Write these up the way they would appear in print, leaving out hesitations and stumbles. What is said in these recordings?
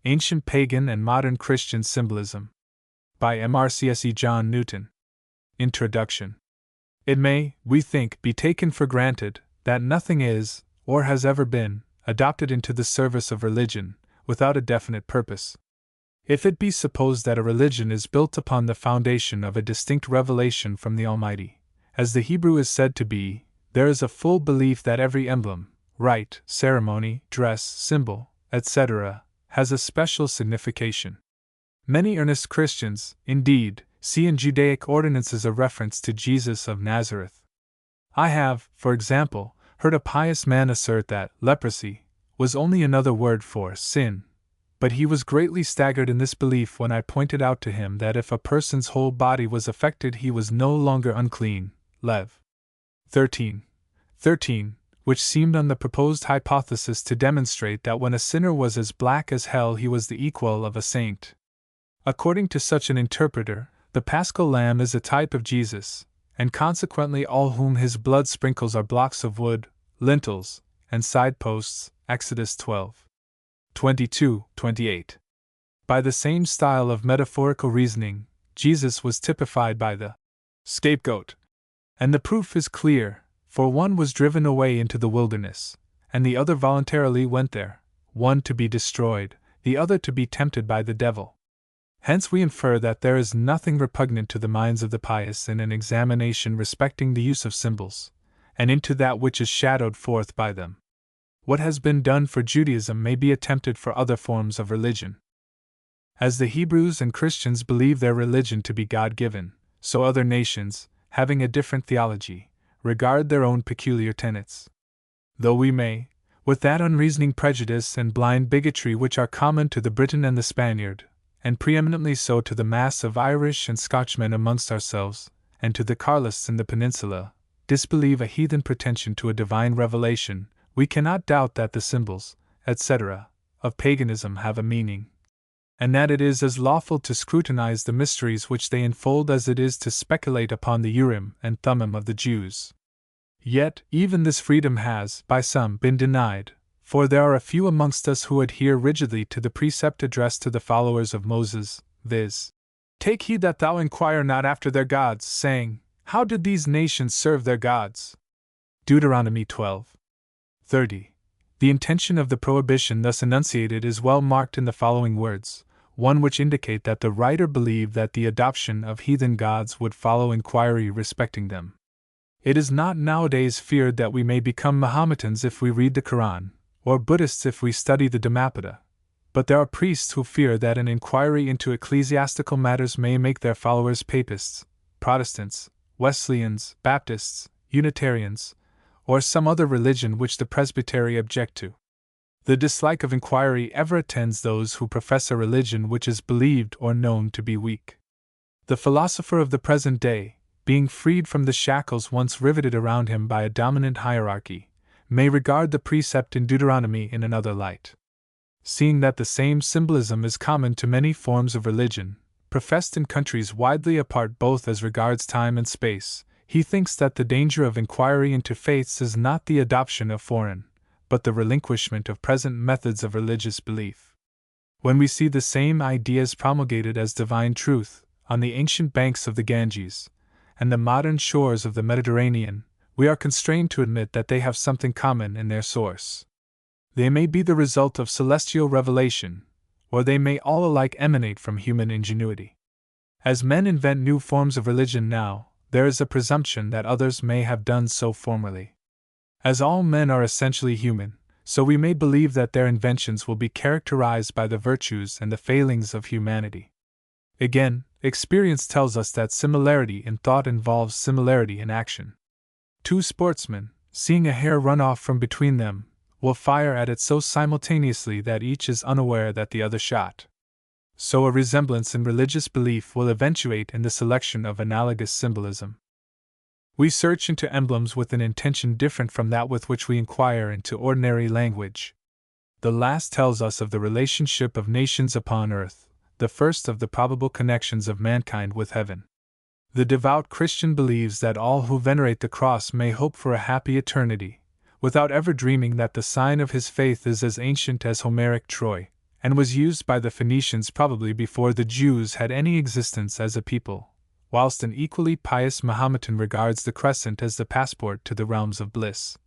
Ancient Pagan and Modern Christian Symbolism. By MRCSE John Newton. Introduction. It may, we think, be taken for granted that nothing is, or has ever been, adopted into the service of religion, without a definite purpose. If it be supposed that a religion is built upon the foundation of a distinct revelation from the Almighty, as the Hebrew is said to be, there is a full belief that every emblem, rite, ceremony, dress, symbol, etc., has a special signification. Many earnest Christians, indeed, see in Judaic ordinances a reference to Jesus of Nazareth. I have, for example, heard a pious man assert that leprosy was only another word for sin, but he was greatly staggered in this belief when I pointed out to him that if a person's whole body was affected he was no longer unclean. Lev. 13, which seemed on the proposed hypothesis to demonstrate that when a sinner was as black as hell he was the equal of a saint. According to such an interpreter, the Paschal Lamb is a type of Jesus, and consequently all whom his blood sprinkles are blocks of wood, lintels, and side posts. Exodus 12:22-28. By the same style of metaphorical reasoning, Jesus was typified by the scapegoat. And the proof is clear, for one was driven away into the wilderness, and the other voluntarily went there, one to be destroyed, the other to be tempted by the devil. Hence we infer that there is nothing repugnant to the minds of the pious in an examination respecting the use of symbols, and into that which is shadowed forth by them. What has been done for Judaism may be attempted for other forms of religion. As the Hebrews and Christians believe their religion to be God-given, so other nations, having a different theology, regard their own peculiar tenets. Though we may, with that unreasoning prejudice and blind bigotry which are common to the Briton and the Spaniard, and preeminently so to the mass of Irish and Scotchmen amongst ourselves, and to the Carlists in the peninsula, disbelieve a heathen pretension to a divine revelation, we cannot doubt that the symbols, etc., of paganism have a meaning, and that it is as lawful to scrutinize the mysteries which they enfold as it is to speculate upon the Urim and Thummim of the Jews. Yet, even this freedom has, by some, been denied, for there are a few amongst us who adhere rigidly to the precept addressed to the followers of Moses, viz. Take heed that thou inquire not after their gods, saying, How did these nations serve their gods? Deuteronomy 12:30. The intention of the prohibition thus enunciated is well marked in the following words, one which indicate that the writer believed that the adoption of heathen gods would follow inquiry respecting them. It is not nowadays feared that we may become Mahometans if we read the Quran, or Buddhists if we study the Dhammapada, but there are priests who fear that an inquiry into ecclesiastical matters may make their followers Papists, Protestants, Wesleyans, Baptists, Unitarians, or some other religion which the presbytery object to. The dislike of inquiry ever attends those who profess a religion which is believed or known to be weak. The philosopher of the present day, being freed from the shackles once riveted around him by a dominant hierarchy, may regard the precept in Deuteronomy in another light. Seeing that the same symbolism is common to many forms of religion, professed in countries widely apart both as regards time and space, he thinks that the danger of inquiry into faiths is not the adoption of foreign, but the relinquishment of present methods of religious belief. When we see the same ideas promulgated as divine truth on the ancient banks of the Ganges and the modern shores of the Mediterranean, we are constrained to admit that they have something common in their source. They may be the result of celestial revelation, or they may all alike emanate from human ingenuity. As men invent new forms of religion now, there is a presumption that others may have done so formerly. As all men are essentially human, so we may believe that their inventions will be characterized by the virtues and the failings of humanity. Again, experience tells us that similarity in thought involves similarity in action. Two sportsmen, seeing a hare run off from between them, will fire at it so simultaneously that each is unaware that the other shot. So a resemblance in religious belief will eventuate in the selection of analogous symbolism. We search into emblems with an intention different from that with which we inquire into ordinary language. The last tells us of the relationship of nations upon earth, the first of the probable connections of mankind with heaven. The devout Christian believes that all who venerate the cross may hope for a happy eternity, without ever dreaming that the sign of his faith is as ancient as Homeric Troy, and was used by the Phoenicians probably before the Jews had any existence as a people, whilst an equally pious Mahometan regards the crescent as the passport to the realms of bliss.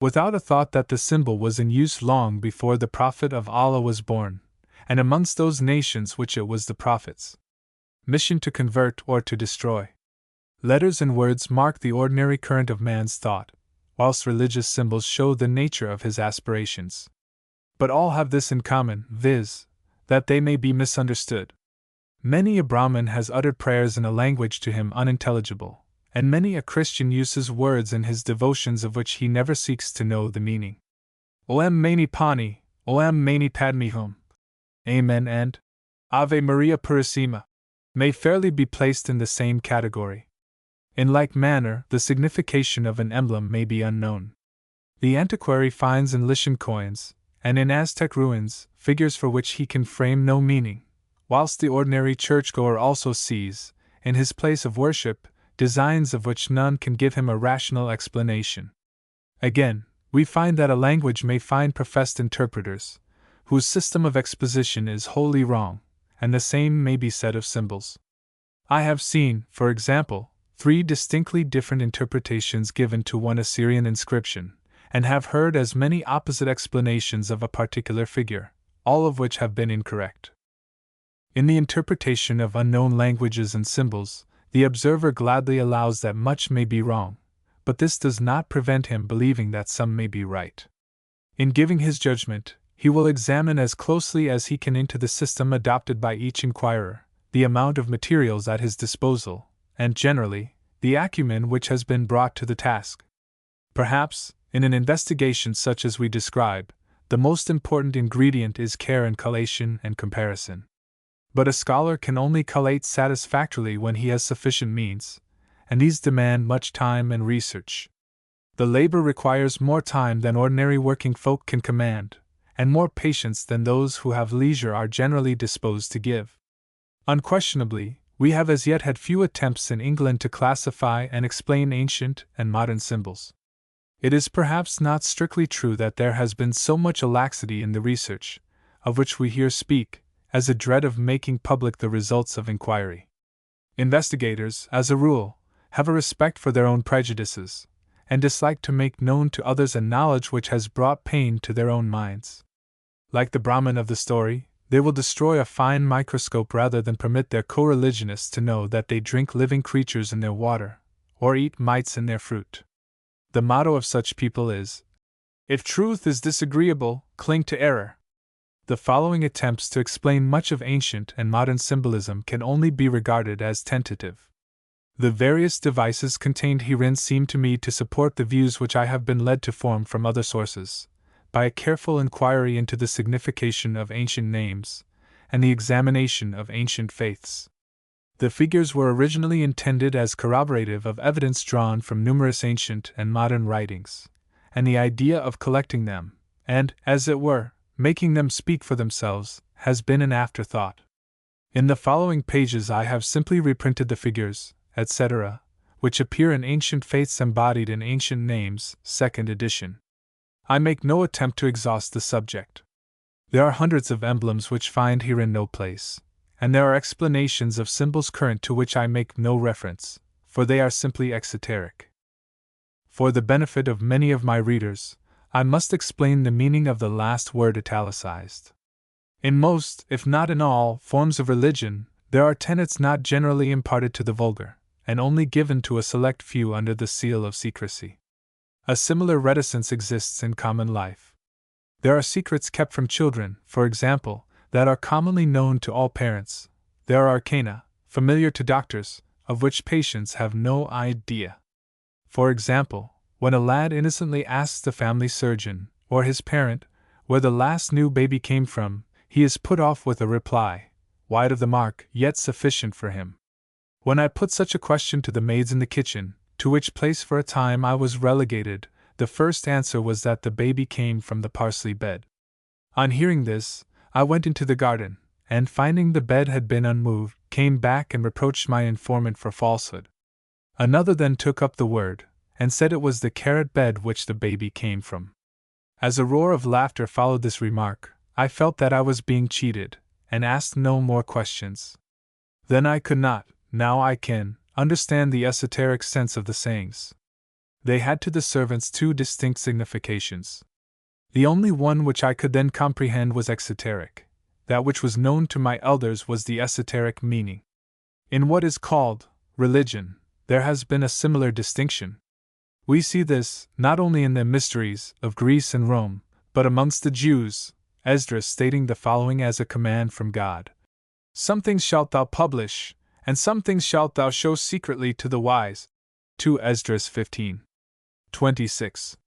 Without a thought that the symbol was in use long before the Prophet of Allah was born, and amongst those nations which it was the Prophet's mission to convert or to destroy. Letters and words mark the ordinary current of man's thought, whilst religious symbols show the nature of his aspirations. But all have this in common, viz., that they may be misunderstood. Many a Brahmin has uttered prayers in a language to him unintelligible, and many a Christian uses words in his devotions of which he never seeks to know the meaning. Om Mani Pani, Om Mani Padme Hum, Amen and Ave Maria Purissima may fairly be placed in the same category. In like manner, the signification of an emblem may be unknown. The antiquary finds in Lycian coins, and in Aztec ruins, figures for which he can frame no meaning, whilst the ordinary churchgoer also sees, in his place of worship, designs of which none can give him a rational explanation. Again, we find that a language may find professed interpreters, whose system of exposition is wholly wrong, and the same may be said of symbols. I have seen, for example, 3 distinctly different interpretations given to one Assyrian inscription, and have heard as many opposite explanations of a particular figure, all of which have been incorrect. In the interpretation of unknown languages and symbols, the observer gladly allows that much may be wrong, but this does not prevent him believing that some may be right. In giving his judgment, he will examine as closely as he can into the system adopted by each inquirer, the amount of materials at his disposal, and generally, the acumen which has been brought to the task. Perhaps, in an investigation such as we describe, the most important ingredient is care and collation and comparison. But a scholar can only collate satisfactorily when he has sufficient means, and these demand much time and research. The labor requires more time than ordinary working folk can command, and more patience than those who have leisure are generally disposed to give. Unquestionably, we have as yet had few attempts in England to classify and explain ancient and modern symbols. It is perhaps not strictly true that there has been so much laxity in the research, of which we here speak, as a dread of making public the results of inquiry. Investigators, as a rule, have a respect for their own prejudices, and dislike to make known to others a knowledge which has brought pain to their own minds. Like the Brahmin of the story, they will destroy a fine microscope rather than permit their co-religionists to know that they drink living creatures in their water, or eat mites in their fruit. The motto of such people is, "If truth is disagreeable, cling to error." The following attempts to explain much of ancient and modern symbolism can only be regarded as tentative. The various devices contained herein seem to me to support the views which I have been led to form from other sources, by a careful inquiry into the signification of ancient names, and the examination of ancient faiths. The figures were originally intended as corroborative of evidence drawn from numerous ancient and modern writings, and the idea of collecting them, and, as it were, making them speak for themselves, has been an afterthought. In the following pages I have simply reprinted the figures, etc., which appear in Ancient Faiths Embodied in Ancient Names, 2nd edition. I make no attempt to exhaust the subject. There are hundreds of emblems which find herein no place, and there are explanations of symbols current to which I make no reference, for they are simply exoteric. For the benefit of many of my readers, I must explain the meaning of the last word italicized. In most, if not in all, forms of religion, there are tenets not generally imparted to the vulgar, and only given to a select few under the seal of secrecy. A similar reticence exists in common life. There are secrets kept from children, for example, that are commonly known to all parents. There are arcana, familiar to doctors, of which patients have no idea. For example, when a lad innocently asks the family surgeon, or his parent, where the last new baby came from, he is put off with a reply, wide of the mark, yet sufficient for him. When I put such a question to the maids in the kitchen, to which place for a time I was relegated, the first answer was that the baby came from the parsley bed. On hearing this, I went into the garden, and finding the bed had been unmoved, came back and reproached my informant for falsehood. Another then took up the word, and said it was the carrot bed which the baby came from. As a roar of laughter followed this remark, I felt that I was being cheated, and asked no more questions. Then I could not, now I can, understand the esoteric sense of the sayings. They had to the servants two distinct significations. The only one which I could then comprehend was exoteric. That which was known to my elders was the esoteric meaning. In what is called religion, there has been a similar distinction. We see this, not only in the mysteries of Greece and Rome, but amongst the Jews, Esdras stating the following as a command from God. Some things shalt thou publish, and some things shalt thou show secretly to the wise. 2 Esdras 15:26.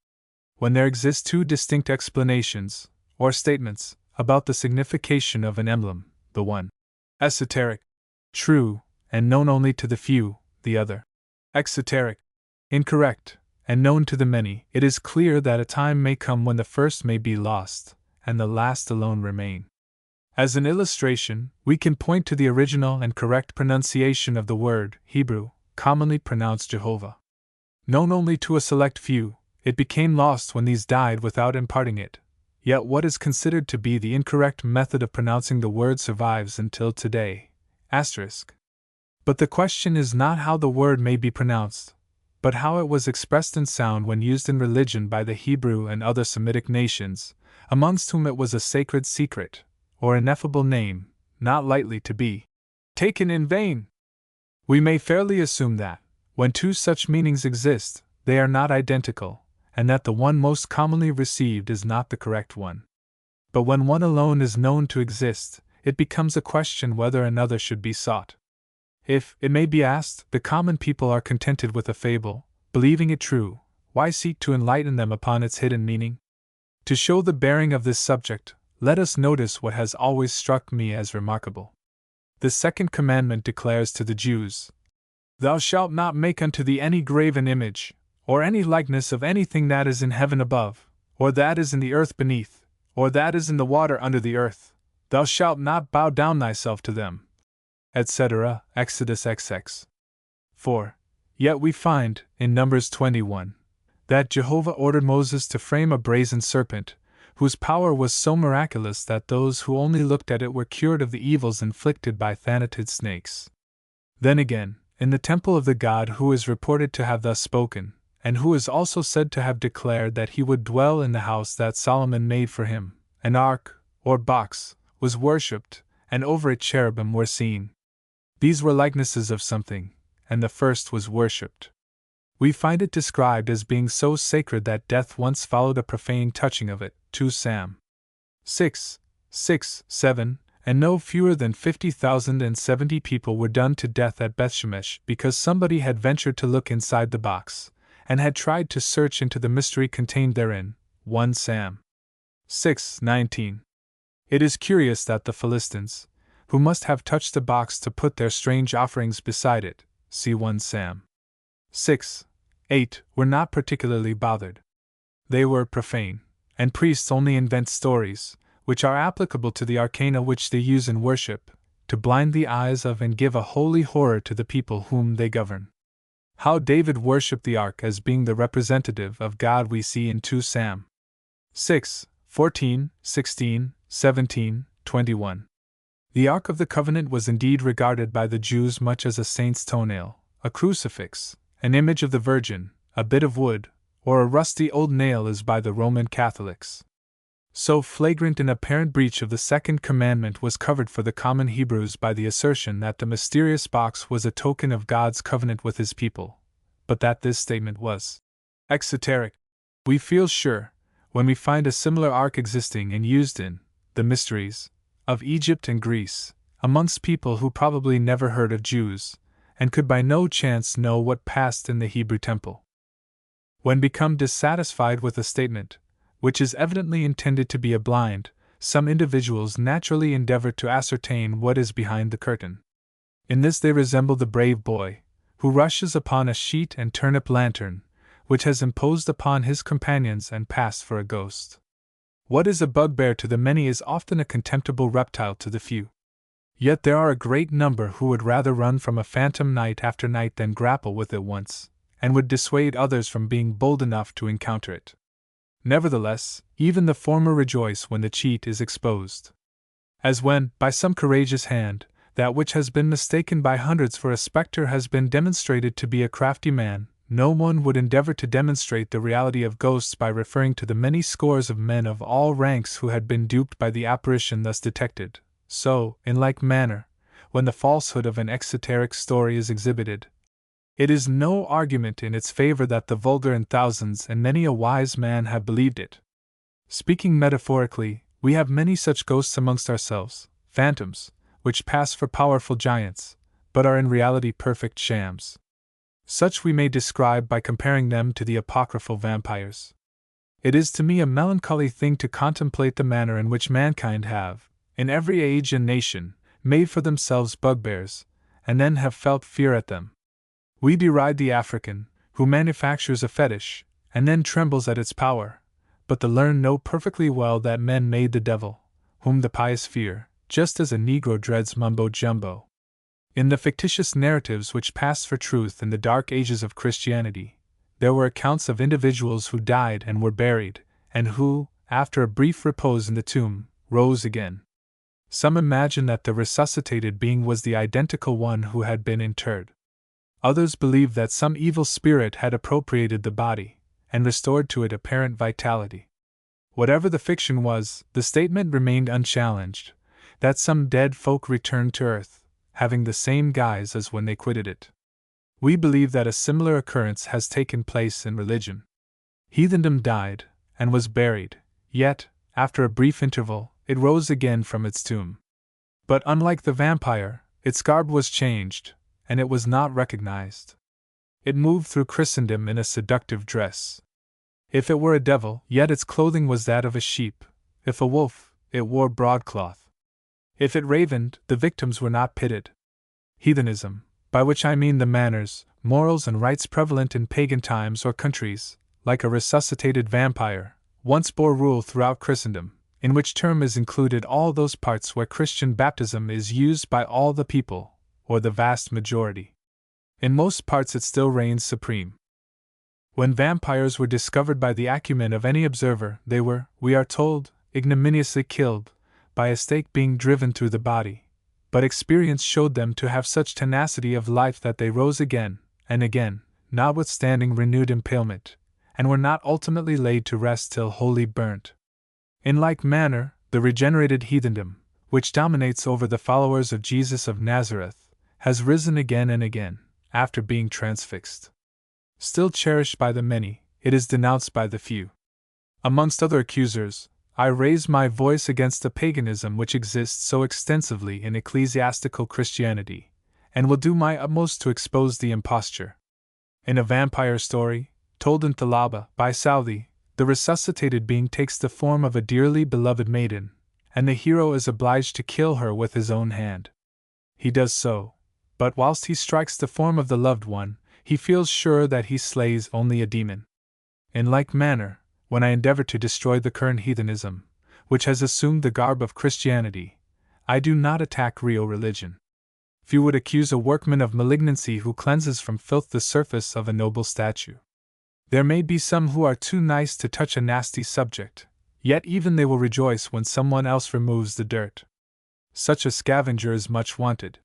When there exist two distinct explanations, or statements, about the signification of an emblem, the one esoteric, true, and known only to the few, the other exoteric, incorrect, and known to the many, it is clear that a time may come when the first may be lost, and the last alone remain. As an illustration, we can point to the original and correct pronunciation of the word Hebrew, commonly pronounced Jehovah. Known only to a select few, it became lost when these died without imparting it. Yet what is considered to be the incorrect method of pronouncing the word survives until today. But the question is not how the word may be pronounced, but how it was expressed in sound when used in religion by the Hebrew and other Semitic nations, amongst whom it was a sacred secret, or ineffable name, not lightly to be taken in vain. We may fairly assume that, when two such meanings exist, they are not identical, and that the one most commonly received is not the correct one. But when one alone is known to exist, it becomes a question whether another should be sought. If, it may be asked, the common people are contented with a fable, believing it true, why seek to enlighten them upon its hidden meaning? To show the bearing of this subject, let us notice what has always struck me as remarkable. The second commandment declares to the Jews, Thou shalt not make unto thee any graven image, or any likeness of anything that is in heaven above, or that is in the earth beneath, or that is in the water under the earth. Thou shalt not bow down thyself to them, etc. Exodus XX. 4. Yet we find, in Numbers 21, that Jehovah ordered Moses to frame a brazen serpent, whose power was so miraculous that those who only looked at it were cured of the evils inflicted by Thanatid snakes. Then again, in the temple of the God who is reported to have thus spoken, and who is also said to have declared that he would dwell in the house that Solomon made for him, an ark, or box, was worshipped, and over it cherubim were seen. These were likenesses of something, and the first was worshipped. We find it described as being so sacred that death once followed a profane touching of it, 2 Sam 6:7, and no fewer than 50,070 people were done to death at Bethshemesh because somebody had ventured to look inside the box, and had tried to search into the mystery contained therein, 1 Sam 6:19. It is curious that the Philistines, who must have touched the box to put their strange offerings beside it, see 1 Sam 6:8, were not particularly bothered. They were profane, and priests only invent stories, which are applicable to the arcana which they use in worship, to blind the eyes of and give a holy horror to the people whom they govern. How David worshipped the ark as being the representative of God we see in 2 Sam 6:14, 16, 17, 21. The Ark of the Covenant was indeed regarded by the Jews much as a saint's toenail, a crucifix, an image of the Virgin, a bit of wood, or a rusty old nail is by the Roman Catholics. So flagrant an apparent breach of the second commandment was covered for the common Hebrews by the assertion that the mysterious box was a token of God's covenant with his people, but that this statement was exoteric. We feel sure, when we find a similar ark existing and used in the mysteries of Egypt and Greece, amongst people who probably never heard of Jews, and could by no chance know what passed in the Hebrew temple. When become dissatisfied with a statement, which is evidently intended to be a blind, some individuals naturally endeavor to ascertain what is behind the curtain. In this they resemble the brave boy, who rushes upon a sheet and turnip lantern, which has imposed upon his companions and passed for a ghost. What is a bugbear to the many is often a contemptible reptile to the few. Yet there are a great number who would rather run from a phantom night after night than grapple with it once, and would dissuade others from being bold enough to encounter it. Nevertheless, even the former rejoice when the cheat is exposed. As when, by some courageous hand, that which has been mistaken by hundreds for a spectre has been demonstrated to be a crafty man, no one would endeavor to demonstrate the reality of ghosts by referring to the many scores of men of all ranks who had been duped by the apparition thus detected. So, in like manner, when the falsehood of an exoteric story is exhibited, it is no argument in its favor that the vulgar and thousands and many a wise man have believed it. Speaking metaphorically, we have many such ghosts amongst ourselves, phantoms, which pass for powerful giants, but are in reality perfect shams. Such we may describe by comparing them to the apocryphal vampires. It is to me a melancholy thing to contemplate the manner in which mankind have, in every age and nation, made for themselves bugbears, and then have felt fear at them. We deride the African, who manufactures a fetish, and then trembles at its power, but the learned know perfectly well that men made the devil, whom the pious fear, just as a Negro dreads mumbo-jumbo. In the fictitious narratives which passed for truth in the dark ages of Christianity, there were accounts of individuals who died and were buried, and who, after a brief repose in the tomb, rose again. Some imagine that the resuscitated being was the identical one who had been interred. Others believed that some evil spirit had appropriated the body, and restored to it apparent vitality. Whatever the fiction was, the statement remained unchallenged, that some dead folk returned to earth, having the same guise as when they quitted it. We believe that a similar occurrence has taken place in religion. Heathendom died, and was buried, yet, after a brief interval, it rose again from its tomb. But unlike the vampire, its garb was changed, and it was not recognized. It moved through Christendom in a seductive dress. If it were a devil, yet its clothing was that of a sheep; if a wolf, it wore broadcloth. If it ravened, the victims were not pitted. Heathenism, by which I mean the manners, morals, and rites prevalent in pagan times or countries, like a resuscitated vampire, once bore rule throughout Christendom, in which term is included all those parts where Christian baptism is used by all the people, or the vast majority. In most parts it still reigns supreme. When vampires were discovered by the acumen of any observer, they were, we are told, ignominiously killed, by a stake being driven through the body, but experience showed them to have such tenacity of life that they rose again, and again, notwithstanding renewed impalement, and were not ultimately laid to rest till wholly burnt. In like manner, the regenerated heathendom, which dominates over the followers of Jesus of Nazareth, has risen again and again, after being transfixed. Still cherished by the many, it is denounced by the few. Amongst other accusers, I raise my voice against the paganism which exists so extensively in ecclesiastical Christianity, and will do my utmost to expose the imposture. In a vampire story, told in Thalaba by Southey, the resuscitated being takes the form of a dearly beloved maiden, and the hero is obliged to kill her with his own hand. He does so, but whilst he strikes the form of the loved one, he feels sure that he slays only a demon. In like manner, when I endeavor to destroy the current heathenism, which has assumed the garb of Christianity, I do not attack real religion. Few would accuse a workman of malignancy who cleanses from filth the surface of a noble statue. There may be some who are too nice to touch a nasty subject, yet even they will rejoice when someone else removes the dirt. Such a scavenger is much wanted.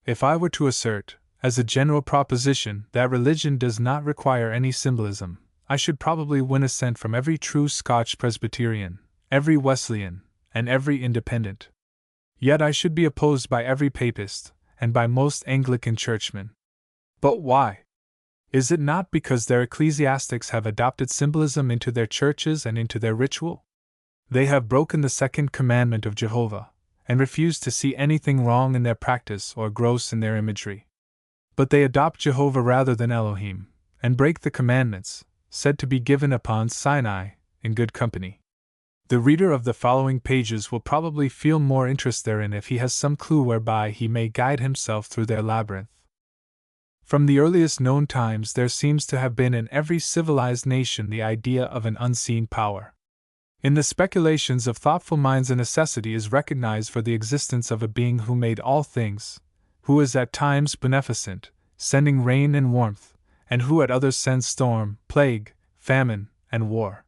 If I were to assert, as a general proposition, that religion does not require any symbolism, I should probably win assent from every true Scotch Presbyterian, every Wesleyan, and every Independent. Yet I should be opposed by every Papist, and by most Anglican churchmen. But why? Is it not because their ecclesiastics have adopted symbolism into their churches and into their ritual? They have broken the second commandment of Jehovah, and refuse to see anything wrong in their practice or gross in their imagery. But they adopt Jehovah rather than Elohim, and break the commandments, said to be given upon Sinai, in good company. The reader of the following pages will probably feel more interest therein if he has some clue whereby he may guide himself through their labyrinth. From the earliest known times there seems to have been in every civilized nation the idea of an unseen power. In the speculations of thoughtful minds a necessity is recognized for the existence of a being who made all things, who is at times beneficent, sending rain and warmth, and who at others sends storm, plague, famine, and war.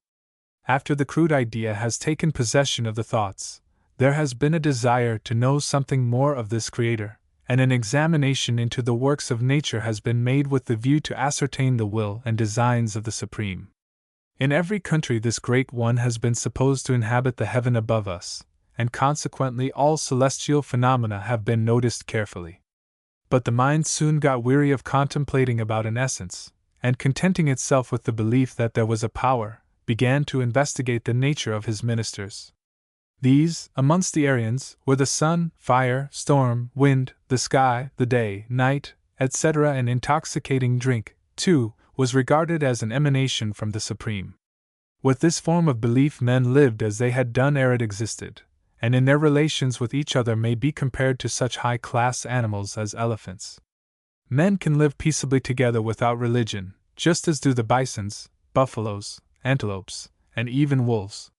After the crude idea has taken possession of the thoughts, there has been a desire to know something more of this Creator, and an examination into the works of nature has been made with the view to ascertain the will and designs of the Supreme. In every country this Great One has been supposed to inhabit the heaven above us, and consequently all celestial phenomena have been noticed carefully. But the mind soon got weary of contemplating about an essence, and contenting itself with the belief that there was a power, began to investigate the nature of his ministers. These, amongst the Aryans, were the sun, fire, storm, wind, the sky, the day, night, etc., and intoxicating drink, too, was regarded as an emanation from the Supreme. With this form of belief men lived as they had done ere it existed, and in their relations with each other may be compared to such high-class animals as elephants. Men can live peaceably together without religion, just as do the bisons, buffaloes, antelopes, and even wolves.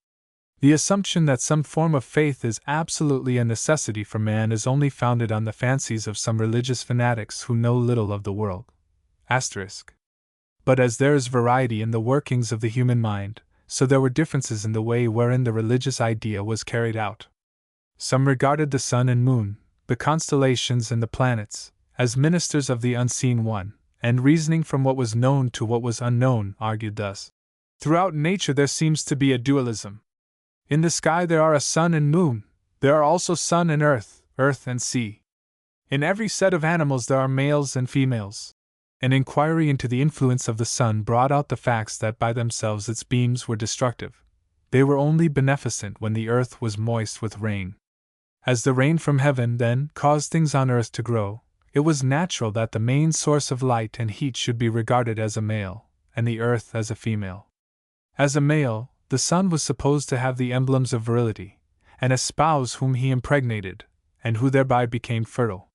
The assumption that some form of faith is absolutely a necessity for man is only founded on the fancies of some religious fanatics who know little of the world. But as there is variety in the workings of the human mind, so there were differences in the way wherein the religious idea was carried out. Some regarded the sun and moon, the constellations and the planets, as ministers of the unseen one, and reasoning from what was known to what was unknown, argued thus: throughout nature there seems to be a dualism. In the sky there are a sun and moon, there are also sun and earth, earth and sea. In every set of animals there are males and females. An inquiry into the influence of the sun brought out the facts that by themselves its beams were destructive. They were only beneficent when the earth was moist with rain. As the rain from heaven, then, caused things on earth to grow, it was natural that the main source of light and heat should be regarded as a male, and the earth as a female. As a male, the sun was supposed to have the emblems of virility, and a spouse whom he impregnated, and who thereby became fertile.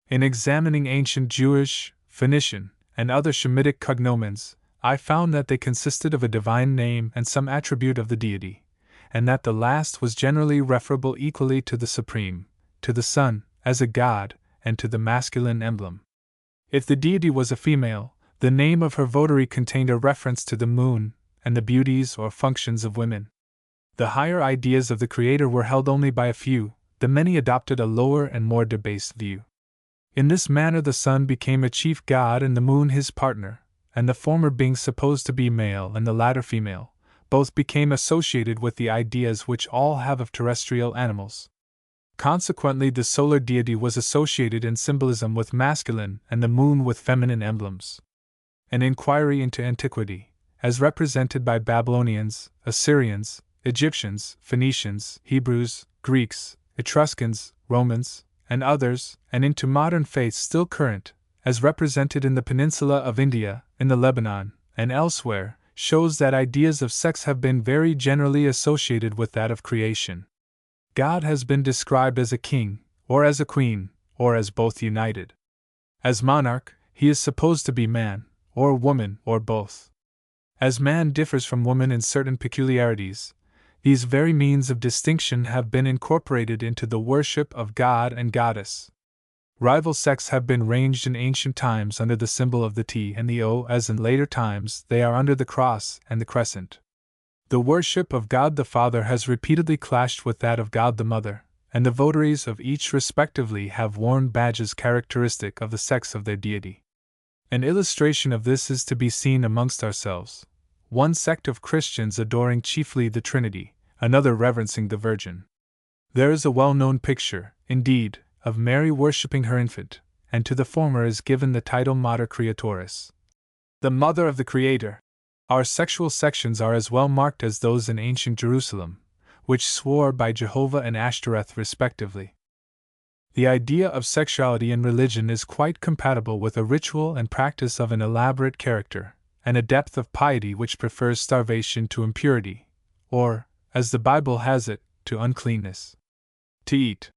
In examining ancient Jewish, Phoenician, and other Shemitic cognomens, I found that they consisted of a divine name and some attribute of the deity, and that the last was generally referable equally to the Supreme, to the sun, as a god, and to the masculine emblem. If the deity was a female, the name of her votary contained a reference to the moon, and the beauties or functions of women. The higher ideas of the Creator were held only by a few, the many adopted a lower and more debased view. In this manner the sun became a chief god and the moon his partner, and the former being supposed to be male and the latter female, both became associated with the ideas which all have of terrestrial animals. Consequently the solar deity was associated in symbolism with masculine and the moon with feminine emblems. An inquiry into antiquity, as represented by Babylonians, Assyrians, Egyptians, Phoenicians, Hebrews, Greeks, Etruscans, Romans, and others, and into modern faiths still current, as represented in the peninsula of India, in the Lebanon, and elsewhere, shows that ideas of sex have been very generally associated with that of creation. God has been described as a king, or as a queen, or as both united. As monarch, he is supposed to be man, or woman, or both. As man differs from woman in certain peculiarities, these very means of distinction have been incorporated into the worship of God and Goddess. Rival sects have been ranged in ancient times under the symbol of the T and the O, as in later times they are under the cross and the crescent. The worship of God the Father has repeatedly clashed with that of God the Mother, and the votaries of each respectively have worn badges characteristic of the sects of their deity. An illustration of this is to be seen amongst ourselves. One sect of Christians adoring chiefly the Trinity, another reverencing the Virgin. There is a well-known picture, indeed, of Mary worshipping her infant, and to the former is given the title Mater Creatoris, the Mother of the Creator. Our sexual sections are as well marked as those in ancient Jerusalem, which swore by Jehovah and Ashtoreth respectively. The idea of sexuality in religion is quite compatible with a ritual and practice of an elaborate character, and a depth of piety which prefers starvation to impurity, or, as the Bible has it, to uncleanness. To eat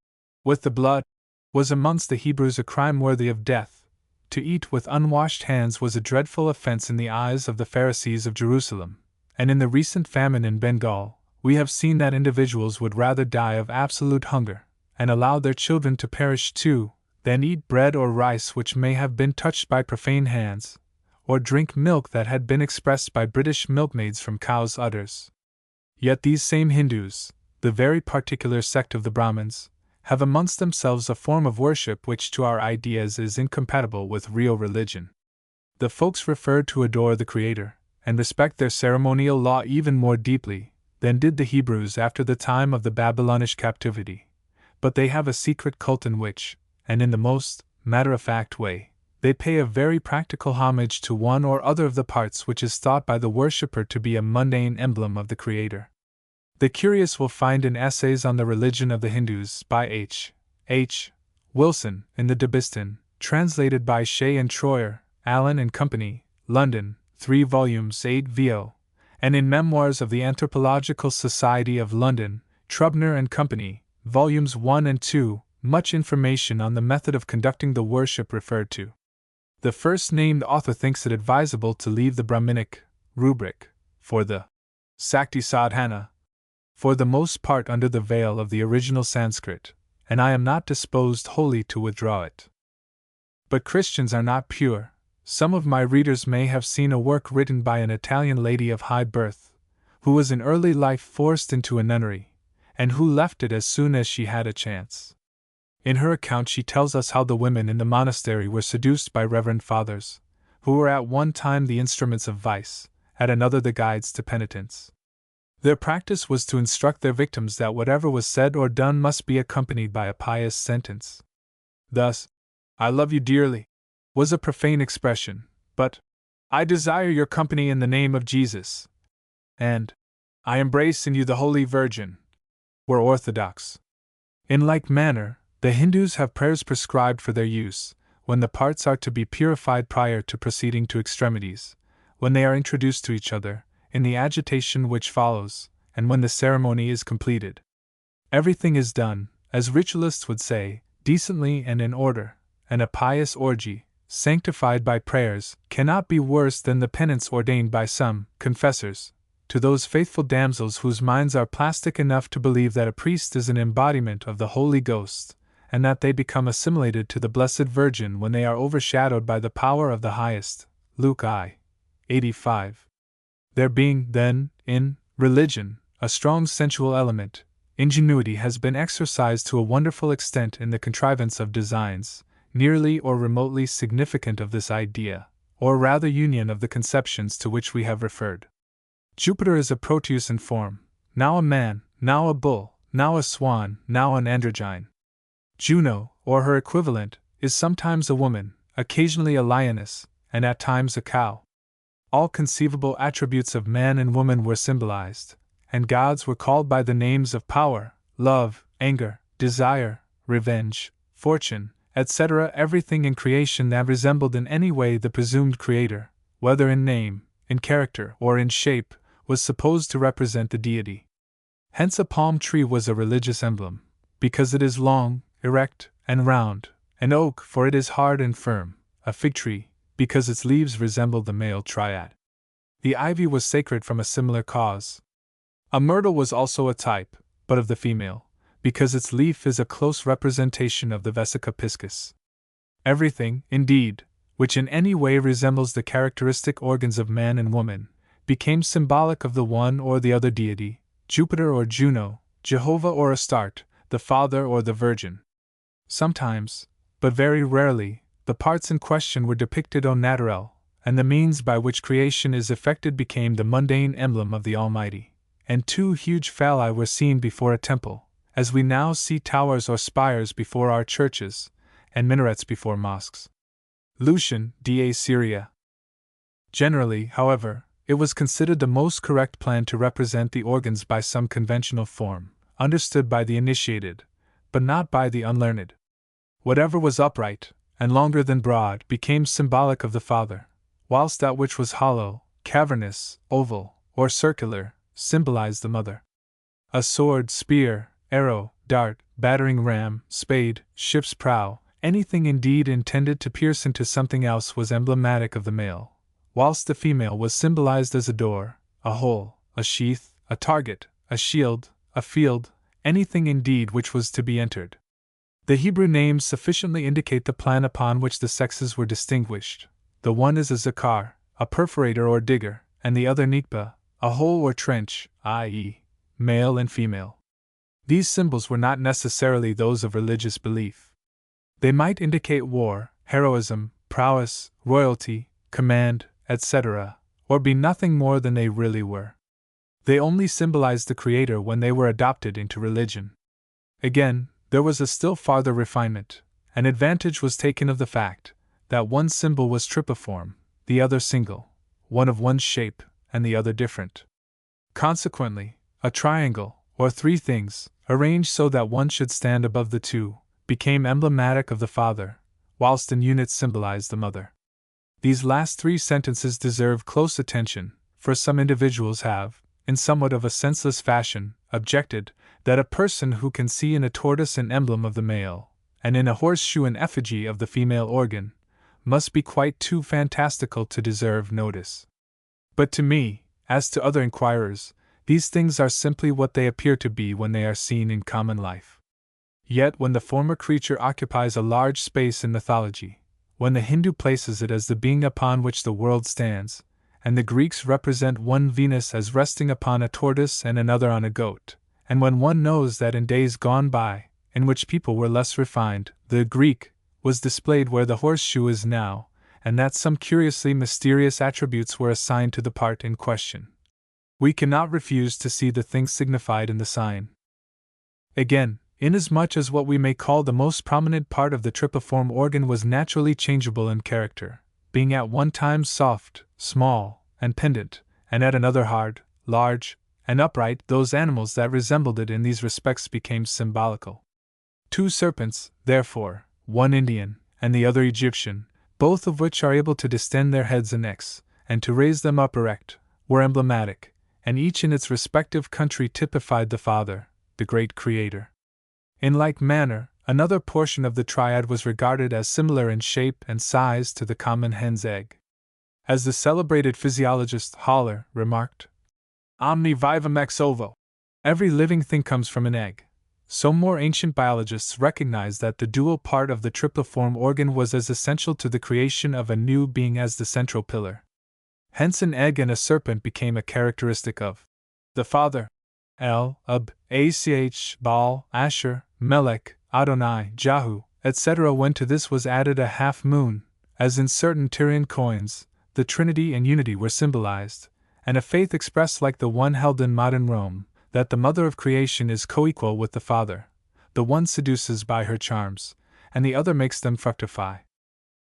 with the blood was amongst the Hebrews a crime worthy of death. To eat with unwashed hands was a dreadful offense in the eyes of the Pharisees of Jerusalem, and in the recent famine in Bengal, we have seen that individuals would rather die of absolute hunger, and allow their children to perish too, than eat bread or rice which may have been touched by profane hands, or drink milk that had been expressed by British milkmaids from cows' udders. Yet these same Hindus, the very particular sect of the Brahmins, have amongst themselves a form of worship which to our ideas is incompatible with real religion. The folks referred to adore the Creator, and respect their ceremonial law even more deeply than did the Hebrews after the time of the Babylonish captivity, but they have a secret cult in which, and in the most matter-of-fact way, they pay a very practical homage to one or other of the parts which is thought by the worshipper to be a mundane emblem of the Creator. The curious will find in Essays on the Religion of the Hindus by H. Wilson in the Debiston, translated by Shea and Troyer, Allen and Company, London, 3 volumes 8 vo, and in Memoirs of the Anthropological Society of London, Trubner and Company, volumes 1 and 2, much information on the method of conducting the worship referred to. The first-named author thinks it advisable to leave the Brahminic rubric for the Sakti Sadhana, for the most part under the veil of the original Sanskrit, and I am not disposed wholly to withdraw it. But Christians are not pure. Some of my readers may have seen a work written by an Italian lady of high birth, who was in early life forced into a nunnery, and who left it as soon as she had a chance. In her account she tells us how the women in the monastery were seduced by reverend fathers, who were at one time the instruments of vice, at another the guides to penitence. Their practice was to instruct their victims that whatever was said or done must be accompanied by a pious sentence. Thus, "I love you dearly," was a profane expression, but "I desire your company in the name of Jesus," and "I embrace in you the Holy Virgin," were orthodox. In like manner, the Hindus have prayers prescribed for their use, when the parts are to be purified prior to proceeding to extremities, when they are introduced to each other, in the agitation which follows, and when the ceremony is completed. Everything is done, as ritualists would say, decently and in order, and a pious orgy, sanctified by prayers, cannot be worse than the penance ordained by some confessors to those faithful damsels whose minds are plastic enough to believe that a priest is an embodiment of the Holy Ghost, and that they become assimilated to the Blessed Virgin when they are overshadowed by the power of the highest. Luke I. 85. There being, then, in religion, a strong sensual element, ingenuity has been exercised to a wonderful extent in the contrivance of designs, nearly or remotely significant of this idea, or rather union of the conceptions to which we have referred. Jupiter is a Proteus in form, now a man, now a bull, now a swan, now an androgyne. Juno, or her equivalent, is sometimes a woman, occasionally a lioness, and at times a cow. All conceivable attributes of man and woman were symbolized, and gods were called by the names of power, love, anger, desire, revenge, fortune, etc. Everything in creation that resembled in any way the presumed Creator, whether in name, in character, or in shape, was supposed to represent the deity. Hence a palm tree was a religious emblem, because it is long, erect, and round; an oak, for it is hard and firm; a fig tree, because its leaves resemble the male triad. The ivy was sacred from a similar cause. A myrtle was also a type, but of the female, because its leaf is a close representation of the Vesica piscis. Everything, indeed, which in any way resembles the characteristic organs of man and woman, became symbolic of the one or the other deity, Jupiter or Juno, Jehovah or Astarte, the Father or the Virgin. Sometimes, but very rarely, the parts in question were depicted au naturel, and the means by which creation is effected became the mundane emblem of the Almighty, and 2 huge phalli were seen before a temple, as we now see towers or spires before our churches, and minarets before mosques. Lucian, D.A. Syria. Generally, however, it was considered the most correct plan to represent the organs by some conventional form, understood by the initiated, but not by the unlearned. Whatever was upright, and longer than broad, became symbolic of the Father, whilst that which was hollow, cavernous, oval, or circular, symbolized the Mother. A sword, spear, arrow, dart, battering ram, spade, ship's prow, anything indeed intended to pierce into something else was emblematic of the male, whilst the female was symbolized as a door, a hole, a sheath, a target, a shield, a field, anything indeed which was to be entered. The Hebrew names sufficiently indicate the plan upon which the sexes were distinguished. The one is a zakar, a perforator or digger, and the other nikba, a hole or trench, i.e., male and female. These symbols were not necessarily those of religious belief. They might indicate war, heroism, prowess, royalty, command, etc., or be nothing more than they really were. They only symbolized the Creator when they were adopted into religion. Again, there was a still farther refinement. An advantage was taken of the fact that one symbol was tripiform, the other single, one of one shape, and the other different. Consequently, a triangle, or three things, arranged so that one should stand above the two, became emblematic of the Father, whilst in units symbolized the Mother. These last three sentences deserve close attention, for some individuals have, in somewhat of a senseless fashion, objected that a person who can see in a tortoise an emblem of the male, and in a horseshoe an effigy of the female organ, must be quite too fantastical to deserve notice. But to me, as to other inquirers, these things are simply what they appear to be when they are seen in common life. Yet when the former creature occupies a large space in mythology, when the Hindu places it as the being upon which the world stands, and the Greeks represent one Venus as resting upon a tortoise and another on a goat, and when one knows that in days gone by, in which people were less refined, the Greek was displayed where the horseshoe is now, and that some curiously mysterious attributes were assigned to the part in question, we cannot refuse to see the thing signified in the sign. Again, inasmuch as what we may call the most prominent part of the tripiform organ was naturally changeable in character, being at one time soft, small, and pendant, and at another hard, large, and upright, those animals that resembled it in these respects became symbolical. Two serpents, therefore, one Indian, and the other Egyptian, both of which are able to distend their heads and necks, and to raise them up erect, were emblematic, and each in its respective country typified the Father, the great Creator. In like manner, another portion of the triad was regarded as similar in shape and size to the common hen's egg. As the celebrated physiologist Haller remarked, Omni vivum ex ovo. Every living thing comes from an egg. So more ancient biologists recognized that the dual part of the tripiform organ was as essential to the creation of a new being as the central pillar. Hence an egg and a serpent became a characteristic of the Father, El, Ab, Ach, Baal, Asher, Melech, Adonai, Jahu, etc. When to this was added a half moon, as in certain Tyrian coins, the Trinity and Unity were symbolized, and a faith expressed like the one held in modern Rome, that the Mother of Creation is co-equal with the Father. The one seduces by her charms, and the other makes them fructify.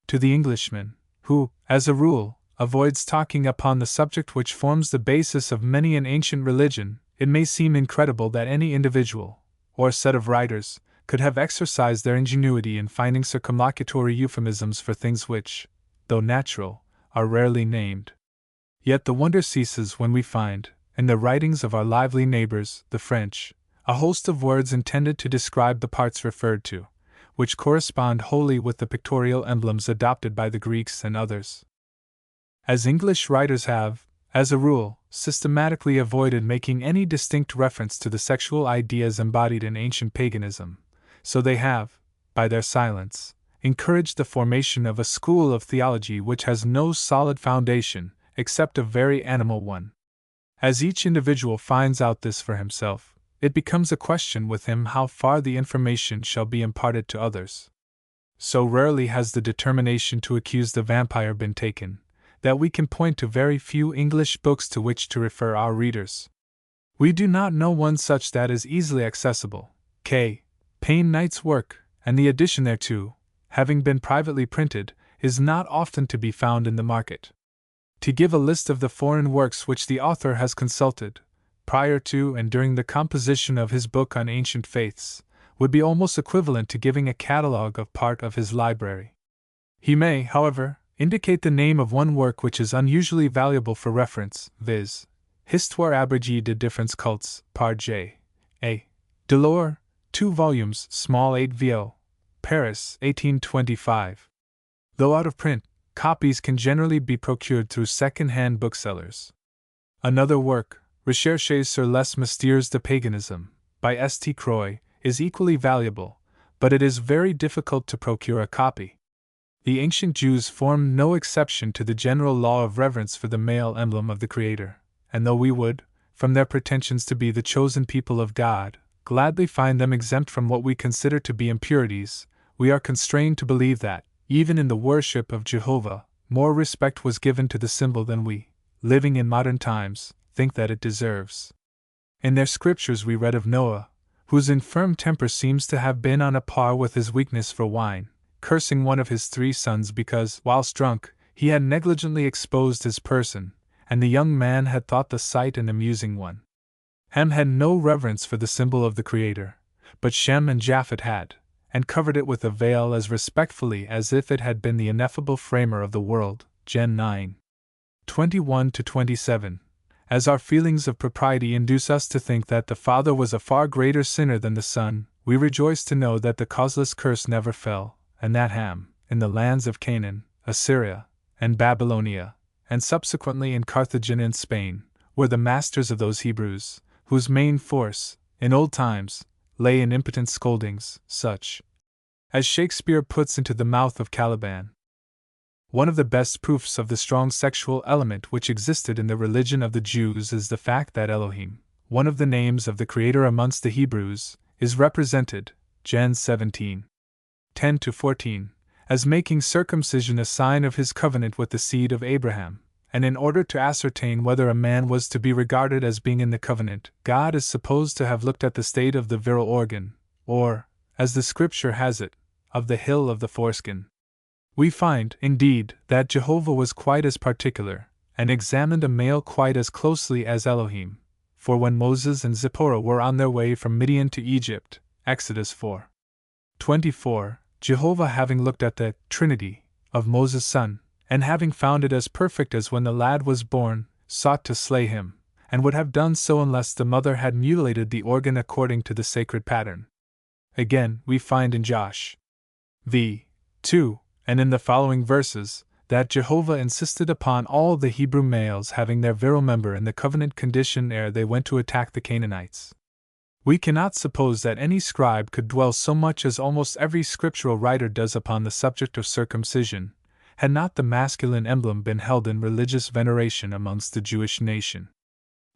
To the Englishman, who, as a rule, avoids talking upon the subject which forms the basis of many an ancient religion, it may seem incredible that any individual, or set of writers, could have exercised their ingenuity in finding circumlocutory euphemisms for things which, though natural, are rarely named. Yet the wonder ceases when we find, in the writings of our lively neighbors, the French, a host of words intended to describe the parts referred to, which correspond wholly with the pictorial emblems adopted by the Greeks and others. As English writers have, as a rule, systematically avoided making any distinct reference to the sexual ideas embodied in ancient paganism, so they have, by their silence, encouraged the formation of a school of theology which has no solid foundation, except a very animal one. As each individual finds out this for himself, it becomes a question with him how far the information shall be imparted to others. So rarely has the determination to accuse the vampire been taken, that we can point to very few English books to which to refer our readers. We do not know one such that is easily accessible. Payne Knight's work, and the addition thereto, having been privately printed, is not often to be found in the market. To give a list of the foreign works which the author has consulted, prior to and during the composition of his book on ancient faiths, would be almost equivalent to giving a catalogue of part of his library. He may, however, indicate the name of one work which is unusually valuable for reference, viz. Histoire abrégée de différents cultes, par J. A. Delors, 2 volumes, small 8 vo. Paris, 1825. Though out of print, copies can generally be procured through second-hand booksellers. Another work, Recherches sur les mystères de paganisme, by St. Croix, is equally valuable, but it is very difficult to procure a copy. The ancient Jews formed no exception to the general law of reverence for the male emblem of the Creator, and though we would, from their pretensions to be the chosen people of God, gladly find them exempt from what we consider to be impurities, we are constrained to believe that, even in the worship of Jehovah, more respect was given to the symbol than we, living in modern times, think that it deserves. In their scriptures we read of Noah, whose infirm temper seems to have been on a par with his weakness for wine, cursing one of his 3 sons because, whilst drunk, he had negligently exposed his person, and the young man had thought the sight an amusing one. Ham had no reverence for the symbol of the Creator, but Shem and Japhet had, and covered it with a veil as respectfully as if it had been the ineffable framer of the world. Gen 9. 21-27. As our feelings of propriety induce us to think that the father was a far greater sinner than the son, we rejoice to know that the causeless curse never fell, and that Ham, in the lands of Canaan, Assyria, and Babylonia, and subsequently in Carthage and Spain, were the masters of those Hebrews, whose main force, in old times, lay in impotent scoldings, such as Shakespeare puts into the mouth of Caliban. One of the best proofs of the strong sexual element which existed in the religion of the Jews is the fact that Elohim, one of the names of the Creator amongst the Hebrews, is represented, Gen 17. 10-14, as making circumcision a sign of his covenant with the seed of Abraham, and in order to ascertain whether a man was to be regarded as being in the covenant, God is supposed to have looked at the state of the virile organ, or, as the scripture has it, of the hill of the foreskin. We find, indeed, that Jehovah was quite as particular, and examined a male quite as closely as Elohim, for when Moses and Zipporah were on their way from Midian to Egypt, Exodus 4:24, Jehovah having looked at the Trinity of Moses' son, and having found it as perfect as when the lad was born, sought to slay him, and would have done so unless the mother had mutilated the organ according to the sacred pattern. Again, we find in Josh v. 2, and in the following verses, that Jehovah insisted upon all the Hebrew males having their virile member in the covenant condition ere they went to attack the Canaanites. We cannot suppose that any scribe could dwell so much as almost every scriptural writer does upon the subject of circumcision, had not the masculine emblem been held in religious veneration amongst the Jewish nation.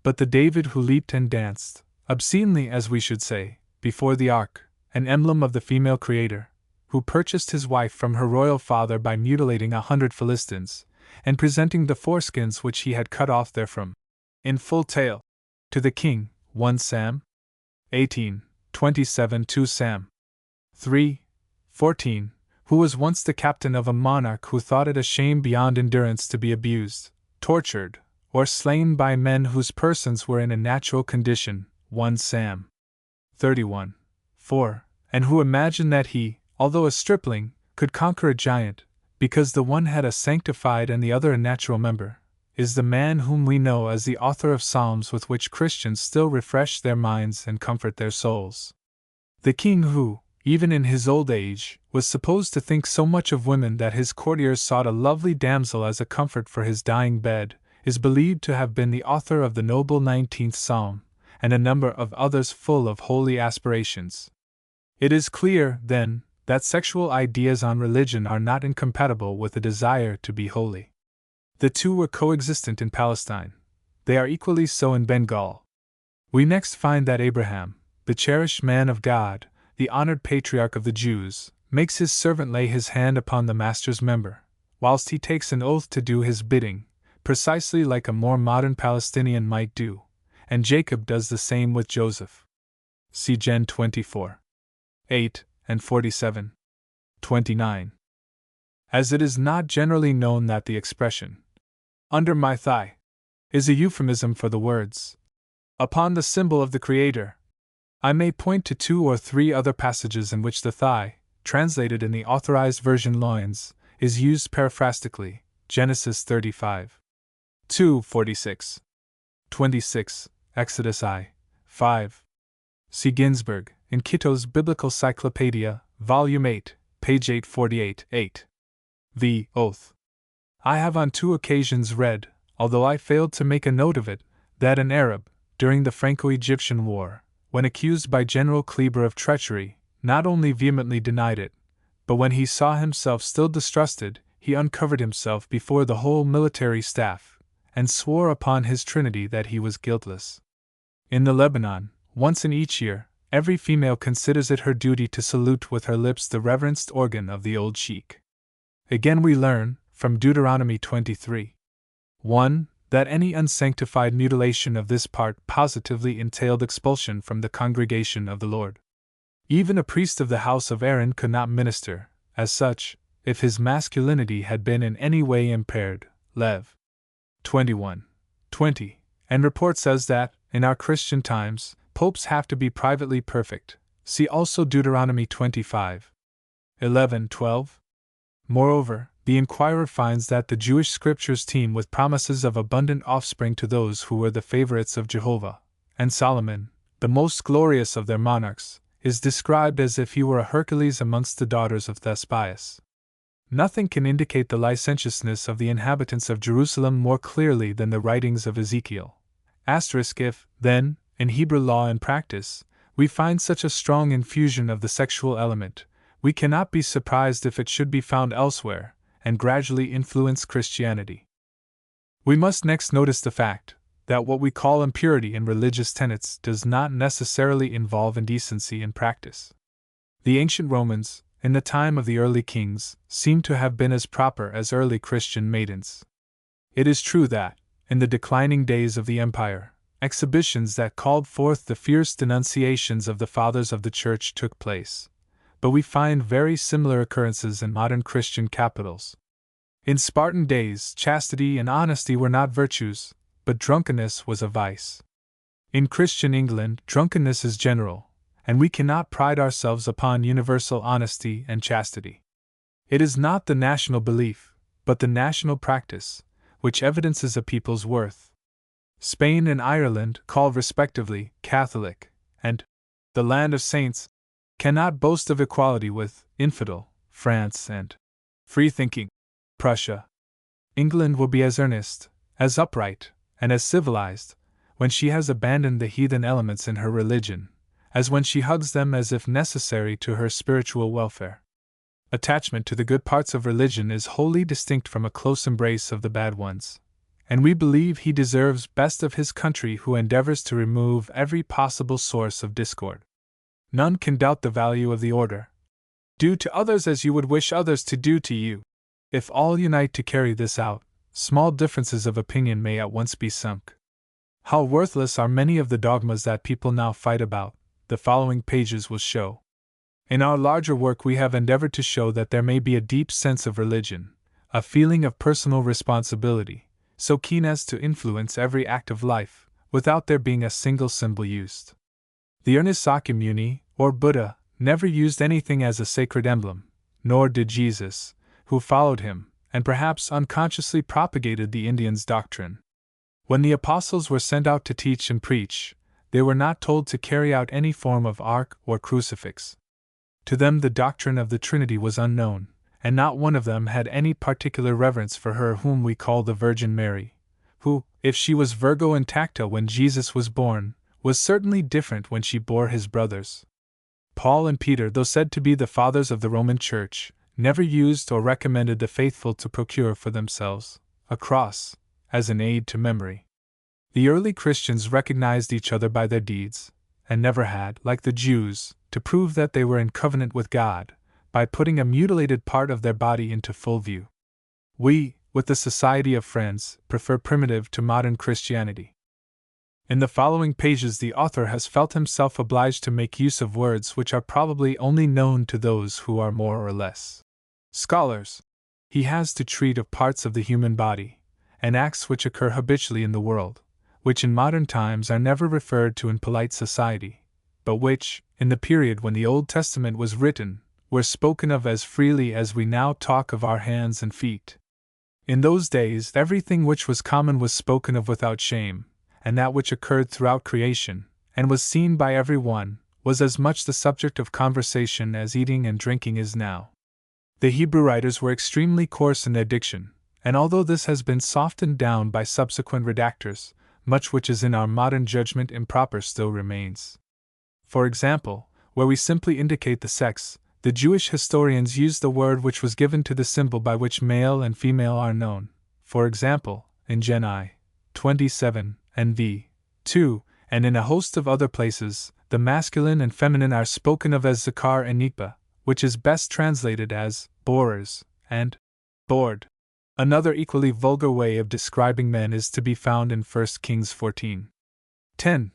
But the David who leaped and danced, obscenely as we should say, before the ark, an emblem of the female Creator, who purchased his wife from her royal father by mutilating 100 Philistines, and presenting the foreskins which he had cut off therefrom, in full tale, to the king, 1 Sam 18, 27-2 Sam 3, 14, who was once the captain of a monarch who thought it a shame beyond endurance to be abused, tortured, or slain by men whose persons were in a natural condition, 1 Sam 31, 4, and who imagined that he, although a stripling, could conquer a giant, because the one had a sanctified and the other a natural member, is the man whom we know as the author of Psalms with which Christians still refresh their minds and comfort their souls. The king who, even in his old age, was supposed to think so much of women that his courtiers sought a lovely damsel as a comfort for his dying bed, is believed to have been the author of the noble 19th Psalm, and a number of others full of holy aspirations. It is clear, then, that sexual ideas on religion are not incompatible with the desire to be holy. The two were coexistent in Palestine. They are equally so in Bengal. We next find that Abraham, the cherished man of God, the honored patriarch of the Jews, makes his servant lay his hand upon the master's member, whilst he takes an oath to do his bidding, precisely like a more modern Palestinian might do, and Jacob does the same with Joseph. See Gen 24. 8 and 47. 29. As it is not generally known that the expression, under my thigh, is a euphemism for the words, upon the symbol of the Creator, I may point to 2 or 3 other passages in which the thigh, translated in the authorized version loins, is used paraphrastically, Genesis 35. 2:46. 26, Exodus I:5. See Ginsburg, in Kitto's Biblical Cyclopedia, Volume 8, page 848, 8. The oath. I have on 2 occasions read, although I failed to make a note of it, that an Arab, during the Franco-Egyptian War, when accused by General Kleber of treachery, not only vehemently denied it, but when he saw himself still distrusted, he uncovered himself before the whole military staff, and swore upon his Trinity that he was guiltless. In the Lebanon, once in each year, every female considers it her duty to salute with her lips the reverenced organ of the old sheik. Again we learn, from Deuteronomy 23:1, that any unsanctified mutilation of this part positively entailed expulsion from the congregation of the Lord. Even a priest of the house of Aaron could not minister, as such, if his masculinity had been in any way impaired. Lev. 21:20, and report says that, in our Christian times, popes have to be privately perfect. See also Deuteronomy 25:11-12. Moreover, the Inquirer finds that the Jewish scriptures teem with promises of abundant offspring to those who were the favorites of Jehovah, and Solomon, the most glorious of their monarchs, is described as if he were a Hercules amongst the daughters of Thespius. Nothing can indicate the licentiousness of the inhabitants of Jerusalem more clearly than the writings of Ezekiel. If, then, in Hebrew law and practice, we find such a strong infusion of the sexual element, we cannot be surprised if it should be found elsewhere, and gradually influence Christianity. We must next notice the fact that what we call impurity in religious tenets does not necessarily involve indecency in practice. The ancient Romans, in the time of the early kings, seem to have been as proper as early Christian maidens. It is true that, in the declining days of the empire, exhibitions that called forth the fierce denunciations of the fathers of the Church took place, but we find very similar occurrences in modern Christian capitals. In Spartan days, chastity and honesty were not virtues, but drunkenness was a vice. In Christian England, drunkenness is general, and we cannot pride ourselves upon universal honesty and chastity. It is not the national belief, but the national practice, which evidences a people's worth. Spain and Ireland, called respectively Catholic and the land of saints, cannot boast of equality with infidel France and free-thinking Prussia. England will be as earnest, as upright, and as civilized, when she has abandoned the heathen elements in her religion, as when she hugs them as if necessary to her spiritual welfare. Attachment to the good parts of religion is wholly distinct from a close embrace of the bad ones, and we believe he deserves best of his country who endeavors to remove every possible source of discord. None can doubt the value of the order. Do to others as you would wish others to do to you. If all unite to carry this out, small differences of opinion may at once be sunk. How worthless are many of the dogmas that people now fight about, the following pages will show. In our larger work we have endeavored to show that there may be a deep sense of religion, a feeling of personal responsibility, so keen as to influence every act of life, without there being a single symbol used. The earnest Sakyamuni, or Buddha, never used anything as a sacred emblem, nor did Jesus, who followed him, and perhaps unconsciously propagated the Indians' doctrine. When the apostles were sent out to teach and preach, they were not told to carry out any form of ark or crucifix. To them the doctrine of the Trinity was unknown, and not one of them had any particular reverence for her whom we call the Virgin Mary, who, if she was Virgo intacta when Jesus was born, was certainly different when she bore his brothers. Paul and Peter, though said to be the fathers of the Roman Church, never used or recommended the faithful to procure for themselves a cross, as an aid to memory. The early Christians recognized each other by their deeds, and never had, like the Jews, to prove that they were in covenant with God, by putting a mutilated part of their body into full view. We, with the Society of Friends, prefer primitive to modern Christianity. In the following pages the author has felt himself obliged to make use of words which are probably only known to those who are more or less scholars. He has to treat of parts of the human body, and acts which occur habitually in the world, which in modern times are never referred to in polite society, but which, in the period when the Old Testament was written, were spoken of as freely as we now talk of our hands and feet. In those days everything which was common was spoken of without shame, and that which occurred throughout creation, and was seen by every one, was as much the subject of conversation as eating and drinking is now. The Hebrew writers were extremely coarse in their diction, and although this has been softened down by subsequent redactors, much which is in our modern judgment improper still remains. For example, where we simply indicate the sex, the Jewish historians use the word which was given to the symbol by which male and female are known, for example, in Gen I. 27, and v. 2, and in a host of other places, the masculine and feminine are spoken of as Zakar and Nikba, which is best translated as borers and bored. Another equally vulgar way of describing men is to be found in 1 Kings 14:10.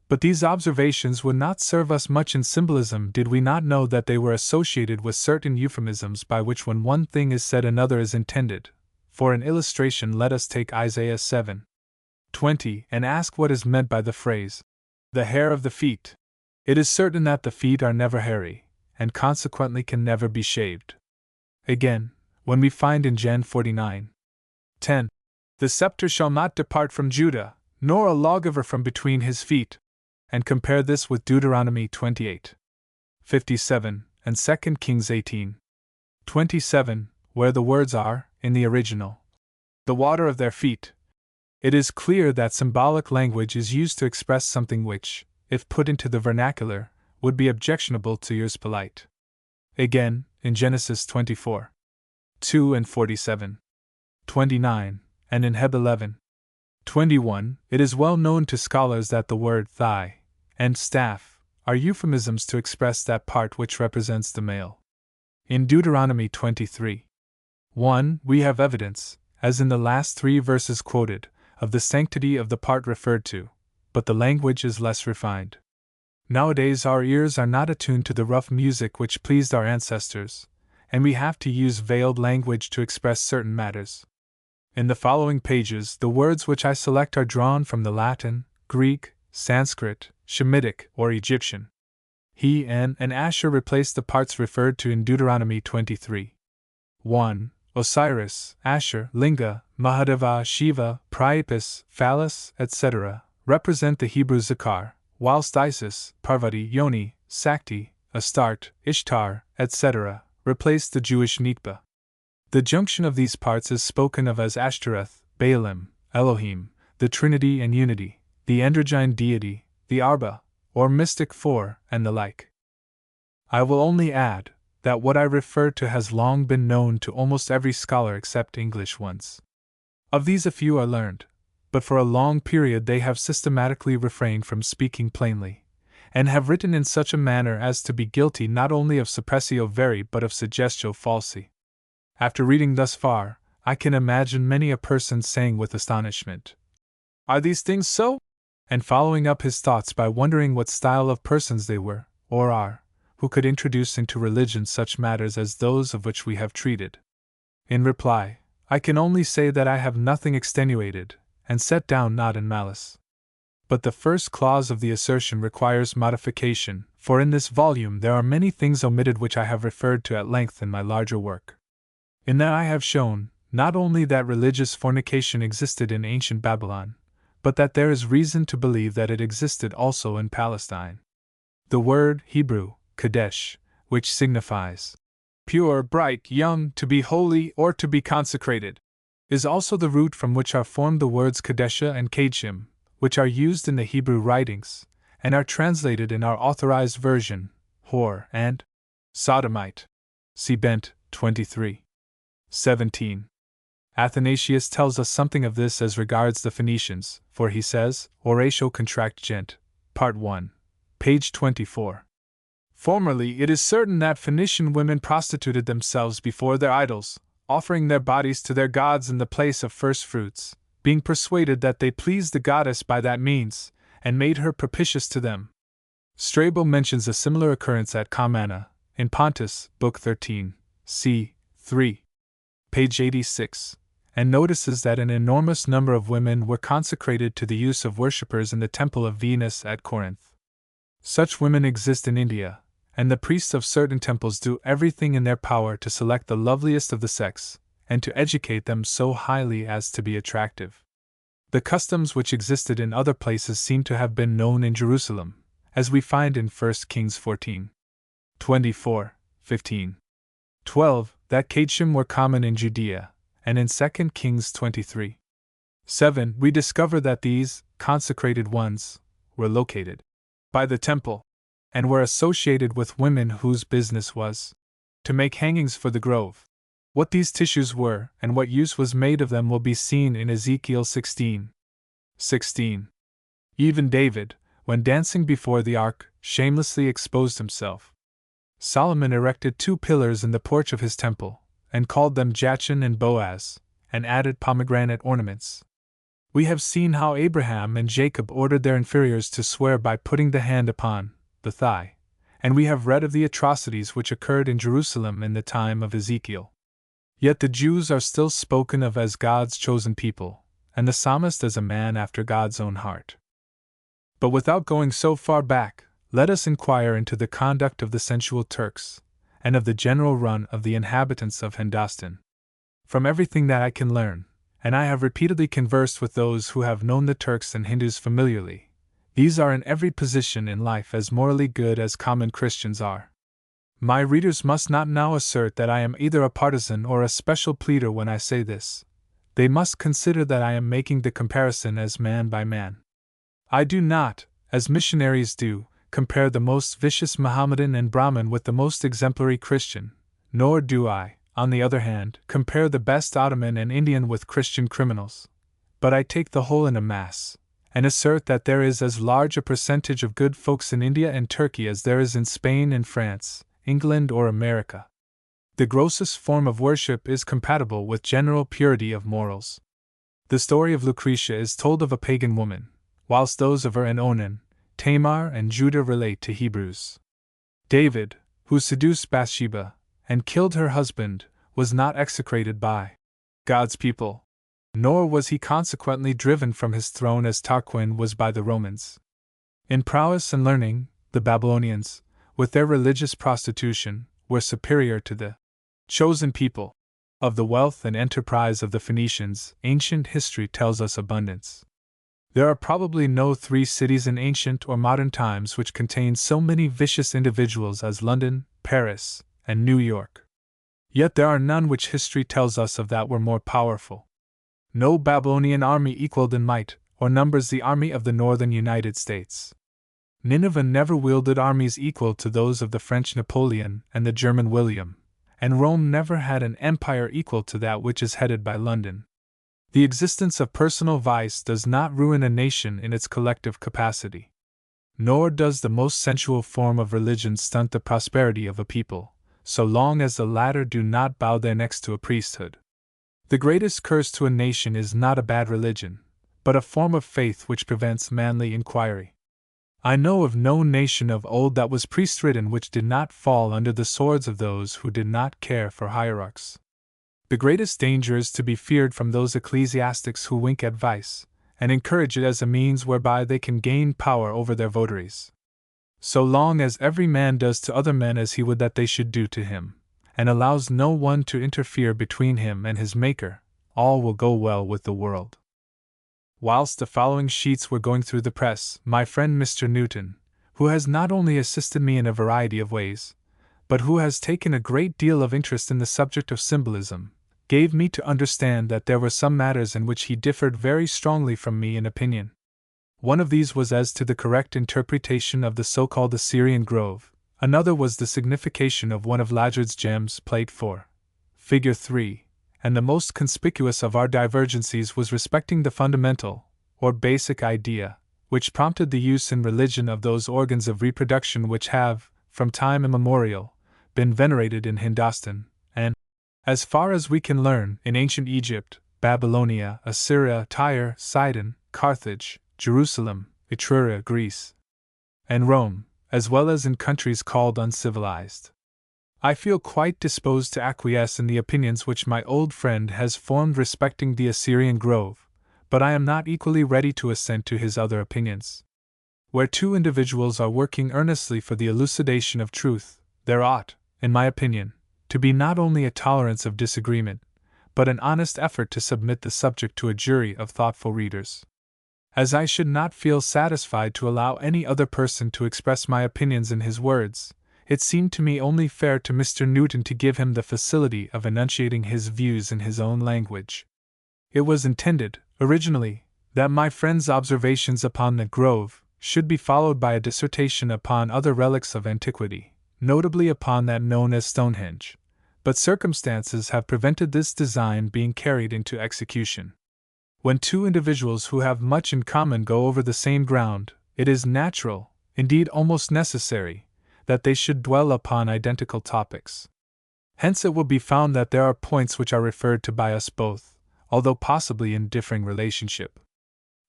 But these observations would not serve us much in symbolism did we not know that they were associated with certain euphemisms by which when one thing is said another is intended. For an illustration, let us take Isaiah 7:20 and ask what is meant by the phrase, the hair of the feet. It is certain that the feet are never hairy, and consequently can never be shaved. Again, when we find in Gen 49:10, the scepter shall not depart from Judah, nor a lawgiver from between his feet, and compare this with Deuteronomy 28:57 and 2 Kings 18:27, where the words are, in the original, the water of their feet. It is clear that symbolic language is used to express something which, if put into the vernacular, would be objectionable to ears polite. Again, in Genesis 24:2 and 47:29, and in Heb 11:21, it is well known to scholars that the word thigh and staff are euphemisms to express that part which represents the male. In Deuteronomy 23:1, we have evidence, as in the last 3 verses quoted, of the sanctity of the part referred to, but the language is less refined. Nowadays our ears are not attuned to the rough music which pleased our ancestors, and we have to use veiled language to express certain matters. In the following pages, the words which I select are drawn from the Latin, Greek, Sanskrit, Shemitic, or Egyptian. He and Asher replace the parts referred to in Deuteronomy 23:1. Osiris, Asher, Linga, Mahadeva, Shiva, Priapus, Phallus, etc., represent the Hebrew Zakar, whilst Isis, Parvati, Yoni, Sakti, Astarte, Ishtar, etc., replace the Jewish Nikba. The junction of these parts is spoken of as Ashtoreth, Baalim, Elohim, the Trinity and Unity, the androgyne deity, the Arba, or mystic four, and the like. I will only add that what I refer to has long been known to almost every scholar except English ones. Of these a few are learned, but for a long period they have systematically refrained from speaking plainly, and have written in such a manner as to be guilty not only of suppressio veri but of suggestio falsi. After reading thus far, I can imagine many a person saying with astonishment, "Are these things so?" and following up his thoughts by wondering what style of persons they were, or are, who could introduce into religion such matters as those of which we have treated. In reply, I can only say that I have nothing extenuated, and set down not in malice. But the first clause of the assertion requires modification, for in this volume there are many things omitted which I have referred to at length in my larger work. In that I have shown, not only that religious fornication existed in ancient Babylon, but that there is reason to believe that it existed also in Palestine. The word Hebrew, Kadesh, which signifies pure, bright, young, to be holy, or to be consecrated, is also the root from which are formed the words Kadesha and Kadeshim, which are used in the Hebrew writings, and are translated in our authorized version, whore and sodomite. See Bent 23:17. Athanasius tells us something of this as regards the Phoenicians, for he says, Oratio Contract Gent, Part 1, page 24. Formerly, it is certain that Phoenician women prostituted themselves before their idols, offering their bodies to their gods in the place of first fruits, being persuaded that they pleased the goddess by that means, and made her propitious to them. Strabo mentions a similar occurrence at Comana, in Pontus, Book 13, c. 3, page 86, and notices that an enormous number of women were consecrated to the use of worshippers in the temple of Venus at Corinth. Such women exist in India, and the priests of certain temples do everything in their power to select the loveliest of the sex, and to educate them so highly as to be attractive. The customs which existed in other places seem to have been known in Jerusalem, as we find in 1 Kings 14:24, 15, 12, that Kadeshim were common in Judea, and in 2 Kings 23:7 we discover that these consecrated ones were located by the temple, and were associated with women whose business was to make hangings for the grove. What these tissues were, and what use was made of them, will be seen in Ezekiel 16:16. Even David, when dancing before the ark, shamelessly exposed himself. Solomon erected 2 pillars in the porch of his temple, and called them Jachin and Boaz, and added pomegranate ornaments. We have seen how Abraham and Jacob ordered their inferiors to swear by putting the hand upon the thigh, and we have read of the atrocities which occurred in Jerusalem in the time of Ezekiel. Yet the Jews are still spoken of as God's chosen people, and the psalmist as a man after God's own heart. But without going so far back, let us inquire into the conduct of the sensual Turks, and of the general run of the inhabitants of Hindostan. From everything that I can learn, and I have repeatedly conversed with those who have known the Turks and Hindus familiarly, these are in every position in life as morally good as common Christians are. My readers must not now assert that I am either a partisan or a special pleader when I say this. They must consider that I am making the comparison as man by man. I do not, as missionaries do, compare the most vicious Mohammedan and Brahmin with the most exemplary Christian, nor do I, on the other hand, compare the best Ottoman and Indian with Christian criminals. But I take the whole in a mass, and assert that there is as large a percentage of good folks in India and Turkey as there is in Spain and France, England or America. The grossest form of worship is compatible with general purity of morals. The story of Lucretia is told of a pagan woman, whilst those of and Onan, Tamar and Judah relate to Hebrews. David, who seduced Bathsheba and killed her husband, was not execrated by God's people, nor was he consequently driven from his throne as Tarquin was by the Romans. In prowess and learning, the Babylonians, with their religious prostitution, were superior to the chosen people. Of the wealth and enterprise of the Phoenicians, ancient history tells us abundance. There are probably no 3 cities in ancient or modern times which contain so many vicious individuals as London, Paris, and New York. Yet there are none which history tells us of that were more powerful. No Babylonian army equaled in might or numbers the army of the northern United States. Nineveh never wielded armies equal to those of the French Napoleon and the German William, and Rome never had an empire equal to that which is headed by London. The existence of personal vice does not ruin a nation in its collective capacity. Nor does the most sensual form of religion stunt the prosperity of a people, so long as the latter do not bow their necks to a priesthood. The greatest curse to a nation is not a bad religion, but a form of faith which prevents manly inquiry. I know of no nation of old that was priest-ridden which did not fall under the swords of those who did not care for hierarchs. The greatest danger is to be feared from those ecclesiastics who wink at vice, and encourage it as a means whereby they can gain power over their votaries. So long as every man does to other men as he would that they should do to him, and allows no one to interfere between him and his Maker, all will go well with the world. Whilst the following sheets were going through the press, my friend Mr. Newton, who has not only assisted me in a variety of ways, but who has taken a great deal of interest in the subject of symbolism, gave me to understand that there were some matters in which he differed very strongly from me in opinion. One of these was as to the correct interpretation of the so-called Assyrian grove, another was the signification of one of Ladard's gems, Plate 4, Figure 3, and the most conspicuous of our divergencies was respecting the fundamental, or basic idea, which prompted the use in religion of those organs of reproduction which have, from time immemorial, been venerated in Hindostan, and, as far as we can learn, in ancient Egypt, Babylonia, Assyria, Tyre, Sidon, Carthage, Jerusalem, Etruria, Greece, and Rome, as well as in countries called uncivilized. I feel quite disposed to acquiesce in the opinions which my old friend has formed respecting the Assyrian grove, but I am not equally ready to assent to his other opinions. Where 2 individuals are working earnestly for the elucidation of truth, there ought, in my opinion, to be not only a tolerance of disagreement, but an honest effort to submit the subject to a jury of thoughtful readers. As I should not feel satisfied to allow any other person to express my opinions in his words, it seemed to me only fair to Mr. Newton to give him the facility of enunciating his views in his own language. It was intended, originally, that my friend's observations upon the grove should be followed by a dissertation upon other relics of antiquity, notably upon that known as Stonehenge, but circumstances have prevented this design being carried into execution. When 2 individuals who have much in common go over the same ground, it is natural, indeed almost necessary, that they should dwell upon identical topics. Hence it will be found that there are points which are referred to by us both, although possibly in differing relationship.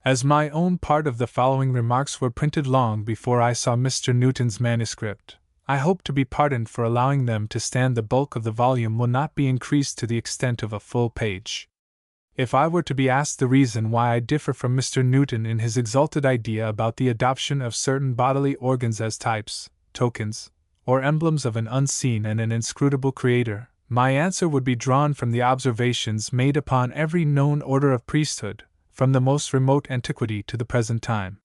As my own part of the following remarks were printed long before I saw Mr. Newton's manuscript, I hope to be pardoned for allowing them to stand. The bulk of the volume will not be increased to the extent of a full page. If I were to be asked the reason why I differ from Mr. Newton in his exalted idea about the adoption of certain bodily organs as types, tokens, or emblems of an unseen and an inscrutable Creator, my answer would be drawn from the observations made upon every known order of priesthood, from the most remote antiquity to the present time.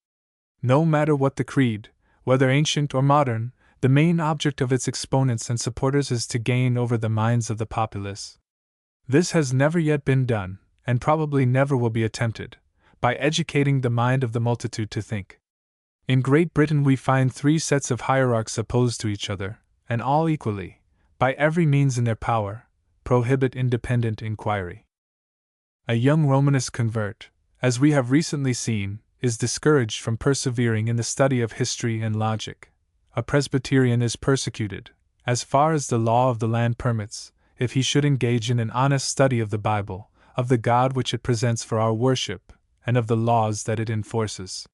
No matter what the creed, whether ancient or modern, the main object of its exponents and supporters is to gain over the minds of the populace. This has never yet been done, and probably never will be attempted, by educating the mind of the multitude to think. In Great Britain we find 3 sets of hierarchs opposed to each other, and all equally, by every means in their power, prohibit independent inquiry. A young Romanist convert, as we have recently seen, is discouraged from persevering in the study of history and logic. A Presbyterian is persecuted, as far as the law of the land permits, if he should engage in an honest study of the Bible, of the God which it presents for our worship, and of the laws that it enforces.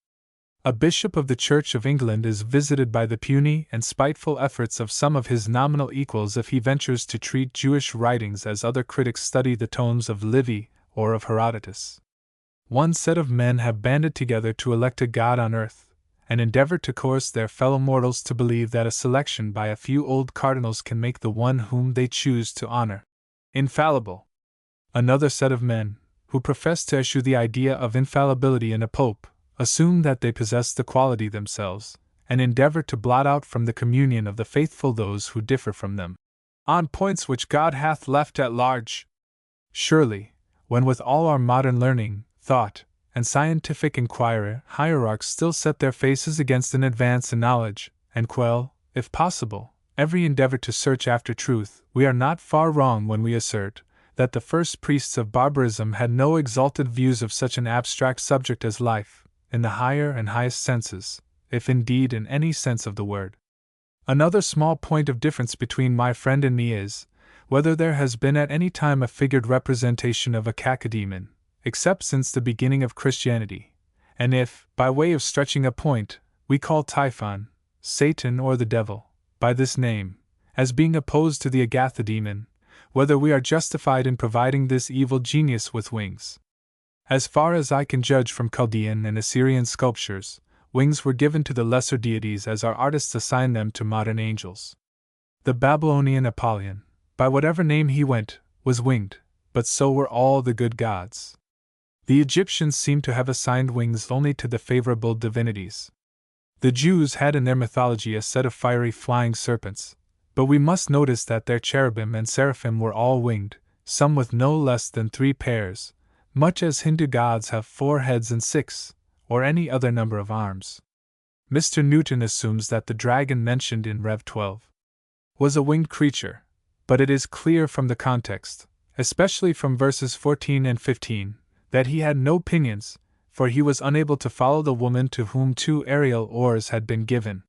A bishop of the Church of England is visited by the puny and spiteful efforts of some of his nominal equals if he ventures to treat Jewish writings as other critics study the tomes of Livy or of Herodotus. One set of men have banded together to elect a God on earth, and endeavor to coerce their fellow mortals to believe that a selection by a few old cardinals can make the one whom they choose to honor infallible. Another set of men, who profess to eschew the idea of infallibility in a pope, assume that they possess the quality themselves, and endeavor to blot out from the communion of the faithful those who differ from them, on points which God hath left at large. Surely, when with all our modern learning, thought, and scientific inquiry, hierarchs still set their faces against an advance in knowledge, and quell, if possible, every endeavor to search after truth, we are not far wrong when we assert that the first priests of barbarism had no exalted views of such an abstract subject as life, in the higher and highest senses, if indeed in any sense of the word. Another small point of difference between my friend and me is, whether there has been at any time a figured representation of a cacodemon, except since the beginning of Christianity, and if, by way of stretching a point, we call Typhon, Satan or the devil, by this name, as being opposed to the agathodemon, whether we are justified in providing this evil genius with wings. As far as I can judge from Chaldean and Assyrian sculptures, wings were given to the lesser deities as our artists assign them to modern angels. The Babylonian Apollyon, by whatever name he went, was winged, but so were all the good gods. The Egyptians seem to have assigned wings only to the favorable divinities. The Jews had in their mythology a set of fiery flying serpents, but we must notice that their cherubim and seraphim were all winged, some with no less than 3 pairs, much as Hindu gods have 4 heads and 6, or any other number of arms. Mr. Newton assumes that the dragon mentioned in Rev 12 was a winged creature, but it is clear from the context, especially from verses 14 and 15, that he had no pinions, for he was unable to follow the woman to whom 2 aerial oars had been given.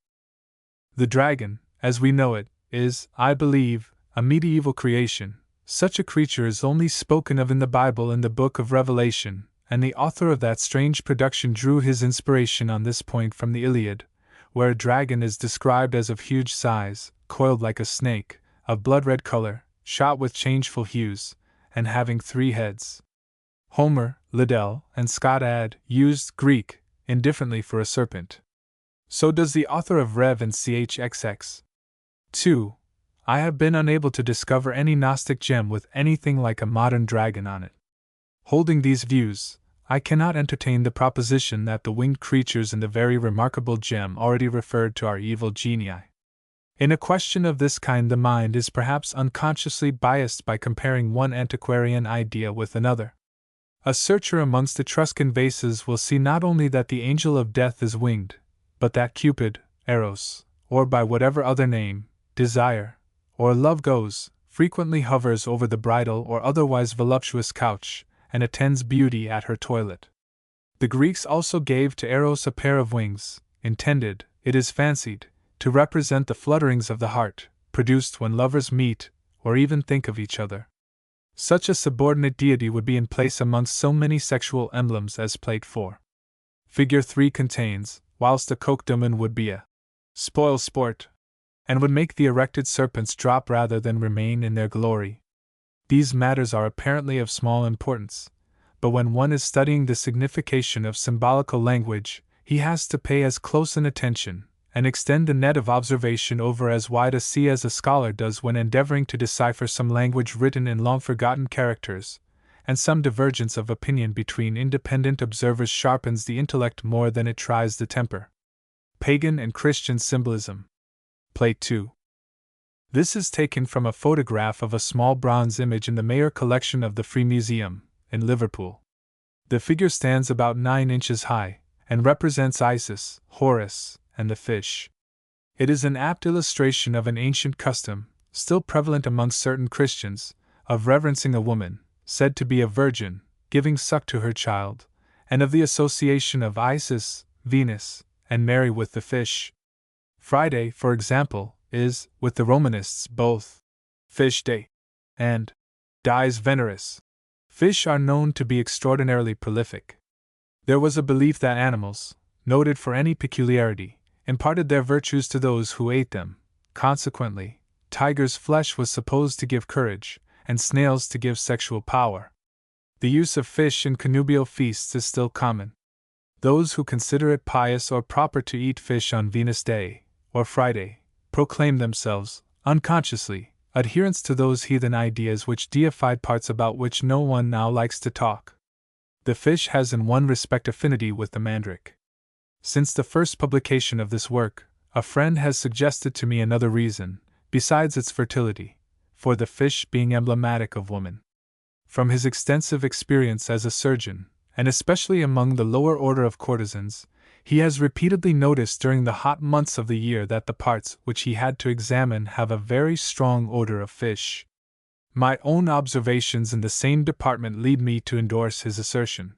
The dragon, as we know it, is, I believe, a medieval creation. Such a creature is only spoken of in the Bible in the book of Revelation, and the author of that strange production drew his inspiration on this point from the Iliad, where a dragon is described as of huge size, coiled like a snake, of blood-red color, shot with changeful hues, and having 3 heads. Homer, Liddell, and Scott add, used Greek, indifferently for a serpent. So does the author of Rev and Chxx. 2. I have been unable to discover any Gnostic gem with anything like a modern dragon on it. Holding these views, I cannot entertain the proposition that the winged creatures in the very remarkable gem already referred to are evil genii. In a question of this kind, the mind is perhaps unconsciously biased by comparing one antiquarian idea with another. A searcher amongst Etruscan vases will see not only that the angel of death is winged, but that Cupid, Eros, or by whatever other name, desire, or love goes, frequently hovers over the bridal or otherwise voluptuous couch, and attends beauty at her toilet. The Greeks also gave to Eros a pair of wings, intended, it is fancied, to represent the flutterings of the heart, produced when lovers meet, or even think of each other. Such a subordinate deity would be in place amongst so many sexual emblems as Plate 4. Figure 3 contains, whilst a coquedomen would be a spoil sport, and would make the erected serpents drop rather than remain in their glory. These matters are apparently of small importance, but when one is studying the signification of symbolical language, he has to pay as close an attention, and extend the net of observation over as wide a sea as a scholar does when endeavoring to decipher some language written in long-forgotten characters, and some divergence of opinion between independent observers sharpens the intellect more than it tries the temper. Pagan and Christian Symbolism. Plate 2. This is taken from a photograph of a small bronze image in the Mayer collection of the Free Museum, in Liverpool. The figure stands about 9 inches high, and represents Isis, Horus, and the fish. It is an apt illustration of an ancient custom, still prevalent among certain Christians, of reverencing a woman, said to be a virgin, giving suck to her child, and of the association of Isis, Venus, and Mary with the fish. Friday, for example, is, with the Romanists, both Fish Day and Dies Veneris. Fish are known to be extraordinarily prolific. There was a belief that animals, noted for any peculiarity, imparted their virtues to those who ate them. Consequently, tiger's flesh was supposed to give courage, and snails to give sexual power. The use of fish in connubial feasts is still common. Those who consider it pious or proper to eat fish on Venus Day, or Friday, proclaim themselves, unconsciously, adherents to those heathen ideas which deified parts about which no one now likes to talk. The fish has in one respect affinity with the mandrake. Since the first publication of this work, a friend has suggested to me another reason, besides its fertility, for the fish being emblematic of woman. From his extensive experience as a surgeon, and especially among the lower order of courtesans, he has repeatedly noticed during the hot months of the year that the parts which he had to examine have a very strong odor of fish. My own observations in the same department lead me to endorse his assertion.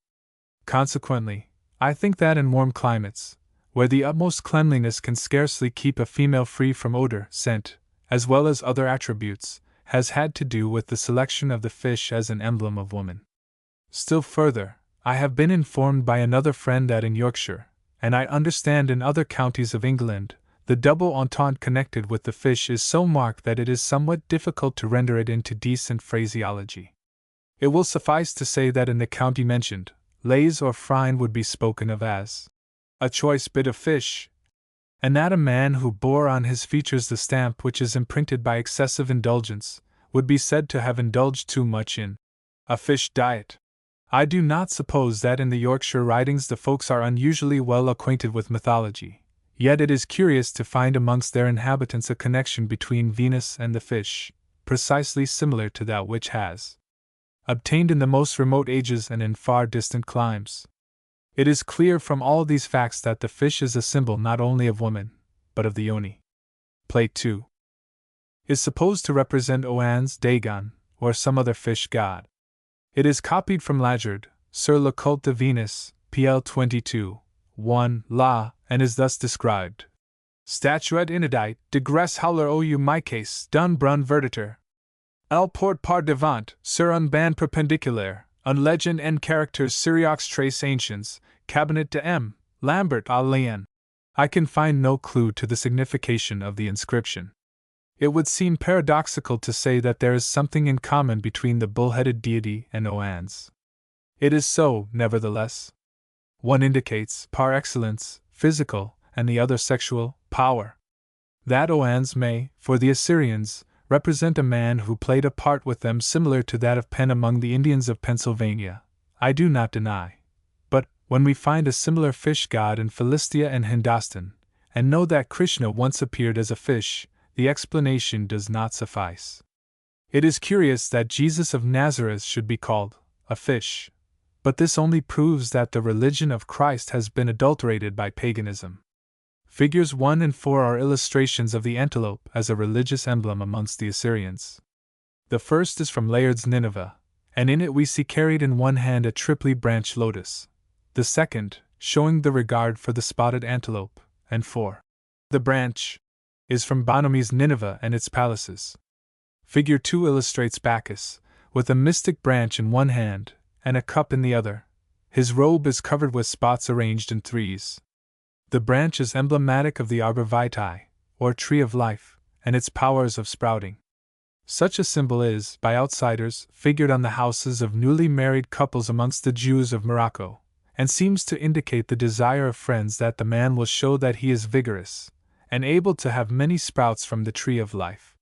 Consequently, I think that in warm climates, where the utmost cleanliness can scarcely keep a female free from odor, scent, as well as other attributes, has had to do with the selection of the fish as an emblem of woman. Still further, I have been informed by another friend that in Yorkshire, and I understand in other counties of England, the double entente connected with the fish is so marked that it is somewhat difficult to render it into decent phraseology. It will suffice to say that in the county mentioned, lays or frine would be spoken of as a choice bit of fish, and that a man who bore on his features the stamp which is imprinted by excessive indulgence would be said to have indulged too much in a fish diet. I do not suppose that in the Yorkshire writings the folks are unusually well acquainted with mythology, yet it is curious to find amongst their inhabitants a connection between Venus and the fish, precisely similar to that which has obtained in the most remote ages and in far distant climes. It is clear from all these facts that the fish is a symbol not only of woman, but of the Yoni. Plate 2 is supposed to represent Oannes, Dagon, or some other fish god. It is copied from Lajard, Sur le culte de Venus, pl. 22, 1, La, and is thus described. Statuette inédite de grâce hauler ou mycase d'un brun verditeur. Elle porte par devant, sur un band perpendiculaire, un legend en caractères syriaques très anciens, cabinet de M. Lambert à Lyon. I can find no clue to the signification of the inscription. It would seem paradoxical to say that there is something in common between the bull-headed deity and Oannes. It is so, nevertheless. One indicates, par excellence, physical, and the other sexual, power. That Oannes may, for the Assyrians, represent a man who played a part with them similar to that of Penn among the Indians of Pennsylvania, I do not deny. But, when we find a similar fish god in Philistia and Hindostan, and know that Krishna once appeared as a fish, the explanation does not suffice. It is curious that Jesus of Nazareth should be called a fish, but this only proves that the religion of Christ has been adulterated by paganism. Figures 1 and 4 are illustrations of the antelope as a religious emblem amongst the Assyrians. The first is from Layard's Nineveh, and in it we see carried in one hand a triply branched lotus. The second, showing the regard for the spotted antelope, and 4. The branch is from Bonomi's Nineveh and its palaces. Figure 2 illustrates Bacchus, with a mystic branch in one hand and a cup in the other. His robe is covered with spots arranged in threes. The branch is emblematic of the arbor vitae, or tree of life, and its powers of sprouting. Such a symbol is, by outsiders, figured on the houses of newly married couples amongst the Jews of Morocco, and seems to indicate the desire of friends that the man will show that he is vigorous, and able to have many sprouts from the tree of life.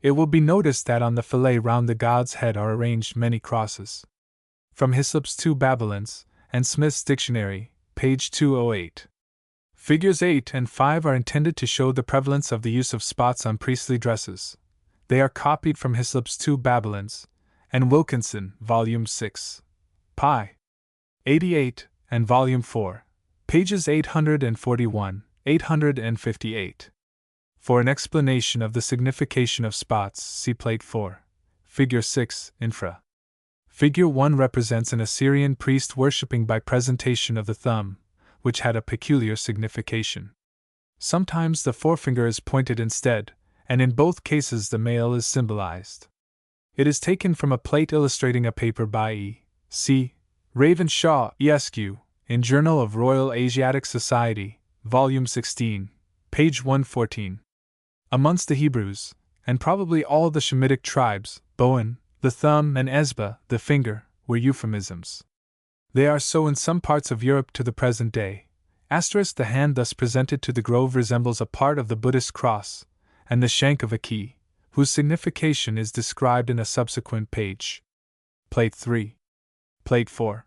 It will be noticed that on the fillet round the god's head are arranged many crosses. From Hyslop's 2 Babylons, and Smith's Dictionary, page 208. Figures 8 and 5 are intended to show the prevalence of the use of spots on priestly dresses. They are copied from Hyslop's 2 Babylons, and Wilkinson, Volume 6, pi. 88, and Volume 4, pages 841, 858. For an explanation of the signification of spots, see Plate 4, Figure 6, infra. Figure 1 represents an Assyrian priest worshipping by presentation of the thumb, which had a peculiar signification. Sometimes the forefinger is pointed instead, and in both cases the male is symbolized. It is taken from a plate illustrating a paper by E. C. Ravenshaw, Esq., in Journal of Royal Asiatic Society, Volume 16, page 114. Amongst the Hebrews, and probably all the Shemitic tribes, Bowen, the thumb, and Esba, the finger, were euphemisms. They are so in some parts of Europe to the present day. The hand thus presented to the grove resembles a part of the Buddhist cross, and the shank of a key, whose signification is described in a subsequent page. Plate 3. Plate 4.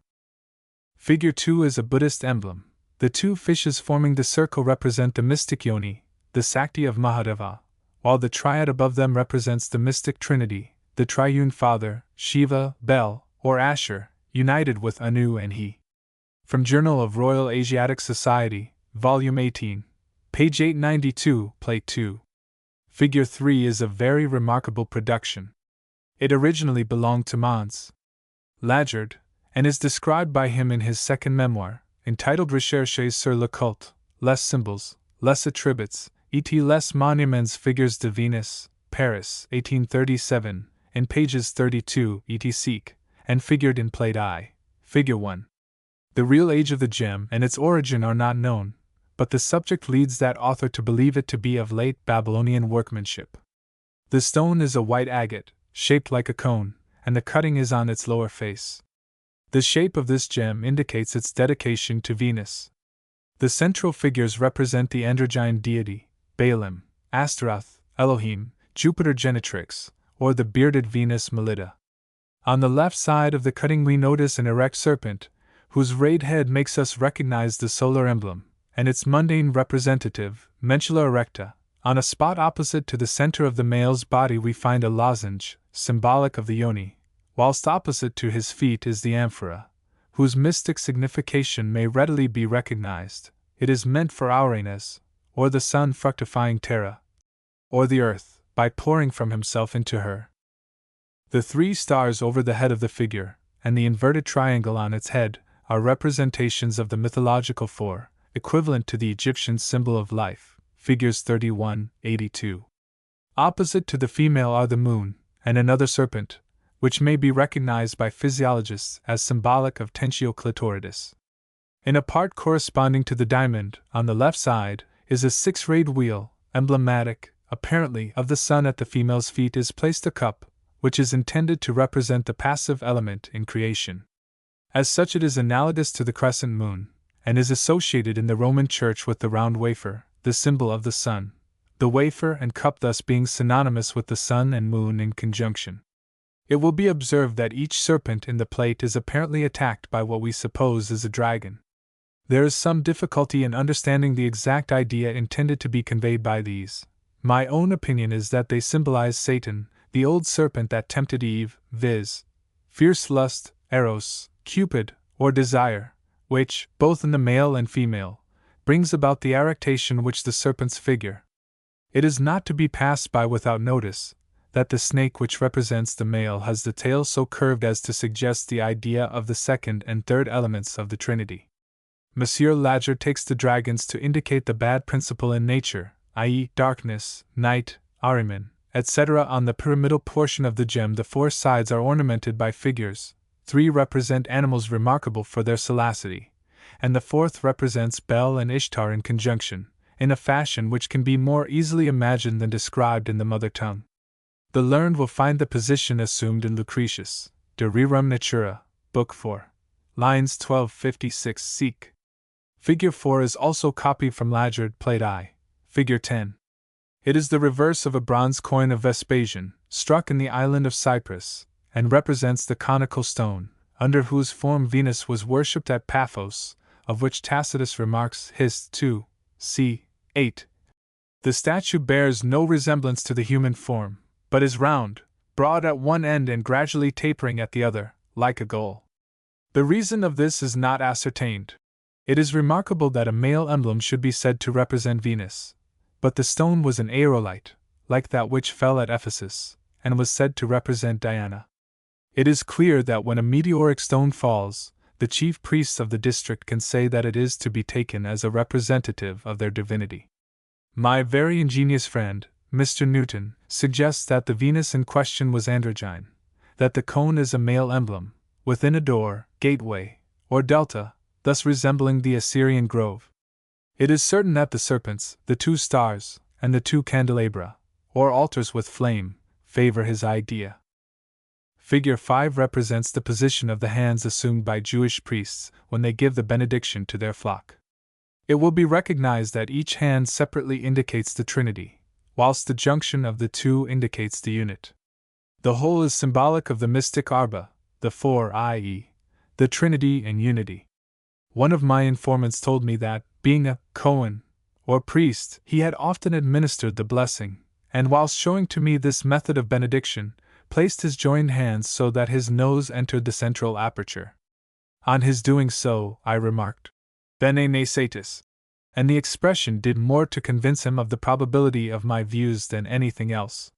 Figure 2 is a Buddhist emblem. The 2 fishes forming the circle represent the mystic Yoni, the Sakti of Mahadeva, while the triad above them represents the mystic Trinity, the triune Father, Shiva, Bel, or Asher, united with Anu and He. From Journal of Royal Asiatic Society, Volume 18, page 892, Plate 2. Figure 3 is a very remarkable production. It originally belonged to Mons Lagerd, and is described by him in his second memoir, entitled Recherches sur le culte, Les Symboles, les Attributs, et les Monuments Figures de Venus, Paris, 1837, in pages 32 etc., and figured in Plate I, Figure 1. The real age of the gem and its origin are not known, but the subject leads that author to believe it to be of late Babylonian workmanship. The stone is a white agate, shaped like a cone, and the cutting is on its lower face. The shape of this gem indicates its dedication to Venus. The central figures represent the androgyne deity, Baalim, Astaroth, Elohim, Jupiter Genitrix, or the bearded Venus Melita. On the left side of the cutting we notice an erect serpent, whose rayed head makes us recognize the solar emblem, and its mundane representative, Mentula erecta. On a spot opposite to the center of the male's body we find a lozenge, symbolic of the yoni, whilst opposite to his feet is the amphora, whose mystic signification may readily be recognized. It is meant for Uranus, or the sun fructifying Terra, or the earth, by pouring from himself into her. The 3 stars over the head of the figure, and the inverted triangle on its head, are representations of the mythological 4, equivalent to the Egyptian symbol of life, figures 31-82. Opposite to the female are the moon, and another serpent, which may be recognized by physiologists as symbolic of Tentio clitoridis. In a part corresponding to the diamond, on the left side, is a 6-rayed wheel, emblematic, apparently, of the sun. At the female's feet is placed a cup, which is intended to represent the passive element in creation. As such, it is analogous to the crescent moon, and is associated in the Roman Church with the round wafer, the symbol of the sun, the wafer and cup thus being synonymous with the sun and moon in conjunction. It will be observed that each serpent in the plate is apparently attacked by what we suppose is a dragon. There is some difficulty in understanding the exact idea intended to be conveyed by these. My own opinion is that they symbolize Satan, the old serpent that tempted Eve, viz., fierce lust, eros, Cupid, or desire, which, both in the male and female, brings about the erectation which the serpent's figure. It is not to be passed by without notice that the snake which represents the male has the tail so curved as to suggest the idea of the second and third elements of the Trinity. Monsieur Ladger takes the dragons to indicate the bad principle in nature, i.e., darkness, night, Ahriman, etc. On the pyramidal portion of the gem, the four sides are ornamented by figures. 3 represent animals remarkable for their salacity, and the 4th represents Bel and Ishtar in conjunction, in a fashion which can be more easily imagined than described in the mother tongue. The learned will find the position assumed in Lucretius, De Rerum Natura, Book 4, lines 1256 seek. Figure 4 is also copied from Ladger, Plate I, Figure 10. It is the reverse of a bronze coin of Vespasian, struck in the island of Cyprus, and represents the conical stone, under whose form Venus was worshipped at Paphos, of which Tacitus remarks Hist. 2, c. 8. The statue bears no resemblance to the human form, but is round, broad at one end and gradually tapering at the other, like a goal. The reason of this is not ascertained. It is remarkable that a male emblem should be said to represent Venus, but the stone was an aerolite, like that which fell at Ephesus, and was said to represent Diana. It is clear that when a meteoric stone falls, the chief priests of the district can say that it is to be taken as a representative of their divinity. My very ingenious friend, Mr. Newton, suggests that the Venus in question was androgyne, that the cone is a male emblem, within a door, gateway, or delta, thus resembling the Assyrian grove. It is certain that the serpents, the 2 stars, and the 2 candelabra, or altars with flame, favor his idea. Figure 5 represents the position of the hands assumed by Jewish priests when they give the benediction to their flock. It will be recognized that each hand separately indicates the Trinity, whilst the junction of the 2 indicates the unit. The whole is symbolic of the mystic Arba, the 4, i.e., the Trinity and unity. One of my informants told me that, being a Kohen, or priest, he had often administered the blessing, and whilst showing to me this method of benediction, placed his joined hands so that his nose entered the central aperture. On his doing so, I remarked, Bene ne satis, and the expression did more to convince him of the probability of my views than anything else.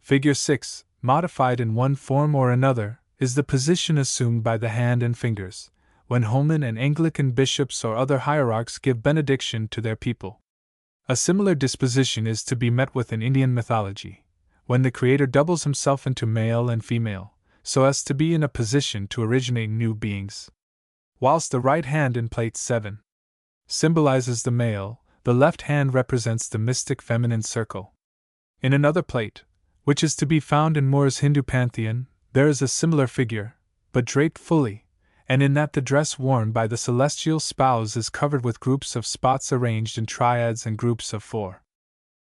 Figure 6, modified in one form or another, is the position assumed by the hand and fingers, when Roman and Anglican bishops or other hierarchs give benediction to their people. A similar disposition is to be met with in Indian mythology, when the creator doubles himself into male and female, so as to be in a position to originate new beings. Whilst the right hand in Plate 7 symbolizes the male, the left hand represents the mystic feminine circle. In another plate, which is to be found in Moore's Hindu pantheon, there is a similar figure, but draped fully, and in that the dress worn by the celestial spouse is covered with groups of spots arranged in triads and groups of 4.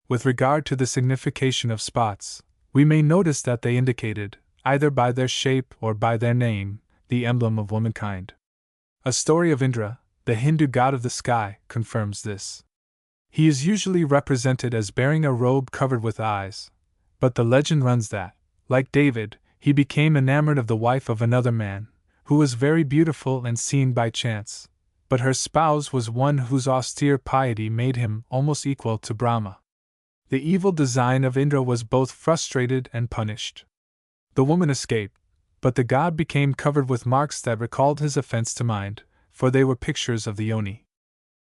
With regard to the signification of spots, we may notice that they indicated, either by their shape or by their name, the emblem of womankind. A story of Indra, the Hindu god of the sky, confirms this. He is usually represented as bearing a robe covered with eyes, but the legend runs that, like David, he became enamored of the wife of another man, who was very beautiful and seen by chance, but her spouse was one whose austere piety made him almost equal to Brahma. The evil design of Indra was both frustrated and punished. The woman escaped, but the god became covered with marks that recalled his offense to mind, for they were pictures of the yoni.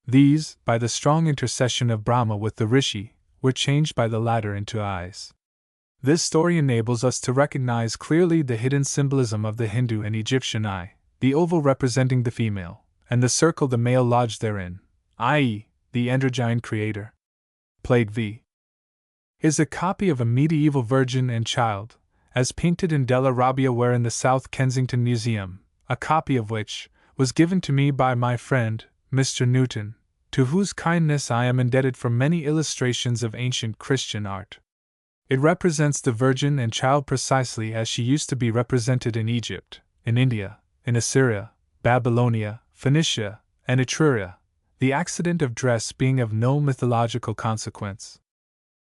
These, by the strong intercession of Brahma with the rishi, were changed by the latter into eyes. This story enables us to recognize clearly the hidden symbolism of the Hindu and Egyptian eye, the oval representing the female, and the circle the male lodged therein, i.e., the androgyne creator. Plate V is a copy of a medieval Virgin and Child, as painted in Della Robbia Ware in the South Kensington Museum, a copy of which was given to me by my friend, Mr. Newton, to whose kindness I am indebted for many illustrations of ancient Christian art. It represents the Virgin and Child precisely as she used to be represented in Egypt, in India, in Assyria, Babylonia, Phoenicia, and Etruria, the accident of dress being of no mythological consequence.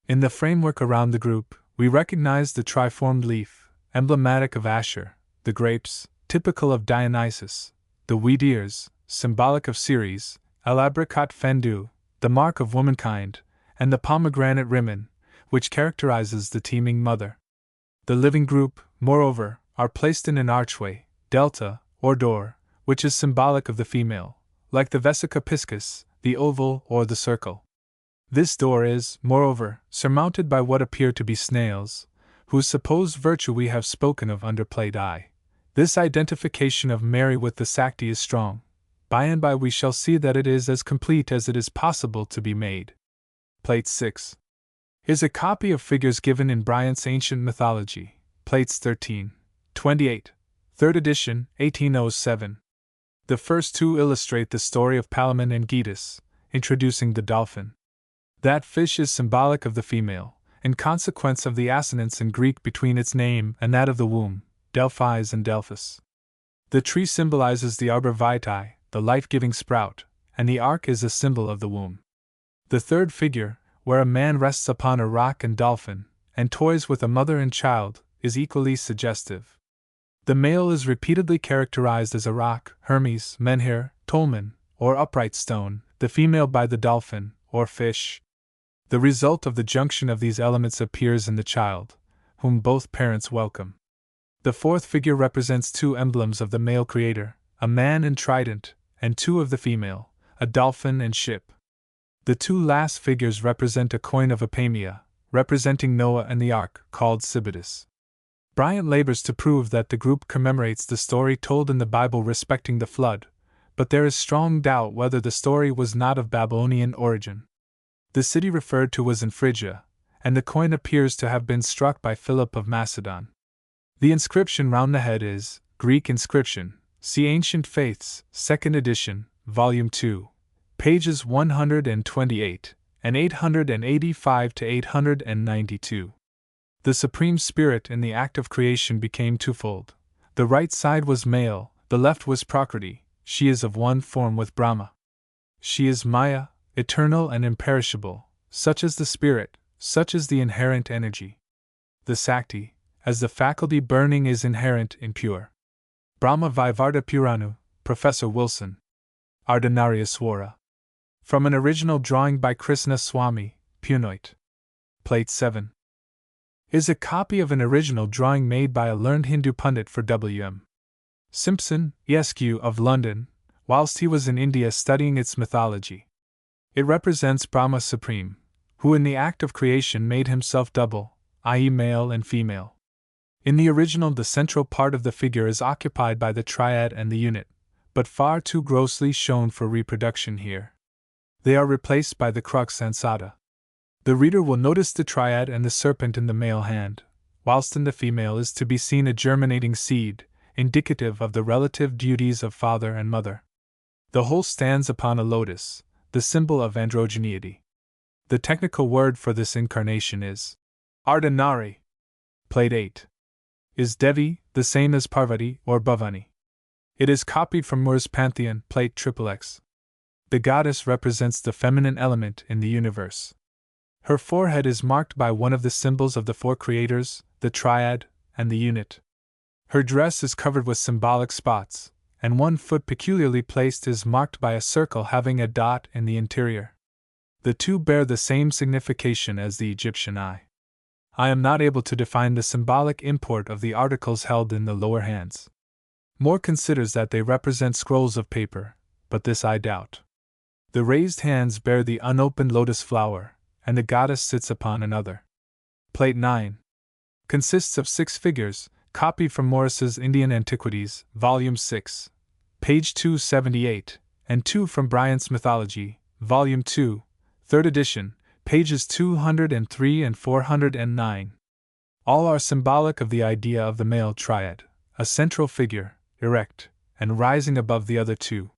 In the framework around the group, we recognize the triformed leaf, emblematic of Asher, the grapes, typical of Dionysus, the wheat ears, symbolic of Ceres, l'abricot fendu, the mark of womankind, and the pomegranate ribbon, which characterizes the teeming mother. The living group, moreover, are placed in an archway, delta, or door, which is symbolic of the female, like the vesica piscis, the oval, or the circle. This door is, moreover, surmounted by what appear to be snails, whose supposed virtue we have spoken of under Plate I. This identification of Mary with the Sakti is strong. By and by we shall see that it is as complete as it is possible to be made. Plate 6 is a copy of figures given in Bryant's Ancient Mythology, plates 13, 28, 3rd edition, 1807. The first two illustrate the story of Palamon and Getis, introducing the dolphin. That fish is symbolic of the female, in consequence of the assonance in Greek between its name and that of the womb, Delphis and Delphus. The tree symbolizes the arbor vitae, the life-giving sprout, and the ark is a symbol of the womb. The third figure, where a man rests upon a rock and dolphin, and toys with a mother and child, is equally suggestive. The male is repeatedly characterized as a rock, Hermes, menhir, tolmen, or upright stone, the female by the dolphin, or fish. The result of the junction of these elements appears in the child, whom both parents welcome. The fourth figure represents two emblems of the male creator, a man and trident, and two of the female, a dolphin and ship. The two last figures represent a coin of Apamia, representing Noah and the ark, called Sybodus. Bryant labors to prove that the group commemorates the story told in the Bible respecting the flood, but there is strong doubt whether the story was not of Babylonian origin. The city referred to was in Phrygia, and the coin appears to have been struck by Philip of Macedon. The inscription round the head is Greek inscription. See Ancient Faiths, 2nd edition, Volume 2, pages 128 and 885 to 892. The Supreme Spirit in the act of creation became twofold. The right side was male, the left was Prakriti. She is of one form with Brahma. She is Maya, eternal and imperishable, such as the spirit, such as the inherent energy. The Sakti, as the faculty burning, is inherent, impure. Brahma Vivarta Puranu, Professor Wilson. Ardhanariyaswara. From an original drawing by Krishna Swami, Punoit. Plate 7 is a copy of an original drawing made by a learned Hindu pundit for W.M. Simpson, Esq. of London, whilst he was in India studying its mythology. It represents Brahma Supreme, who in the act of creation made himself double, i.e., male and female. In the original, the central part of the figure is occupied by the triad and the unit, but far too grossly shown for reproduction here. They are replaced by the crux and sada. The reader will notice the triad and the serpent in the male hand, whilst in the female is to be seen a germinating seed, indicative of the relative duties of father and mother. The whole stands upon a lotus, the symbol of androgyneity. The technical word for this incarnation is Ardhanari. Plate 8 is Devi, the same as Parvati or Bhavani. It is copied from Moore's Pantheon, Plate XXX. The goddess represents the feminine element in the universe. Her forehead is marked by one of the symbols of the four creators, the triad, and the unit. Her dress is covered with symbolic spots, and one foot peculiarly placed is marked by a circle having a dot in the interior. The two bear the same signification as the Egyptian eye. I am not able to define the symbolic import of the articles held in the lower hands. Moore considers that they represent scrolls of paper, but this I doubt. The raised hands bear the unopened lotus flower, and the goddess sits upon another. Plate 9 consists of 6 figures, copied from Morris's Indian Antiquities, Volume 6, page 278, and 2 from Bryant's Mythology, Volume 2, 3rd edition, pages 203 and 409. All are symbolic of the idea of the male triad, a central figure, erect, and rising above the other two.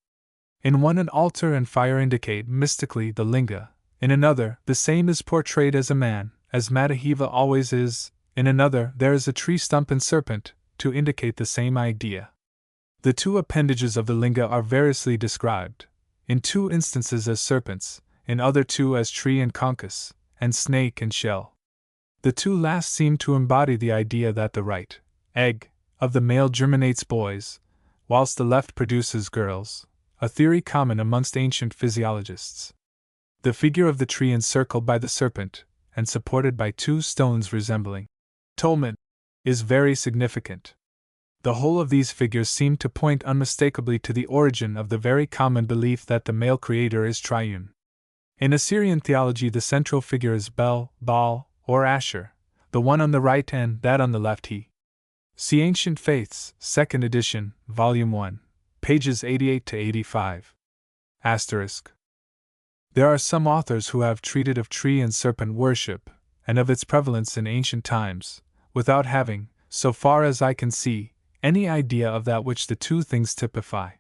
In one, an altar and fire indicate mystically the linga. In another, the same is portrayed as a man, as Madhahiva always is. In another, there is a tree stump and serpent, to indicate the same idea. The two appendages of the linga are variously described, in 2 instances as serpents, in other 2 as tree and conchus, and snake and shell. The 2 last seem to embody the idea that the right egg of the male germinates boys, whilst the left produces girls, a theory common amongst ancient physiologists. The figure of the tree encircled by the serpent, and supported by 2 stones resembling tolmen, is very significant. The whole of these figures seem to point unmistakably to the origin of the very common belief that the male creator is triune. In Assyrian theology, the central figure is Bel, Baal, or Asher, the one on the right and that on the left he. See Ancient Faiths, 2nd edition, Volume 1, pages 88 to 85. Asterisk. There are some authors who have treated of tree and serpent worship, and of its prevalence in ancient times, without having, so far as I can see, any idea of that which the two things typify.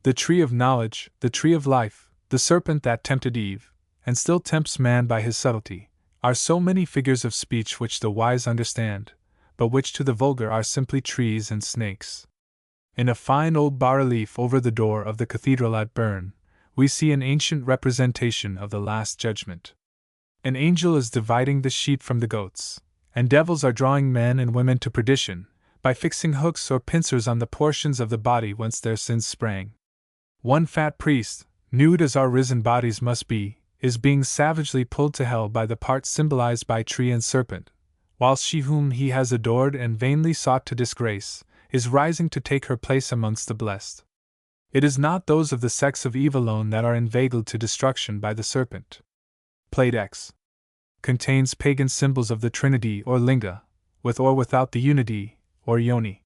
The tree of knowledge, the tree of life, the serpent that tempted Eve, and still tempts man by his subtlety, are so many figures of speech which the wise understand, but which to the vulgar are simply trees and snakes. In a fine old bas-relief over the door of the cathedral at Bern, we see an ancient representation of the Last Judgment. An angel is dividing the sheep from the goats, and devils are drawing men and women to perdition, by fixing hooks or pincers on the portions of the body whence their sins sprang. One fat priest, nude as our risen bodies must be, is being savagely pulled to hell by the part symbolized by tree and serpent, whilst she whom he has adored and vainly sought to disgrace, is rising to take her place amongst the blessed. It is not those of the sex of Eve alone that are inveigled to destruction by the serpent. Plate X contains pagan symbols of the Trinity or Linga, with or without the unity, or yoni.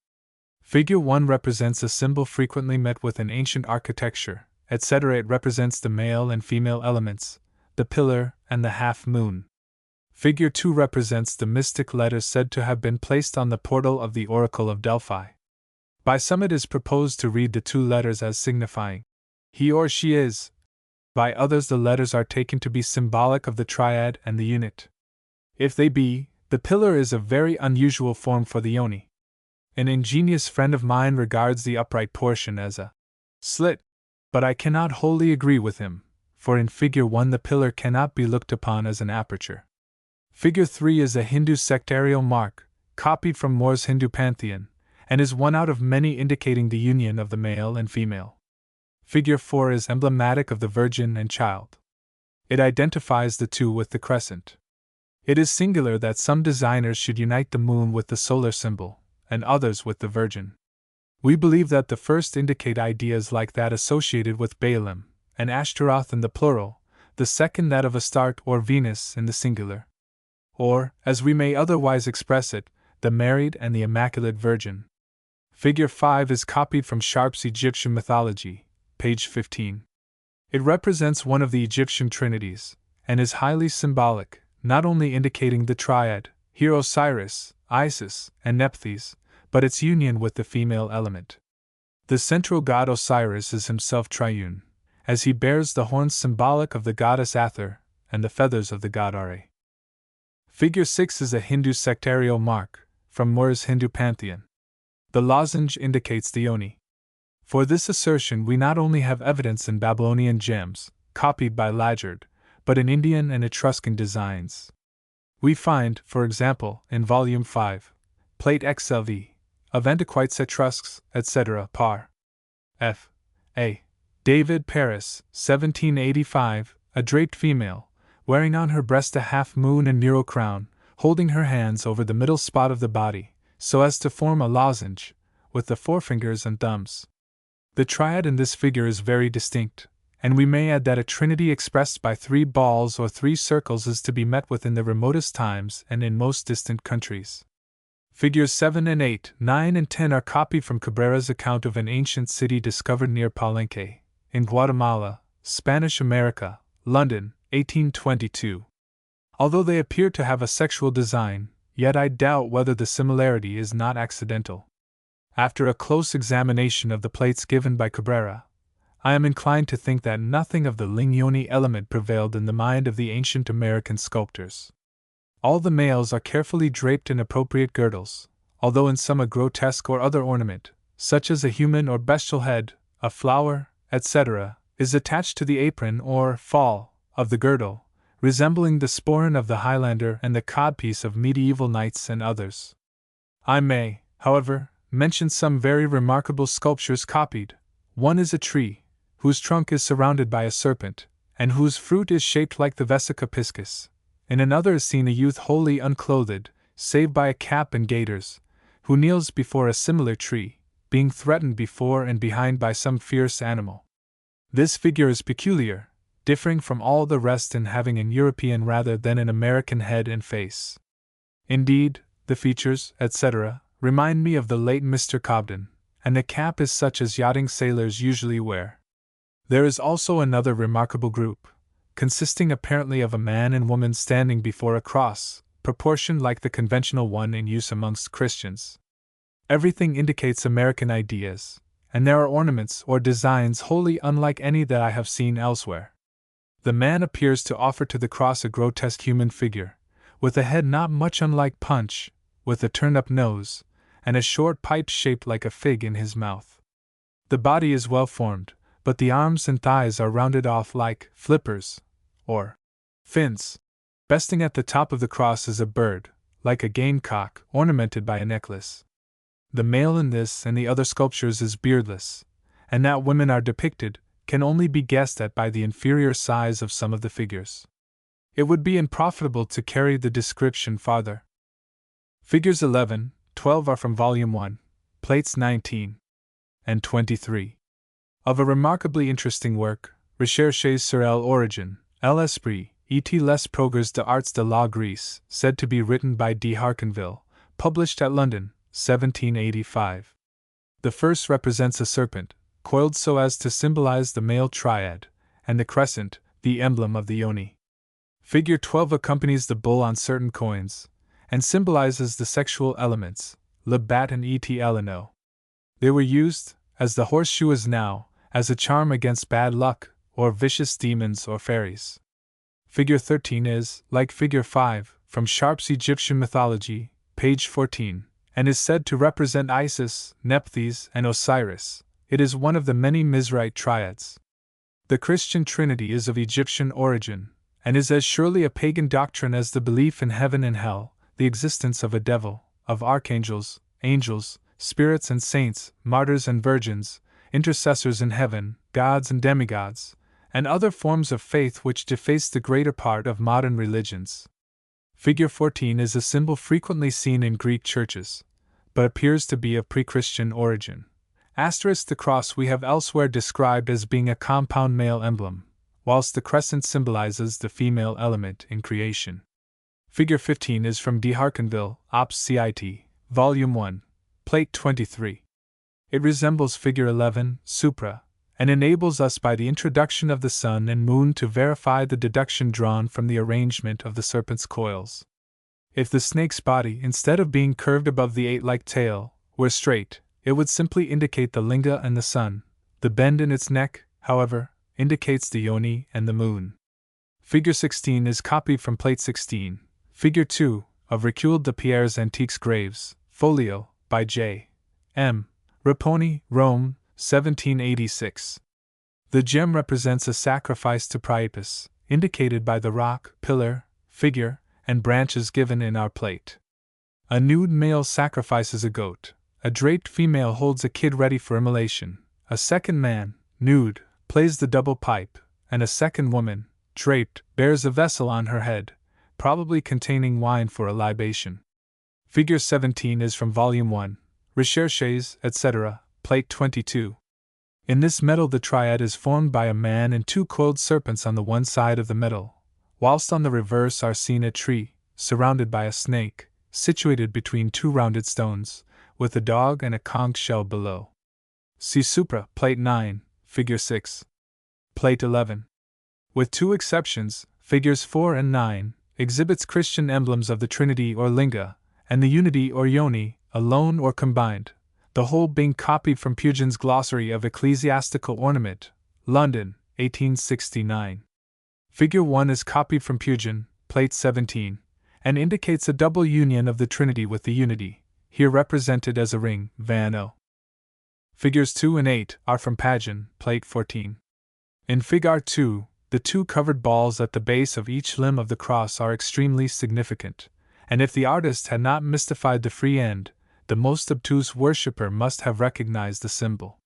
Figure 1 represents a symbol frequently met with in ancient architecture, etc. It represents the male and female elements, the pillar and the half-moon. Figure 2 represents the mystic letters said to have been placed on the portal of the Oracle of Delphi. By some it is proposed to read the two letters as signifying he or she is. By others the letters are taken to be symbolic of the triad and the unit. If they be, the pillar is a very unusual form for the yoni. An ingenious friend of mine regards the upright portion as a slit, but I cannot wholly agree with him, for in Figure 1 the pillar cannot be looked upon as an aperture. Figure 3 is a Hindu sectarial mark, copied from More's Hindu pantheon, and is one out of many indicating the union of the male and female. Figure 4 is emblematic of the Virgin and Child. It identifies the two with the crescent. It is singular that some designers should unite the moon with the solar symbol, and others with the Virgin. We believe that the first indicate ideas like that associated with Baalim and Ashtaroth in the plural, the second that of Astarte or Venus in the singular. Or, as we may otherwise express it, the married and the Immaculate Virgin. Figure 5 is copied from Sharp's Egyptian mythology, page 15. It represents one of the Egyptian trinities, and is highly symbolic, not only indicating the triad, here Osiris, Isis, and Nephthys, but its union with the female element. The central god Osiris is himself triune, as he bears the horns symbolic of the goddess Ather and the feathers of the god Are. Figure 6 is a Hindu sectarial mark, from More's Hindu pantheon. The lozenge indicates the yoni. For this assertion we not only have evidence in Babylonian gems, copied by Lagerd, but in Indian and Etruscan designs. We find, for example, in Volume 5, Plate XLV, of Antiquites Etruscs, etc. Par. F. A. David Paris, 1785, a draped female, wearing on her breast a half-moon and Nero crown, holding her hands over the middle spot of the body, so as to form a lozenge, with the forefingers and thumbs. The triad in this figure is very distinct, and we may add that a trinity expressed by 3 balls or 3 circles is to be met with in the remotest times and in most distant countries. Figures 7 and 8, 9 and 10 are copied from Cabrera's account of an ancient city discovered near Palenque, in Guatemala, Spanish America, London, 1822. Although they appear to have a sexual design, yet I doubt whether the similarity is not accidental. After a close examination of the plates given by Cabrera, I am inclined to think that nothing of the ling-yoni element prevailed in the mind of the ancient American sculptors. All the males are carefully draped in appropriate girdles, although in some a grotesque or other ornament, such as a human or bestial head, a flower, etc., is attached to the apron or fall of the girdle, resembling the sporran of the Highlander and the codpiece of medieval knights and others. I may, however, mention some very remarkable sculptures copied. One is a tree, whose trunk is surrounded by a serpent, and whose fruit is shaped like the Vesica piscis. In another is seen a youth wholly unclothed, save by a cap and gaiters, who kneels before a similar tree, being threatened before and behind by some fierce animal. This figure is peculiar, differing from all the rest in having an European rather than an American head and face. Indeed, the features, etc., remind me of the late Mr. Cobden, and the cap is such as yachting sailors usually wear. There is also another remarkable group, consisting apparently of a man and woman standing before a cross, proportioned like the conventional one in use amongst Christians. Everything indicates American ideas, and there are ornaments or designs wholly unlike any that I have seen elsewhere. The man appears to offer to the cross a grotesque human figure, with a head not much unlike Punch, with a turned-up nose, and a short pipe shaped like a fig in his mouth. The body is well formed, but the arms and thighs are rounded off like flippers, or fins. Resting at the top of the cross is a bird, like a gamecock, ornamented by a necklace. The male in this and the other sculptures is beardless, and that women are depicted can only be guessed at by the inferior size of some of the figures. It would be unprofitable to carry the description farther. Figures 11, 12 are from Volume 1, plates 19 and 23. Of a remarkably interesting work, Recherches sur l'origine, l'esprit, et les progrès des arts de la Grèce, said to be written by de Harkinville, published at London, 1785. The first represents a serpent, coiled so as to symbolize the male triad, and the crescent, the emblem of the yoni. Figure 12 accompanies the bull on certain coins, and symbolizes the sexual elements, le bat and etlno. They were used, as the horseshoe is now, as a charm against bad luck, or vicious demons or fairies. Figure 13 is, like Figure 5, from Sharp's Egyptian Mythology, page 14, and is said to represent Isis, Nephthys, and Osiris. It is one of the many Mizraite triads. The Christian Trinity is of Egyptian origin, and is as surely a pagan doctrine as the belief in heaven and hell, the existence of a devil, of archangels, angels, spirits and saints, martyrs and virgins, intercessors in heaven, gods and demigods, and other forms of faith which deface the greater part of modern religions. Figure 14 is a symbol frequently seen in Greek churches, but appears to be of pre-Christian origin. The cross we have elsewhere described as being a compound male emblem, whilst the crescent symbolizes the female element in creation. Figure 15 is from de Harkinville, Ops. Cit. Volume 1, Plate 23. It resembles Figure 11, Supra, and enables us by the introduction of the sun and moon to verify the deduction drawn from the arrangement of the serpent's coils. If the snake's body, instead of being curved above the eight-like tail, were straight, it would simply indicate the linga and the sun. The bend in its neck, however, indicates the yoni and the moon. Figure 16 is copied from Plate 16, Figure 2, of Recul de Pierre's Antiques Graves, folio, by J. M. Raponi, Rome, 1786. The gem represents a sacrifice to Priapus, indicated by the rock, pillar, figure, and branches given in our plate. A nude male sacrifices a goat, a draped female holds a kid ready for immolation, a second man, nude, plays the double pipe, and a second woman, draped, bears a vessel on her head, probably containing wine for a libation. Figure 17 is from Volume 1, Recherches, etc., Plate 22. In this medal the triad is formed by a man and two coiled serpents on the one side of the medal, whilst on the reverse are seen a tree, surrounded by a snake, situated between two rounded stones, with a dog and a conch shell below. See Supra, Plate 9, Figure 6. Plate 11. With two exceptions, Figures 4 and 9, exhibits Christian emblems of the Trinity or Linga, and the Unity or Yoni, alone or combined, the whole being copied from Pugin's Glossary of Ecclesiastical Ornament, London, 1869. Figure 1 is copied from Pugin, Plate 17, and indicates a double union of the Trinity with the Unity, here represented as a ring, Van O. Figures 2 and 8 are from Pagan, Plate 14. In Figure 2, the two covered balls at the base of each limb of the cross are extremely significant, and if the artist had not mystified the free end, the most obtuse worshipper must have recognized the symbol.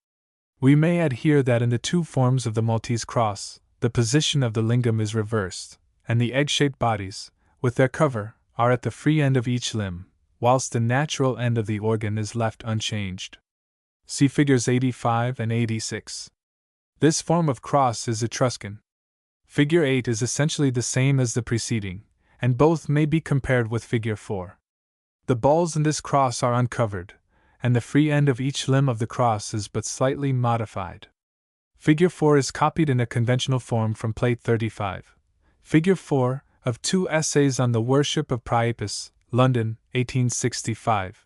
We may add here that in the two forms of the Maltese cross, the position of the lingam is reversed, and the egg-shaped bodies, with their cover, are at the free end of each limb, whilst the natural end of the organ is left unchanged. See figures 85 and 86. This form of cross is Etruscan. Figure 8 is essentially the same as the preceding, and both may be compared with figure 4. The balls in this cross are uncovered, and the free end of each limb of the cross is but slightly modified. Figure 4 is copied in a conventional form from Plate 35. Figure 4, of 2 Essays on the Worship of Priapus, London, 1865.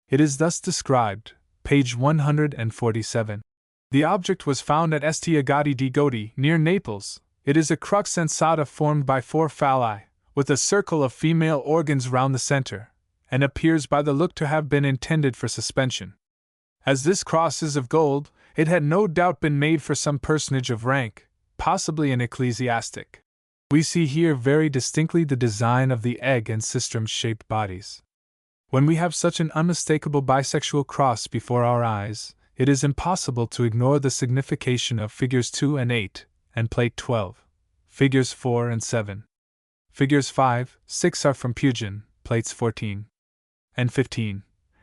It is thus described, page 147. The object was found at St. Agati di Goti, near Naples. It is a crux sensata formed by 4 phalli, with a circle of female organs round the center, and appears by the look to have been intended for suspension. As this cross is of gold, it had no doubt been made for some personage of rank, possibly an ecclesiastic. We see here very distinctly the design of the egg and sistrum-shaped bodies. When we have such an unmistakable bisexual cross before our eyes, it is impossible to ignore the signification of figures 2 and 8, and Plate 12, figures 4 and 7. Figures 5, 6 are from Pagan, plates 14 and 15,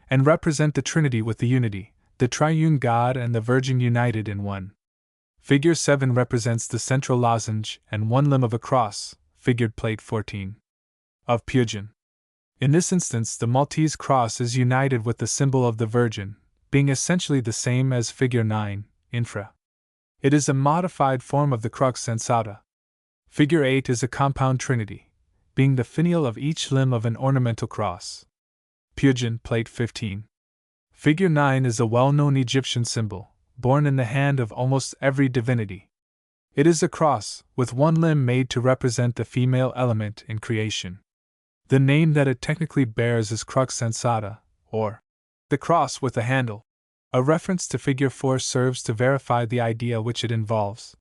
and represent the Trinity with the Unity, the Triune God and the Virgin united in one. Figure 7 represents the central lozenge and one limb of a cross, figured Plate 14. Of Pagan. In this instance, the Maltese cross is united with the symbol of the Virgin, being essentially the same as figure 9, infra. It is a modified form of the crux sensata. Figure 8 is a compound trinity, being the finial of each limb of an ornamental cross. Pagan, Plate 15. Figure 9 is a well-known Egyptian symbol, borne in the hand of almost every divinity. It is a cross, with one limb made to represent the female element in creation. The name that it technically bears is crux sensata, or the cross with a handle. A reference to figure 4 serves to verify the idea which it involves.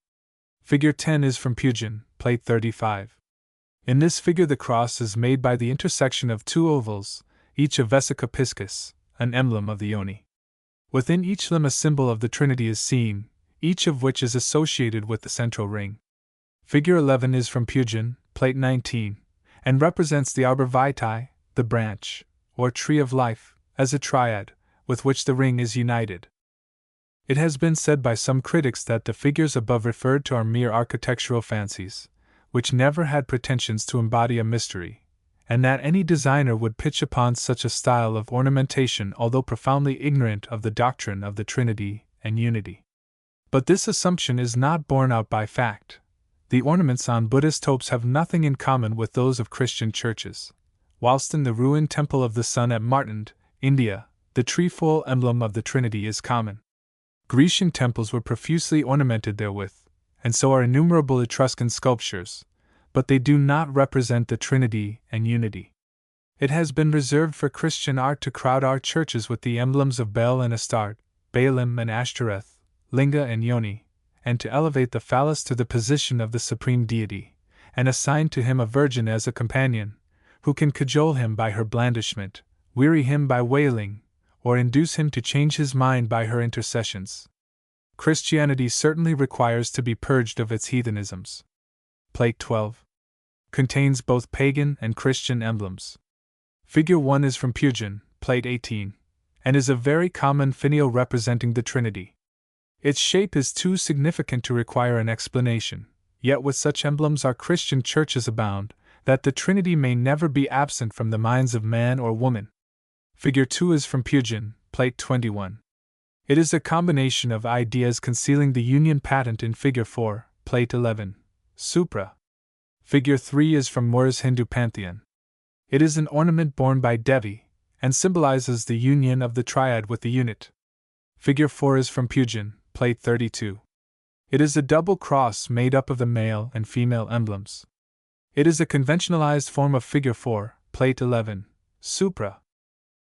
Figure 10 is from Pagan, Plate 35. In this figure the cross is made by the intersection of 2 ovals, each a vesica piscis, an emblem of the Yoni. Within each limb a symbol of the Trinity is seen, each of which is associated with the central ring. Figure 11 is from Pagan, Plate 19, and represents the arbor vitae, the branch, or tree of life, as a triad, with which the ring is united. It has been said by some critics that the figures above referred to are mere architectural fancies, which never had pretensions to embody a mystery, and that any designer would pitch upon such a style of ornamentation although profoundly ignorant of the doctrine of the Trinity and Unity. But this assumption is not borne out by fact. The ornaments on Buddhist hopes have nothing in common with those of Christian churches, whilst in the ruined Temple of the Sun at Martand, India, the trefoil emblem of the Trinity is common. Grecian temples were profusely ornamented therewith, and so are innumerable Etruscan sculptures, but they do not represent the Trinity and Unity. It has been reserved for Christian art to crowd our churches with the emblems of Baal and Astarte, Baalim and Ashtoreth, Linga and Yoni, and to elevate the phallus to the position of the supreme deity, and assign to him a virgin as a companion, who can cajole him by her blandishment, weary him by wailing, or induce him to change his mind by her intercessions. Christianity certainly requires to be purged of its heathenisms. Plate 12 contains both pagan and Christian emblems. Figure 1 is from Pagan, Plate 18, and is a very common finial representing the Trinity. Its shape is too significant to require an explanation, yet with such emblems our Christian churches abound, that the Trinity may never be absent from the minds of man or woman. Figure 2 is from Pagan, Plate 21. It is a combination of ideas concealing the union patent in Figure 4, Plate 11, Supra. Figure 3 is from Mora's Hindu pantheon. It is an ornament borne by Devi, and symbolizes the union of the triad with the unit. Figure 4 is from Pagan, Plate 32. It is a double cross made up of the male and female emblems. It is a conventionalized form of Figure 4, Plate 11, Supra.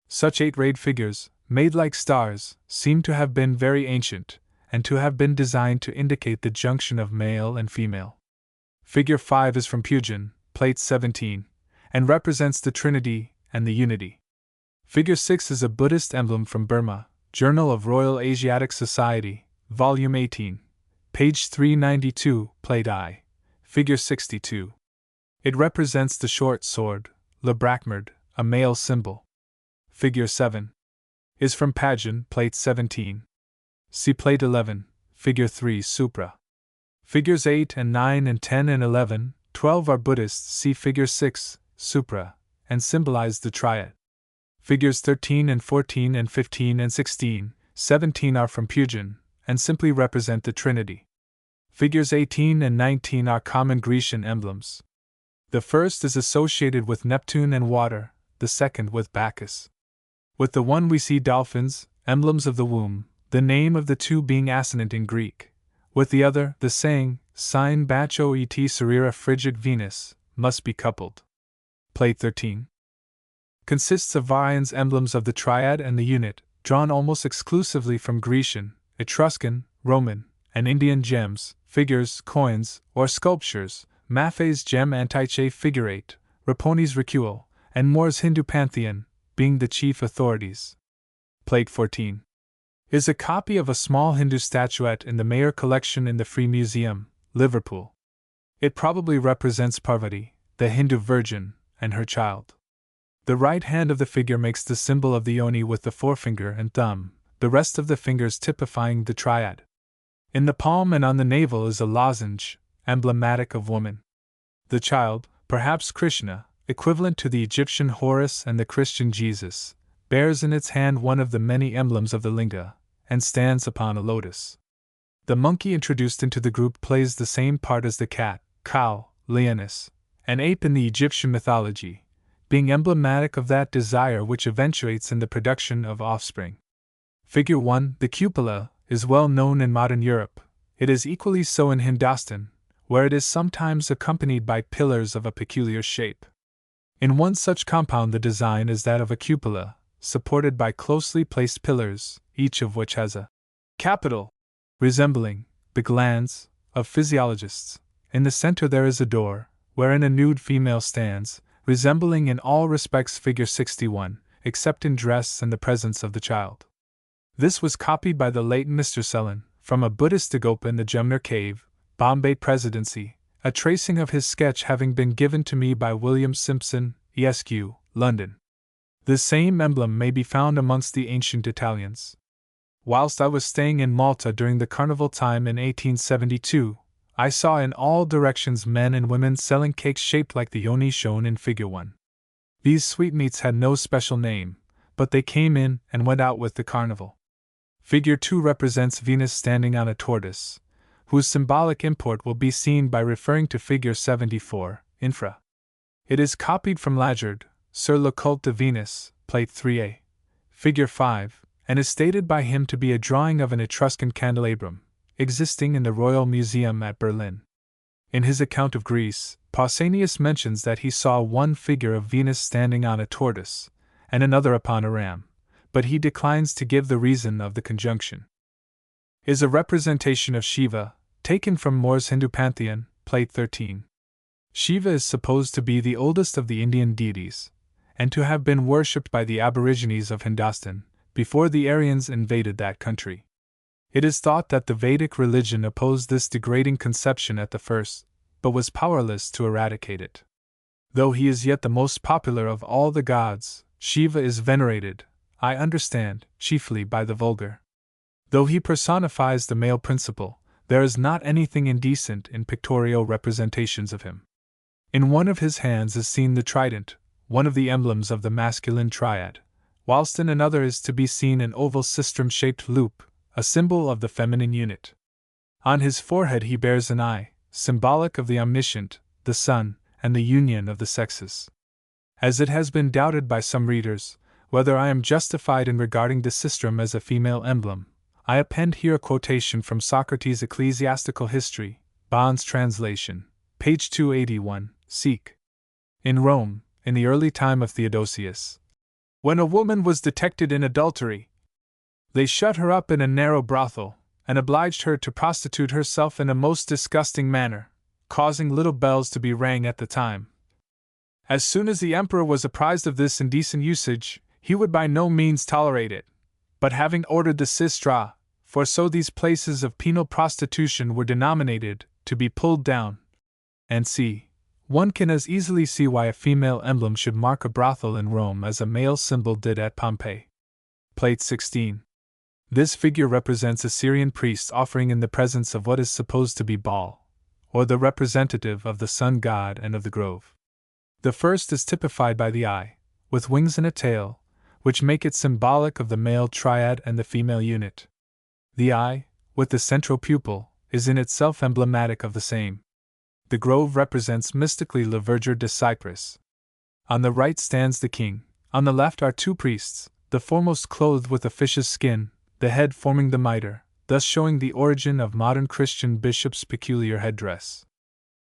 Such 8-rayed figures, made like stars, seem to have been very ancient, and to have been designed to indicate the junction of male and female. Figure 5 is from Pagan, Plate 17, and represents the Trinity and the Unity. Figure 6 is a Buddhist emblem from Burma, Journal of Royal Asiatic Society, Volume 18, page 392, Plate I, Figure 62. It represents the short sword, Labrakmerd, a male symbol. Figure 7, is from Pagan, Plate 17. See Plate 11, Figure 3 Supra. Figures 8 and 9 and 10 and 11, 12 are Buddhist, see Figure 6, Supra, and symbolize the triad. Figures 13 and 14 and 15 and 16, 17 are from Pagan, and simply represent the Trinity. Figures 18 and 19 are common Grecian emblems. The first is associated with Neptune and water, the second with Bacchus. With the one we see dolphins, emblems of the womb, the name of the two being assonant in Greek. With the other, the saying, Sine bacho et serira frigid Venus, must be coupled. Plate 13 consists of variants emblems of the triad and the unit, drawn almost exclusively from Grecian, Etruscan, Roman, and Indian gems, figures, coins, or sculptures, Maffei's gem Antiche figure 8, Raponi's Recule, and Moore's Hindu pantheon, being the chief authorities. Plate 14 is a copy of a small Hindu statuette in the Mayer collection in the Free Museum, Liverpool. It probably represents Parvati, the Hindu virgin, and her child. The right hand of the figure makes the symbol of the yoni with the forefinger and thumb, the rest of the fingers typifying the triad. In the palm and on the navel is a lozenge, emblematic of woman. The child, perhaps Krishna, equivalent to the Egyptian Horus and the Christian Jesus, bears in its hand one of the many emblems of the linga, and stands upon a lotus. The monkey introduced into the group plays the same part as the cat, cow, lioness, and ape in the Egyptian mythology, being emblematic of that desire which eventuates in the production of offspring. Figure 1, the cupola, is well known in modern Europe. It is equally so in Hindustan, where it is sometimes accompanied by pillars of a peculiar shape. In one such compound the design is that of a cupola, supported by closely placed pillars, each of which has a capital, resembling the glands of physiologists. In the center there is a door, wherein a nude female stands, resembling in all respects figure 61, except in dress and the presence of the child. This was copied by the late Mr. Sellon, from a Buddhist dagopa in the Jumner Cave, Bombay Presidency, a tracing of his sketch having been given to me by William Simpson, Esq., London. The same emblem may be found amongst the ancient Italians. Whilst I was staying in Malta during the carnival time in 1872, I saw in all directions men and women selling cakes shaped like the yoni shown in Figure 1. These sweetmeats had no special name, but they came in and went out with the carnival. Figure 2 represents Venus standing on a tortoise, whose symbolic import will be seen by referring to Figure 74, infra. It is copied from Lajard, Sur le culte de Venus, Plate 3a, Figure 5, and is stated by him to be a drawing of an Etruscan candelabrum, existing in the Royal Museum at Berlin. In his account of Greece, Pausanias mentions that he saw one figure of Venus standing on a tortoise, and another upon a ram, but he declines to give the reason of the conjunction. Is a representation of Shiva, taken from Moore's Hindu pantheon, Plate 13. Shiva is supposed to be the oldest of the Indian deities, and to have been worshipped by the aborigines of Hindustan, before the Aryans invaded that country. It is thought that the Vedic religion opposed this degrading conception at the first, but was powerless to eradicate it. Though he is yet the most popular of all the gods, Shiva is venerated, I understand, chiefly by the vulgar. Though he personifies the male principle, there is not anything indecent in pictorial representations of him. In one of his hands is seen the trident, one of the emblems of the masculine triad, whilst in another is to be seen an oval sistrum-shaped loop, a symbol of the feminine unit. On his forehead he bears an eye, symbolic of the omniscient, the sun, and the union of the sexes. As it has been doubted by some readers, whether I am justified in regarding the sistrum as a female emblem, I append here a quotation from Socrates' Ecclesiastical History, Bond's translation, page 281, seek. In Rome, in the early time of Theodosius, when a woman was detected in adultery, they shut her up in a narrow brothel, and obliged her to prostitute herself in a most disgusting manner, causing little bells to be rang at the time. As soon as the emperor was apprised of this indecent usage, he would by no means tolerate it, but having ordered the sistra, for so these places of penal prostitution were denominated, to be pulled down, and c. One can as easily see why a female emblem should mark a brothel in Rome as a male symbol did at Pompeii. Plate 16. This figure represents a Syrian priest offering in the presence of what is supposed to be Baal, or the representative of the sun god and of the grove. The first is typified by the eye, with wings and a tail, which make it symbolic of the male triad and the female unit. The eye, with the central pupil, is in itself emblematic of the same. The grove represents mystically the verdure de Cyprus. On the right stands the king, on the left are two priests, the foremost clothed with a fish's skin, the head forming the mitre, thus showing the origin of modern Christian bishops' peculiar headdress.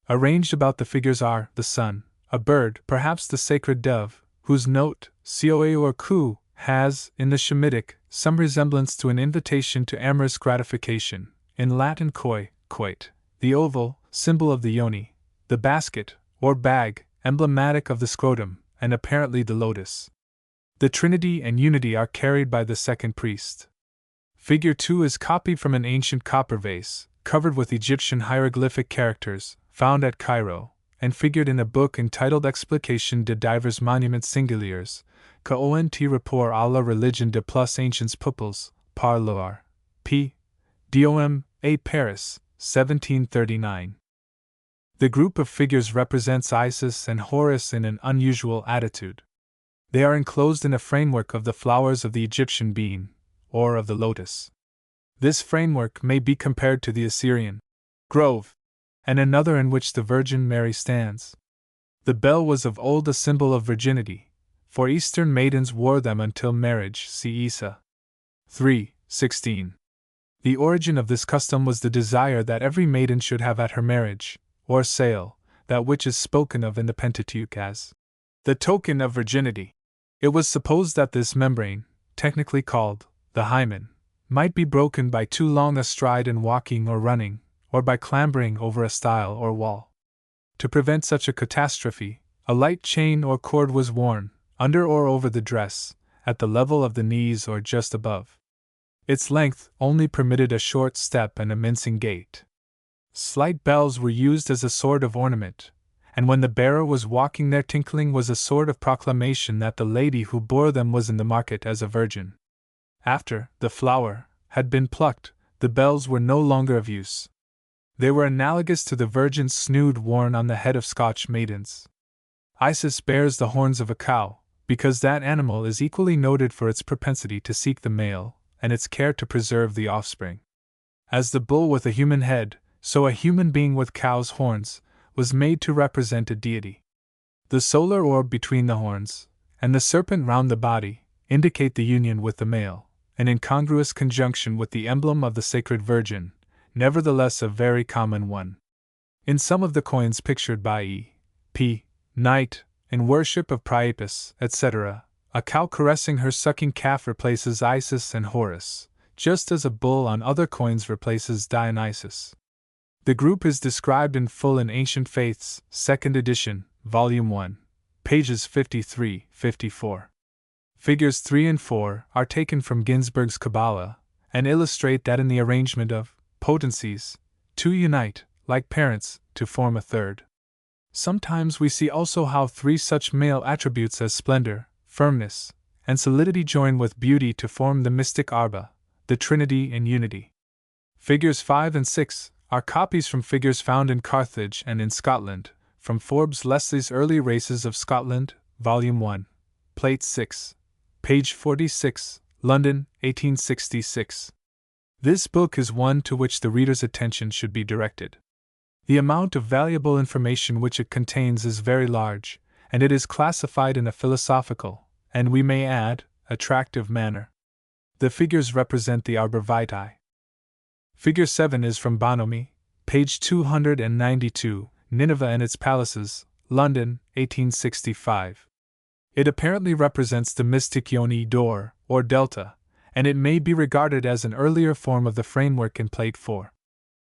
Arranged about the figures are the sun, a bird, perhaps the sacred dove, whose note, coa or coo, has, in the Shemitic, some resemblance to an invitation to amorous gratification, in Latin coy, coit, the oval, symbol of the yoni, the basket, or bag, emblematic of the scrotum, and apparently the lotus. The Trinity and Unity are carried by the second priest. Figure 2 is copied from an ancient copper vase, covered with Egyptian hieroglyphic characters, found at Cairo, and figured in a book entitled Explication de divers monuments singuliers, qu'ont rapport à la religion de plus anciens peuples, par l'art. P. Dom. A. Paris, 1739. The group of figures represents Isis and Horus in an unusual attitude. They are enclosed in a framework of the flowers of the Egyptian bean, or of the lotus. This framework may be compared to the Assyrian grove, and another in which the Virgin Mary stands. The bell was of old a symbol of virginity, for Eastern maidens wore them until marriage. See Isa 3:16. The origin of this custom was the desire that every maiden should have at her marriage, or sale, that which is spoken of in the Pentateuch as the token of virginity. It was supposed that this membrane, technically called the hymen, might be broken by too long a stride in walking or running, or by clambering over a stile or wall. To prevent such a catastrophe, a light chain or cord was worn, under or over the dress, at the level of the knees or just above. Its length only permitted a short step and a mincing gait. Slight bells were used as a sort of ornament, and when the bearer was walking their tinkling was a sort of proclamation that the lady who bore them was in the market as a virgin. After the flower had been plucked, the bells were no longer of use. They were analogous to the virgin's snood worn on the head of Scotch maidens. Isis bears the horns of a cow, because that animal is equally noted for its propensity to seek the male, and its care to preserve the offspring. As the bull with a human head, so a human being with cow's horns, was made to represent a deity. The solar orb between the horns, and the serpent round the body, indicate the union with the male, an incongruous conjunction with the emblem of the Sacred Virgin, nevertheless a very common one. In some of the coins pictured by E.P. Knight, in worship of Priapus, etc., a cow caressing her sucking calf replaces Isis and Horus, just as a bull on other coins replaces Dionysus. The group is described in full in Ancient Faiths, 2nd edition, Volume 1, pages 53-54. Figures 3 and 4 are taken from Ginsburg's Kabbalah, and illustrate that in the arrangement of potencies, two unite, like parents, to form a third. Sometimes we see also how three such male attributes as splendor, firmness, and solidity join with beauty to form the mystic Arba, the Trinity and Unity. Figures 5 and 6 are copies from figures found in Carthage and in Scotland, from Forbes Leslie's Early Races of Scotland, Volume 1, Plate 6, page 46, London, 1866. This book is one to which the reader's attention should be directed. The amount of valuable information which it contains is very large, and it is classified in a philosophical, and we may add, attractive manner. The figures represent the Arbor Vitae. Figure 7 is from Bonomi, page 292, Nineveh and its Palaces, London, 1865. It apparently represents the mystic Yoni door, or delta, and it may be regarded as an earlier form of the framework in Plate 4.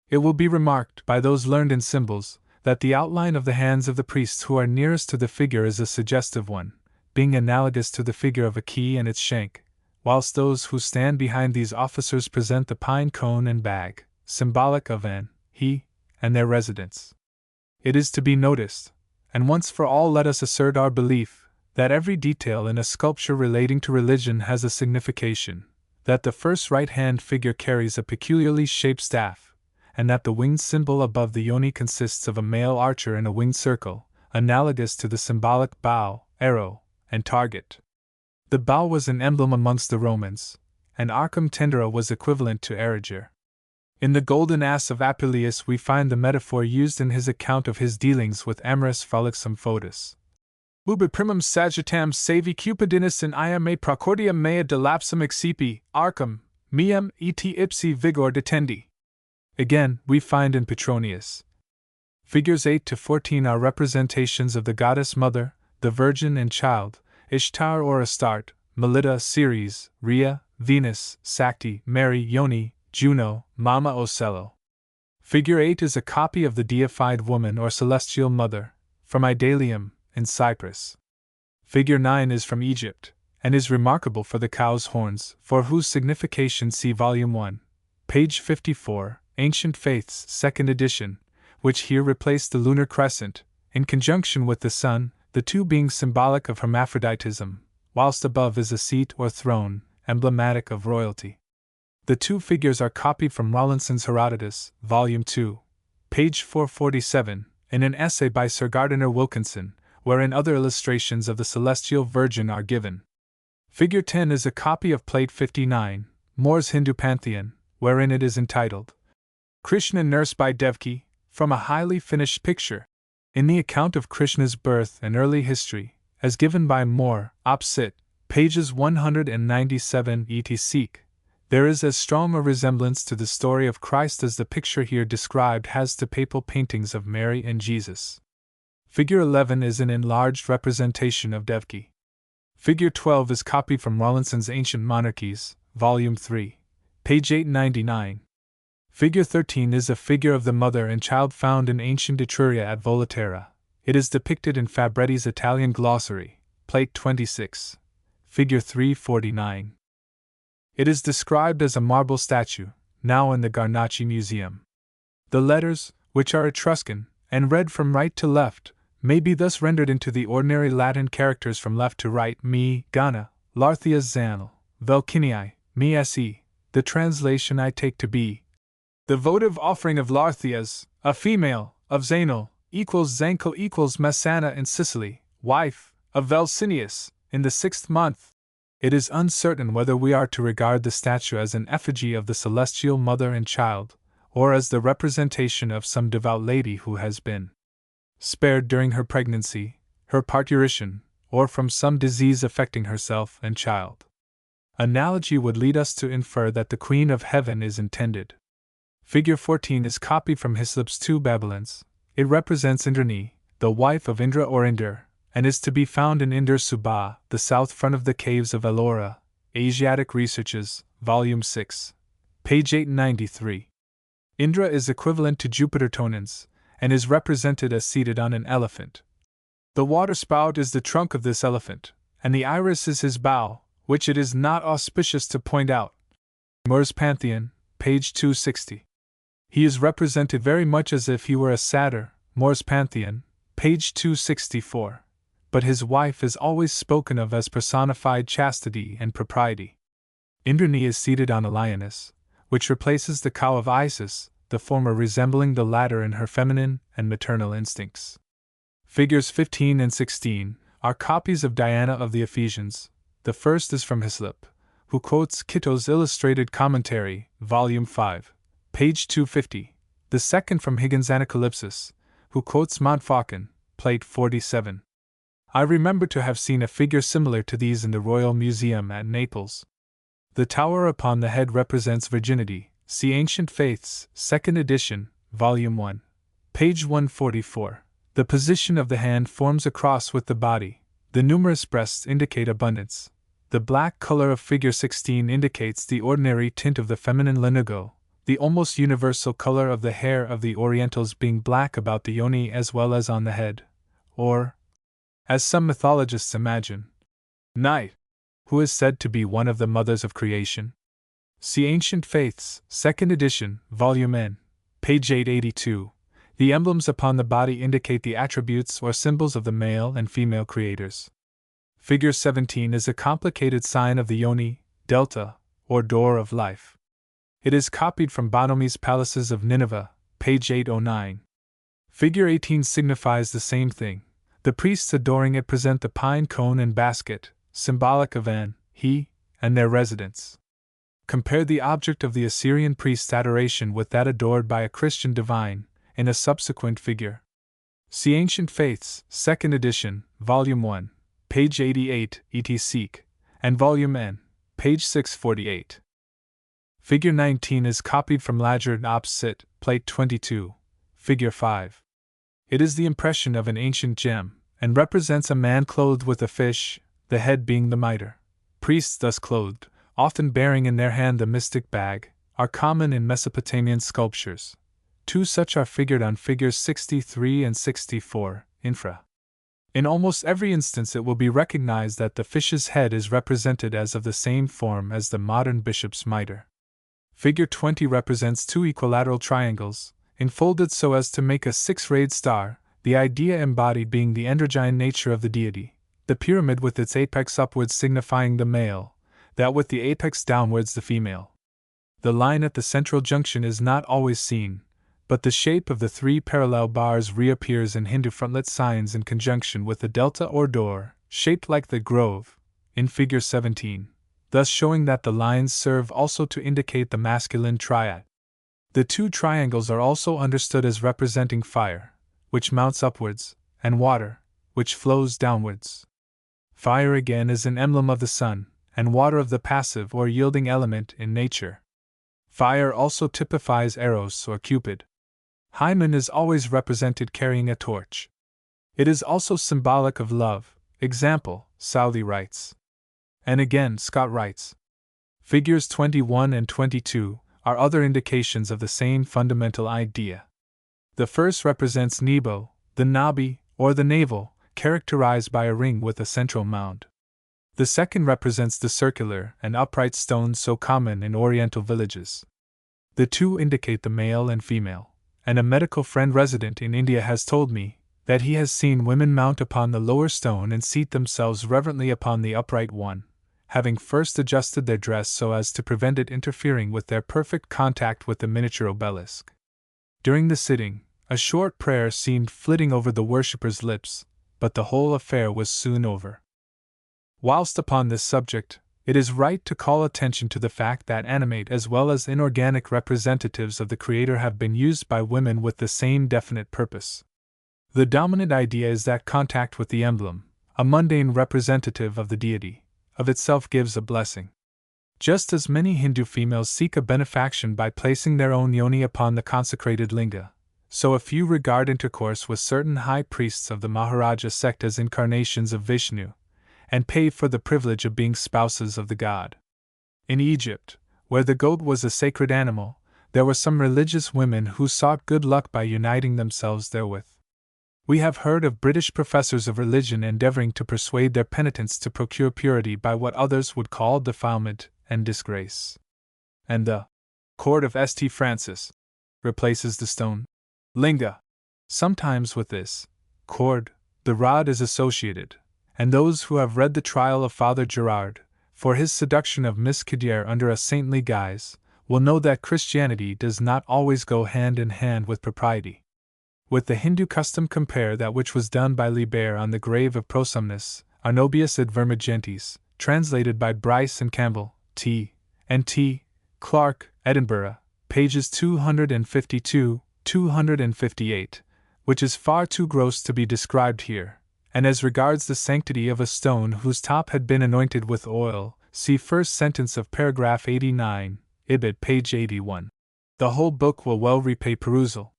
It will be remarked by those learned in symbols that the outline of the hands of the priests who are nearest to the figure is a suggestive one, being analogous to the figure of a key and its shank, whilst those who stand behind these officers present the pine cone and bag, symbolic of an he and their residence. It is to be noticed and once for all let us assert our belief that every detail in a sculpture relating to religion has a signification, that the first right-hand figure carries a peculiarly shaped staff, and that the winged symbol above the yoni consists of a male archer in a winged circle, analogous to the symbolic bow, arrow, and target. The bow was an emblem amongst the Romans, and arcum tendere was equivalent to arroger. In the Golden Ass of Apuleius we find the metaphor used in his account of his dealings with amorous frolicsome Fotis. Ubi primum sagittam savi cupidinus in ia me procordium mea delapsum excipi, arcum, meum et ipsi vigor detendi. Again, we find in Petronius. Figures 8 to 14 are representations of the goddess mother, the virgin and child, Ishtar or Astarte, Melita, Ceres, Rhea, Venus, Sakti, Mary, Yoni, Juno, Mama Ocello. Figure 8 is a copy of the deified woman or celestial mother, from Idalium, in Cyprus. Figure 9 is from Egypt, and is remarkable for the cow's horns, for whose signification see Volume 1, page 54, Ancient Faiths, 2nd edition, which here replaced the lunar crescent, in conjunction with the sun, the two being symbolic of hermaphroditism, whilst above is a seat or throne, emblematic of royalty. The two figures are copied from Rawlinson's Herodotus, Volume 2, page 447, in an essay by Sir Gardiner Wilkinson, wherein other illustrations of the Celestial Virgin are given. Figure 10 is a copy of Plate 59, More's Hindu Pantheon, wherein it is entitled, Krishna nursed by Devki, from a highly finished picture. In the account of Krishna's birth and early history, as given by Moore, Op. Cit., pages 197 et. There is as strong a resemblance to the story of Christ as the picture here described has to papal paintings of Mary and Jesus. Figure 11 is an enlarged representation of Devki. Figure 12 is copied from Rawlinson's Ancient Monarchies, Volume 3, page 899. Figure 13 is a figure of the mother and child found in ancient Etruria at Volaterra. It is depicted in Fabretti's Italian Glossary, Plate 26, Figure 349. It is described as a marble statue, now in the Garnacci Museum. The letters, which are Etruscan, and read from right to left, may be thus rendered into the ordinary Latin characters from left to right: me, Ghana, Larthias Zanel, Velkinii, me se. The translation I take to be: the votive offering of Larthias, a female, of Zanel, equals Zankel equals Messana in Sicily, wife, of Velcinius, in the 6th month. It is uncertain whether we are to regard the statue as an effigy of the celestial mother and child, or as the representation of some devout lady who has been spared during her pregnancy, her parturition, or from some disease affecting herself and child. Analogy would lead us to infer that the Queen of Heaven is intended. Figure 14 is copied from Hyslop's Two Babylons. It represents Indrani, the wife of Indra or Inder, and is to be found in Inder Subha, the south front of the caves of Ellora, Asiatic Researches, Volume 6, page 893. Indra is equivalent to Jupiter Tonans, and is represented as seated on an elephant. The waterspout is the trunk of this elephant, and the iris is his bow, which it is not auspicious to point out. Moore's Pantheon, page 260. He is represented very much as if he were a satyr, Moore's Pantheon, page 264. But his wife is always spoken of as personified chastity and propriety. Indrani is seated on a lioness, which replaces the cow of Isis, the former resembling the latter in her feminine and maternal instincts. Figures 15 and 16 are copies of Diana of the Ephesians. The first is from Hyslop, who quotes Kitto's Illustrated Commentary, Volume 5, page 250. The second from Higgins' Anacalypsis, who quotes Montfaucon, Plate 47. I remember to have seen a figure similar to these in the Royal Museum at Naples. The tower upon the head represents virginity. See Ancient Faiths, 2nd edition, Volume 1, page 144. The position of the hand forms a cross with the body. The numerous breasts indicate abundance. The black color of figure 16 indicates the ordinary tint of the feminine linigo, the almost universal color of the hair of the Orientals being black about the yoni as well as on the head, or, as some mythologists imagine, Night, who is said to be one of the mothers of creation. See Ancient Faiths, 2nd edition, Volume N, page 882. The emblems upon the body indicate the attributes or symbols of the male and female creators. Figure 17 is a complicated sign of the yoni, delta, or door of life. It is copied from Bonomi's Palaces of Nineveh, page 809. Figure 18 signifies the same thing. The priests adoring it present the pine cone and basket, symbolic of An, he, and their residents. Compare the object of the Assyrian priest's adoration with that adored by a Christian divine, in a subsequent figure. See Ancient Faiths, 2nd edition, Volume 1, page 88, et seq., and Volume N, page 648. Figure 19 is copied from Lajard Ops Sit, Plate 22, Figure 5. It is the impression of an ancient gem, and represents a man clothed with a fish, the head being the mitre. Priests thus clothed, often bearing in their hand the mystic bag, are common in Mesopotamian sculptures. Two such are figured on figures 63 and 64, infra. In almost every instance it will be recognized that the fish's head is represented as of the same form as the modern bishop's mitre. Figure 20 represents two equilateral triangles, enfolded so as to make a six-rayed star, the idea embodied being the androgyne nature of the deity, the pyramid with its apex upwards signifying the male, that with the apex downwards the female. The line at the central junction is not always seen, but the shape of the three parallel bars reappears in Hindu frontlet signs in conjunction with the delta or door, shaped like the grove, in figure 17, thus showing that the lines serve also to indicate the masculine triad. The two triangles are also understood as representing fire, which mounts upwards, and water, which flows downwards. Fire again is an emblem of the sun, and water of the passive or yielding element in nature. Fire also typifies Eros or Cupid. Hymen is always represented carrying a torch. It is also symbolic of love, example, Southey writes. And again Scott writes. Figures 21 and 22 are other indications of the same fundamental idea. The first represents Nebo, the nabi, or the navel, characterized by a ring with a central mound. The second represents the circular and upright stones so common in Oriental villages. The two indicate the male and female, and a medical friend resident in India has told me that he has seen women mount upon the lower stone and seat themselves reverently upon the upright one, having first adjusted their dress so as to prevent it interfering with their perfect contact with the miniature obelisk. During the sitting, a short prayer seemed flitting over the worshipper's lips, but the whole affair was soon over. Whilst upon this subject, it is right to call attention to the fact that animate as well as inorganic representatives of the Creator have been used by women with the same definite purpose. The dominant idea is that contact with the emblem, a mundane representative of the deity, of itself gives a blessing. Just as many Hindu females seek a benefaction by placing their own yoni upon the consecrated linga, so a few regard intercourse with certain high priests of the Maharaja sect as incarnations of Vishnu, and pay for the privilege of being spouses of the god. In Egypt, where the goat was a sacred animal, there were some religious women who sought good luck by uniting themselves therewith. We have heard of British professors of religion endeavoring to persuade their penitents to procure purity by what others would call defilement and disgrace. And the cord of St. Francis replaces the stone linga. Sometimes with this cord, the rod is associated, and those who have read the trial of Father Gerard, for his seduction of Miss Kidier under a saintly guise, will know that Christianity does not always go hand in hand with propriety. With the Hindu custom compare that which was done by Liber on the grave of Prosumnus, Arnobius ad Vermigentes, translated by Bryce and Campbell, T. and T. Clark, Edinburgh, pages 252-258, which is far too gross to be described here, and as regards the sanctity of a stone whose top had been anointed with oil, see first sentence of paragraph 89, Ibid, page 81. The whole book will well repay perusal.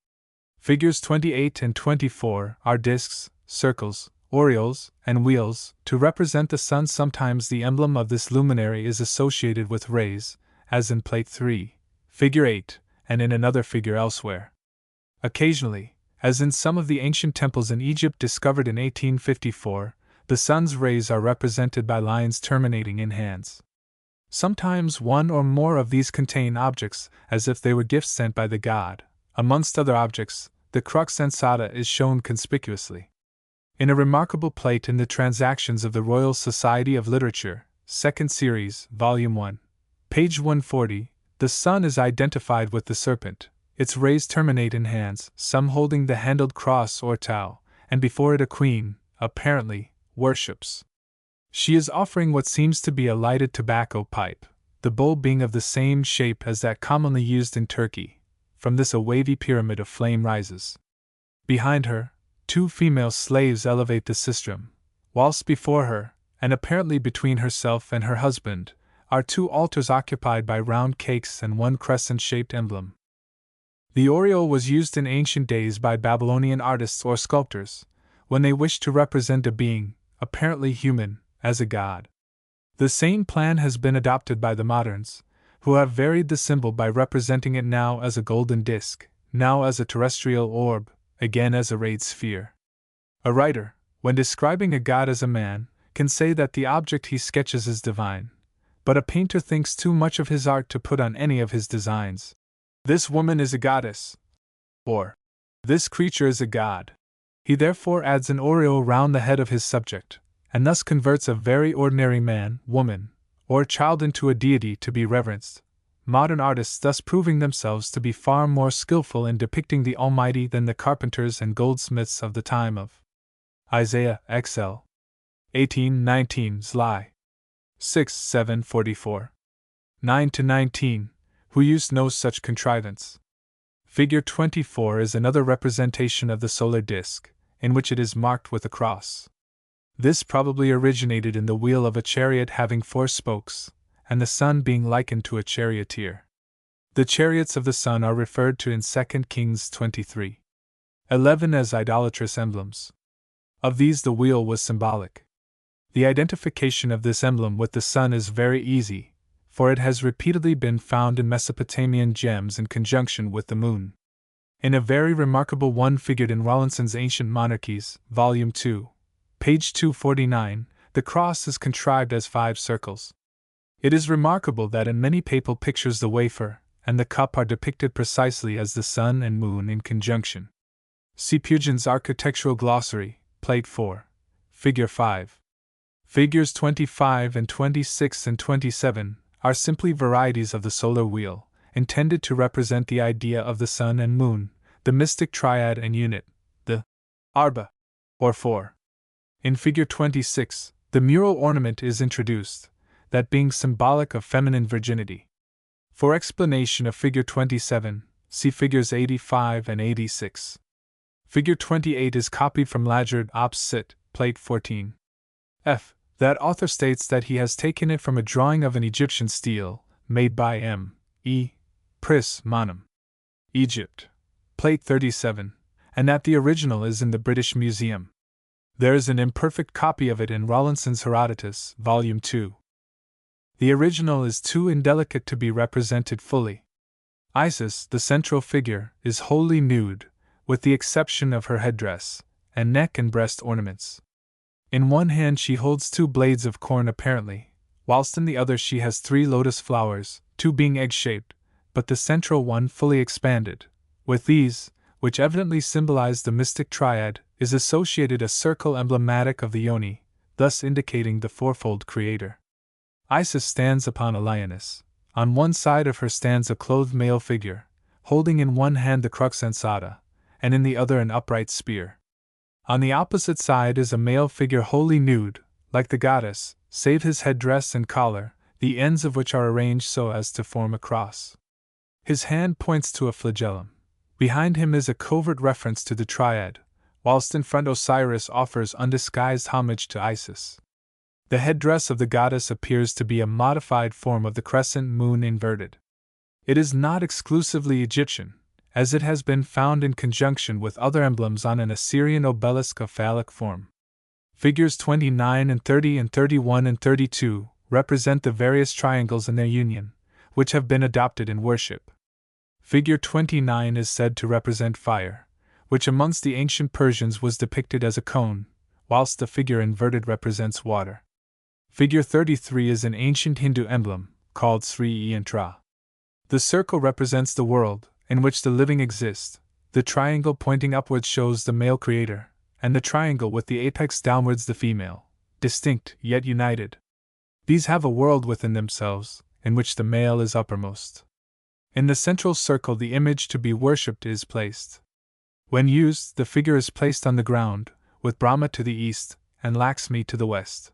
Figures 28 and 24 are discs, circles, aureoles, and wheels, to represent the sun. Sometimes the emblem of this luminary is associated with rays, as in Plate 3, Figure 8, and in another figure elsewhere. Occasionally, as in some of the ancient temples in Egypt discovered in 1854, the sun's rays are represented by lines terminating in hands. Sometimes one or more of these contain objects, as if they were gifts sent by the god. Amongst other objects, the crux ansata is shown conspicuously. In a remarkable plate in the Transactions of the Royal Society of Literature, 2nd Series, Volume 1, page 140, the sun is identified with the serpent, its rays terminate in hands, some holding the handled cross or tau, and before it a queen, apparently, worships. She is offering what seems to be a lighted tobacco pipe, the bowl being of the same shape as that commonly used in Turkey. From this a wavy pyramid of flame rises. Behind her, 2 female slaves elevate the sistrum, whilst before her, and apparently between herself and her husband, are 2 altars occupied by round cakes and 1 crescent-shaped emblem. The aureole was used in ancient days by Babylonian artists or sculptors, when they wished to represent a being, apparently human, as a god. The same plan has been adopted by the moderns, who have varied the symbol by representing it now as a golden disk, now as a terrestrial orb, again as a rayed sphere. A writer, when describing a god as a man, can say that the object he sketches is divine, but a painter thinks too much of his art to put on any of his designs. This woman is a goddess, or this creature is a god. He therefore adds an aureole round the head of his subject, and thus converts a very ordinary man, woman, or child into a deity to be reverenced, modern artists thus proving themselves to be far more skillful in depicting the Almighty than the carpenters and goldsmiths of the time of Isaiah XL. 18:19 Zli. 6:744. 9-19, who used no such contrivance. Figure 24 is another representation of the solar disk, in which it is marked with a cross. This probably originated in the wheel of a chariot having 4 spokes, and the sun being likened to a charioteer. The chariots of the sun are referred to in 2 Kings 23:11 as idolatrous emblems. Of these the wheel was symbolic. The identification of this emblem with the sun is very easy, for it has repeatedly been found in Mesopotamian gems in conjunction with the moon. In a very remarkable one figured in Rawlinson's Ancient Monarchies, Volume 2, page 249, the cross is contrived as 5 circles. It is remarkable that in many papal pictures the wafer and the cup are depicted precisely as the sun and moon in conjunction. See Pugin's Architectural Glossary, Plate 4, Figure 5. Figures 25 and 26 and 27 are simply varieties of the solar wheel, intended to represent the idea of the sun and moon, the mystic triad and unit, the arba, or 4. In Figure 26, the mural ornament is introduced, that being symbolic of feminine virginity. For explanation of Figure 27, see Figures 85 and 86. Figure 28 is copied from Lajard Ops Sit, Plate 14. F. That author states that he has taken it from a drawing of an Egyptian stele, made by M. E. Pris Manum, Egypt, Plate 37, and that the original is in the British Museum. There is an imperfect copy of it in Rawlinson's Herodotus, Volume 2. The original is too indelicate to be represented fully. Isis, the central figure, is wholly nude, with the exception of her headdress, and neck and breast ornaments. In one hand she holds 2 blades of corn apparently, whilst in the other she has 3 lotus flowers, 2 being egg-shaped, but the central one fully expanded. With these, which evidently symbolize the mystic triad, is associated a circle emblematic of the yoni, thus indicating the fourfold creator. Isis stands upon a lioness. On one side of her stands a clothed male figure, holding in one hand the crux ansata, and in the other an upright spear. On the opposite side is a male figure wholly nude, like the goddess, save his headdress and collar, the ends of which are arranged so as to form a cross. His hand points to a flagellum. Behind him is a covert reference to the triad, whilst in front Osiris offers undisguised homage to Isis. The headdress of the goddess appears to be a modified form of the crescent moon inverted. It is not exclusively Egyptian, as it has been found in conjunction with other emblems on an Assyrian obelisk of phallic form. Figures 29 and 30 and 31 and 32 represent the various triangles in their union, which have been adopted in worship. Figure 29 is said to represent fire, which amongst the ancient Persians was depicted as a cone, whilst the figure inverted represents water. Figure 33 is an ancient Hindu emblem, called Sri Yantra. The circle represents the world, in which the living exist, The triangle pointing upwards shows the male creator, and the triangle with the apex downwards the female, distinct yet united. These have a world within themselves, in which the male is uppermost. In the central circle the image to be worshipped is placed. When used, the figure is placed on the ground, with Brahma to the east, and Lakshmi to the west.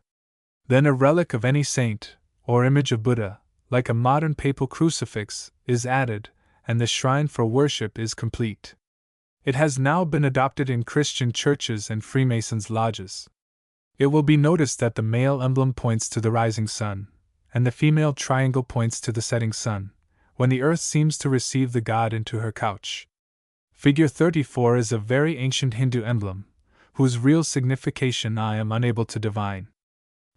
Then a relic of any saint, or image of Buddha, like a modern papal crucifix, is added, and the shrine for worship is complete. It has now been adopted in Christian churches and Freemasons' lodges. It will be noticed that the male emblem points to the rising sun, and the female triangle points to the setting sun, when the earth seems to receive the god into her couch. Figure 34 is a very ancient Hindu emblem, whose real signification I am unable to divine.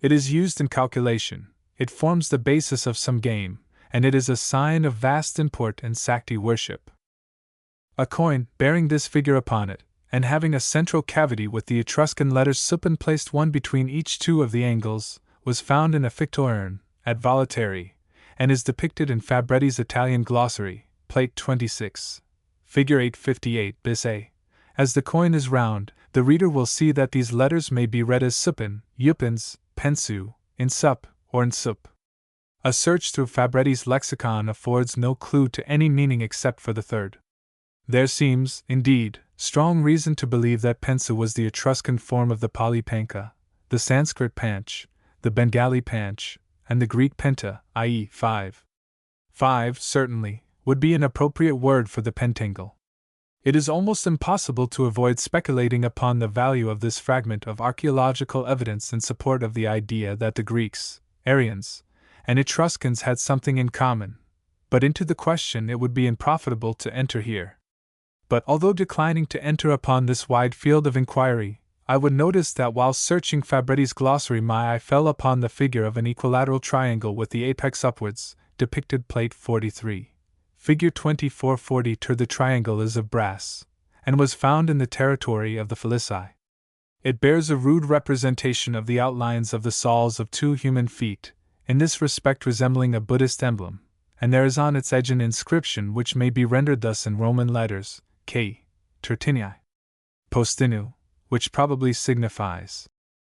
It is used in calculation, it forms the basis of some game, and it is a sign of vast import in Sakti worship. A coin, bearing this figure upon it, and having a central cavity with the Etruscan letters Supan placed one between each two of the angles, was found in a ficto urn, at Volaterrae, and is depicted in Fabretti's Italian glossary, plate 26, figure 858 bis A. As the coin is round, the reader will see that these letters may be read as Supan, Yupins, Pensu, Insup, or Insup. A search through Fabretti's lexicon affords no clue to any meaning except for the third. There seems, indeed, strong reason to believe that Pensu was the Etruscan form of the Pali Panka, the Sanskrit Panch, the Bengali Panch, and the Greek Penta, i.e. 5. 5, certainly, would be an appropriate word for the pentangle. It is almost impossible to avoid speculating upon the value of this fragment of archaeological evidence in support of the idea that the Greeks, Aryans, and Etruscans had something in common, but into the question it would be unprofitable to enter here. But although declining to enter upon this wide field of inquiry, I would notice that while searching Fabretti's glossary my eye fell upon the figure of an equilateral triangle with the apex upwards, depicted plate 43. Figure 2440. The triangle is of brass, and was found in the territory of the Felici. It bears a rude representation of the outlines of the soles of two human feet, in this respect resembling a Buddhist emblem, and there is on its edge an inscription which may be rendered thus in Roman letters, K. Tertinii. Postinu, which probably signifies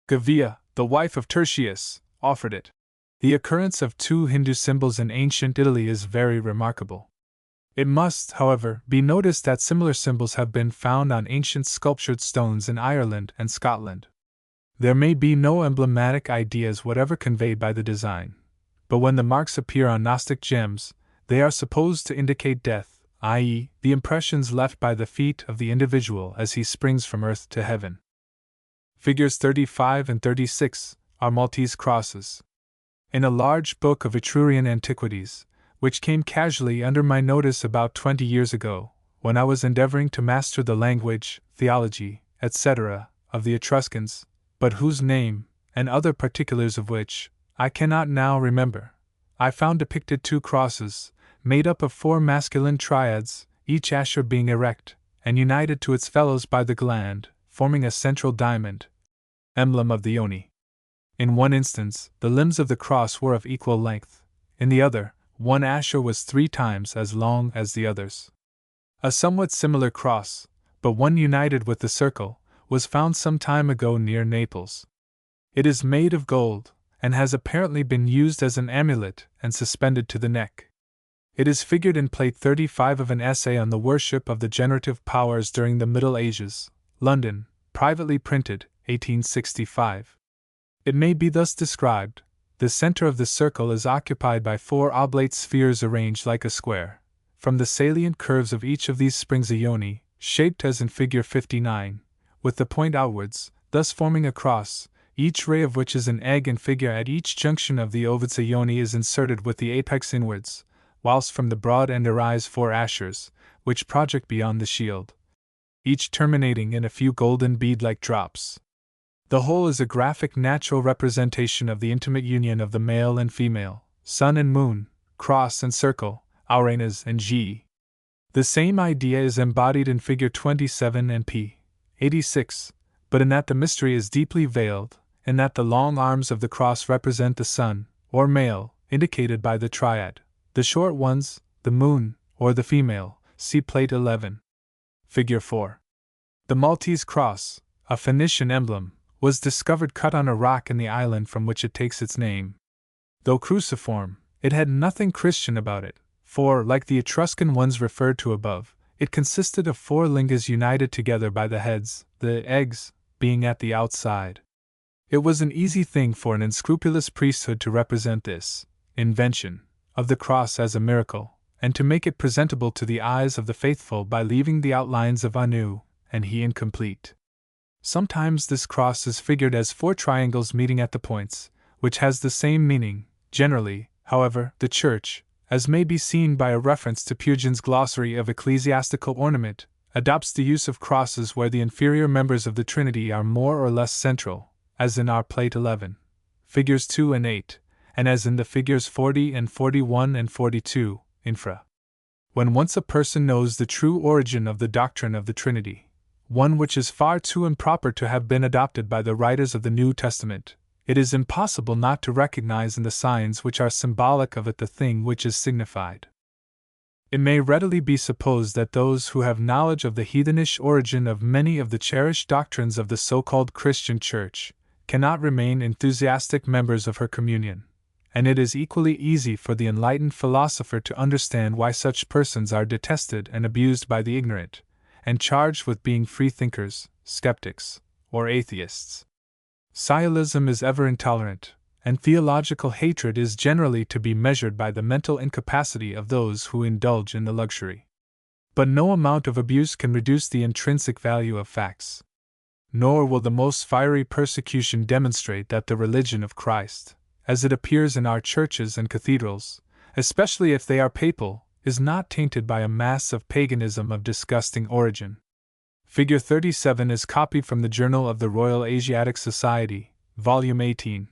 Gavia, the wife of Tertius, offered it. The occurrence of two Hindu symbols in ancient Italy is very remarkable. It must, however, be noticed that similar symbols have been found on ancient sculptured stones in Ireland and Scotland. There may be no emblematic ideas whatever conveyed by the design, but when the marks appear on Gnostic gems, they are supposed to indicate death, i.e., the impressions left by the feet of the individual as he springs from earth to heaven. Figures 35 and 36 are Maltese crosses. In a large book of Etrurian antiquities, which came casually under my notice about 20 years ago, when I was endeavoring to master the language, theology, etc., of the Etruscans, but whose name, and other particulars of which, I cannot now remember, I found depicted two crosses, made up of 4 masculine triads, each asher being erect, and united to its fellows by the gland, forming a central diamond, emblem of the yoni. In one instance, the limbs of the cross were of equal length, in the other, one asher was 3 times as long as the others. A somewhat similar cross, but one united with the circle, was found some time ago near Naples. It is made of gold, and has apparently been used as an amulet and suspended to the neck. It is figured in plate 35 of an essay on the worship of the generative powers during the Middle Ages, London, privately printed, 1865. It may be thus described. The center of the circle is occupied by 4 oblate spheres arranged like a square. From the salient curves of each of these springs a yoni, shaped as in figure 59, with the point outwards, thus forming a cross, each ray of which is an egg and figure at each junction of the ovids a yoni is inserted with the apex inwards, whilst from the broad end arise 4 ashers, which project beyond the shield, each terminating in a few golden bead-like drops. The whole is a graphic natural representation of the intimate union of the male and female, sun and moon, cross and circle, Uranus and G. The same idea is embodied in figure 27 and p. 86, but in that the mystery is deeply veiled, in that the long arms of the cross represent the sun, or male, indicated by the triad, the short ones, the moon, or the female, see plate 11. Figure 4. The Maltese cross, a Phoenician emblem, was discovered cut on a rock in the island from which it takes its name. Though cruciform, it had nothing Christian about it, for, like the Etruscan ones referred to above, it consisted of 4 lingas united together by the heads, the eggs being at the outside. It was an easy thing for an unscrupulous priesthood to represent this invention of the cross as a miracle, and to make it presentable to the eyes of the faithful by leaving the outlines of Anu and He incomplete. Sometimes this cross is figured as 4 triangles meeting at the points, which has the same meaning. Generally, however, the Church, as may be seen by a reference to Pugin's Glossary of Ecclesiastical Ornament, adopts the use of crosses where the inferior members of the Trinity are more or less central, as in our Plate 11, figures 2 and 8, and as in the figures 40 and 41 and 42, infra. When once a person knows the true origin of the doctrine of the Trinity, one which is far too improper to have been adopted by the writers of the New Testament, it is impossible not to recognize in the signs which are symbolic of it the thing which is signified. It may readily be supposed that those who have knowledge of the heathenish origin of many of the cherished doctrines of the so-called Christian Church cannot remain enthusiastic members of her communion, and it is equally easy for the enlightened philosopher to understand why such persons are detested and abused by the ignorant, and charged with being freethinkers, skeptics, or atheists. Symbolism is ever intolerant, and theological hatred is generally to be measured by the mental incapacity of those who indulge in the luxury. But no amount of abuse can reduce the intrinsic value of facts. Nor will the most fiery persecution demonstrate that the religion of Christ, as it appears in our churches and cathedrals, especially if they are papal, is not tainted by a mass of paganism of disgusting origin. Figure 37 is copied from the Journal of the Royal Asiatic Society, Volume 18,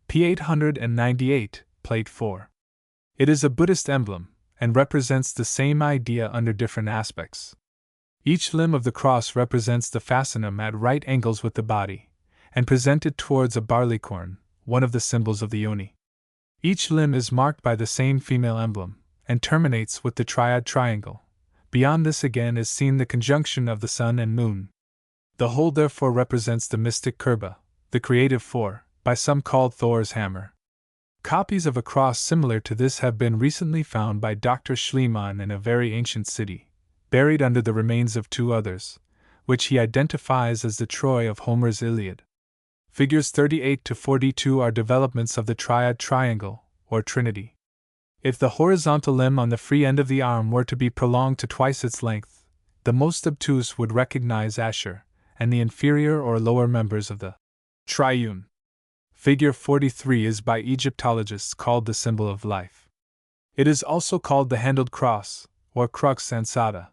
p. 898, Plate 4. It is a Buddhist emblem, and represents the same idea under different aspects. Each limb of the cross represents the fascinum at right angles with the body, and presented towards a barleycorn, one of the symbols of the yoni. Each limb is marked by the same female emblem, and terminates with the triad triangle. Beyond this again is seen the conjunction of the sun and moon. The whole therefore represents the mystic Kirba, the creative 4, by some called Thor's hammer. Copies of a cross similar to this have been recently found by Dr. Schliemann in a very ancient city, buried under the remains of 2 others, which he identifies as the Troy of Homer's Iliad. Figures 38 to 42 are developments of the triad triangle, or trinity. If the horizontal limb on the free end of the arm were to be prolonged to twice its length, the most obtuse would recognize Asher, and the inferior or lower members of the triune. Figure 43 is by Egyptologists called the symbol of life. It is also called the handled cross, or crux ansata.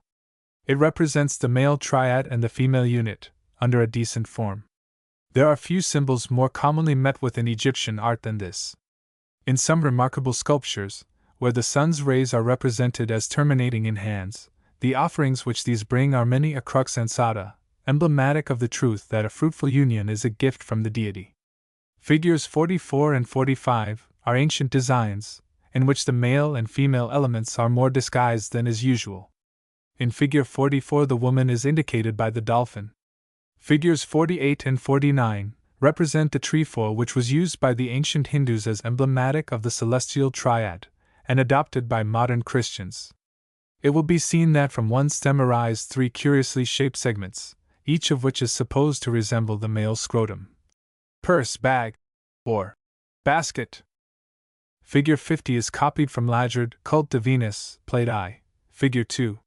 It represents the male triad and the female unit, under a decent form. There are few symbols more commonly met with in Egyptian art than this. In some remarkable sculptures, where the sun's rays are represented as terminating in hands, the offerings which these bring are many a crux ansata, emblematic of the truth that a fruitful union is a gift from the deity. Figures 44 and 45 are ancient designs, in which the male and female elements are more disguised than is usual. In figure 44 the woman is indicated by the dolphin. Figures 48 and 49 represent the trefoil which was used by the ancient Hindus as emblematic of the celestial triad, and adopted by modern Christians. It will be seen that from one stem arise 3 curiously shaped segments, each of which is supposed to resemble the male scrotum. Purse bag, or basket. Figure 50 is copied from Lajard, Cult de Venus, Plate I, Figure 2.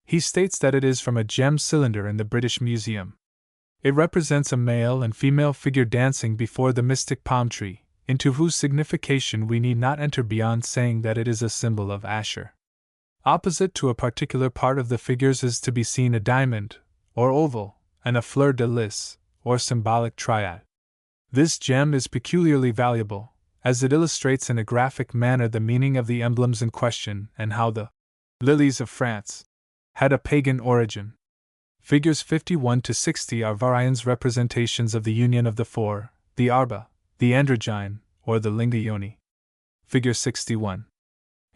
He states that it is from a gem cylinder in the British Museum. It represents a male and female figure dancing before the mystic palm tree, into whose signification we need not enter beyond saying that it is a symbol of Asher. Opposite to a particular part of the figures is to be seen a diamond, or oval, and a fleur de lis, or symbolic triad. This gem is peculiarly valuable, as it illustrates in a graphic manner the meaning of the emblems in question and how the lilies of France had a pagan origin. Figures 51 to 60 are Varayan's representations of the union of the 4, the Arba, the androgyne, or the linga yoni. Figure 61.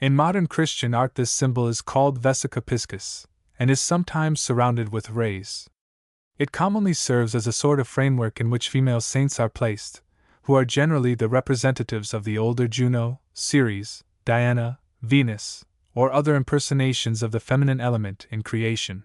In modern Christian art this symbol is called vesica piscis, and is sometimes surrounded with rays. It commonly serves as a sort of framework in which female saints are placed, who are generally the representatives of the older Juno, Ceres, Diana, Venus, or other impersonations of the feminine element in creation.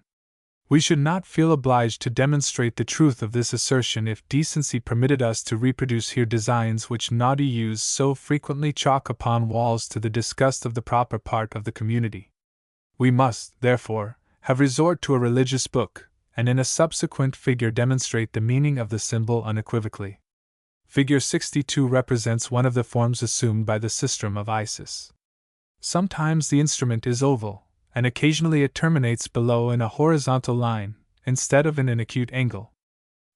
We should not feel obliged to demonstrate the truth of this assertion if decency permitted us to reproduce here designs which naughty youths so frequently chalk upon walls to the disgust of the proper part of the community. We must, therefore, have resort to a religious book, and in a subsequent figure demonstrate the meaning of the symbol unequivocally. Figure 62 represents one of the forms assumed by the sistrum of Isis. Sometimes the instrument is oval, and occasionally it terminates below in a horizontal line, instead of in an acute angle.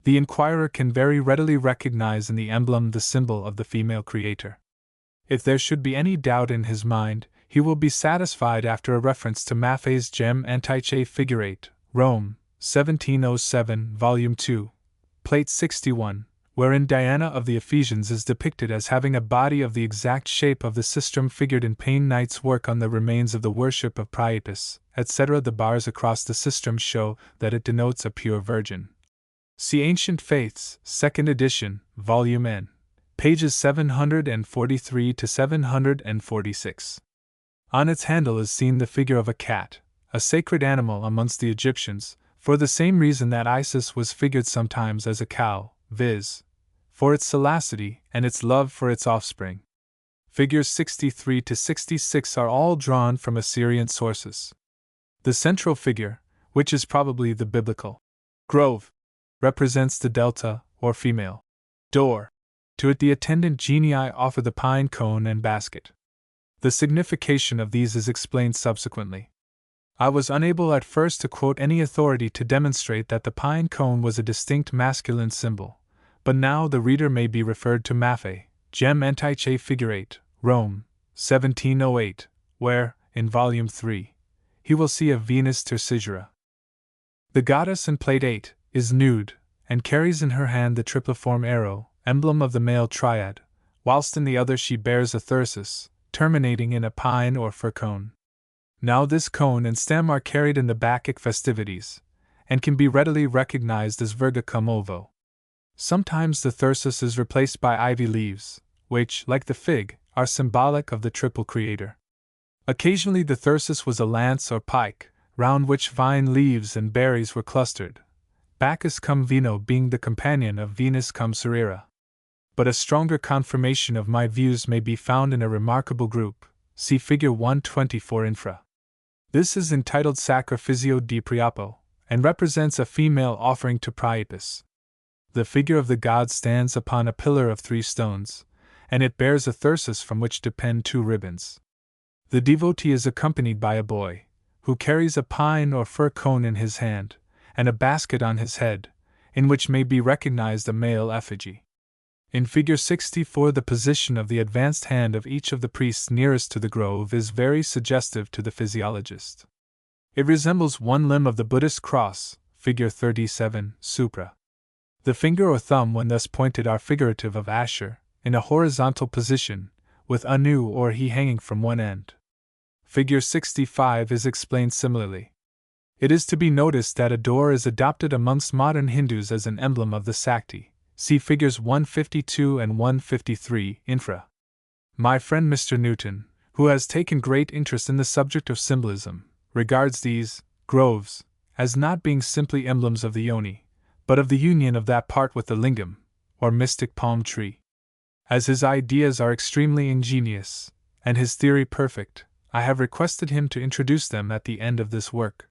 The inquirer can very readily recognize in the emblem the symbol of the female creator. If there should be any doubt in his mind, he will be satisfied after a reference to Maffei's Gem Antiche Figure 8, Rome, 1707, Volume 2, Plate 61, wherein Diana of the Ephesians is depicted as having a body of the exact shape of the sistrum figured in Payne Knight's work on the remains of the worship of Priapus, etc. The bars across the sistrum show that it denotes a pure virgin. See Ancient Faiths, 2nd edition, Volume N, pages 743 to 746. On its handle is seen the figure of a cat, a sacred animal amongst the Egyptians, for the same reason that Isis was figured sometimes as a cow, viz., for its salacity and its love for its offspring. Figures 63 to 66 are all drawn from Assyrian sources. The central figure, which is probably the biblical grove, represents the delta, or female door. To it the attendant genii offer the pine cone and basket. The signification of these is explained subsequently. I was unable at first to quote any authority to demonstrate that the pine cone was a distinct masculine symbol, but now the reader may be referred to Maffei, Gem Antiche Figure 8, Rome, 1708, where, in Volume 3, he will see a Venus Tersigera. The goddess in Plate 8 is nude, and carries in her hand the tripliform arrow, emblem of the male triad, whilst in the other she bears a thyrsus, terminating in a pine or fir cone. Now this cone and stem are carried in the Bacchic festivities, and can be readily recognized as virga cum ovo. Sometimes the thyrsus is replaced by ivy leaves, which, like the fig, are symbolic of the triple creator. Occasionally the thyrsus was a lance or pike, round which vine leaves and berries were clustered, Bacchus cum vino being the companion of Venus cum Cerera. But a stronger confirmation of my views may be found in a remarkable group, see Figure 124 infra. This is entitled Sacrificio di Priapo, and represents a female offering to Priapus. The figure of the god stands upon a pillar of 3 stones, and it bears a thyrsus from which depend 2 ribbons. The devotee is accompanied by a boy, who carries a pine or fir cone in his hand, and a basket on his head, in which may be recognized a male effigy. In Figure 64, the position of the advanced hand of each of the priests nearest to the grove is very suggestive to the physiologist. It resembles one limb of the Buddhist cross, Figure 37, supra. The finger or thumb when thus pointed are figurative of Asher, in a horizontal position, with Anu or he hanging from one end. Figure 65 is explained similarly. It is to be noticed that a door is adopted amongst modern Hindus as an emblem of the Sakti. See Figures 152 and 153, infra. My friend Mr. Newton, who has taken great interest in the subject of symbolism, regards these groves as not being simply emblems of the yoni, but of the union of that part with the lingam, or mystic palm tree. As his ideas are extremely ingenious, and his theory perfect, I have requested him to introduce them at the end of this work.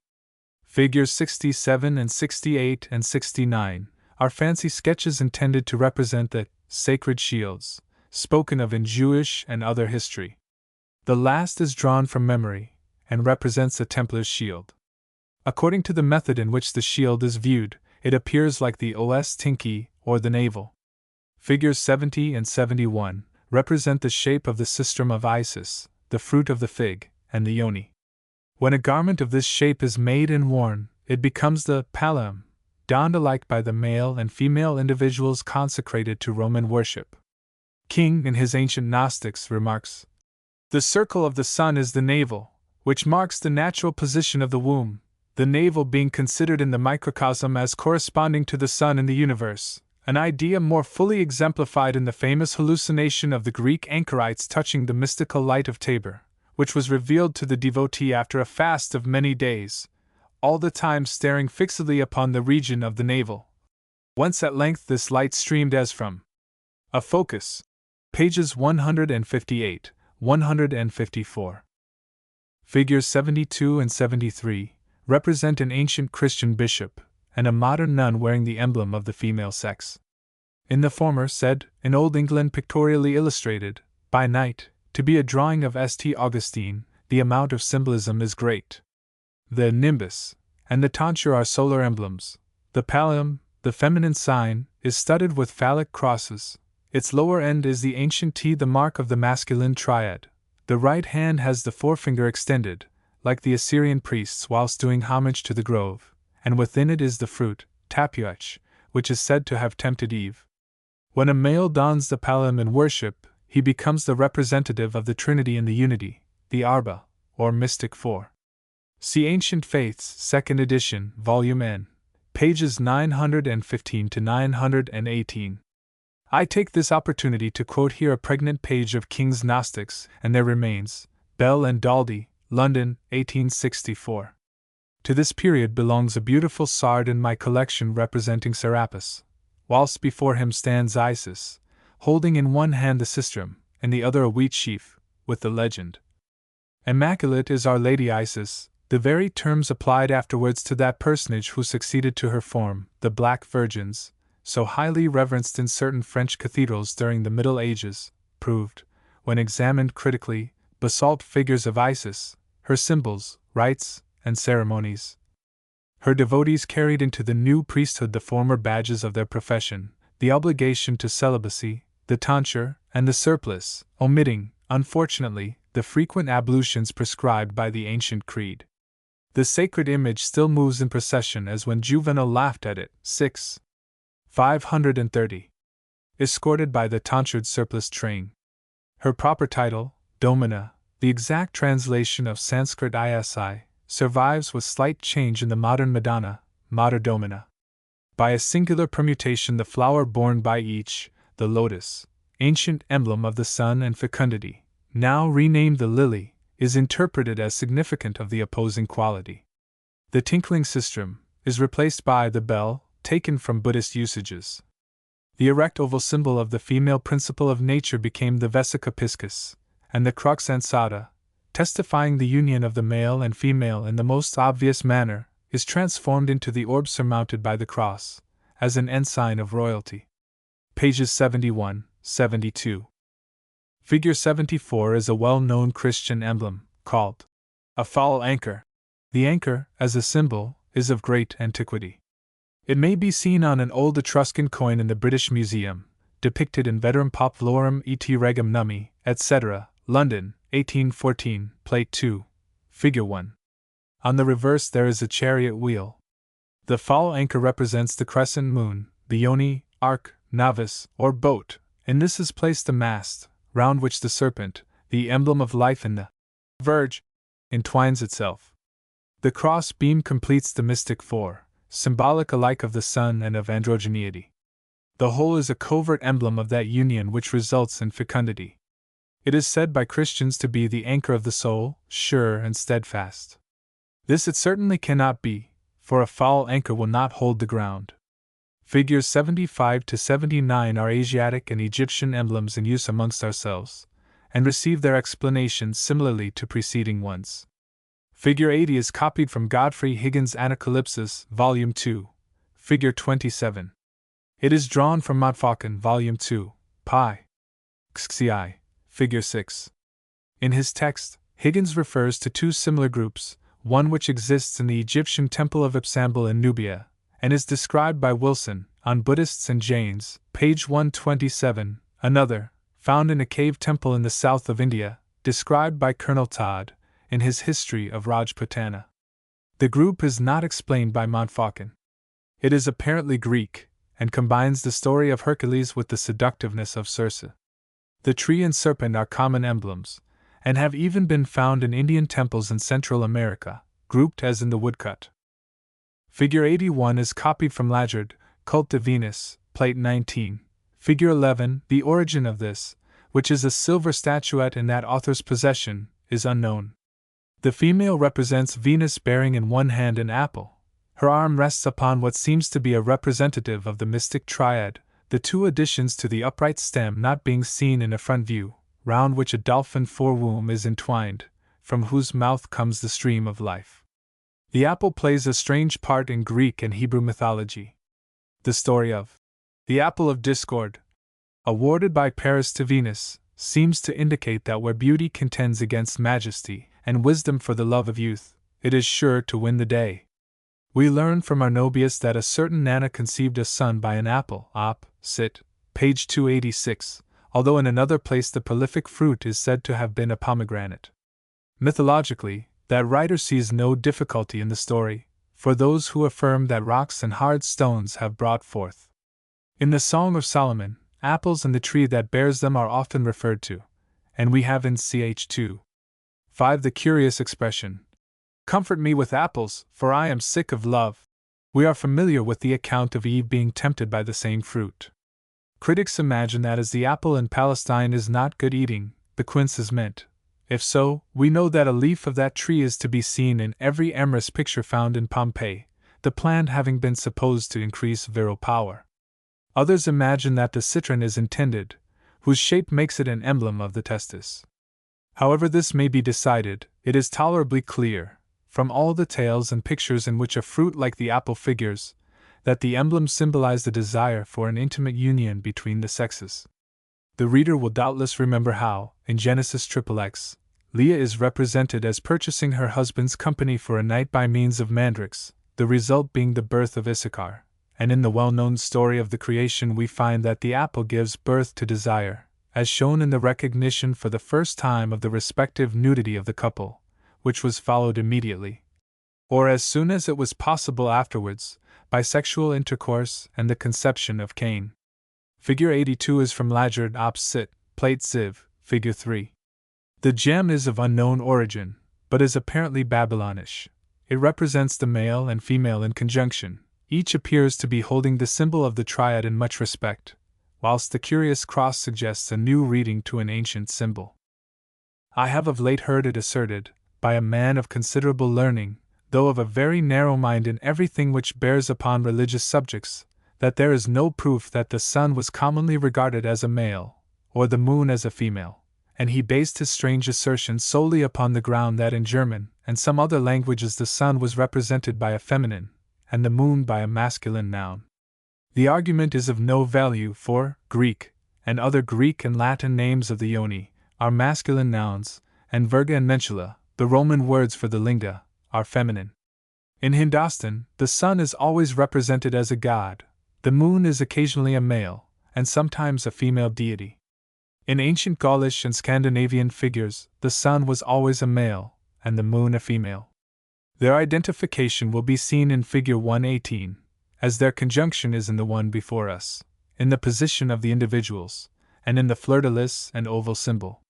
Figures 67 and 68 and 69 are fancy sketches intended to represent the sacred shields, spoken of in Jewish and other history. The last is drawn from memory, and represents a Templar's shield. According to the method in which the shield is viewed, it appears like the os tinki, or the navel. Figures 70 and 71 represent the shape of the sistrum of Isis, the fruit of the fig, and the yoni. When a garment of this shape is made and worn, it becomes the pallium, donned alike by the male and female individuals consecrated to Roman worship. King, in his Ancient Gnostics, remarks, "The circle of the sun is the navel, which marks the natural position of the womb. the navel being considered in the microcosm as corresponding to the sun in the universe, an idea more fully exemplified in the famous hallucination of the Greek anchorites touching the mystical light of Tabor, which was revealed to the devotee after a fast of many days, all the time staring fixedly upon the region of the navel, whence at length this light streamed as from a focus. Pages 158, 154. Figures 72 and 73 represent an ancient Christian bishop and a modern nun wearing the emblem of the female sex. In the former said, in Old England pictorially illustrated, by night, to be a drawing of St. Augustine, the amount of symbolism is great. The nimbus and the tonsure are solar emblems. The pallium, the feminine sign, is studded with phallic crosses. Its lower end is the ancient T, the mark of the masculine triad. The right hand has the forefinger extended, like the Assyrian priests whilst doing homage to the grove, and within it is the fruit, tapioch, which is said to have tempted Eve. When a male dons the pallium in worship, he becomes the representative of the Trinity in the Unity, the Arba, or Mystic Four. See Ancient Faiths, 2nd edition, Volume N, pages 915 to 918. I take this opportunity to quote here a pregnant page of King's Gnostics and Their Remains, Bell and Daldy, London, 1864. To this period belongs a beautiful sard in my collection representing Serapis, whilst before him stands Isis, holding in one hand the sistrum, and the other a wheat sheaf, with the legend, "Immaculate is Our Lady Isis," the very terms applied afterwards to that personage who succeeded to her form, the Black Virgins, so highly reverenced in certain French cathedrals during the Middle Ages, proved, when examined critically, basalt figures of Isis, her symbols, rites, and ceremonies. Her devotees carried into the new priesthood the former badges of their profession, the obligation to celibacy, the tonsure, and the surplice, omitting, unfortunately, the frequent ablutions prescribed by the ancient creed. The sacred image still moves in procession as when Juvenal laughed at it, 6. 530. Escorted by the tonsured surplice train. Her proper title, Domina, the exact translation of Sanskrit Isi, survives with slight change in the modern Madonna, Mater Domina. By a singular permutation, the flower borne by each, the lotus, ancient emblem of the sun and fecundity, now renamed the lily, is interpreted as significant of the opposing quality. The tinkling sistrum is replaced by the bell, taken from Buddhist usages. The erect oval symbol of the female principle of nature became the vesica piscis, and the crux ansata, testifying the union of the male and female in the most obvious manner, is transformed into the orb surmounted by the cross, as an ensign of royalty. Pages 71, 72. Figure 74 is a well-known Christian emblem, called a foul anchor. The anchor, as a symbol, is of great antiquity. It may be seen on an old Etruscan coin in the British Museum, depicted in Veterum Populorum et Regum Nummi, etc., London, 1814, Plate 2, Figure 1. On the reverse there is a chariot wheel. The foul anchor represents the crescent moon, the yoni, ark, navis, or boat, and this is placed a mast, round which the serpent, the emblem of life in the verge, entwines itself. The cross beam completes the mystic four, symbolic alike of the sun and of androgeneity. The whole is a covert emblem of that union which results in fecundity. It is said by Christians to be the anchor of the soul, sure and steadfast. This it certainly cannot be, for a foul anchor will not hold the ground. Figures 75 to 79 are Asiatic and Egyptian emblems in use amongst ourselves, and receive their explanations similarly to preceding ones. Figure 80 is copied from Godfrey Higgins' Anacalypsis, Volume 2, Figure 27. It is drawn from Montfaucon, Volume 2, Pi. XCI, Figure 6. In his text, Higgins refers to two similar groups, one which exists in the Egyptian temple of Ipsambel in Nubia, and is described by Wilson, on Buddhists and Jains, page 127, another, found in a cave temple in the south of India, described by Colonel Todd, in his History of Rajputana. The group is not explained by Montfaucon. It is apparently Greek, and combines the story of Hercules with the seductiveness of Circe. The tree and serpent are common emblems, and have even been found in Indian temples in Central America, grouped as in the woodcut. Figure 81 is copied from Lajard, Cult of Venus, Plate 19. Figure 11, the origin of this, which is a silver statuette in that author's possession, is unknown. The female represents Venus bearing in one hand an apple. Her arm rests upon what seems to be a representative of the mystic triad, the two additions to the upright stem not being seen in a front view, round which a dolphin forewomb is entwined, from whose mouth comes the stream of life. The apple plays a strange part in Greek and Hebrew mythology. The story of the apple of discord, awarded by Paris to Venus, seems to indicate that where beauty contends against majesty and wisdom for the love of youth, it is sure to win the day. We learn from Arnobius that a certain Nana conceived a son by an apple, op. Cit. Page 286, although in another place the prolific fruit is said to have been a pomegranate. Mythologically, that writer sees no difficulty in the story, for those who affirm that rocks and hard stones have brought forth. In the Song of Solomon, apples and the tree that bears them are often referred to, and we have in ch. 2:5 the curious expression, "Comfort me with apples, for I am sick of love." We are familiar with the account of Eve being tempted by the same fruit. Critics imagine that as the apple in Palestine is not good eating, the quince is meant. If so, we know that a leaf of that tree is to be seen in every amorous picture found in Pompeii, the plant having been supposed to increase virile power. Others imagine that the citron is intended, whose shape makes it an emblem of the testis. However this may be decided, it is tolerably clear, from all the tales and pictures in which a fruit like the apple figures, that the emblem symbolized a desire for an intimate union between the sexes. The reader will doubtless remember how, in Genesis XXX, Leah is represented as purchasing her husband's company for a night by means of mandrakes, the result being the birth of Issachar, and in the well-known story of the creation we find that the apple gives birth to desire, as shown in the recognition for the first time of the respective nudity of the couple, which was followed immediately, or as soon as it was possible afterwards, by sexual intercourse and the conception of Cain. Figure 82 is from Lajard op. Cit. Plate Ziv. Figure 3. The gem is of unknown origin, but is apparently Babylonish. It represents the male and female in conjunction. Each appears to be holding the symbol of the triad in much respect, whilst the curious cross suggests a new reading to an ancient symbol. I have of late heard it asserted, by a man of considerable learning, though of a very narrow mind in everything which bears upon religious subjects, that there is no proof that the sun was commonly regarded as a male, or the moon as a female, and he based his strange assertion solely upon the ground that in German and some other languages the sun was represented by a feminine, and the moon by a masculine noun. The argument is of no value, for Greek, and other Greek and Latin names of the Ioni, are masculine nouns, and Virga and Menshula, the Roman words for the Lingga, are feminine. In Hindustan, the sun is always represented as a god, the moon is occasionally a male, and sometimes a female deity. In ancient Gaulish and Scandinavian figures, the sun was always a male, and the moon a female. Their identification will be seen in Figure 118, as their conjunction is in the one before us, in the position of the individuals, and in the fleur-de-lis and oval symbol.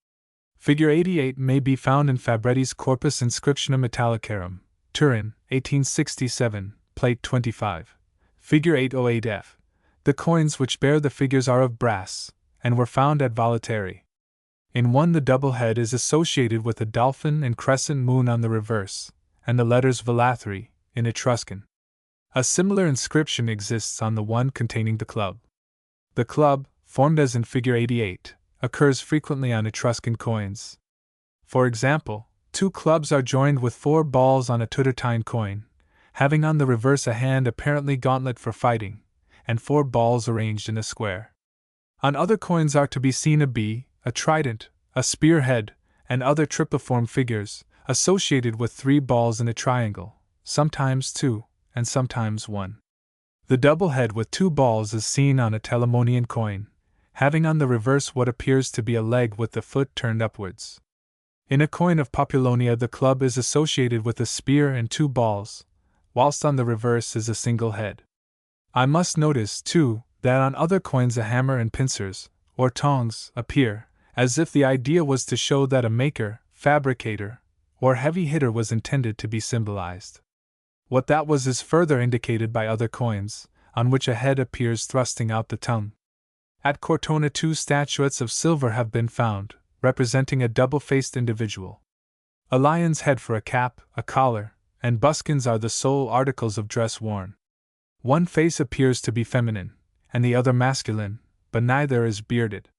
Figure 88 may be found in Fabretti's Corpus Inscriptionum Italicarum, Turin, 1867, Plate 25. Figure 808F. The coins which bear the figures are of brass, and were found at Valletari. In one the double head is associated with a dolphin and crescent moon on the reverse, and the letters Valathri, in Etruscan. A similar inscription exists on the one containing the club. The club, formed as in Figure 88, occurs frequently on Etruscan coins. For example, 2 clubs are joined with 4 balls on a Tudortine coin, having on the reverse a hand apparently gauntlet for fighting, and 4 balls arranged in a square. On other coins are to be seen a bee, a trident, a spearhead, and other tripliform figures, associated with 3 balls in a triangle, sometimes 2, and sometimes 1. The double head with 2 balls is seen on a Telamonian coin, having on the reverse what appears to be a leg with the foot turned upwards. In a coin of Populonia the club is associated with a spear and 2 balls, whilst on the reverse is a single head. I must notice, too, that on other coins a hammer and pincers, or tongs, appear, as if the idea was to show that a maker, fabricator, or heavy hitter was intended to be symbolized. What that was is further indicated by other coins, on which a head appears thrusting out the tongue. At Cortona 2 statuettes of silver have been found, representing a double-faced individual. A lion's head for a cap, a collar, and buskins are the sole articles of dress worn. One face appears to be feminine, and the other masculine, but neither is bearded.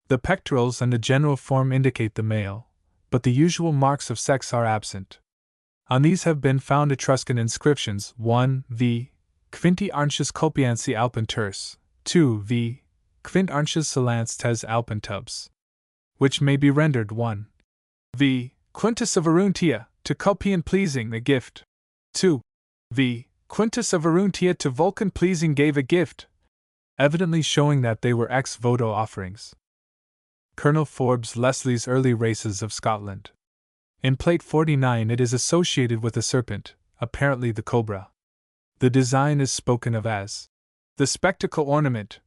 The pectorals and the general form indicate the male, but the usual marks of sex are absent. On these have been found Etruscan inscriptions 1 v. Quinti Arncius Culpiansi Alpenturs, 2 v. Quint Arncius Salants tes Alpentubs, which may be rendered 1 v. Quintus of Aruntia, to Culpian pleasing the gift, 2 v. Quintus of Aruntia to Vulcan pleasing gave a gift, evidently showing that they were ex voto offerings. Colonel Forbes Leslie's Early Races of Scotland. In Plate 49 it is associated with a serpent, apparently the cobra. The design is spoken of as the spectacle ornament,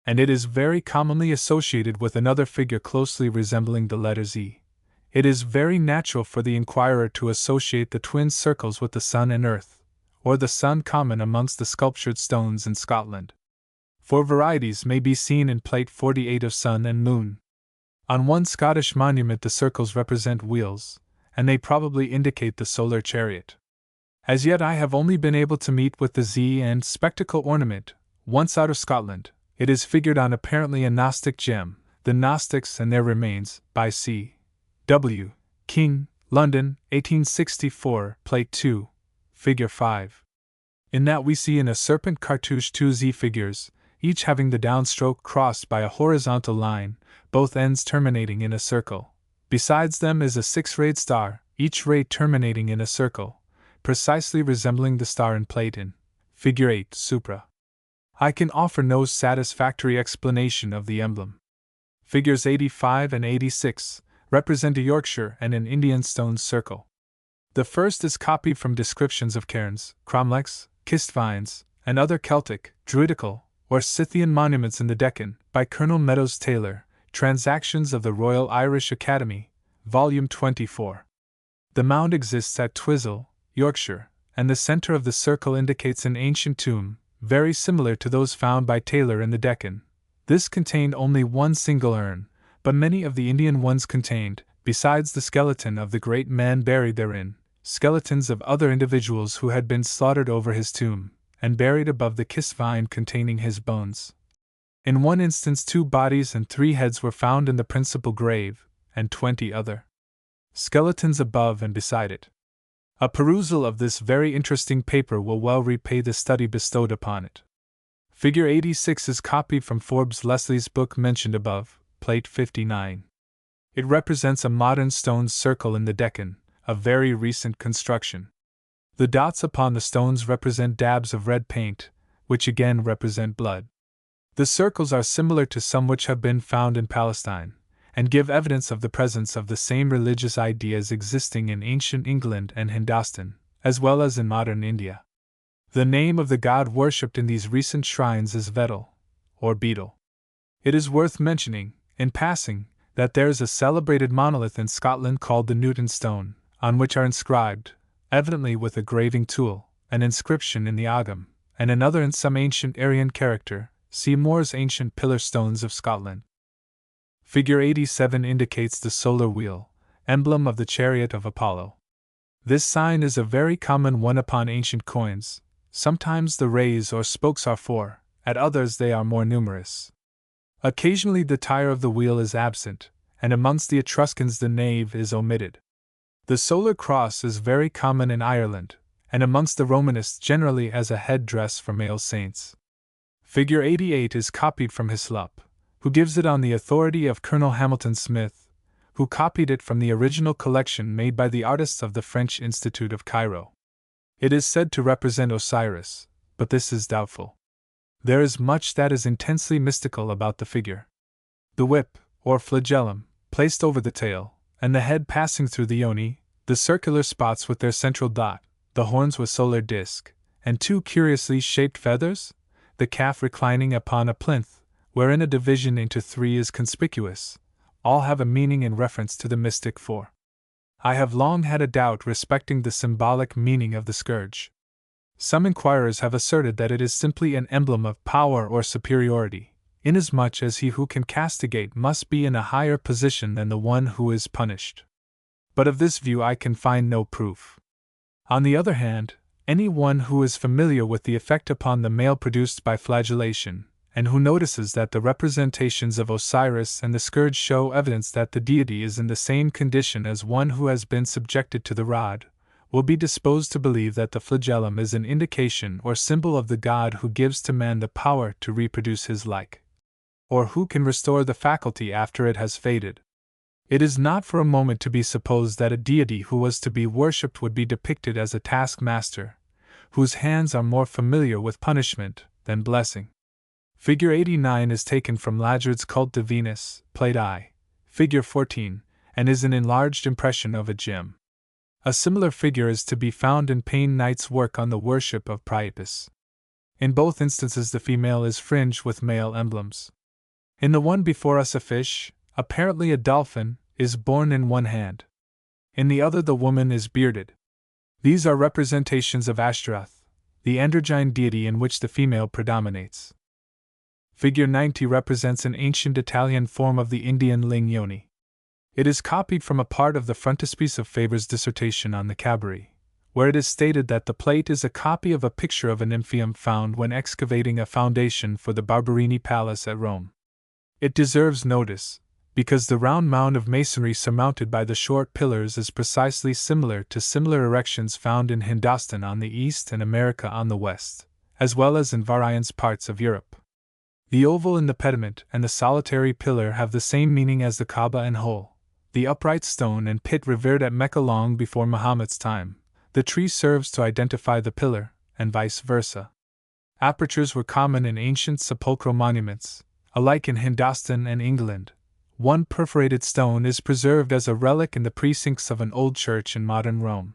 and it is very commonly associated with another figure closely resembling the letter Z. It is very natural for the inquirer to associate the twin circles with the sun and earth, or the sun common amongst the sculptured stones in Scotland. 4 varieties may be seen in Plate 48 of sun and moon. On one Scottish monument the circles represent wheels, and they probably indicate the solar chariot. As yet I have only been able to meet with the Z and spectacle ornament, once out of Scotland. It is figured on apparently a Gnostic gem, The Gnostics and Their Remains, by C. W. King, London, 1864, Plate 2, Figure 5. In that we see in a serpent cartouche 2 Z figures, each having the downstroke crossed by a horizontal line, both ends terminating in a circle. Besides them is a 6-rayed star, each ray terminating in a circle, precisely resembling the star in Plate in Figure 8 supra. I can offer no satisfactory explanation of the emblem. Figures 85 and 86 represent a Yorkshire and an Indian stone circle. The first is copied from descriptions of cairns, cromlechs, kist vines, and other Celtic, Druidical, or Scythian monuments in the Deccan, by Colonel Meadows Taylor, Transactions of the Royal Irish Academy, Volume 24. The mound exists at Twizel, Yorkshire, and the center of the circle indicates an ancient tomb, very similar to those found by Taylor in the Deccan. This contained only one single urn, but many of the Indian ones contained, besides the skeleton of the great man buried therein, skeletons of other individuals who had been slaughtered over his tomb, and buried above the kist vine containing his bones. In one instance 2 bodies and 3 heads were found in the principal grave, and 20 other skeletons above and beside it. A perusal of this very interesting paper will well repay the study bestowed upon it. Figure 86 is copied from Forbes Leslie's book mentioned above, Plate 59. It represents a modern stone circle in the Deccan, a very recent construction. The dots upon the stones represent dabs of red paint, which again represent blood. The circles are similar to some which have been found in Palestine, and give evidence of the presence of the same religious ideas existing in ancient England and Hindustan, as well as in modern India. The name of the god worshipped in these recent shrines is Vetal, or Beetle. It is worth mentioning, in passing, that there is a celebrated monolith in Scotland called the Newton Stone, on which are inscribed, evidently with a graving tool, an inscription in the Agam, and another in some ancient Aryan character. See Moore's Ancient Pillar Stones of Scotland. Figure 87 indicates the solar wheel, emblem of the chariot of Apollo. This sign is a very common one upon ancient coins. Sometimes the rays or spokes are 4, at others they are more numerous. Occasionally the tire of the wheel is absent, and amongst the Etruscans the nave is omitted. The solar cross is very common in Ireland, and amongst the Romanists generally as a head-dress for male saints. Figure 88 is copied from Hislop, who gives it on the authority of Colonel Hamilton Smith, who copied it from the original collection made by the artists of the French Institute of Cairo. It is said to represent Osiris, but this is doubtful. There is much that is intensely mystical about the figure. The whip, or flagellum, placed over the tail, and the head passing through the yoni, the circular spots with their central dot, the horns with solar disk, and 2 curiously shaped feathers, the calf reclining upon a plinth, wherein a division into 3 is conspicuous, all have a meaning in reference to the mystic 4. I have long had a doubt respecting the symbolic meaning of the scourge. Some inquirers have asserted that it is simply an emblem of power or superiority, inasmuch as he who can castigate must be in a higher position than the one who is punished. But of this view I can find no proof. On the other hand, any one who is familiar with the effect upon the male produced by flagellation, and who notices that the representations of Osiris and the scourge show evidence that the deity is in the same condition as one who has been subjected to the rod, will be disposed to believe that the flagellum is an indication or symbol of the God who gives to man the power to reproduce his like, or who can restore the faculty after it has faded. It is not for a moment to be supposed that a deity who was to be worshipped would be depicted as a taskmaster, whose hands are more familiar with punishment than blessing. Figure 89 is taken from Lajard's Cult de Venus, Plate I, Figure 14, and is an enlarged impression of a gem. A similar figure is to be found in Payne Knight's work on the worship of Priapus. In both instances the female is fringed with male emblems. In the one before us a fish, apparently a dolphin, is borne in one hand. In the other the woman is bearded. These are representations of Ashtaroth, the androgyne deity in which the female predominates. Figure 90 represents an ancient Italian form of the Indian ling yoni. It is copied from a part of the frontispiece of Faber's dissertation on the Cabiri, where it is stated that the plate is a copy of a picture of a nymphaeum found when excavating a foundation for the Barberini Palace at Rome. It deserves notice, because the round mound of masonry surmounted by the short pillars is precisely similar to similar erections found in Hindostan on the east and America on the west, as well as in various parts of Europe. The oval in the pediment and the solitary pillar have the same meaning as the Kaaba and hole, the upright stone and pit revered at Mecca long before Muhammad's time. The tree serves to identify the pillar, and vice versa. Apertures were common in ancient sepulchral monuments, alike in Hindostan and England. One perforated stone is preserved as a relic in the precincts of an old church in modern Rome.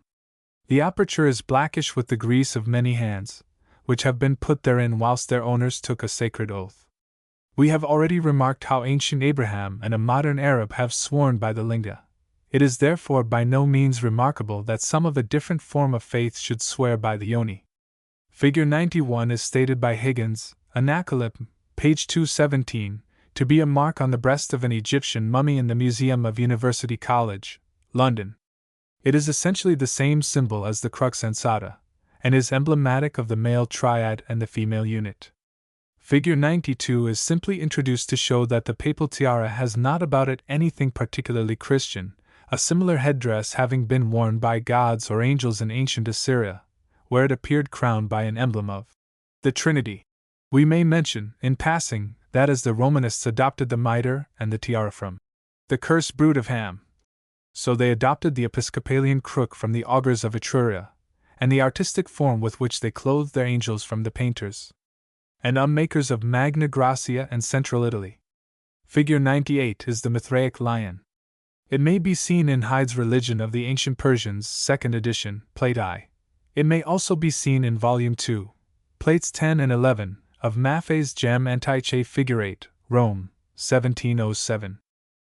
The aperture is blackish with the grease of many hands, which have been put therein whilst their owners took a sacred oath. We have already remarked how ancient Abraham and a modern Arab have sworn by the linga. It is therefore by no means remarkable that some of a different form of faith should swear by the yoni. Figure 91 is stated by Higgins, Anacalypm, page 217, to be a mark on the breast of an Egyptian mummy in the Museum of University College, London. It is essentially the same symbol as the crux ansata, and is emblematic of the male triad and the female unit. Figure 92 is simply introduced to show that the papal tiara has not about it anything particularly Christian, a similar headdress having been worn by gods or angels in ancient Assyria, where it appeared crowned by an emblem of the Trinity. We may mention, in passing, that as the Romanists adopted the mitre and the tiara from the cursed brood of Ham, so they adopted the Episcopalian crook from the augurs of Etruria, and the artistic form with which they clothed their angels from the painters and makers of Magna Graecia and Central Italy. Figure 98 is the Mithraic lion. It may be seen in Hyde's Religion of the Ancient Persians, 2nd edition, Plate I. It may also be seen in Volume 2, Plates 10 and 11, of Maffei's Gem Antiche Figure 8, Rome, 1707.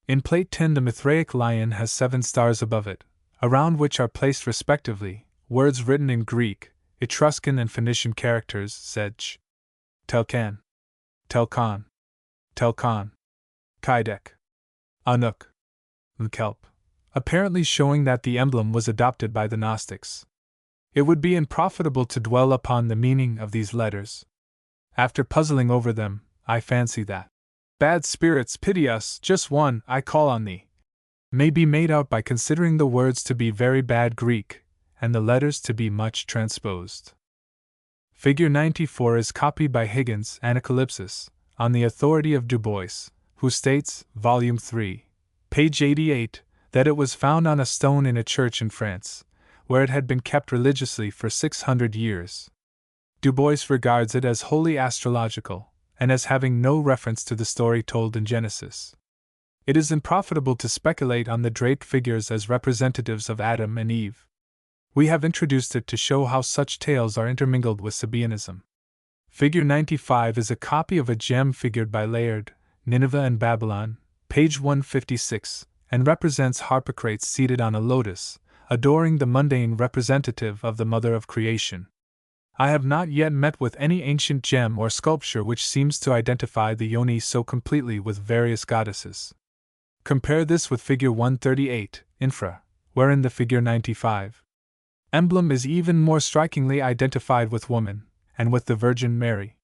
In Plate 10 the Mithraic lion has 7 stars above it, around which are placed respectively words written in Greek, Etruscan and Phoenician characters, Zedj, Telkan, Telkon, Telkon, Kaidek, Anuk, and Kelp, apparently showing that the emblem was adopted by the Gnostics. It would be unprofitable to dwell upon the meaning of these letters. After puzzling over them, I fancy that bad spirits pity us, just one, I call on thee, may be made out by considering the words to be very bad Greek, and the letters to be much transposed. Figure 94 is copied by Higgins, Anacalypsis, on the authority of Du Bois, who states, Volume 3, page 88, that it was found on a stone in a church in France, where it had been kept religiously for 600 years. Du Bois regards it as wholly astrological, and as having no reference to the story told in Genesis. It is unprofitable to speculate on the draped figures as representatives of Adam and Eve. We have introduced it to show how such tales are intermingled with Sabaeanism. Figure 95 is a copy of a gem figured by Layard, Nineveh and Babylon, page 156, and represents Harpocrates seated on a lotus, adoring the mundane representative of the Mother of Creation. I have not yet met with any ancient gem or sculpture which seems to identify the yoni so completely with various goddesses. Compare this with figure 138, infra, wherein the figure 95 emblem is even more strikingly identified with woman, and with the Virgin Mary.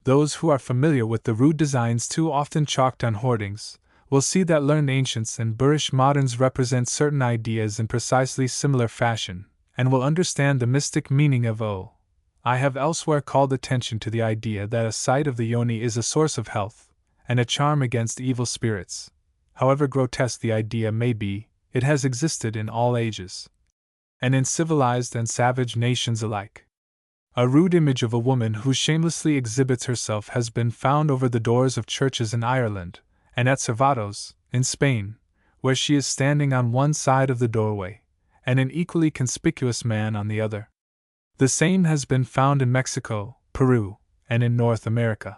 Those who are familiar with the rude designs too often chalked on hoardings will see that learned ancients and boorish moderns represent certain ideas in precisely similar fashion, and will understand the mystic meaning of O. I have elsewhere called attention to the idea that a sight of the yoni is a source of health, and a charm against evil spirits. However grotesque the idea may be, it has existed in all ages, and in civilized and savage nations alike. A rude image of a woman who shamelessly exhibits herself has been found over the doors of churches in Ireland, and at Cervatos, in Spain, where she is standing on one side of the doorway, and an equally conspicuous man on the other. The same has been found in Mexico, Peru, and in North America.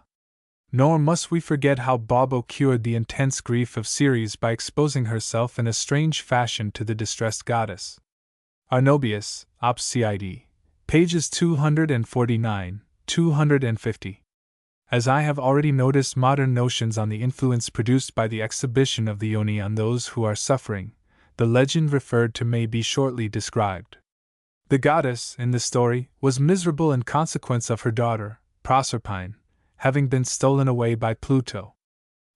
Nor must we forget how Baubo cured the intense grief of Ceres by exposing herself in a strange fashion to the distressed goddess. Arnobius, Op. Cid. Pages 249, 250. As I have already noticed modern notions on the influence produced by the exhibition of the yoni on those who are suffering, the legend referred to may be shortly described. The goddess, in the story, was miserable in consequence of her daughter, Proserpine, having been stolen away by Pluto.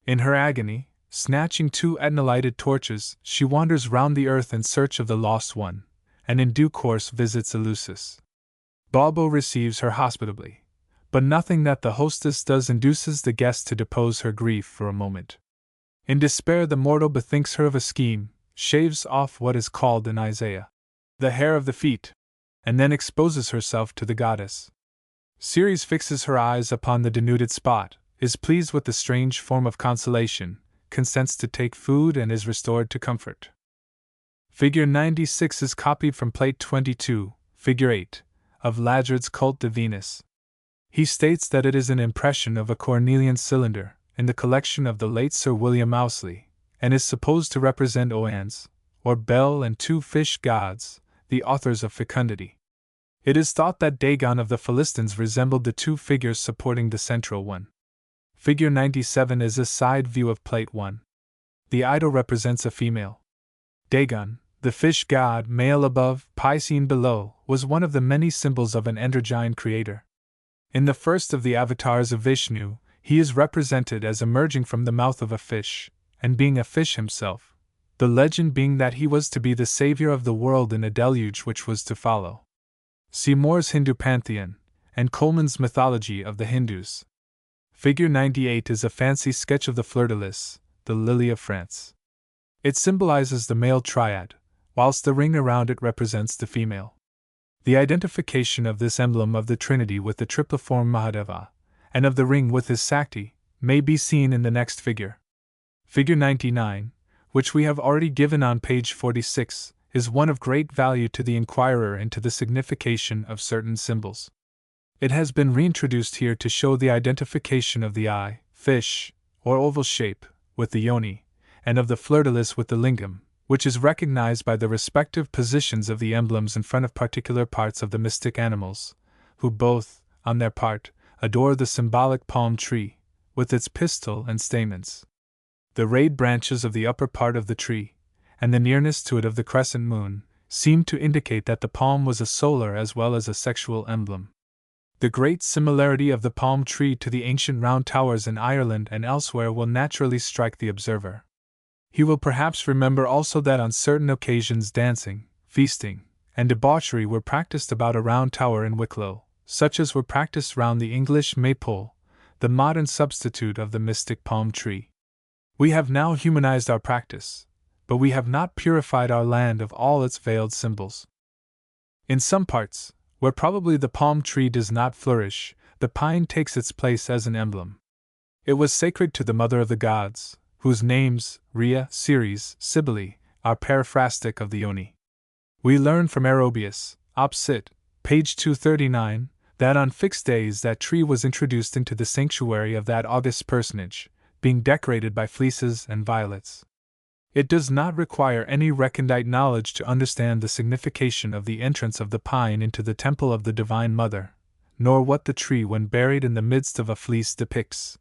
In her agony, snatching 2 Etna-lighted torches, she wanders round the earth in search of the lost one, and in due course visits Eleusis. Baubo receives her hospitably, but nothing that the hostess does induces the guest to depose her grief for a moment. In despair, the mortal bethinks her of a scheme, shaves off what is called in Isaiah the hair of the feet, and then exposes herself to the goddess. Ceres fixes her eyes upon the denuded spot, is pleased with the strange form of consolation, consents to take food, and is restored to comfort. Figure 96 is copied from Plate 22, Figure 8, of Ladred's Cult de Venus. He states that it is an impression of a cornelian cylinder, in the collection of the late Sir William Mousley, and is supposed to represent Oannes, or Bel, and 2 fish gods, the authors of fecundity. It is thought that Dagon of the Philistines resembled the 2 figures supporting the central one. Figure 97 is a side view of Plate 1. The idol represents a female. Dagon, the fish god, male above, Piscean below, was one of the many symbols of an androgyne creator. In the first of the avatars of Vishnu, he is represented as emerging from the mouth of a fish, and being a fish himself, the legend being that he was to be the savior of the world in a deluge which was to follow. See Moore's Hindu Pantheon, and Coleman's Mythology of the Hindus. Figure 98 is a fancy sketch of the fleur-de-lis, the lily of France. It symbolizes the male triad, whilst the ring around it represents the female. The identification of this emblem of the Trinity with the tripliform Mahadeva, and of the ring with his Sakti, may be seen in the next figure. Figure 99, which we have already given on page 46, is one of great value to the inquirer into the signification of certain symbols. It has been reintroduced here to show the identification of the eye, fish, or oval shape, with the yoni, and of the fleur-de-lis with the lingam, which is recognized by the respective positions of the emblems in front of particular parts of the mystic animals, who both, on their part, adore the symbolic palm tree, with its pistil and stamens. The rayed branches of the upper part of the tree, and the nearness to it of the crescent moon, seem to indicate that the palm was a solar as well as a sexual emblem. The great similarity of the palm tree to the ancient round towers in Ireland and elsewhere will naturally strike the observer. He will perhaps remember also that on certain occasions dancing, feasting, and debauchery were practiced about a round tower in Wicklow, such as were practiced round the English maypole, the modern substitute of the mystic palm tree. We have now humanized our practice, but we have not purified our land of all its veiled symbols. In some parts, where probably the palm tree does not flourish, the pine takes its place as an emblem. It was sacred to the mother of the gods, whose names, Rhea, Ceres, Cybele, are paraphrastic of the yoni. We learn from Arobius, Op. Cit., page 239, that on fixed days that tree was introduced into the sanctuary of that august personage, being decorated by fleeces and violets. It does not require any recondite knowledge to understand the signification of the entrance of the pine into the temple of the Divine Mother, nor what the tree when buried in the midst of a fleece depicts.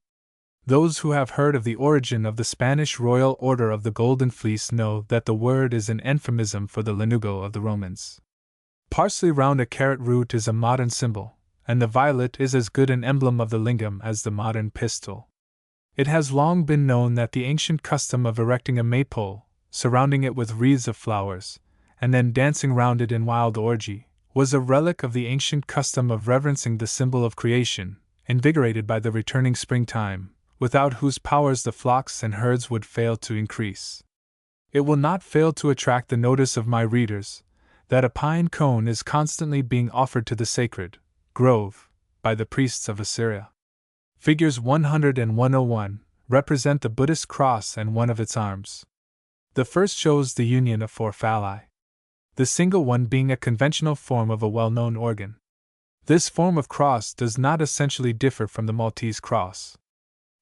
Those who have heard of the origin of the Spanish royal order of the Golden Fleece know that the word is an euphemism for the lanugo of the Romans. Parsley round a carrot root is a modern symbol, and the violet is as good an emblem of the lingam as the modern pistol. It has long been known that the ancient custom of erecting a maypole, surrounding it with wreaths of flowers, and then dancing round it in wild orgy, was a relic of the ancient custom of reverencing the symbol of creation, invigorated by the returning springtime, without whose powers the flocks and herds would fail to increase. It will not fail to attract the notice of my readers that a pine cone is constantly being offered to the sacred grove by the priests of Assyria. Figures 100 and 101 represent the Buddhist cross and one of its arms. The first shows the union of four phalli, the single one being a conventional form of a well-known organ. This form of cross does not essentially differ from the Maltese cross.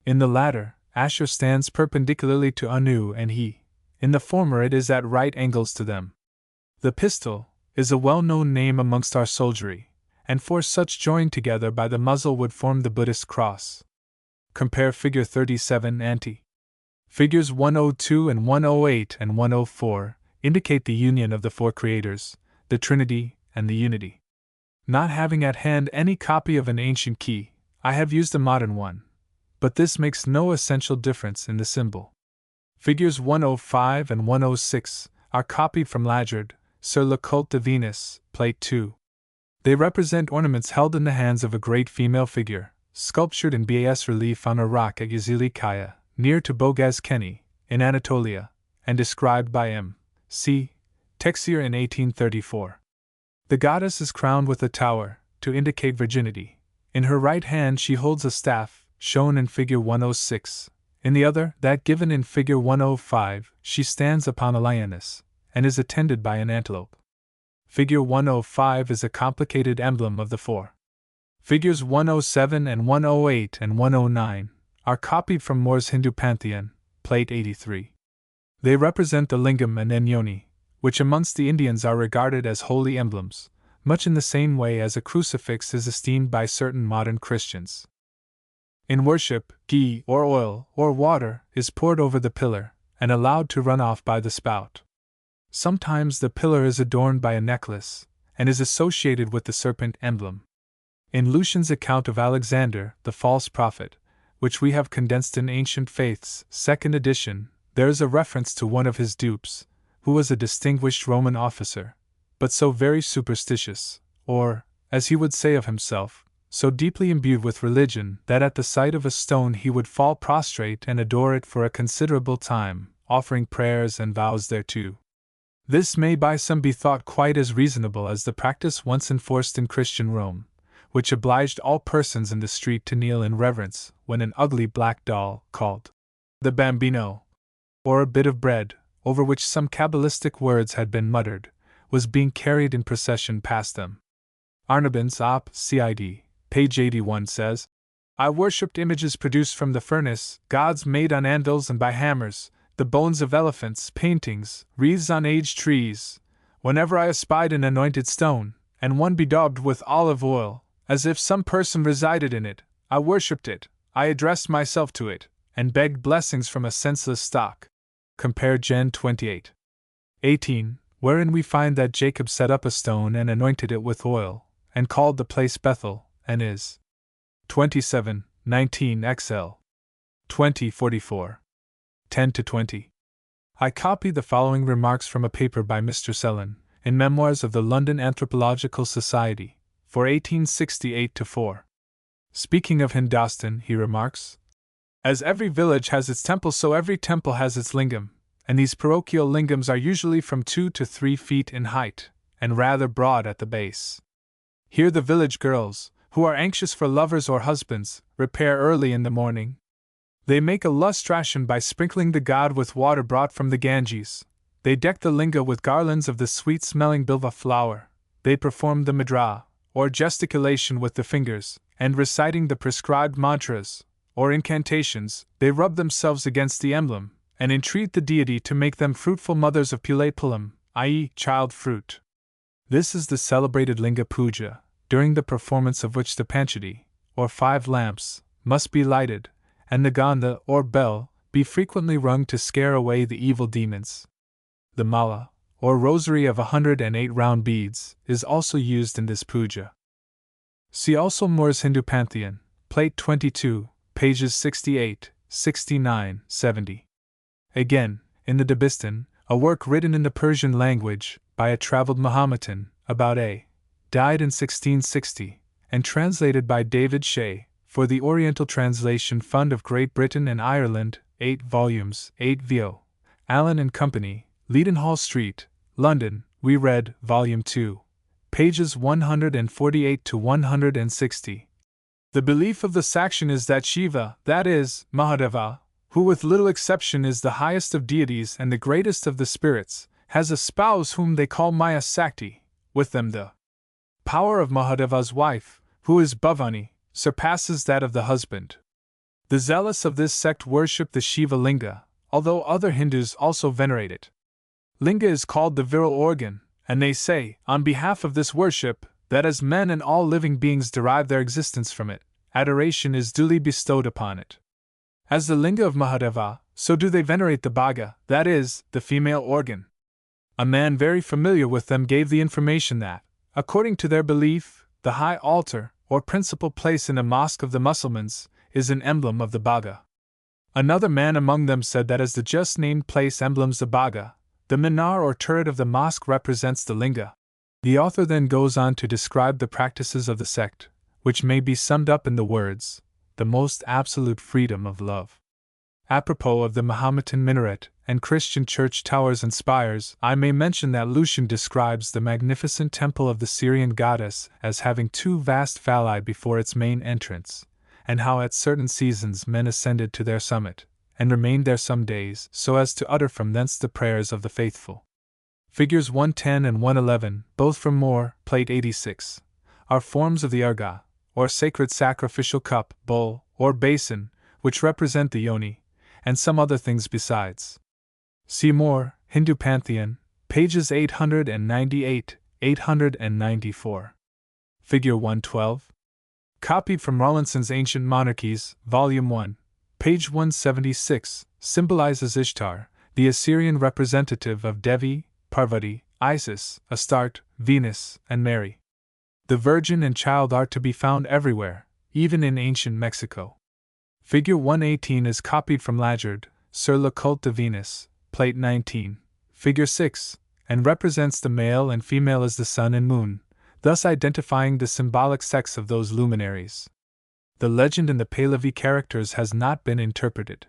In the latter, Ashur stands perpendicularly to Anu and He. In the former it is at right angles to them. The pistol is a well-known name amongst our soldiery, and four such joined together by the muzzle would form the Buddhist cross. Compare Figure 37 ante. Figures 102 and 108 and 104 indicate the union of the four creators, the Trinity, and the Unity. Not having at hand any copy of an ancient key, I have used a modern one, but this makes no essential difference in the symbol. Figures 105 and 106 are copied from Lajard, Sur le Culte de Venus, Plate 2. They represent ornaments held in the hands of a great female figure, sculptured in bas relief on a rock at Yazili Kaya, near to Bogaz Keni, in Anatolia, and described by M. C. Texier in 1834. The goddess is crowned with a tower, to indicate virginity. In her right hand she holds a staff, shown in Figure 106. In the other, that given in Figure 105, she stands upon a lioness, and is attended by an antelope. Figure 105 is a complicated emblem of the four. Figures 107 and 108 and 109 are copied from Moore's Hindu Pantheon, Plate 83. They represent the lingam and enyoni, which amongst the Indians are regarded as holy emblems, much in the same way as a crucifix is esteemed by certain modern Christians. In worship, ghee or oil or water is poured over the pillar and allowed to run off by the spout. Sometimes the pillar is adorned by a necklace and is associated with the serpent emblem. In Lucian's account of Alexander, the false prophet, which we have condensed in Ancient Faith's 2nd edition, there is a reference to one of his dupes, who was a distinguished Roman officer, but so very superstitious, or, as he would say of himself, so deeply imbued with religion that at the sight of a stone he would fall prostrate and adore it for a considerable time, offering prayers and vows thereto. This may by some be thought quite as reasonable as the practice once enforced in Christian Rome, which obliged all persons in the street to kneel in reverence when an ugly black doll, called the bambino, or a bit of bread, over which some cabalistic words had been muttered, was being carried in procession past them. Arnabins op. Cid. Page 81 says, I worshipped images produced from the furnace, gods made on anvils and by hammers, the bones of elephants, paintings, wreaths on aged trees. Whenever I espied an anointed stone, and one bedaubed with olive oil, as if some person resided in it, I worshipped it, I addressed myself to it, and begged blessings from a senseless stock. Compare Gen 28. 18, wherein we find that Jacob set up a stone and anointed it with oil, and called the place Bethel, and is 27, 19 XL. 2044. 10-20. I copy the following remarks from a paper by Mr. Sellon, in Memoirs of the London Anthropological Society, for 1868-4. Speaking of Hindostan, he remarks, as every village has its temple, so every temple has its lingam, and these parochial lingams are usually from 2 to 3 feet in height, and rather broad at the base. Here the village girls, who are anxious for lovers or husbands, repair early in the morning. They make a lustration by sprinkling the god with water brought from the Ganges. They deck the linga with garlands of the sweet-smelling bilva flower. They perform the mudra, or gesticulation with the fingers, and reciting the prescribed mantras, or incantations, they rub themselves against the emblem, and entreat the deity to make them fruitful mothers of Pule Pulam, i.e., child fruit. This is the celebrated Linga Puja, during the performance of which the panchati, or 5 lamps, must be lighted, and the ganda, or bell, be frequently rung to scare away the evil demons. The mala, or rosary of 108 round beads, is also used in this puja. See also Moore's Hindu Pantheon, Plate 22, pages 68, 69, 70. Again, in the Dabistan, a work written in the Persian language, by a traveled Mahometan, about A. died in 1660, and translated by David Shea, for the Oriental Translation Fund of Great Britain and Ireland, 8 volumes, 8 vo. Allen and Company, Leadenhall Street, London. We read, Volume 2, pages 148 to 160. The belief of the section is that Shiva, that is, Mahadeva, who with little exception is the highest of deities and the greatest of the spirits, has a spouse whom they call Maya Sakti. With them the power of Mahadeva's wife, who is Bhavani, surpasses that of the husband. The zealous of this sect worship the Shiva Linga, although other Hindus also venerate it. Linga is called the virile organ, and they say, on behalf of this worship, that as men and all living beings derive their existence from it, adoration is duly bestowed upon it. As the Linga of Mahadeva, so do they venerate the Bhaga, that is, the female organ. A man very familiar with them gave the information that, according to their belief, the high altar, or principal place in a mosque of the Mussulmans, is an emblem of the Bhaga. Another man among them said that as the just named place emblems the Bhaga, the minar or turret of the mosque represents the Linga. The author then goes on to describe the practices of the sect, which may be summed up in the words, the most absolute freedom of love. Apropos of the Mahometan minaret and Christian church towers and spires, I may mention that Lucian describes the magnificent temple of the Syrian goddess as having 2 vast phalli before its main entrance, and how at certain seasons men ascended to their summit, and remained there some days, so as to utter from thence the prayers of the faithful. Figures 110 and 111, both from Moore, Plate 86, are forms of the arga, or sacred sacrificial cup, bowl, or basin, which represent the yoni, and some other things besides. See Moore, Hindu Pantheon, pages 898, 894. Figure 112. Copied from Rawlinson's Ancient Monarchies, Volume 1, page 176, symbolizes Ishtar, the Assyrian representative of Devi, Parvati, Isis, Astarte, Venus, and Mary. The Virgin and Child are to be found everywhere, even in ancient Mexico. Figure 118 is copied from Lajard, Sur le Culte de Venus, Plate 19, Figure 6, and represents the male and female as the sun and moon, thus identifying the symbolic sex of those luminaries. The legend in the Pahlavi characters has not been interpreted.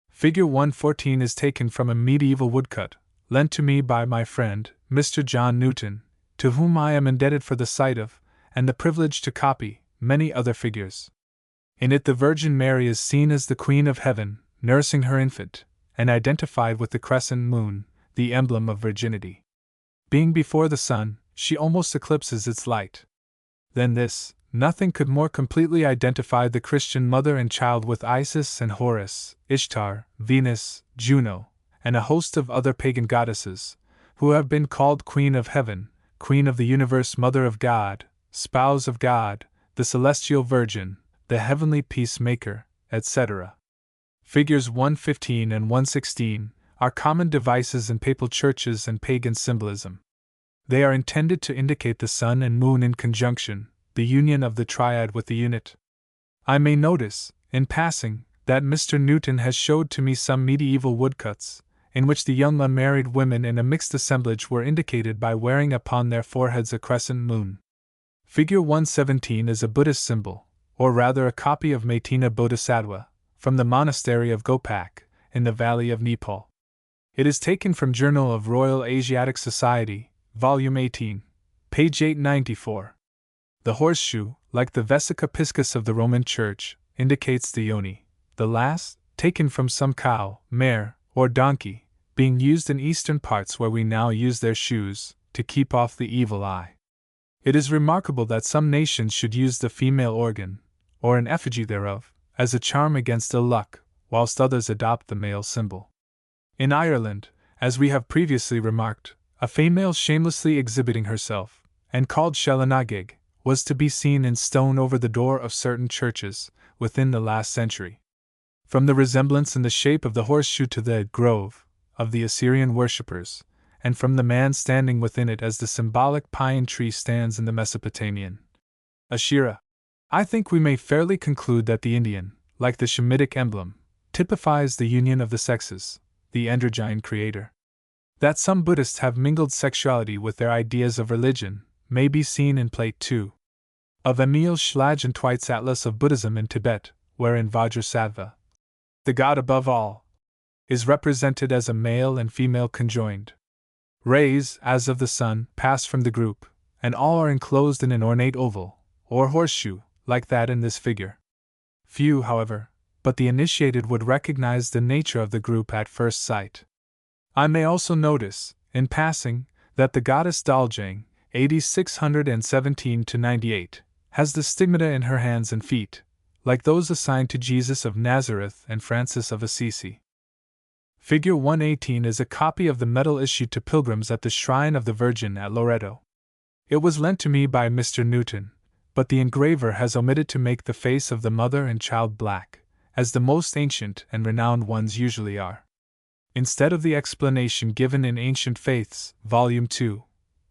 Figure 114 is taken from a medieval woodcut, lent to me by my friend, Mr. John Newton, to whom I am indebted for the sight of, and the privilege to copy, many other figures. In it the Virgin Mary is seen as the Queen of Heaven, nursing her infant, and identified with the crescent moon, the emblem of virginity. Being before the sun, she almost eclipses its light. Than this, nothing could more completely identify the Christian mother and child with Isis and Horus, Ishtar, Venus, Juno, and a host of other pagan goddesses, who have been called Queen of Heaven, Queen of the Universe, Mother of God, Spouse of God, the Celestial Virgin, the Heavenly Peacemaker, etc. Figures 115 and 116 are common devices in papal churches and pagan symbolism. They are intended to indicate the sun and moon in conjunction, the union of the triad with the unit. I may notice, in passing, that Mr. Newton has showed to me some medieval woodcuts, in which the young unmarried women in a mixed assemblage were indicated by wearing upon their foreheads a crescent moon. Figure 117 is a Buddhist symbol, or rather a copy of Maitina Bodhisattva, from the monastery of Gopak, in the valley of Nepal. It is taken from Journal of Royal Asiatic Society, Volume 18, page 894. The horseshoe, like the vesica piscis of the Roman Church, indicates the yoni, the last, taken from some cow, mare, or donkey, being used in eastern parts where we now use their shoes, to keep off the evil eye. It is remarkable that some nations should use the female organ, or an effigy thereof, as a charm against ill luck, whilst others adopt the male symbol. In Ireland, as we have previously remarked, a female shamelessly exhibiting herself, and called Shellanagig, was to be seen in stone over the door of certain churches within the last century. From the resemblance in the shape of the horseshoe to the grove of the Assyrian worshippers, and from the man standing within it as the symbolic pine tree stands in the Mesopotamian Asherah, I think we may fairly conclude that the Indian, like the Shemitic emblem, typifies the union of the sexes, the androgyne creator. That some Buddhists have mingled sexuality with their ideas of religion may be seen in Plate 2 of Emil Schlagentweit's Atlas of Buddhism in Tibet, wherein Vajrasattva, the god above all, is represented as a male and female conjoined. Rays, as of the sun, pass from the group, and all are enclosed in an ornate oval, or horseshoe, like that in this figure. Few, however, but the initiated would recognize the nature of the group at first sight. I may also notice, in passing, that the goddess Daljang, AD 617-98, has the stigmata in her hands and feet, like those assigned to Jesus of Nazareth and Francis of Assisi. Figure 118 is a copy of the medal issued to pilgrims at the Shrine of the Virgin at Loreto. It was lent to me by Mr. Newton, but the engraver has omitted to make the face of the mother and child black, as the most ancient and renowned ones usually are. Instead of the explanation given in Ancient Faiths, Volume 2,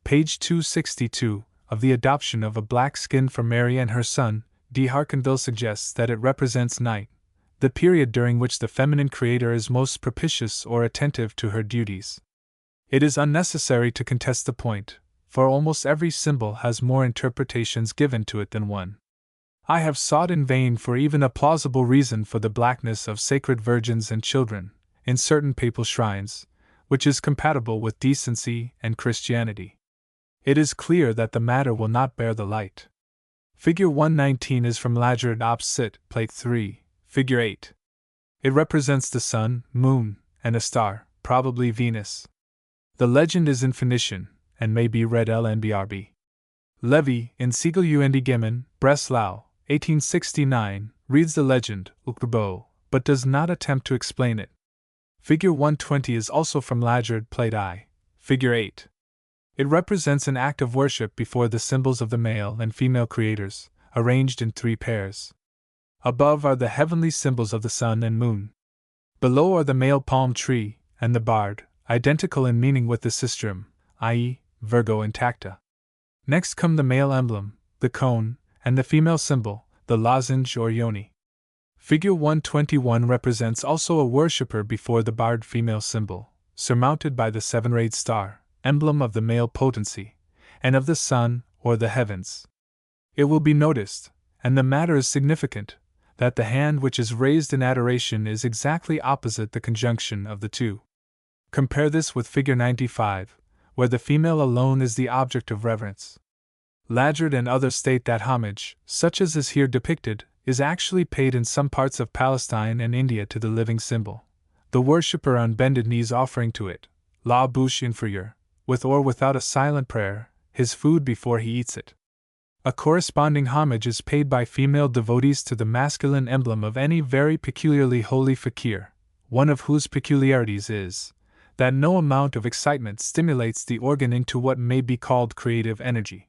page 262, of the adoption of a black skin for Mary and her son, D. Harkinville suggests that it represents night, the period during which the feminine creator is most propitious or attentive to her duties. It is unnecessary to contest the point, for almost every symbol has more interpretations given to it than one. I have sought in vain for even a plausible reason for the blackness of sacred virgins and children in certain papal shrines, which is compatible with decency and Christianity. It is clear that the matter will not bear the light. Figure 119 is from Lajard Op Sit, Plate 3, Figure 8. It represents the sun, moon, and a star, probably Venus. The legend is in Phoenician, and may be read LNBRB. Levy, in Siegel und Gemen, Breslau, 1869, reads the legend, Ukbo, but does not attempt to explain it. Figure 120 is also from Lajard, Plate I, Figure 8. It represents an act of worship before the symbols of the male and female creators, arranged in 3 pairs. Above are the heavenly symbols of the sun and moon. Below are the male palm tree and the bard, identical in meaning with the sistrum, i.e., Virgo intacta. Next come the male emblem, the cone, and the female symbol, the lozenge or yoni. Figure 121 represents also a worshipper before the barred female symbol, surmounted by the 7-rayed star, emblem of the male potency, and of the sun or the heavens. It will be noticed, and the matter is significant, that the hand which is raised in adoration is exactly opposite the conjunction of the two. Compare this with Figure 95, where the female alone is the object of reverence. Lajard and others state that homage, such as is here depicted, is actually paid in some parts of Palestine and India to the living symbol, the worshipper on bended knees offering to it, la bouche inférieure, with or without a silent prayer, his food before he eats it. A corresponding homage is paid by female devotees to the masculine emblem of any very peculiarly holy fakir, one of whose peculiarities is that no amount of excitement stimulates the organ into what may be called creative energy.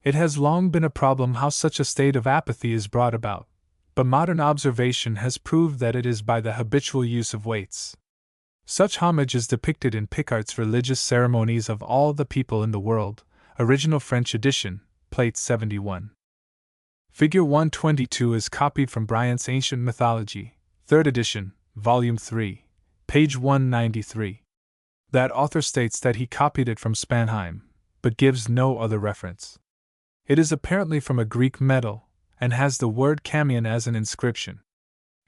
It has long been a problem how such a state of apathy is brought about, but modern observation has proved that it is by the habitual use of weights. Such homage is depicted in Picard's Religious Ceremonies of All the People in the World, original French edition, Plate 71. Figure 122 is copied from Bryant's Ancient Mythology, 3rd edition, Volume 3, page 193. That author states that he copied it from Spanheim, but gives no other reference. It is apparently from a Greek medal, and has the word Camion as an inscription.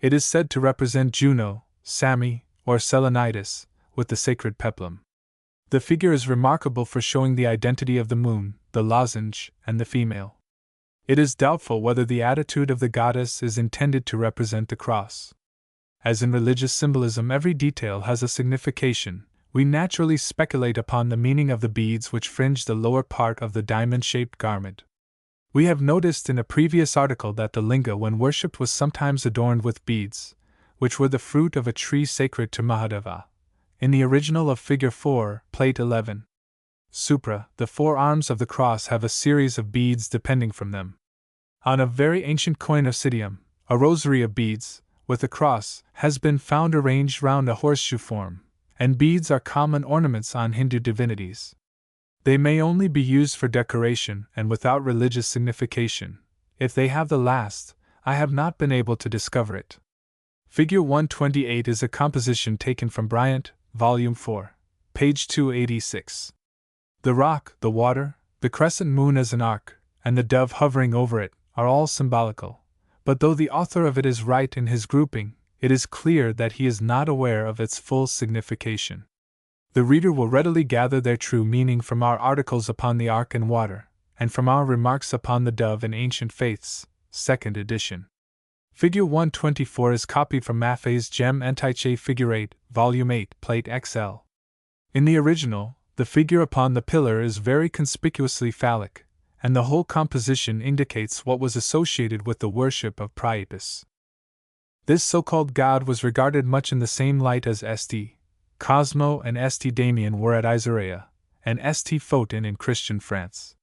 It is said to represent Juno, Sami, or Selenitis, with the sacred peplum. The figure is remarkable for showing the identity of the moon, the lozenge, and the female. It is doubtful whether the attitude of the goddess is intended to represent the cross. As in religious symbolism every detail has a signification, we naturally speculate upon the meaning of the beads which fringe the lower part of the diamond-shaped garment. We have noticed in a previous article that the linga when worshipped was sometimes adorned with beads, which were the fruit of a tree sacred to Mahadeva, in the original of Figure 4, Plate 11. supra, the 4 arms of the cross have a series of beads depending from them. On a very ancient coin of Citium, a rosary of beads, with a cross, has been found arranged round a horseshoe form, and beads are common ornaments on Hindu divinities. They may only be used for decoration and without religious signification. If they have the last, I have not been able to discover it. Figure 128 is a composition taken from Bryant, Volume 4, page 286. The rock, the water, the crescent moon as an arc, and the dove hovering over it are all symbolical, but though the author of it is right in his grouping, it is clear that he is not aware of its full signification. The reader will readily gather their true meaning from our articles upon the ark and water, and from our remarks upon the dove in Ancient Faiths, 2nd edition. Figure 124 is copied from Maffei's Gem Antiche Figure 8, Volume 8, Plate XL. In the original, the figure upon the pillar is very conspicuously phallic, and the whole composition indicates what was associated with the worship of Priapus. This so-called god was regarded much in the same light as St. Cosmo and St. Damien were at Isauria, and St. Photin in Christian France.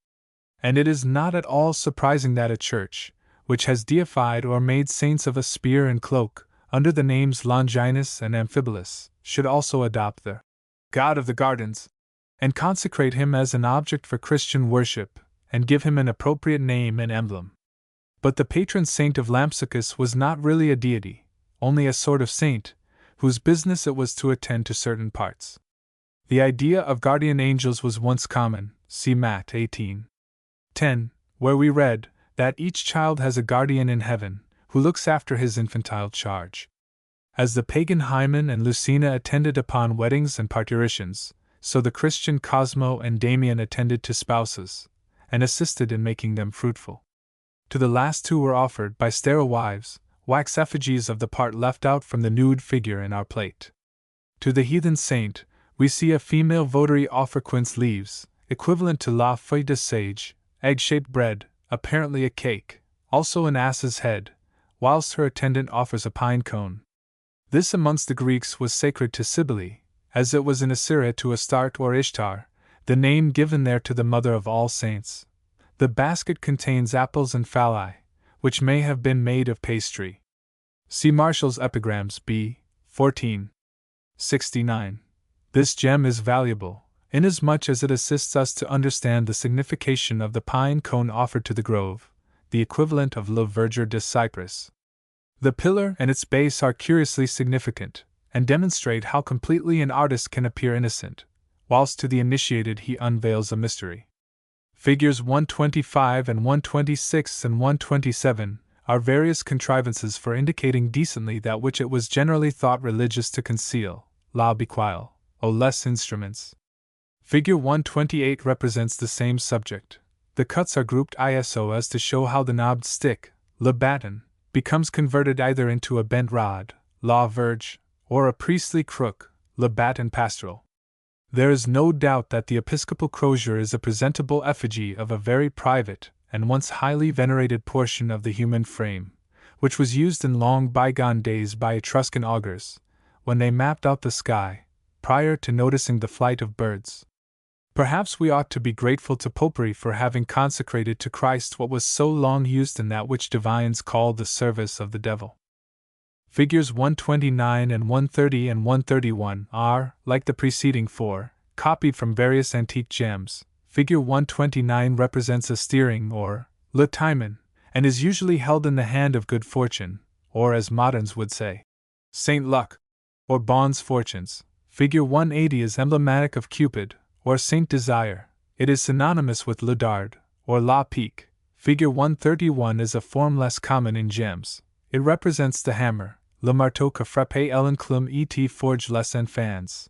And it is not at all surprising that a church, which has deified or made saints of a spear and cloak, under the names Longinus and Amphibolus, should also adopt the god of the gardens, and consecrate him as an object for Christian worship, and give him an appropriate name and emblem. But the patron saint of Lampsacus was not really a deity, only a sort of saint, whose business it was to attend to certain parts. The idea of guardian angels was once common, see Matt 18:10, where we read that each child has a guardian in heaven, who looks after his infantile charge. As the pagan Hymen and Lucina attended upon weddings and parturitions, so the Christian Cosmo and Damien attended to spouses, and assisted in making them fruitful. To the last 2 were offered, by sterile wives, wax effigies of the part left out from the nude figure in our plate. To the heathen saint, we see a female votary offer quince leaves, equivalent to la feuille de sage, egg-shaped bread, apparently a cake, also an ass's head, whilst her attendant offers a pine cone. This amongst the Greeks was sacred to Cybele, as it was in Assyria to Astarte or Ishtar, the name given there to the mother of all saints. The basket contains apples and phalli, which may have been made of pastry. See Marshall's Epigrams B. 1469. This gem is valuable, inasmuch as it assists us to understand the signification of the pine cone offered to the grove, the equivalent of Le Verdure de Cyprus. The pillar and its base are curiously significant, and demonstrate how completely an artist can appear innocent, whilst to the initiated he unveils a mystery. Figures 125 and 126 and 127 are various contrivances for indicating decently that which it was generally thought religious to conceal, la bequile, o less instruments. Figure 128 represents the same subject. The cuts are grouped so as to show how the knobbed stick, le baton, becomes converted either into a bent rod, la verge, or a priestly crook, le baton pastoral. There is no doubt that the episcopal crozier is a presentable effigy of a very private and once highly venerated portion of the human frame, which was used in long bygone days by Etruscan augurs, when they mapped out the sky, prior to noticing the flight of birds. Perhaps we ought to be grateful to Popery for having consecrated to Christ what was so long used in that which divines call the service of the devil. Figures 129 and 130 and 131 are, like the preceding 4, copied from various antique gems. Figure 129 represents a steering or le timon, and is usually held in the hand of good fortune, or as moderns would say, Saint Luck, or Bond's fortunes. Figure 180 is emblematic of Cupid, or Saint Desire. It is synonymous with le dard, or la pique. Figure 131 is a form less common in gems. It represents the hammer, le marteau que frappe l'enclume et forge les enfants.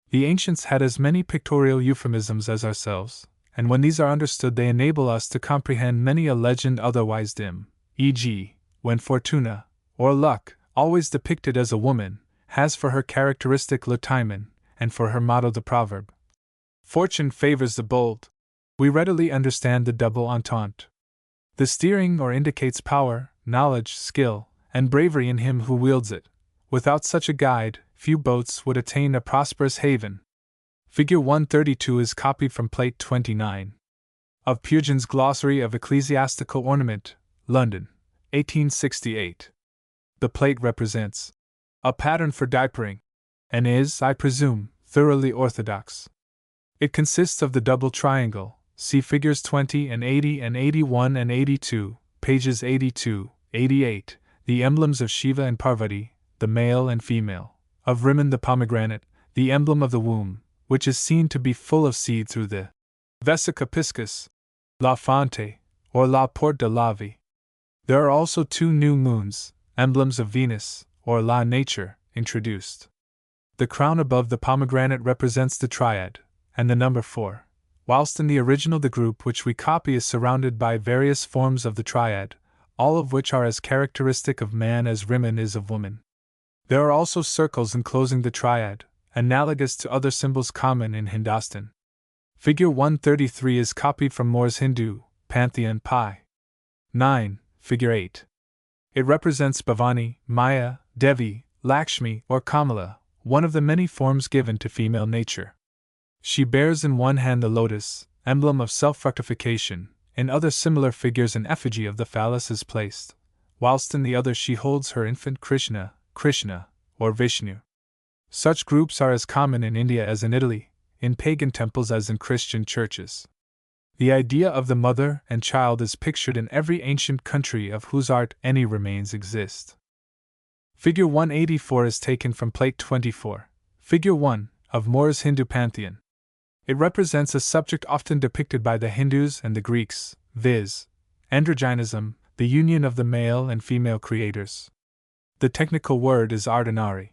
The ancients had as many pictorial euphemisms as ourselves, and when these are understood they enable us to comprehend many a legend otherwise dim, e.g., when Fortuna, or Luck, always depicted as a woman, has for her characteristic le timon, and for her motto the proverb, Fortune favors the bold. We readily understand the double entente. The steering oar indicates power, knowledge, skill, and bravery in him who wields it. Without such a guide, few boats would attain a prosperous haven. Figure 132 is copied from Plate 29 of Purgen's Glossary of Ecclesiastical Ornament, London, 1868. The plate represents a pattern for diapering, and is, I presume, thoroughly orthodox. It consists of the double triangle, see figures 20 and 80 and 81 and 82, pages 82, 88, the emblems of Shiva and Parvati, the male and female, of Rimmon the pomegranate, the emblem of the womb, which is seen to be full of seed through the vesica piscis, la fonte, or la porte de la vie. There are also 2 new moons, emblems of Venus, or la nature, introduced. The crown above the pomegranate represents the triad, and the number 4, whilst in the original the group which we copy is surrounded by various forms of the triad, all of which are as characteristic of man as Rimmon is of woman. There are also circles enclosing the triad, analogous to other symbols common in Hindustan. Figure 133 is copied from Moore's Hindu Pantheon Pi. 9, Figure 8. It represents Bhavani, Maya, Devi, Lakshmi, or Kamala, one of the many forms given to female nature. She bears in one hand the lotus, emblem of self-fructification, in other similar figures an effigy of the phallus is placed, whilst in the other she holds her infant Krishna, or Vishnu. Such groups are as common in India as in Italy, in pagan temples as in Christian churches. The idea of the mother and child is pictured in every ancient country of whose art any remains exist. Figure 184 is taken from Plate 24, Figure 1, of Moore's Hindu Pantheon. It represents a subject often depicted by the Hindus and the Greeks, viz., androgynism, the union of the male and female creators. The technical word is ardhanari.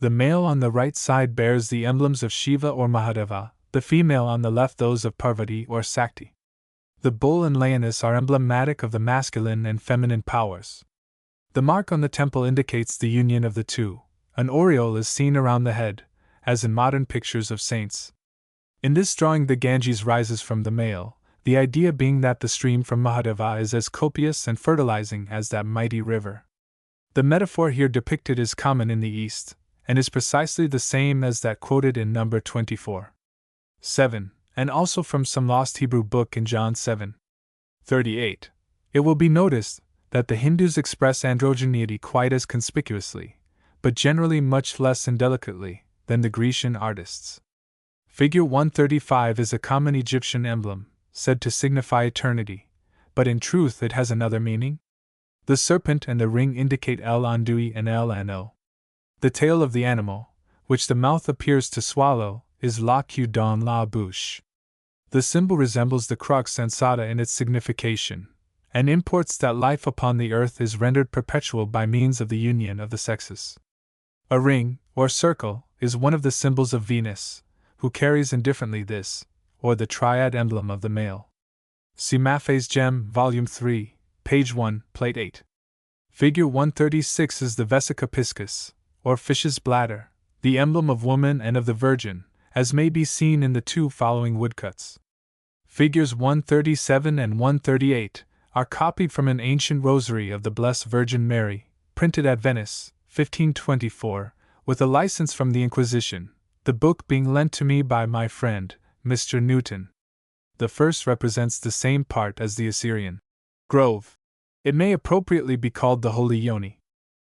The male on the right side bears the emblems of Shiva or Mahadeva, the female on the left those of Parvati or Sakti. The bull and lioness are emblematic of the masculine and feminine powers. The mark on the temple indicates the union of the two. An aureole is seen around the head, as in modern pictures of saints. In this drawing the Ganges rises from the male, the idea being that the stream from Mahadeva is as copious and fertilizing as that mighty river. The metaphor here depicted is common in the East, and is precisely the same as that quoted in number 24. 7, and also from some lost Hebrew book in John 7:38. It will be noticed that the Hindus express androgyny quite as conspicuously, but generally much less indelicately, than the Grecian artists. Figure 135 is a common Egyptian emblem, said to signify eternity, but in truth it has another meaning. The serpent and the ring indicate El Andui and El Ano. The tail of the animal, which the mouth appears to swallow, is La Queue dans la bouche. The symbol resembles the crux ansata in its signification, and imports that life upon the earth is rendered perpetual by means of the union of the sexes. A ring, or circle, is one of the symbols of Venus, who carries indifferently this, or the triad emblem of the male. See Maffei's Gem, Volume 3, page 1, Plate 8. Figure 136 is the vesica piscis, or fish's bladder, the emblem of woman and of the Virgin, as may be seen in the 2 following woodcuts. Figures 137 and 138 are copied from an ancient rosary of the Blessed Virgin Mary, printed at Venice, 1524, with a license from the Inquisition, the book being lent to me by my friend, Mr. Newton. The first represents the same part as the Assyrian grove. It may appropriately be called the Holy Yoni.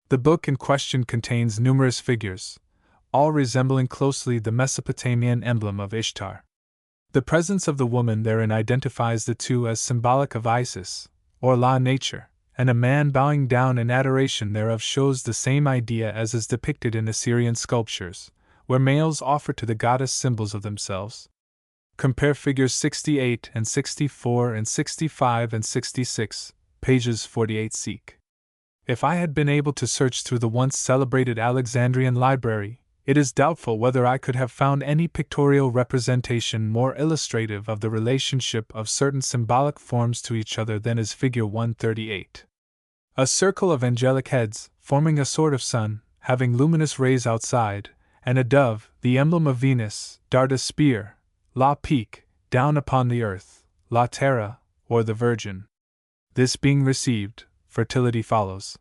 The book in question contains numerous figures, all resembling closely the Mesopotamian emblem of Ishtar. The presence of the woman therein identifies the two as symbolic of Isis, or La Nature, and a man bowing down in adoration thereof shows the same idea as is depicted in Assyrian sculptures, where males offer to the goddess symbols of themselves. Compare figures 68 and 64 and 65 and 66, pages 48 seek. If I had been able to search through the once celebrated Alexandrian library, it is doubtful whether I could have found any pictorial representation more illustrative of the relationship of certain symbolic forms to each other than is figure 138. A circle of angelic heads, forming a sort of sun, having luminous rays outside, and a dove, the emblem of Venus, dart a spear, La Pique, down upon the earth, La Terra, or the Virgin. This being received, fertility follows.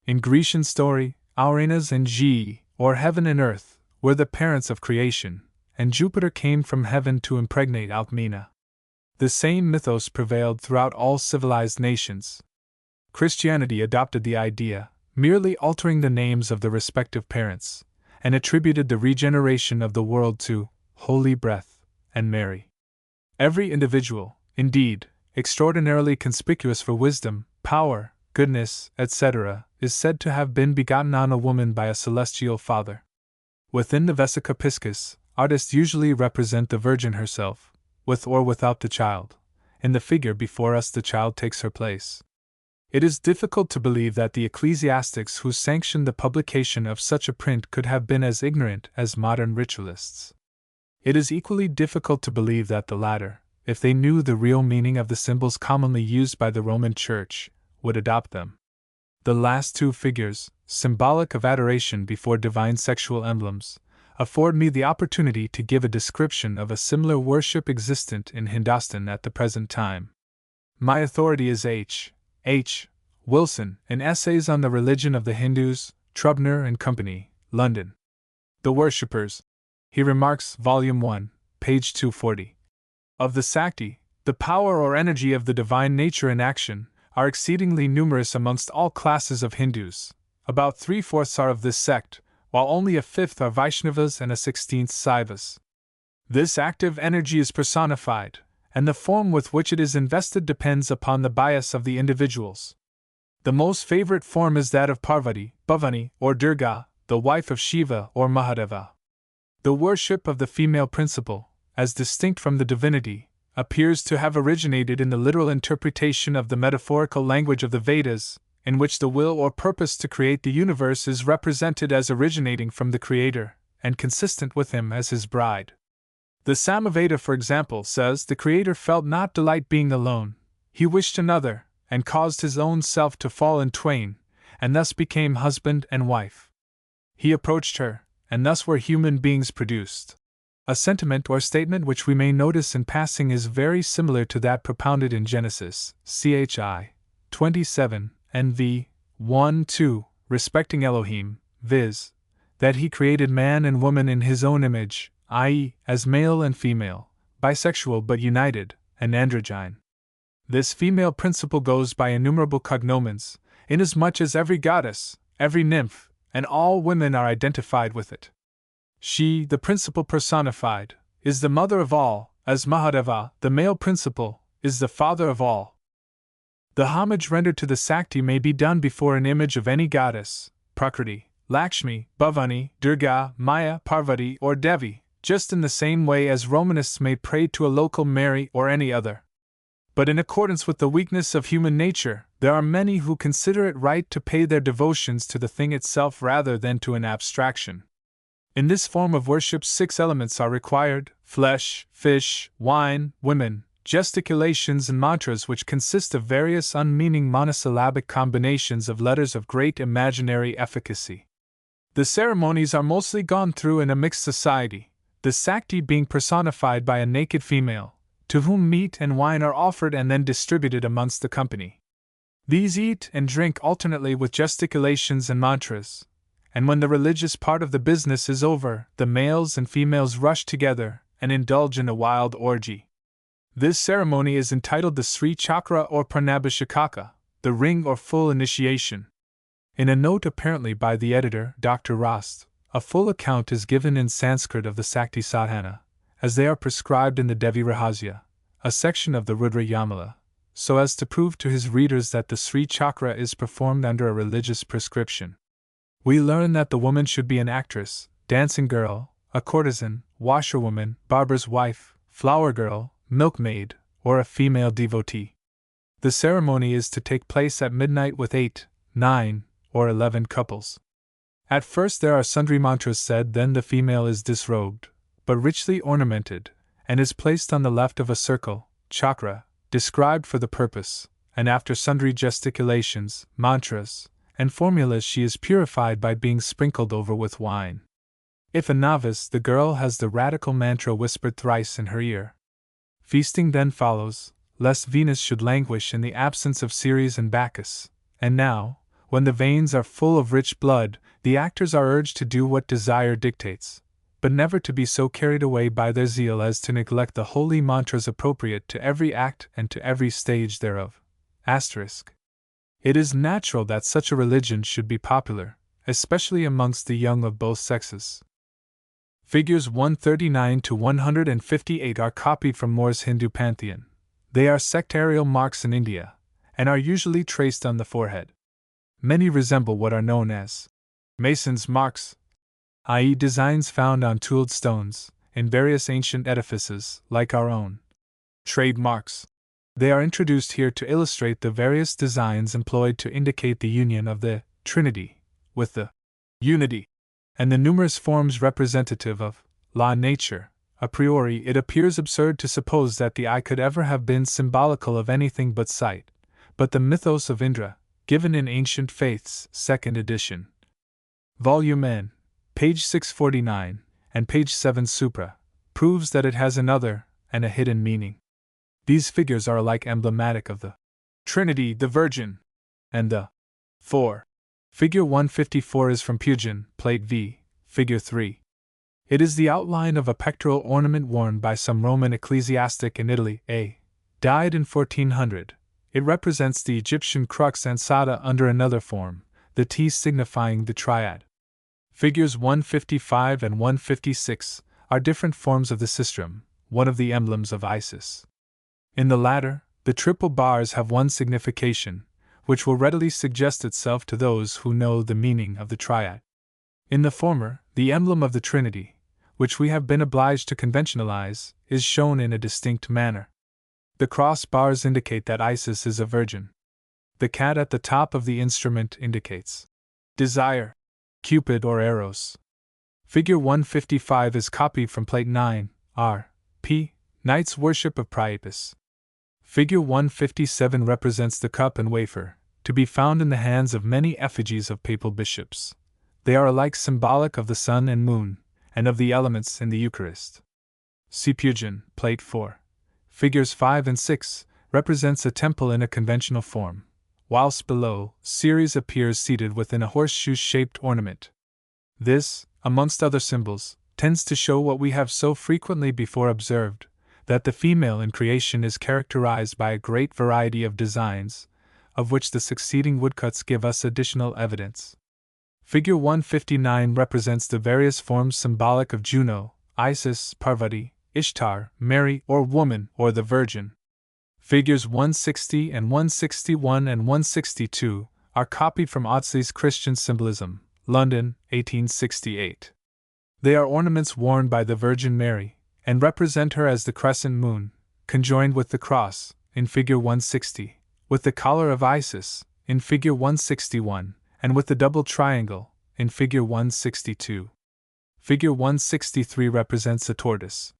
In Grecian story, Auranas and Ge, or heaven and earth, were the parents of creation, and Jupiter came from heaven to impregnate Alcmena. The same mythos prevailed throughout all civilized nations. Christianity adopted the idea, merely altering the names of the respective parents, and attributed the regeneration of the world to Holy Breath and Mary. Every individual, indeed, extraordinarily conspicuous for wisdom, power, goodness, etc., is said to have been begotten on a woman by a celestial father. Within the Vesica Piscis, artists usually represent the Virgin herself, with or without the child. In the figure before us, the child takes her place. It is difficult to believe that the ecclesiastics who sanctioned the publication of such a print could have been as ignorant as modern ritualists. It is equally difficult to believe that the latter, if they knew the real meaning of the symbols commonly used by the Roman Church, would adopt them. The last two figures, symbolic of adoration before divine sexual emblems, afford me the opportunity to give a description of a similar worship existent in Hindustan at the present time. My authority is H. Wilson, in Essays on the Religion of the Hindus, Trubner and Company, London. The worshippers, he remarks, Volume 1, page 240. Of the Sakti, the power or energy of the divine nature in action, are exceedingly numerous amongst all classes of Hindus. About 3/4 are of this sect, while only a 1/5 are Vaishnavas and a 16th Saivas. This active energy is personified, and the form with which it is invested depends upon the bias of the individuals. The most favorite form is that of Parvati, Bhavani, or Durga, the wife of Shiva or Mahadeva. The worship of the female principle, as distinct from the divinity, appears to have originated in the literal interpretation of the metaphorical language of the Vedas, in which the will or purpose to create the universe is represented as originating from the Creator, and consistent with Him as His bride. The Samaveda, for example, says the Creator felt not delight being alone, He wished another, and caused His own self to fall in twain, and thus became husband and wife. He approached her, and thus were human beings produced. A sentiment or statement which we may notice in passing is very similar to that propounded in Genesis, Chi 27, NV 1-2, respecting Elohim, viz., that He created man and woman in His own image, i.e., as male and female, bisexual but united, and androgyne. This female principle goes by innumerable cognomens, inasmuch as every goddess, every nymph, and all women are identified with it. She, the principle personified, is the mother of all, as Mahadeva, the male principle, is the father of all. The homage rendered to the Sakti may be done before an image of any goddess, Prakriti, Lakshmi, Bhavani, Durga, Maya, Parvati, or Devi, just in the same way as Romanists may pray to a local Mary or any other. But in accordance with the weakness of human nature, there are many who consider it right to pay their devotions to the thing itself rather than to an abstraction. In this form of worship 6 elements are required: flesh, fish, wine, women, gesticulations and mantras which consist of various unmeaning monosyllabic combinations of letters of great imaginary efficacy. The ceremonies are mostly gone through in a mixed society, the Sakti being personified by a naked female, to whom meat and wine are offered and then distributed amongst the company. These eat and drink alternately with gesticulations and mantras, and when the religious part of the business is over, the males and females rush together and indulge in a wild orgy. This ceremony is entitled the Sri Chakra or Pranabhishekaka, the ring or full initiation. In a note apparently by the editor, Dr. Rost, a full account is given in Sanskrit of the Sakti Sadhana, as they are prescribed in the Devi Rahasya, a section of the Rudra Yamala, so as to prove to his readers that the Sri Chakra is performed under a religious prescription. We learn that the woman should be an actress, dancing girl, a courtesan, washerwoman, barber's wife, flower girl, milkmaid, or a female devotee. The ceremony is to take place at midnight with 8, 9, or 11 couples. At first there are sundry mantras said, then the female is disrobed, but richly ornamented, and is placed on the left of a circle, chakra, described for the purpose, and after sundry gesticulations, mantras, and formulas she is purified by being sprinkled over with wine. If a novice, the girl has the radical mantra whispered thrice in her ear. Feasting then follows, lest Venus should languish in the absence of Ceres and Bacchus, and now, when the veins are full of rich blood, the actors are urged to do what desire dictates. but never to be so carried away by their zeal as to neglect the holy mantras appropriate to every act and to every stage thereof. It is natural that such a religion should be popular, especially amongst the young of both sexes. Figures 139 to 158 are copied from More's Hindu pantheon. They are sectarial marks in India, and are usually traced on the forehead. Many resemble what are known as Mason's marks, i.e., designs found on tooled stones, in various ancient edifices, like our own trademarks. They are introduced here to illustrate the various designs employed to indicate the union of the Trinity with the unity, and the numerous forms representative of law nature. A priori, it appears absurd to suppose that the eye could ever have been symbolical of anything but sight, but the mythos of Indra, given in Ancient Faiths, 2nd edition, Volume N, page 649, and page 7 supra, proves that it has another, and a hidden meaning. These figures are alike emblematic of the Trinity, the Virgin, and the 4. Figure 154 is from Pagan, Plate V, Figure 3. It is the outline of a pectoral ornament worn by some Roman ecclesiastic in Italy, died in 1400. It represents the Egyptian crux ansata under another form, the T signifying the triad. Figures 155 and 156 are different forms of the sistrum, one of the emblems of Isis. In the latter, the triple bars have one signification, which will readily suggest itself to those who know the meaning of the triad. In the former, the emblem of the Trinity, which we have been obliged to conventionalize, is shown in a distinct manner. The cross bars indicate that Isis is a virgin. The cat at the top of the instrument indicates desire, Cupid or Eros. Figure 155 is copied from Plate 9, R. P. Knight's Worship of Priapus. Figure 157 represents the cup and wafer, to be found in the hands of many effigies of papal bishops. They are alike symbolic of the sun and moon, and of the elements in the Eucharist. See Pagan, Plate 4. Figures 5 and 6 represents a temple in a conventional form, whilst below, Ceres appears seated within a horseshoe-shaped ornament. This, amongst other symbols, tends to show what we have so frequently before observed, that the female in creation is characterized by a great variety of designs, of which the succeeding woodcuts give us additional evidence. Figure 159 represents the various forms symbolic of Juno, Isis, Parvati, Ishtar, Mary or Woman or the Virgin. Figures 160 and 161 and 162 are copied from Audsley's Christian Symbolism, London, 1868. They are ornaments worn by the Virgin Mary, and represent her as the crescent moon, conjoined with the cross, in Figure 160, with the collar of Isis, in Figure 161, and with the double triangle, in Figure 162. Figure 163 represents a tortoise.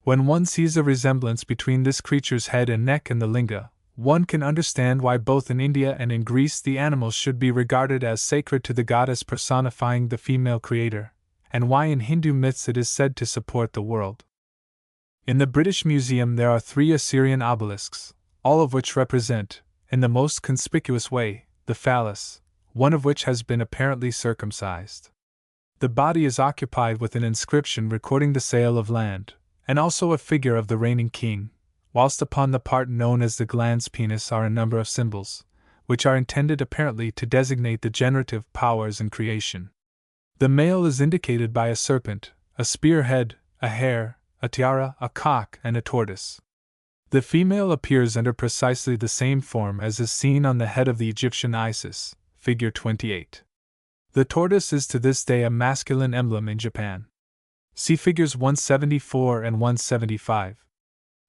When one sees a resemblance between this creature's head and neck and the linga, one can understand why both in India and in Greece the animal should be regarded as sacred to the goddess personifying the female creator, and why in Hindu myths it is said to support the world. In the British Museum there are 3 Assyrian obelisks, all of which represent, in the most conspicuous way, the phallus, one of which has been apparently circumcised. The body is occupied with an inscription recording the sale of land, and also a figure of the reigning king, whilst upon the part known as the glans penis are a number of symbols, which are intended apparently to designate the generative powers in creation. The male is indicated by a serpent, a spearhead, a hare, a tiara, a cock, and a tortoise. The female appears under precisely the same form as is seen on the head of the Egyptian Isis, Figure 28. The tortoise is to this day a masculine emblem in Japan. See Figures 174 and 175.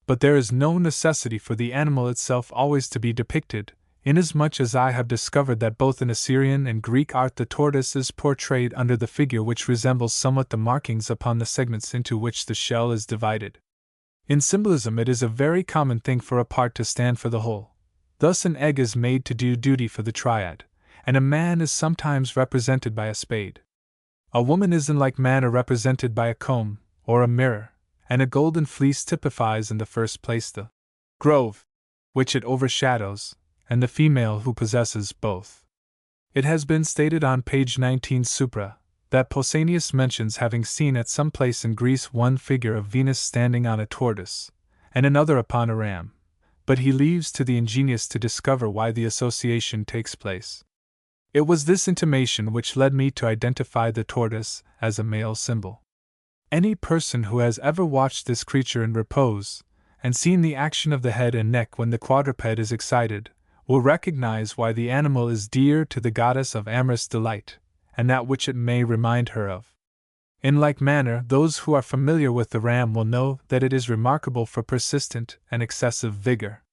But there is no necessity for the animal itself always to be depicted, inasmuch as I have discovered that both in Assyrian and Greek art the tortoise is portrayed under the figure which resembles somewhat the markings upon the segments into which the shell is divided. In symbolism it is a very common thing for a part to stand for the whole. Thus an egg is made to do duty for the triad, and a man is sometimes represented by a spade. A woman is in like manner represented by a comb, or a mirror, and a golden fleece typifies in the first place the grove, which it overshadows, and the female who possesses both. It has been stated on page 19 supra, that Pausanias mentions having seen at some place in Greece one figure of Venus standing on a tortoise, and another upon a ram, but he leaves to the ingenious to discover why the association takes place. It was this intimation which led me to identify the tortoise as a male symbol. Any person who has ever watched this creature in repose, and seen the action of the head and neck when the quadruped is excited, will recognize why the animal is dear to the goddess of amorous delight, and that which it may remind her of. In like manner, those who are familiar with the ram will know that it is remarkable for persistent and excessive vigor.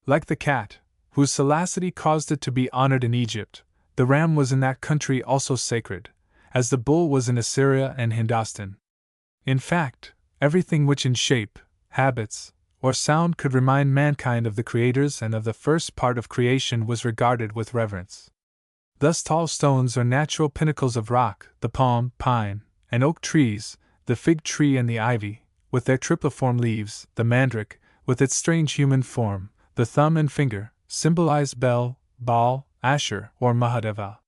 Like the cat, whose salacity caused it to be honored in Egypt, the ram was in that country also sacred, as the bull was in Assyria and Hindostan. In fact, everything which in shape, habits, or sound could remind mankind of the creators and of the first part of creation was regarded with reverence. Thus tall stones or natural pinnacles of rock, the palm, pine, and oak trees, the fig tree and the ivy, with their tripliform leaves, the mandrake, with its strange human form, the thumb and finger, symbolize Bel, Baal, Asher, or Mahadeva.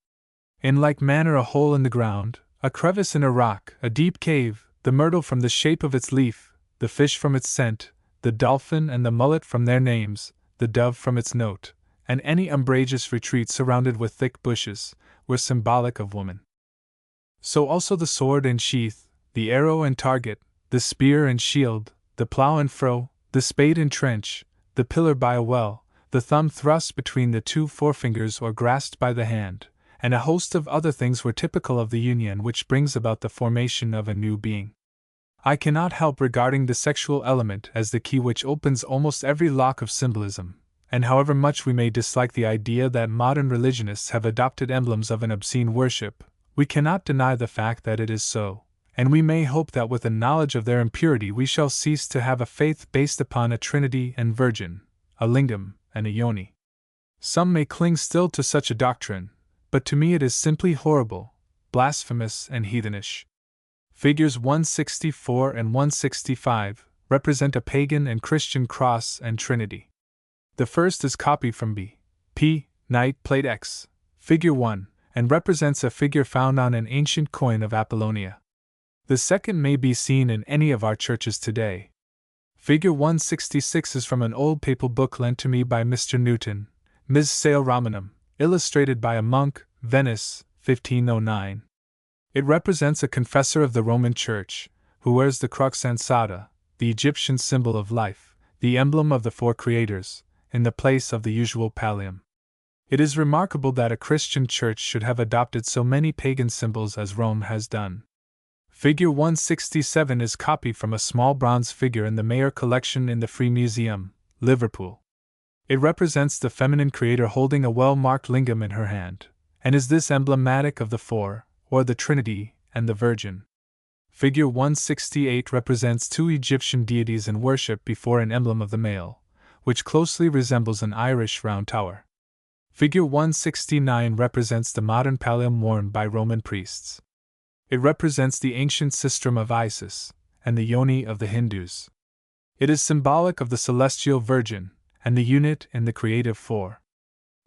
In like manner a hole in the ground, a crevice in a rock, a deep cave, the myrtle from the shape of its leaf, the fish from its scent, the dolphin and the mullet from their names, the dove from its note, and any umbrageous retreat surrounded with thick bushes, were symbolic of woman. So also the sword and sheath, the arrow and target, the spear and shield, the plough and froe, the spade and trench, the pillar by a well, the thumb thrust between the two forefingers or grasped by the hand, and a host of other things were typical of the union which brings about the formation of a new being. I cannot help regarding the sexual element as the key which opens almost every lock of symbolism, and however much we may dislike the idea that modern religionists have adopted emblems of an obscene worship, we cannot deny the fact that it is so, and we may hope that with a knowledge of their impurity we shall cease to have a faith based upon a trinity and virgin, a lingam, and a yoni. Some may cling still to such a doctrine, but to me it is simply horrible, blasphemous, and heathenish. Figures 164 and 165 represent a pagan and Christian cross and trinity. The first is copied from B.P. Knight Plate X, Figure 1, and represents a figure found on an ancient coin of Apollonia. The second may be seen in any of our churches today. Figure 166 is from an old papal book lent to me by Mr. Newton, Ms. Sale Romanum, illustrated by a monk, Venice, 1509. It represents a confessor of the Roman Church, who wears the crux ansata, the Egyptian symbol of life, the emblem of the four creators, in the place of the usual pallium. It is remarkable that a Christian church should have adopted so many pagan symbols as Rome has done. Figure 167 is copied from a small bronze figure in the Mayer collection in the Free Museum, Liverpool. It represents the feminine creator holding a well-marked lingam in her hand, and is this emblematic of the four, or the Trinity, and the Virgin. Figure 168 represents two Egyptian deities in worship before an emblem of the male, which closely resembles an Irish round tower. Figure 169 represents the modern pallium worn by Roman priests. It represents the ancient sistrum of Isis, and the yoni of the Hindus. It is symbolic of the celestial Virgin, and the unit in the creative four.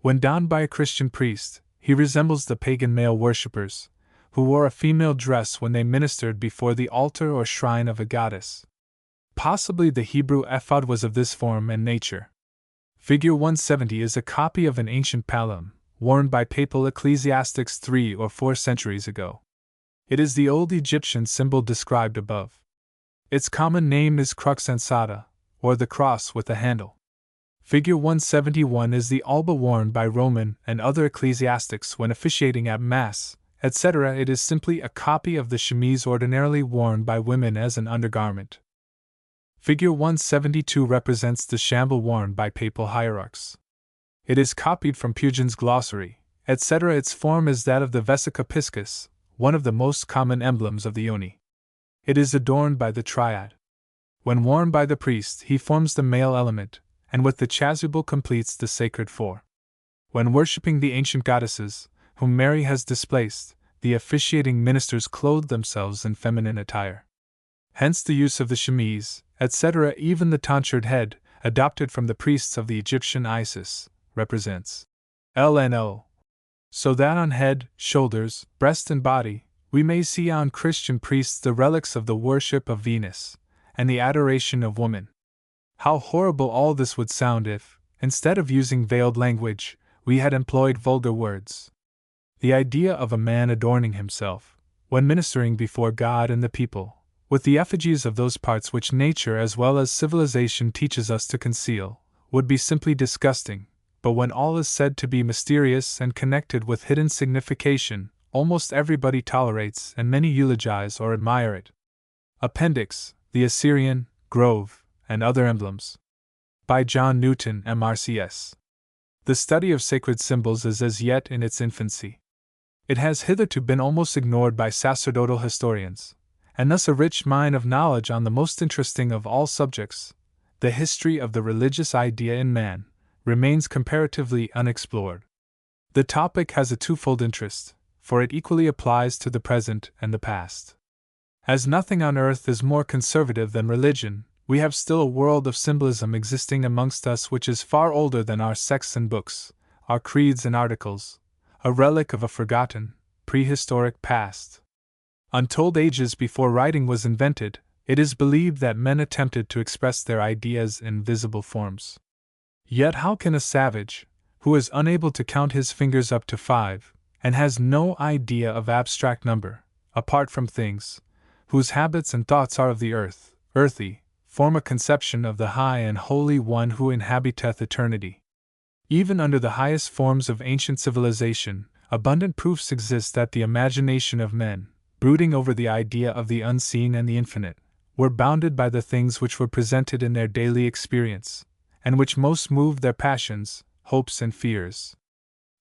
When donned by a Christian priest, he resembles the pagan male worshippers, who wore a female dress when they ministered before the altar or shrine of a goddess. Possibly the Hebrew ephod was of this form and nature. Figure 170 is a copy of an ancient pallium, worn by papal ecclesiastics 3 or 4 centuries ago. It is the old Egyptian symbol described above. Its common name is crux ansata, or the cross with a handle. Figure 171 is the alba worn by Roman and other ecclesiastics when officiating at Mass, etc. It is simply a copy of the chemise ordinarily worn by women as an undergarment. Figure 172 represents the shamble worn by papal hierarchs. It is copied from Pugin's glossary, etc. Its form is that of the vesica piscis, one of the most common emblems of the yoni. It is adorned by the triad. When worn by the priest, he forms the male element, and with the chasuble completes the sacred four. When worshipping the ancient goddesses, whom Mary has displaced, the officiating ministers clothe themselves in feminine attire. Hence the use of the chemise, etc. Even the tonsured head, adopted from the priests of the Egyptian Isis, represents LNO. So that on head, shoulders, breast and body, We may see on Christian priests the relics of the worship of Venus and the adoration of woman. How horrible all this would sound if, instead of using veiled language, we had employed vulgar words. The idea of a man adorning himself, when ministering before God and the people, with the effigies of those parts which nature as well as civilization teaches us to conceal, would be simply disgusting, but when all is said to be mysterious and connected with hidden signification, almost everybody tolerates and many eulogize or admire it. Appendix: The Assyrian, Grove, and Other Emblems. By John Newton, MRCS. The study of sacred symbols is as yet in its infancy. It has hitherto been almost ignored by sacerdotal historians, and thus a rich mine of knowledge on the most interesting of all subjects, the history of the religious idea in man, remains comparatively unexplored. The topic has a twofold interest, for it equally applies to the present and the past. As nothing on earth is more conservative than religion, we have still a world of symbolism existing amongst us which is far older than our sects and books, our creeds and articles, a relic of a forgotten, prehistoric past. Untold ages before writing was invented, it is believed that men attempted to express their ideas in visible forms. Yet how can a savage, who is unable to count his fingers up to 5, and has no idea of abstract number, apart from things, whose habits and thoughts are of the earth, earthy, form a conception of the high and holy one who inhabiteth eternity? Even under the highest forms of ancient civilization, abundant proofs exist that the imagination of men, brooding over the idea of the unseen and the infinite, were bounded by the things which were presented in their daily experience, and which most moved their passions, hopes, and fears.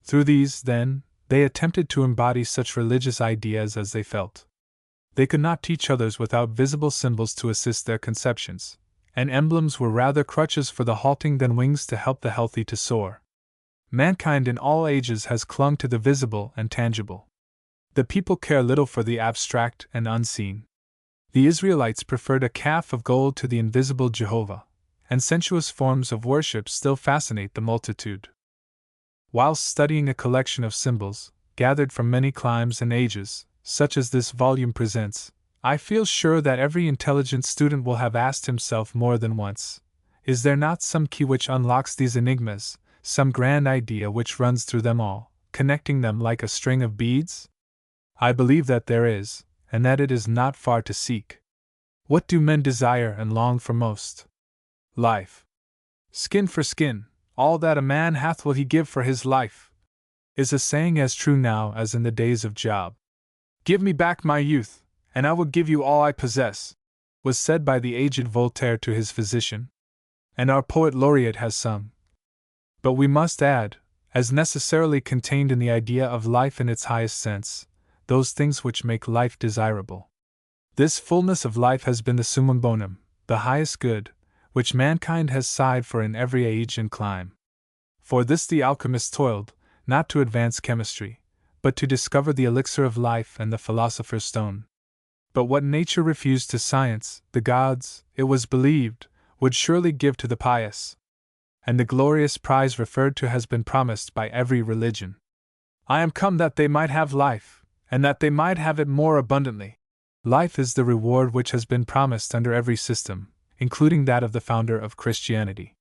Through these, then, they attempted to embody such religious ideas as they felt. They could not teach others without visible symbols to assist their conceptions, and emblems were rather crutches for the halting than wings to help the healthy to soar. Mankind in all ages has clung to the visible and tangible. The people care little for the abstract and unseen. The Israelites preferred a calf of gold to the invisible Jehovah, and sensuous forms of worship still fascinate the multitude. Whilst studying a collection of symbols, gathered from many climes and ages, such as this volume presents, I feel sure that every intelligent student will have asked himself more than once, is there not some key which unlocks these enigmas, some grand idea which runs through them all, connecting them like a string of beads? I believe that there is, and that it is not far to seek. What do men desire and long for most? Life. Skin for skin, all that a man hath will he give for his life, is a saying as true now as in the days of Job. Give me back my youth, and I will give you all I possess, was said by the aged Voltaire to his physician. And our poet laureate has sung. But we must add, as necessarily contained in the idea of life in its highest sense, those things which make life desirable. This fullness of life has been the summum bonum, the highest good, which mankind has sighed for in every age and clime. For this the alchemist toiled, not to advance chemistry, but to discover the elixir of life and the philosopher's stone. But what nature refused to science, the gods, it was believed, would surely give to the pious. And the glorious prize referred to has been promised by every religion. I am come that they might have life, and that they might have it more abundantly. Life is the reward which has been promised under every system, including that of the founder of Christianity.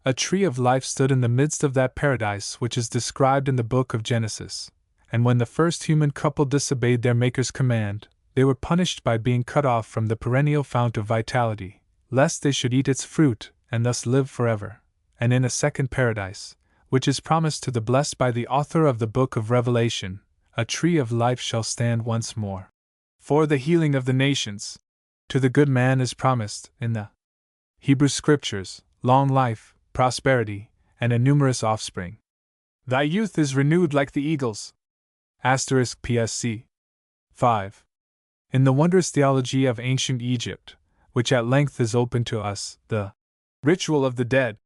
A tree of life stood in the midst of that paradise which is described in the book of Genesis, and when the first human couple disobeyed their Maker's command, they were punished by being cut off from the perennial fount of vitality, lest they should eat its fruit and thus live forever. And in a second paradise, which is promised to the blessed by the author of the book of Revelation, a tree of life shall stand once more, for the healing of the nations. To the good man is promised, in the Hebrew Scriptures, long life, prosperity, and a numerous offspring. Thy youth is renewed like the eagles. *PSC. 5. In the wondrous theology of ancient Egypt, which at length is open to us, the ritual of the dead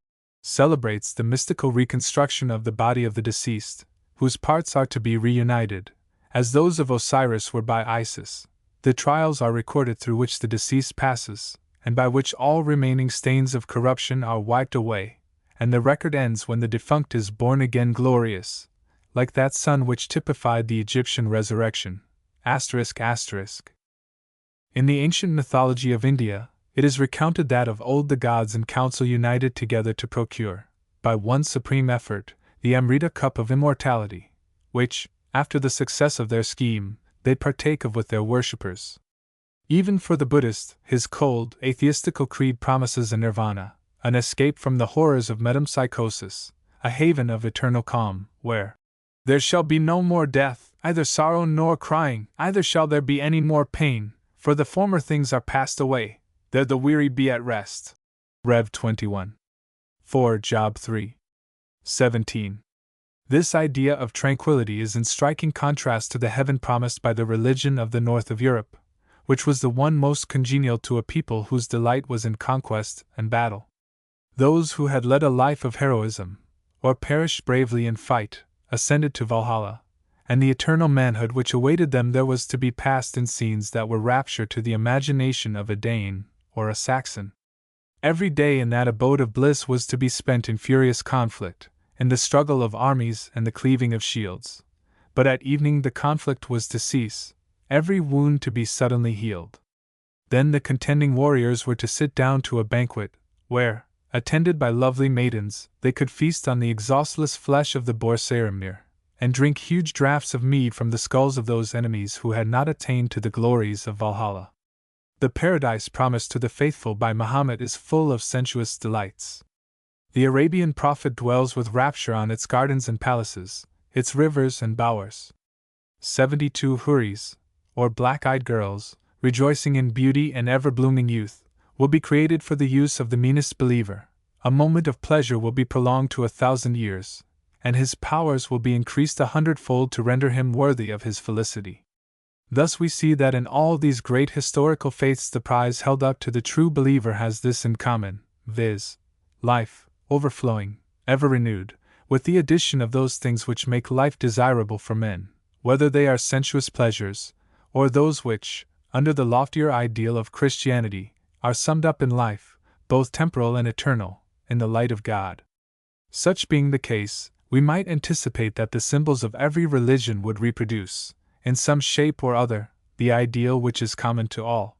celebrates the mystical reconstruction of the body of the deceased, whose parts are to be reunited, as those of Osiris were by Isis. The trials are recorded through which the deceased passes, and by which all remaining stains of corruption are wiped away, and the record ends when the defunct is born again glorious, like that sun which typified the Egyptian resurrection, ****. In the ancient mythology of India, it is recounted that of old the gods in council united together to procure, by one supreme effort, the Amrita cup of immortality, which, after the success of their scheme, they partake of with their worshippers. Even for the Buddhist, his cold, atheistical creed promises a nirvana, an escape from the horrors of metempsychosis, a haven of eternal calm, where there shall be no more death, either sorrow nor crying, neither shall there be any more pain, for the former things are passed away, there the weary be at rest. Rev 21. 4 Job 3. 17. This idea of tranquility is in striking contrast to the heaven promised by the religion of the north of Europe, which was the one most congenial to a people whose delight was in conquest and battle. Those who had led a life of heroism, or perished bravely in fight, ascended to Valhalla, and the eternal manhood which awaited them there was to be passed in scenes that were rapture to the imagination of a Dane or a Saxon. Every day in that abode of bliss was to be spent in furious conflict, in the struggle of armies and the cleaving of shields. But at evening the conflict was to cease, every wound to be suddenly healed. Then the contending warriors were to sit down to a banquet, where, attended by lovely maidens, they could feast on the exhaustless flesh of the boar Saramir, and drink huge draughts of mead from the skulls of those enemies who had not attained to the glories of Valhalla. The paradise promised to the faithful by Muhammad is full of sensuous delights. The Arabian prophet dwells with rapture on its gardens and palaces, its rivers and bowers. 72 Houris, or black-eyed girls, rejoicing in beauty and ever-blooming youth, will be created for the use of the meanest believer. A moment of pleasure will be prolonged to 1,000 years, and his powers will be increased 100-fold to render him worthy of his felicity. Thus we see that in all these great historical faiths the prize held up to the true believer has this in common, viz., life, overflowing, ever renewed, with the addition of those things which make life desirable for men, whether they are sensuous pleasures, or those which, under the loftier ideal of Christianity, are summed up in life, both temporal and eternal, in the light of God. Such being the case, we might anticipate that the symbols of every religion would reproduce, in some shape or other, the ideal which is common to all.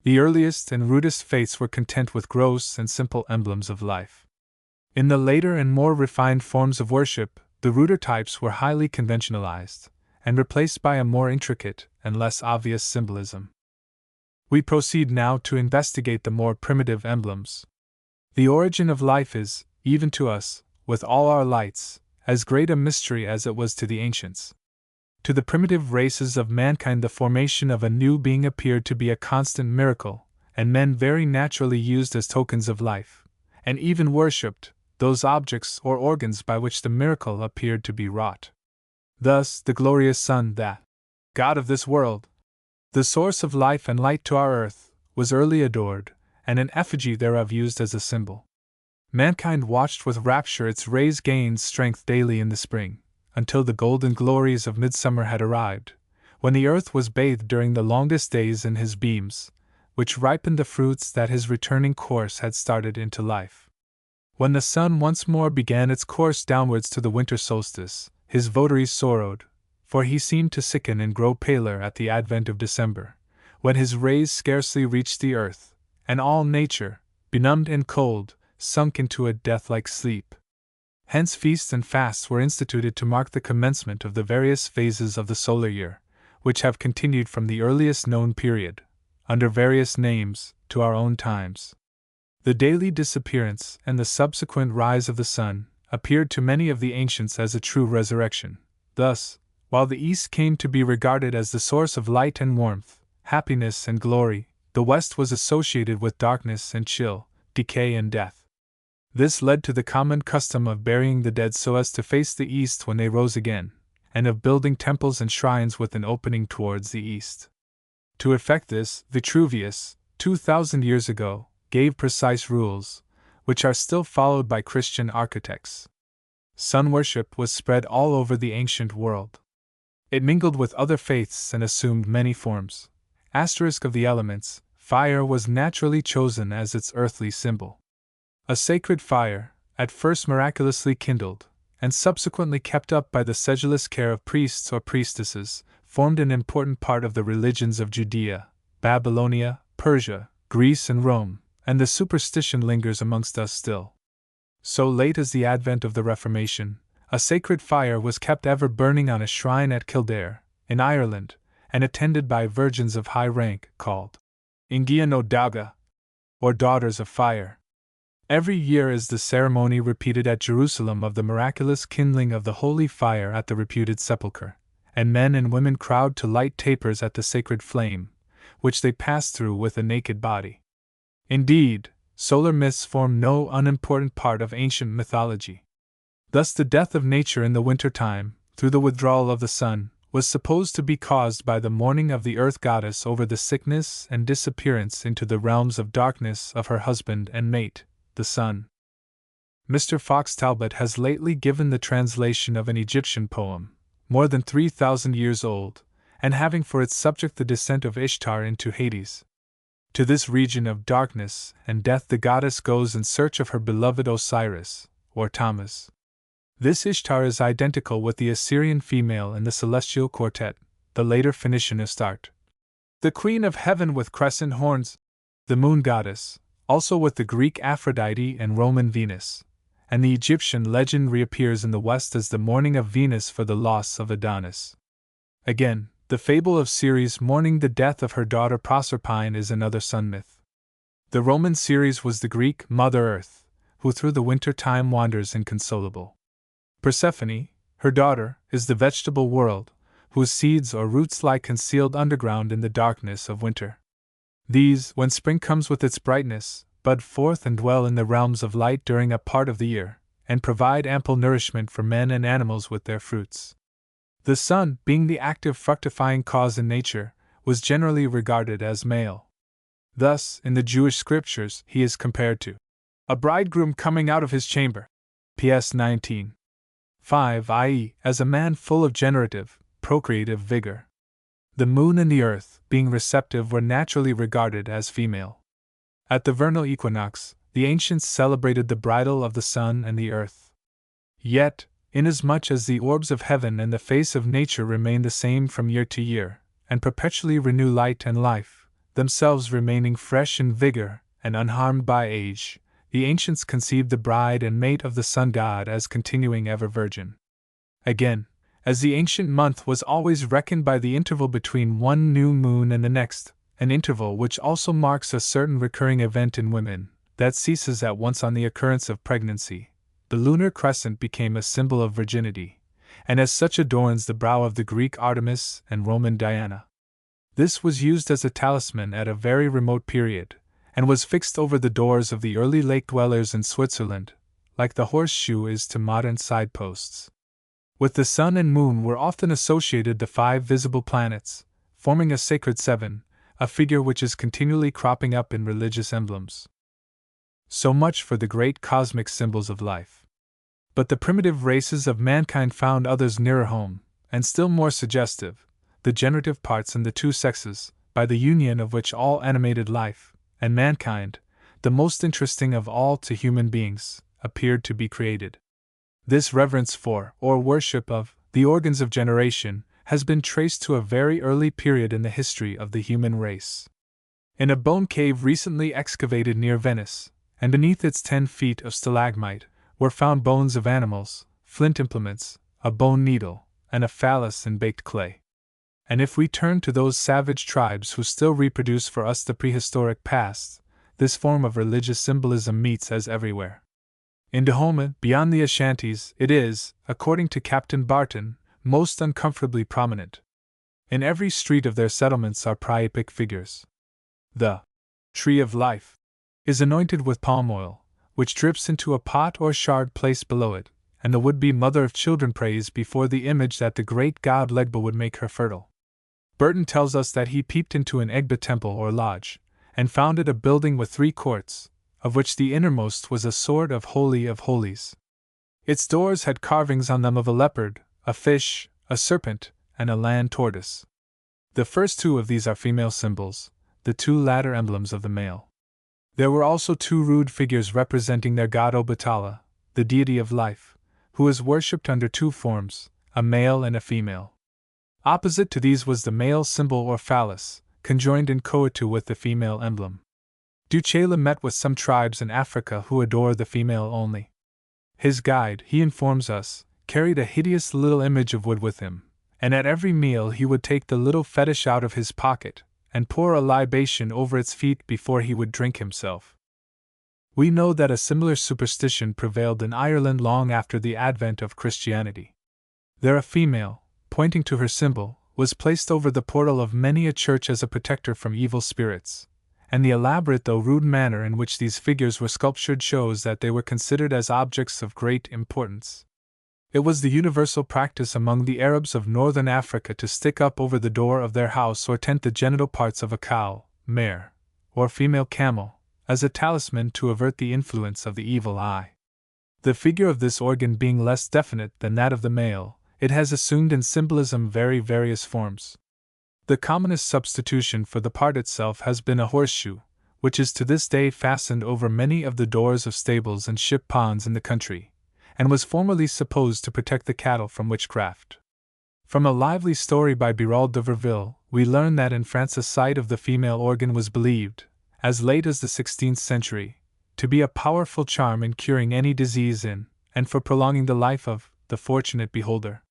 The earliest and rudest faiths were content with gross and simple emblems of life. In the later and more refined forms of worship, the ruder types were highly conventionalized, and replaced by a more intricate and less obvious symbolism. We proceed now to investigate the more primitive emblems. The origin of life is, even to us, with all our lights, as great a mystery as it was to the ancients. To the primitive races of mankind the formation of a new being appeared to be a constant miracle, and men very naturally used as tokens of life, and even worshipped, those objects or organs by which the miracle appeared to be wrought. Thus, the glorious sun, that God of this world, the source of life and light to our earth, was early adored, and an effigy thereof used as a symbol. Mankind watched with rapture its rays gain strength daily in the spring, until the golden glories of midsummer had arrived, when the earth was bathed during the longest days in his beams, which ripened the fruits that his returning course had started into life. When the sun once more began its course downwards to the winter solstice, his votaries sorrowed, for he seemed to sicken and grow paler at the advent of December, when his rays scarcely reached the earth, and all nature, benumbed and cold, sunk into a death-like sleep. Hence feasts and fasts were instituted to mark the commencement of the various phases of the solar year, which have continued from the earliest known period, under various names, to our own times. The daily disappearance and the subsequent rise of the sun appeared to many of the ancients as a true resurrection. Thus, while the East came to be regarded as the source of light and warmth, happiness and glory, the West was associated with darkness and chill, decay and death. This led to the common custom of burying the dead so as to face the east when they rose again, and of building temples and shrines with an opening towards the east. To effect this, Vitruvius, 2,000 years ago, gave precise rules, which are still followed by Christian architects. Sun worship was spread all over the ancient world. It mingled with other faiths and assumed many forms. Of the elements, fire was naturally chosen as its earthly symbol. A sacred fire, at first miraculously kindled, and subsequently kept up by the sedulous care of priests or priestesses, formed an important part of the religions of Judea, Babylonia, Persia, Greece, and Rome, and the superstition lingers amongst us still. So late as the advent of the Reformation, a sacred fire was kept ever burning on a shrine at Kildare, in Ireland, and attended by virgins of high rank, called Ingia no Dauga, or Daughters of Fire. Every year is the ceremony repeated at Jerusalem of the miraculous kindling of the holy fire at the reputed sepulchre, and men and women crowd to light tapers at the sacred flame, which they pass through with a naked body. Indeed, solar myths form no unimportant part of ancient mythology. Thus the death of nature in the winter time, through the withdrawal of the sun, was supposed to be caused by the mourning of the earth goddess over the sickness and disappearance into the realms of darkness of her husband and mate, the sun. Mr. Fox Talbot has lately given the translation of an Egyptian poem, more than 3,000 years old, and having for its subject the descent of Ishtar into Hades. To this region of darkness and death the goddess goes in search of her beloved Osiris, or Tammuz. This Ishtar is identical with the Assyrian female in the celestial quartet, the later Phoenician Astarte, the queen of heaven with crescent horns, the moon goddess, also with the Greek Aphrodite and Roman Venus, and the Egyptian legend reappears in the West as the mourning of Venus for the loss of Adonis. Again, the fable of Ceres mourning the death of her daughter Proserpine is another sun myth. The Roman Ceres was the Greek Mother Earth, who through the winter time wanders inconsolable. Persephone, her daughter, is the vegetable world, whose seeds or roots lie concealed underground in the darkness of winter. These, when spring comes with its brightness, bud forth and dwell in the realms of light during a part of the year, and provide ample nourishment for men and animals with their fruits. The sun, being the active fructifying cause in nature, was generally regarded as male. Thus, in the Jewish scriptures, he is compared to a bridegroom coming out of his chamber. PS 19. 5, i.e., as a man full of generative, procreative vigor. The moon and the earth, being receptive, were naturally regarded as female. At the vernal equinox, the ancients celebrated the bridal of the sun and the earth. Yet, inasmuch as the orbs of heaven and the face of nature remain the same from year to year, and perpetually renew light and life, themselves remaining fresh in vigor and unharmed by age, the ancients conceived the bride and mate of the sun god as continuing ever virgin. Again, as the ancient month was always reckoned by the interval between one new moon and the next, an interval which also marks a certain recurring event in women, that ceases at once on the occurrence of pregnancy, the lunar crescent became a symbol of virginity, and as such adorns the brow of the Greek Artemis and Roman Diana. This was used as a talisman at a very remote period, and was fixed over the doors of the early lake dwellers in Switzerland, like the horseshoe is to modern sideposts. With the sun and moon were often associated the 5 visible planets, forming a sacred 7, a figure which is continually cropping up in religious emblems. So much for the great cosmic symbols of life. But the primitive races of mankind found others nearer home, and still more suggestive, the generative parts in the 2 sexes, by the union of which all animated life, and mankind, the most interesting of all to human beings, appeared to be created. This reverence for, or worship of, the organs of generation has been traced to a very early period in the history of the human race. In a bone cave recently excavated near Venice, and beneath its 10 feet of stalagmite, were found bones of animals, flint implements, a bone needle, and a phallus in baked clay. And if we turn to those savage tribes who still reproduce for us the prehistoric past, this form of religious symbolism meets as everywhere. In Dahomey, beyond the Ashantis, it is, according to Captain Barton, most uncomfortably prominent. In every street of their settlements are priapic figures. The tree of life is anointed with palm oil, which drips into a pot or shard placed below it, and the would-be mother of children prays before the image that the great god Legba would make her fertile. Burton tells us that he peeped into an Egba temple or lodge, and found it a building with 3 courts, of which the innermost was a sort of holy of holies. Its doors had carvings on them of a leopard, a fish, a serpent, and a land tortoise. The first 2 of these are female symbols, the 2 latter emblems of the male. There were also 2 rude figures representing their god Obatala, the deity of life, who is worshipped under 2 forms, a male and a female. Opposite to these was the male symbol or phallus, conjoined in coitu with the female emblem. Duchaila met with some tribes in Africa who adore the female only. His guide, he informs us, carried a hideous little image of wood with him, and at every meal he would take the little fetish out of his pocket and pour a libation over its feet before he would drink himself. We know that a similar superstition prevailed in Ireland long after the advent of Christianity. There a female, pointing to her symbol, was placed over the portal of many a church as a protector from evil spirits, and the elaborate though rude manner in which these figures were sculptured shows that they were considered as objects of great importance. It was the universal practice among the Arabs of northern Africa to stick up over the door of their house or tent the genital parts of a cow, mare, or female camel, as a talisman to avert the influence of the evil eye. The figure of this organ being less definite than that of the male, it has assumed in symbolism very various forms. The commonest substitution for the part itself has been a horseshoe, which is to this day fastened over many of the doors of stables and ship ponds in the country, and was formerly supposed to protect the cattle from witchcraft. From a lively story by Birald de Verville, we learn that in France a sight of the female organ was believed, as late as the 16th century, to be a powerful charm in curing any disease in, and for prolonging the life of, the fortunate beholder.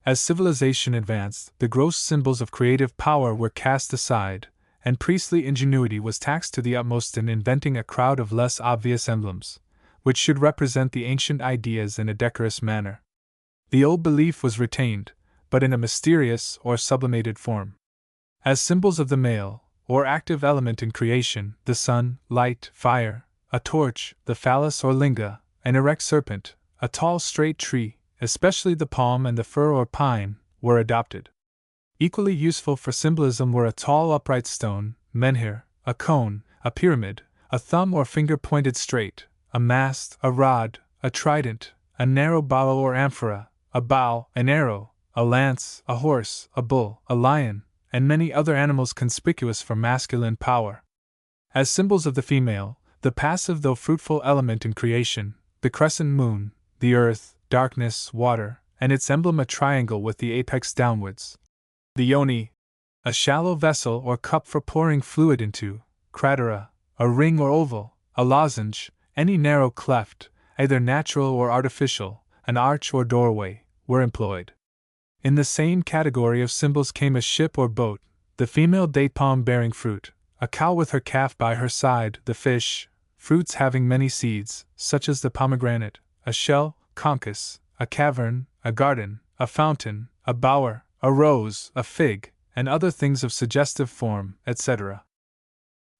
As civilization advanced, the gross symbols of creative power were cast aside, and priestly ingenuity was taxed to the utmost in inventing a crowd of less obvious emblems, which should represent the ancient ideas in a decorous manner. The old belief was retained, but in a mysterious or sublimated form. As symbols of the male, or active element in creation, the sun, light, fire, a torch, the phallus or linga, an erect serpent, a tall straight tree, especially the palm and the fir or pine, were adopted. Equally useful for symbolism were a tall upright stone, menhir, a cone, a pyramid, a thumb or finger pointed straight, a mast, a rod, a trident, a narrow bow or amphora, a bow, an arrow, a lance, a horse, a bull, a lion, and many other animals conspicuous for masculine power. As symbols of the female, the passive though fruitful element in creation, the crescent moon, the earth, darkness, water, and its emblem a triangle with the apex downwards. The yoni, a shallow vessel or cup for pouring fluid into, cratera, a ring or oval, a lozenge, any narrow cleft, either natural or artificial, an arch or doorway, were employed. In the same category of symbols came a ship or boat, the female date palm bearing fruit, a cow with her calf by her side, the fish, fruits having many seeds, such as the pomegranate, a shell, conchus, a cavern, a garden, a fountain, a bower, a rose, a fig, and other things of suggestive form, etc.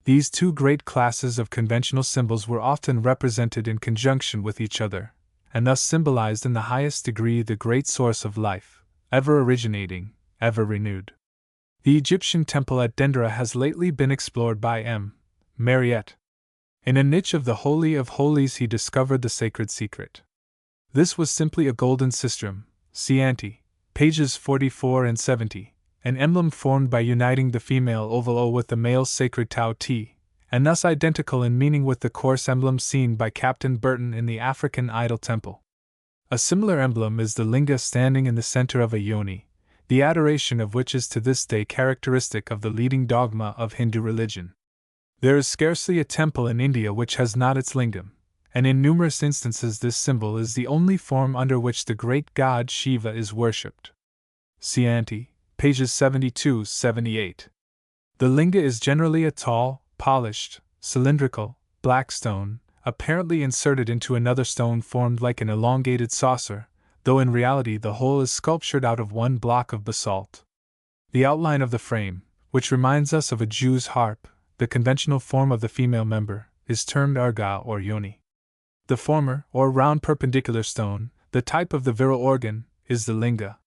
These two great classes of conventional symbols were often represented in conjunction with each other, and thus symbolized in the highest degree the great source of life, ever originating, ever renewed. The Egyptian temple at Dendera has lately been explored by M. Mariette. In a niche of the Holy of Holies he discovered the sacred secret. This was simply a golden sistrum, see ante, pages 44 and 70, an emblem formed by uniting the female oval O with the male sacred tau T, and thus identical in meaning with the coarse emblem seen by Captain Burton in the African idol temple. A similar emblem is the linga standing in the center of a yoni, the adoration of which is to this day characteristic of the leading dogma of Hindu religion. There is scarcely a temple in India which has not its lingam, and in numerous instances this symbol is the only form under which the great god Shiva is worshipped. See ante, pages 72-78. The linga is generally a tall, polished, cylindrical, black stone, apparently inserted into another stone formed like an elongated saucer, though in reality the whole is sculptured out of one block of basalt. The outline of the frame, which reminds us of a Jew's harp, the conventional form of the female member, is termed arga or yoni. The former, or round perpendicular stone, the type of the virile organ, is the linga.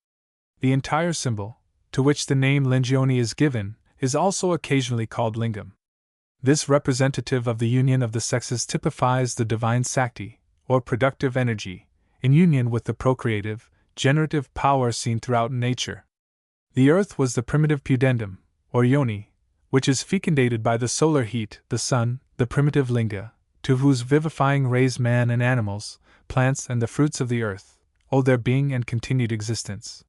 The entire symbol, to which the name lingioni is given, is also occasionally called lingam. This representative of the union of the sexes typifies the divine Sakti, or productive energy, in union with the procreative, generative power seen throughout nature. The earth was the primitive pudendum, or yoni, which is fecundated by the solar heat, the sun, the primitive linga, to whose vivifying rays man and animals, plants and the fruits of the earth, owe their being and continued existence.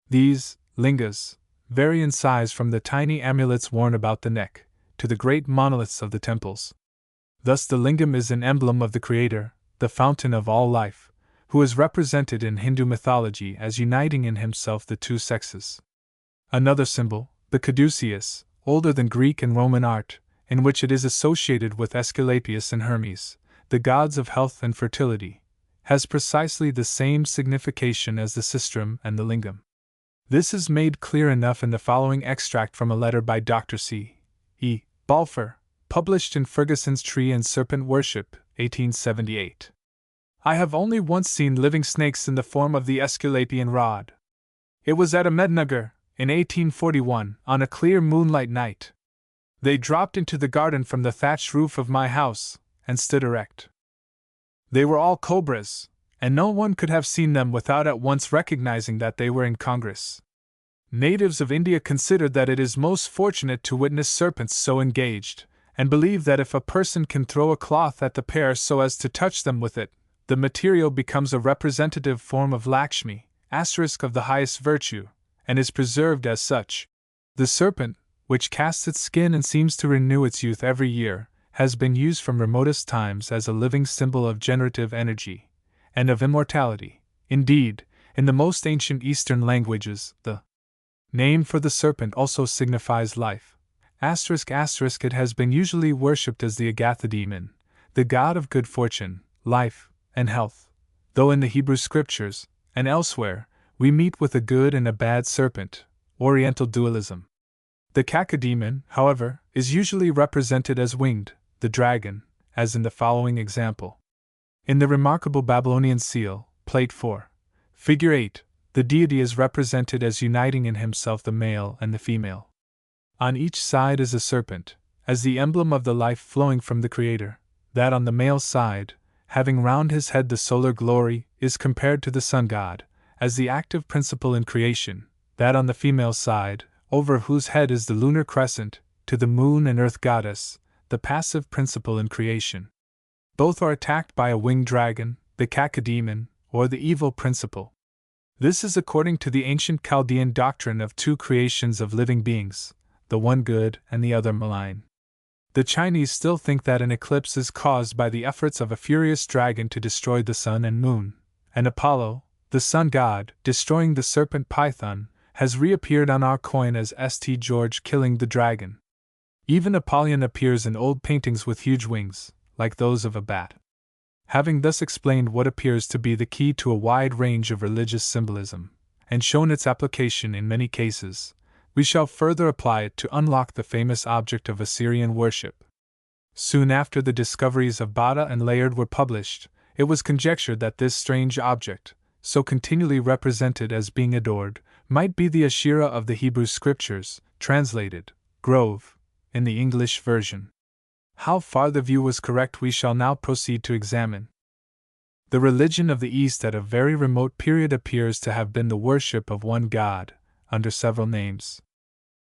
These, lingas, vary in size from the tiny amulets worn about the neck, to the great monoliths of the temples. Thus the lingam is an emblem of the Creator, the fountain of all life, who is represented in Hindu mythology as uniting in himself the two sexes. Another symbol, the caduceus, older than Greek and Roman art, in which it is associated with Aesculapius and Hermes, the gods of health and fertility, has precisely the same signification as the sistrum and the lingam. This is made clear enough in the following extract from a letter by Dr. C. E. Balfour, published in Ferguson's Tree and Serpent Worship, 1878. I have only once seen living snakes in the form of the Aesculapian rod. It was at Ahmednagar, in 1841, on a clear moonlight night. They dropped into the garden from the thatched roof of my house, and stood erect. They were all cobras, and no one could have seen them without at once recognizing that they were in Congress. Natives of India consider that it is most fortunate to witness serpents so engaged, and believe that if a person can throw a cloth at the pair so as to touch them with it, the material becomes a representative form of Lakshmi, asterisk of the highest virtue, and is preserved as such. The serpent, which casts its skin and seems to renew its youth every year, has been used from remotest times as a living symbol of generative energy and of immortality. Indeed, in the most ancient Eastern languages, the name for the serpent also signifies life. Asterisk it has been usually worshipped as the Agatha demon, the god of good fortune, life, and health, though in the Hebrew scriptures, and elsewhere, we meet with a good and a bad serpent, Oriental dualism. The cacodemon, however, is usually represented as winged, the dragon, as in the following example. In the remarkable Babylonian seal, Plate 4, Figure 8, the deity is represented as uniting in himself the male and the female. On each side is a serpent, as the emblem of the life flowing from the Creator. That on the male side, having round his head the solar glory, is compared to the sun god, as the active principle in creation. That on the female side, over whose head is the lunar crescent, to the moon and earth goddess, the passive principle in creation. Both are attacked by a winged dragon, the cacodemon, or the evil principle. This is according to the ancient Chaldean doctrine of two creations of living beings, the one good and the other malign. The Chinese still think that an eclipse is caused by the efforts of a furious dragon to destroy the sun and moon, and Apollo, the sun god, destroying the serpent Python, has reappeared on our coin as St. George killing the dragon. Even Apollyon appears in old paintings with huge wings, like those of a bat. Having thus explained what appears to be the key to a wide range of religious symbolism, and shown its application in many cases, we shall further apply it to unlock the famous object of Assyrian worship. Soon after the discoveries of Bada and Layard were published, it was conjectured that this strange object, so continually represented as being adored, might be the Asherah of the Hebrew Scriptures, translated, grove, in the English version. How far the view was correct we shall now proceed to examine. The religion of the East at a very remote period appears to have been the worship of one god, under several names.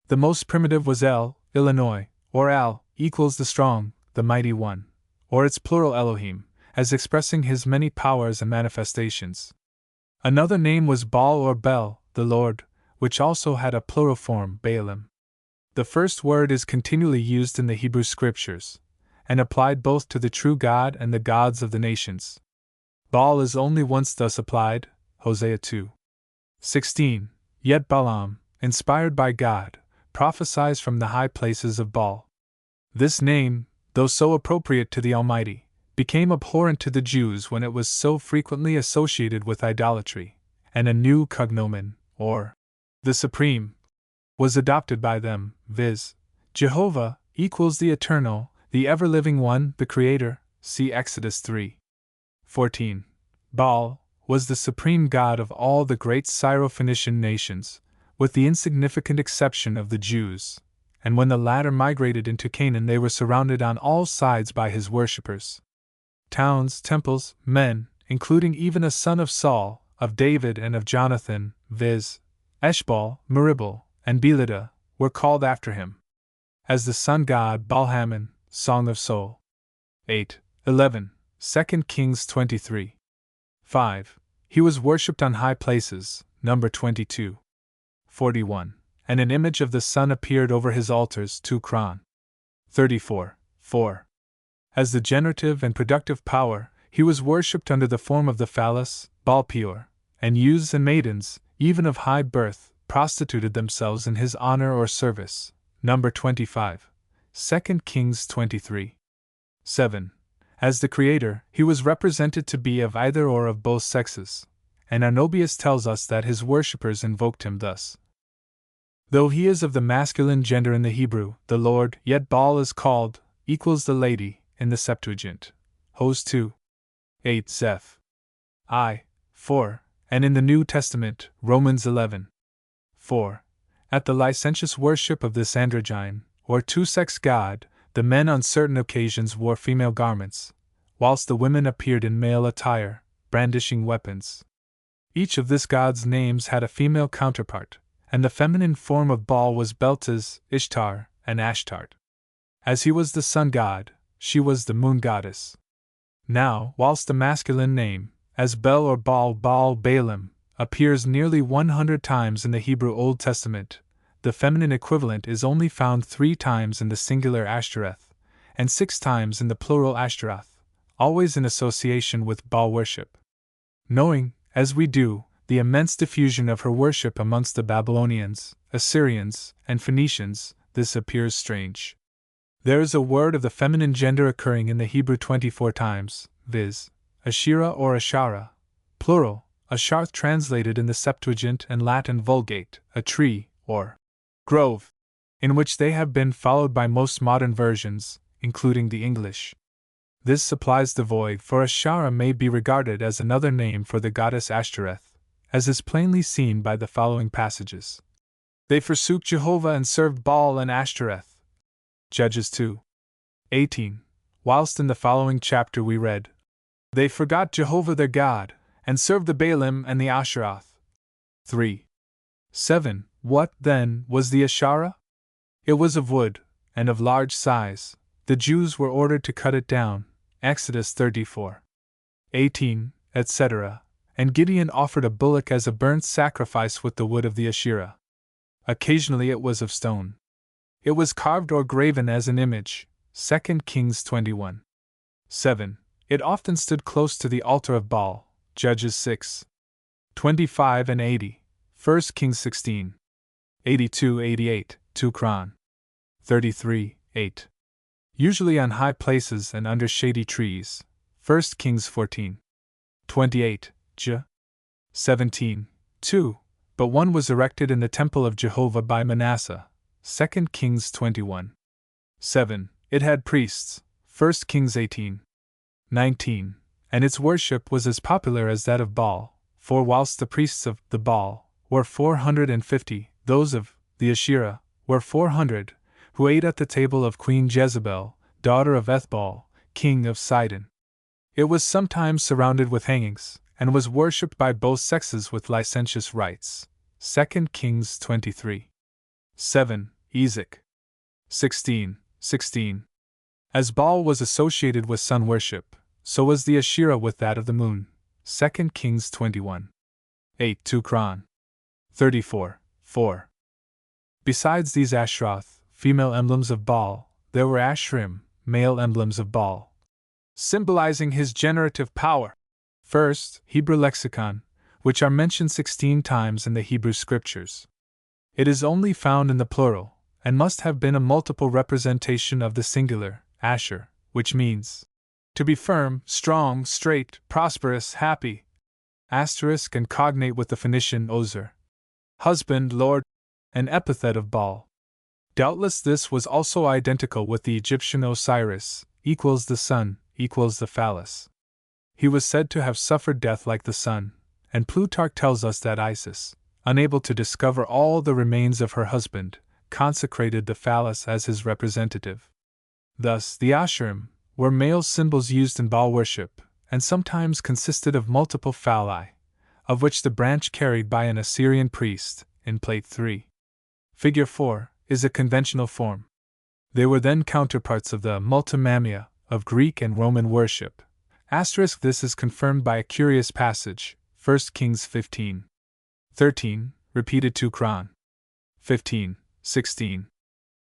The most primitive was El, Illinois, or Al, equals the strong, the mighty one, or its plural Elohim, as expressing his many powers and manifestations. Another name was Baal or Bel, the Lord, which also had a plural form, Baalim. The first word is continually used in the Hebrew Scriptures, and applied both to the true God and the gods of the nations. Baal is only once thus applied, Hosea 2:16. Yet Balaam, inspired by God, prophesies from the high places of Baal. This name, though so appropriate to the Almighty, became abhorrent to the Jews when it was so frequently associated with idolatry, and a new cognomen, or the Supreme, was adopted by them, viz., Jehovah equals the Eternal, the ever-living One, the Creator, see Exodus 3:14. Baal was the supreme god of all the great Syro-Phoenician nations, with the insignificant exception of the Jews, and when the latter migrated into Canaan they were surrounded on all sides by his worshippers. Towns, temples, men, including even a son of Saul, of David and of Jonathan, viz., Eshbal, Meribel, and Belida, were called after him. As the sun god Baal-Hamon, Song of Soul. 8:11, 2 Kings 23:5. He was worshipped on high places, number 22. 41, and an image of the sun appeared over his altars 2 Chron. 34, 4. As the generative and productive power, he was worshipped under the form of the phallus, Baal Peor, and youths and maidens, even of high birth, prostituted themselves in his honor or service. Number 25. 2 Kings 23. 7. As the creator, he was represented to be of either or of both sexes, and Arnobius tells us that his worshippers invoked him thus. Though he is of the masculine gender in the Hebrew, the Lord, yet Baal is called, equals the lady, in the Septuagint. Hos 2. 8 Zeph. I. 4, and in the New Testament, Romans 11. 4. At the licentious worship of this androgyne, or two-sex god, the men on certain occasions wore female garments, whilst the women appeared in male attire, brandishing weapons. Each of this god's names had a female counterpart, and the feminine form of Baal was Beltis, Ishtar, and Ashtart. As he was the sun god, she was the moon goddess. Now, whilst the masculine name, as Bel or Baal, Baalim, appears nearly 100 times in the Hebrew Old Testament, the feminine equivalent is only found 3 times in the singular Ashtoreth, and 6 times in the plural Ashtaroth, always in association with Baal worship. Knowing, as we do, the immense diffusion of her worship amongst the Babylonians, Assyrians, and Phoenicians, this appears strange. There is a word of the feminine gender occurring in the Hebrew 24 times, viz., Asherah or Ashara, plural, Asharth translated in the Septuagint and Latin Vulgate, a tree, or grove, in which they have been followed by most modern versions, including the English. This supplies the void, for Ashara may be regarded as another name for the goddess Ashtoreth, as is plainly seen by the following passages. They forsook Jehovah and served Baal and Ashtoreth. Judges 2. 18. Whilst in the following chapter we read, they forgot Jehovah their God, and served the Baalim and the Asheroth. 3. 7. What, then, was the Ashara? It was of wood, and of large size. The Jews were ordered to cut it down. Exodus 34. 18, etc. And Gideon offered a bullock as a burnt sacrifice with the wood of the Asherah. Occasionally it was of stone. It was carved or graven as an image. 2 Kings 21. 7. It often stood close to the altar of Baal. Judges 6. 25 and 80. 1 Kings 16. 82-88, 2 Chron. 33, 8. Usually on high places and under shady trees. 1 Kings 14. 28, J. 17, 2. But one was erected in the temple of Jehovah by Manasseh. 2 Kings 21. 7. It had priests. 1 Kings 18. 19. And its worship was as popular as that of Baal, for whilst the priests of the Baal were 450, those of the Asherah were 400, who ate at the table of Queen Jezebel, daughter of Ethbaal, king of Sidon. It was sometimes surrounded with hangings, and was worshipped by both sexes with licentious rites. 2 Kings 23. 7. Ezek. 16. 16. As Baal was associated with sun worship, so was the Asherah with that of the moon. 2 Kings 21. 8. 2 Chron. 34. 4. Besides these Ashroth, female emblems of Baal, there were Ashrim, male emblems of Baal, symbolizing his generative power. First, Hebrew lexicon, which are mentioned 16 times in the Hebrew scriptures. It is only found in the plural, and must have been a multiple representation of the singular, Asher, which means to be firm, strong, straight, prosperous, happy. Asterisk and cognate with the Phoenician Ozer, husband, lord, an epithet of Baal. Doubtless this was also identical with the Egyptian Osiris, equals the sun, equals the phallus. He was said to have suffered death like the sun, and Plutarch tells us that Isis, unable to discover all the remains of her husband, consecrated the phallus as his representative. Thus, the Asherim were male symbols used in Baal worship, and sometimes consisted of multiple phalli, of which the branch carried by an Assyrian priest, in Plate 3. Figure 4, is a conventional form. They were then counterparts of the multimamia of Greek and Roman worship. Asterisk this is confirmed by a curious passage, 1 Kings 15. 13, repeated 2 Chron. 15, 16.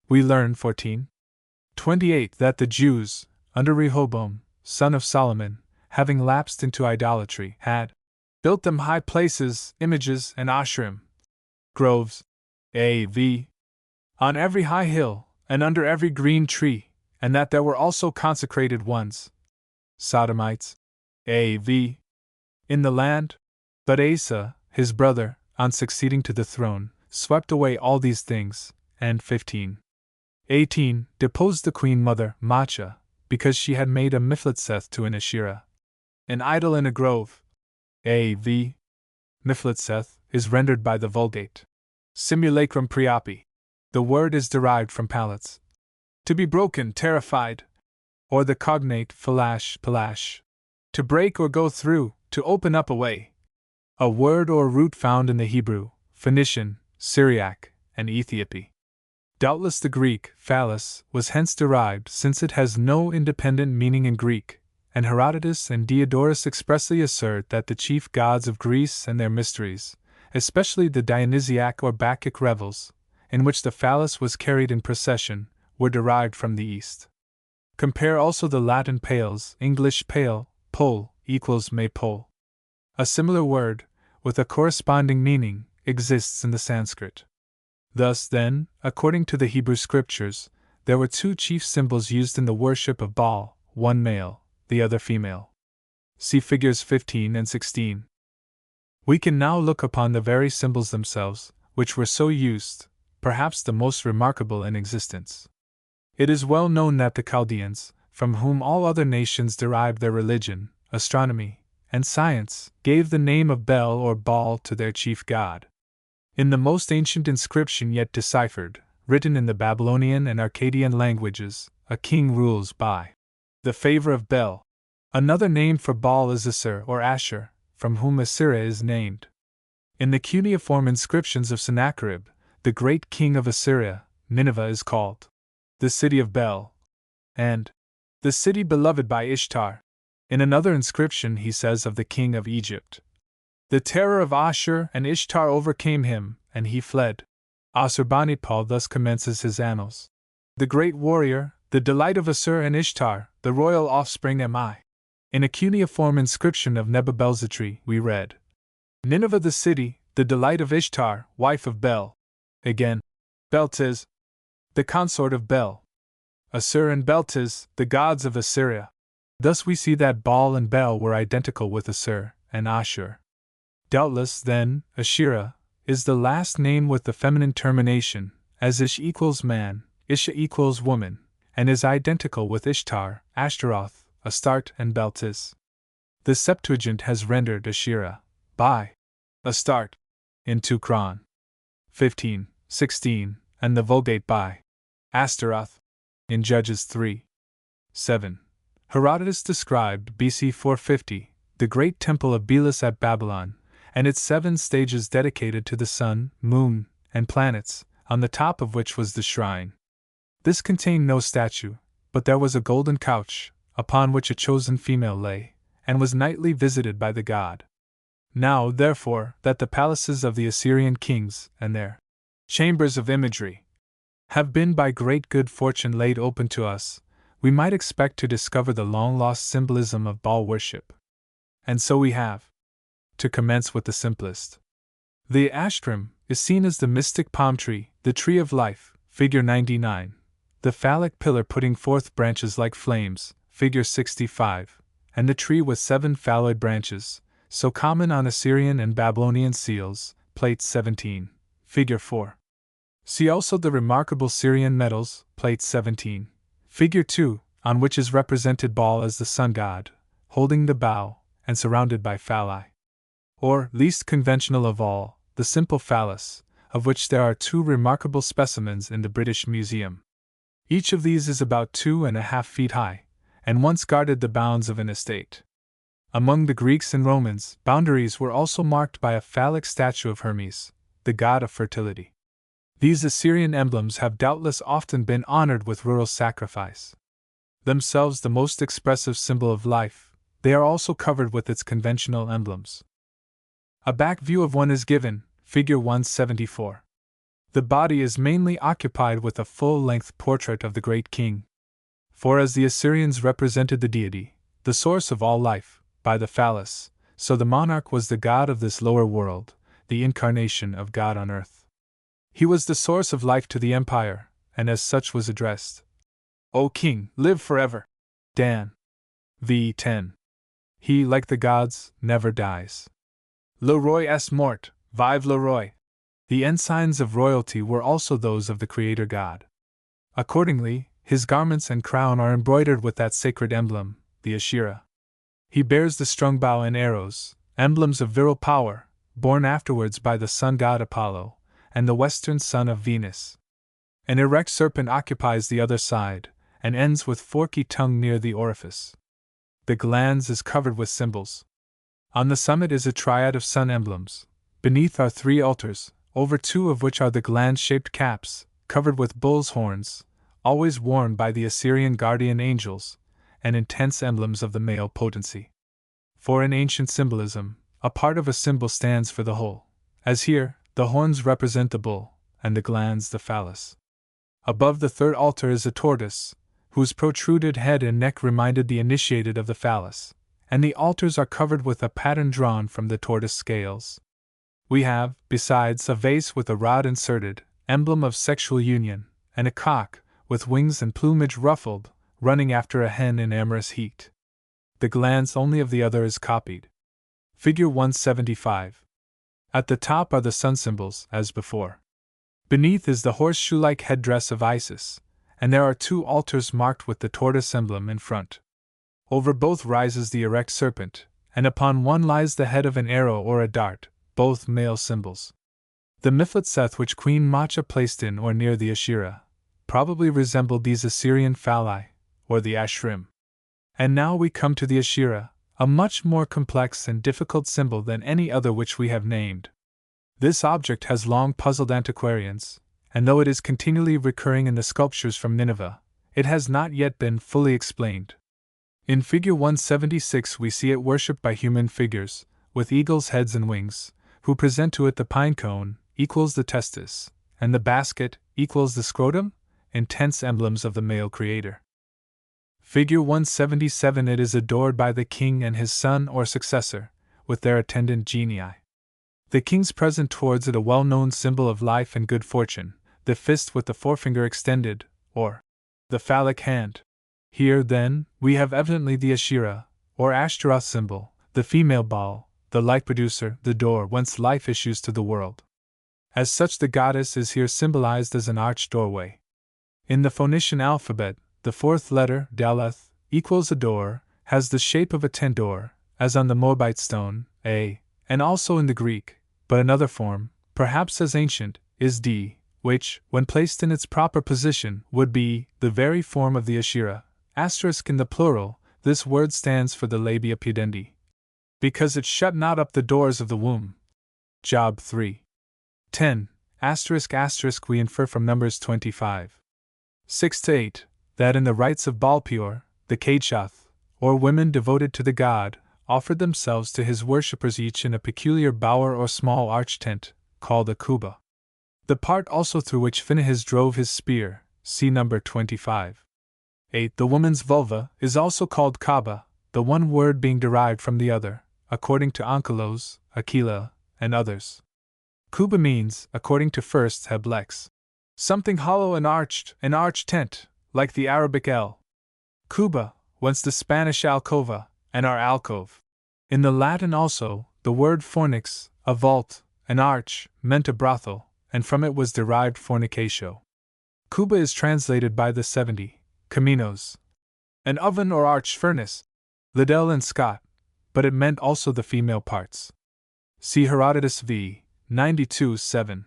We learn 14. 28 that the Jews, under Rehoboam, son of Solomon, having lapsed into idolatry, had built them high places, images, and asherim, groves, a.v. on every high hill, and under every green tree, and that there were also consecrated ones, Sodomites, a.v. in the land. But Asa, his brother, on succeeding to the throne, swept away all these things, and 15. 18. Deposed the queen mother, Maachah, because she had made a Mephibosheth to an Asherah, an idol in a grove. A.v. Mephibosheth is rendered by the Vulgate simulacrum priapi. The word is derived from palates. To be broken, terrified, or the cognate palash, to break or go through, to open up a way. A word or root found in the Hebrew, Phoenician, Syriac, and Ethiopi. Doubtless the Greek, phallus, was hence derived, since it has no independent meaning in Greek, and Herodotus and Diodorus expressly assert that the chief gods of Greece and their mysteries, especially the Dionysiac or Bacchic revels, in which the phallus was carried in procession, were derived from the East. Compare also the Latin pales, English pale, pole, equals maypole. A similar word, with a corresponding meaning, exists in the Sanskrit. Thus, then, according to the Hebrew scriptures, there were two chief symbols used in the worship of Baal, one male, the other female. See figures 15 and 16. We can now look upon the very symbols themselves, which were so used, perhaps the most remarkable in existence. It is well known that the Chaldeans, from whom all other nations derived their religion, astronomy, and science, gave the name of Bel or Baal to their chief god. In the most ancient inscription yet deciphered, written in the Babylonian and Akkadian languages, a king rules by the favor of Bel. Another name for Baal is Asur or Asher, from whom Assyria is named. In the cuneiform inscriptions of Sennacherib, the great king of Assyria, Nineveh is called the city of Bel, and the city beloved by Ishtar. In another inscription he says of the king of Egypt, the terror of Ashur and Ishtar overcame him, and he fled. Assurbanipal thus commences his annals. The great warrior, the delight of Assur and Ishtar, the royal offspring am I. In a cuneiform inscription of Nebuchadnezzar we read, Nineveh the city, the delight of Ishtar, wife of Bel. Again, Beltis, the consort of Bel. Assur and Beltis, the gods of Assyria. Thus we see that Baal and Bel were identical with Assur and Ashur. Doubtless, then, Asherah is the last name with the feminine termination, as Ish equals man, Isha equals woman, and is identical with Ishtar, Ashtaroth, Astarte, and Beltis. The Septuagint has rendered Asherah by Astarte in 2 Chron. 15, 16, and the Vulgate by Astaroth in Judges 3. 7. Herodotus described BC 450 the great temple of Belus at Babylon, and its 7 stages dedicated to the sun, moon, and planets, on the top of which was the shrine. This contained no statue, but there was a golden couch, upon which a chosen female lay, and was nightly visited by the god. Now, therefore, that the palaces of the Assyrian kings, and their chambers of imagery, have been by great good fortune laid open to us, we might expect to discover the long-lost symbolism of Baal worship. And so we have. To commence with the simplest. The ashram is seen as the mystic palm tree, the tree of life, figure 99, the phallic pillar putting forth branches like flames, figure 65, and the tree with 7 phalloid branches, so common on Assyrian and Babylonian seals, plate 17, figure 4. See also the remarkable Syrian medals, plate 17, figure 2, on which is represented Baal as the sun god, holding the bow, and surrounded by phalli. Or, least conventional of all, the simple phallus, of which there are 2 remarkable specimens in the British Museum. Each of these is about 2.5 feet high, and once guarded the bounds of an estate. Among the Greeks and Romans, boundaries were also marked by a phallic statue of Hermes, the god of fertility. These Assyrian emblems have doubtless often been honored with rural sacrifice. Themselves the most expressive symbol of life, they are also covered with its conventional emblems. A back view of one is given, figure 174. The body is mainly occupied with a full-length portrait of the great king. For as the Assyrians represented the deity, the source of all life, by the phallus, so the monarch was the god of this lower world, the incarnation of God on earth. He was the source of life to the empire, and as such was addressed. O king, live forever! Dan. v. 10. He, like the gods, never dies. Le roi est mort, vive le roi! The ensigns of royalty were also those of the creator god. Accordingly, his garments and crown are embroidered with that sacred emblem, the Asherah. He bears the strung bow and arrows, emblems of virile power, borne afterwards by the sun god Apollo, and the western son of Venus. An erect serpent occupies the other side, and ends with forky tongue near the orifice. The glans is covered with symbols. On the summit is a triad of sun emblems. Beneath are 3 altars, over 2 of which are the gland-shaped caps, covered with bull's horns, always worn by the Assyrian guardian angels, and intense emblems of the male potency. For in ancient symbolism, a part of a symbol stands for the whole, as here, the horns represent the bull, and the glands the phallus. Above the 3rd altar is a tortoise, whose protruded head and neck reminded the initiated of the phallus, and the altars are covered with a pattern drawn from the tortoise scales. We have, besides, a vase with a rod inserted, emblem of sexual union, and a cock, with wings and plumage ruffled, running after a hen in amorous heat. The glance only of the other is copied. Figure 175. At the top are the sun symbols, as before. Beneath is the horseshoe-like headdress of Isis, and there are 2 altars marked with the tortoise emblem in front. Over both rises the erect serpent, and upon one lies the head of an arrow or a dart, both male symbols. The Miflet Seth which Queen Macha placed in or near the Asherah probably resembled these Assyrian phalli, or the Ashrim. And now we come to the Asherah, a much more complex and difficult symbol than any other which we have named. This object has long puzzled antiquarians, and though it is continually recurring in the sculptures from Nineveh, it has not yet been fully explained. In Figure 176 we see it worshipped by human figures, with eagles' heads and wings, who present to it the pine cone, equals the testis, and the basket, equals the scrotum, intense emblems of the male creator. Figure 177 it is adored by the king and his son or successor, with their attendant genii. The king's present towards it a well-known symbol of life and good fortune, the fist with the forefinger extended, or the phallic hand. Here, then, we have evidently the Asherah, or Ashtaroth symbol, the female Baal, the light producer, the door whence life issues to the world. As such the goddess is here symbolized as an arched doorway. In the Phoenician alphabet, the 4th letter, Daleth, equals a door, has the shape of a tent door, as on the Moabite stone, A, and also in the Greek, but another form, perhaps as ancient, is D, which, when placed in its proper position, would be the very form of the Asherah. Asterisk in the plural, this word stands for the labia pudendi, because it shut not up the doors of the womb. Job 3. 10. Asterisk we infer from Numbers 25. 6-8, that in the rites of Baal-peor, the Kadeshath, or women devoted to the god, offered themselves to his worshippers each in a peculiar bower or small arch tent, called a kuba. The part also through which Phinehas drove his spear, see number 25. 8. The woman's vulva is also called Kaaba, the one word being derived from the other, according to Onkelos, Aquila, and others. Kuba means, according to First Heb Lex, something hollow and arched, an arched tent, like the Arabic El Kuba, whence the Spanish alcova, and our alcove. In the Latin also, the word fornix, a vault, an arch, meant a brothel, and from it was derived fornicatio. Kuba is translated by the 70, Caminos, an oven or arch furnace, Liddell and Scott, but it meant also the female parts. See Herodotus v. 92-7.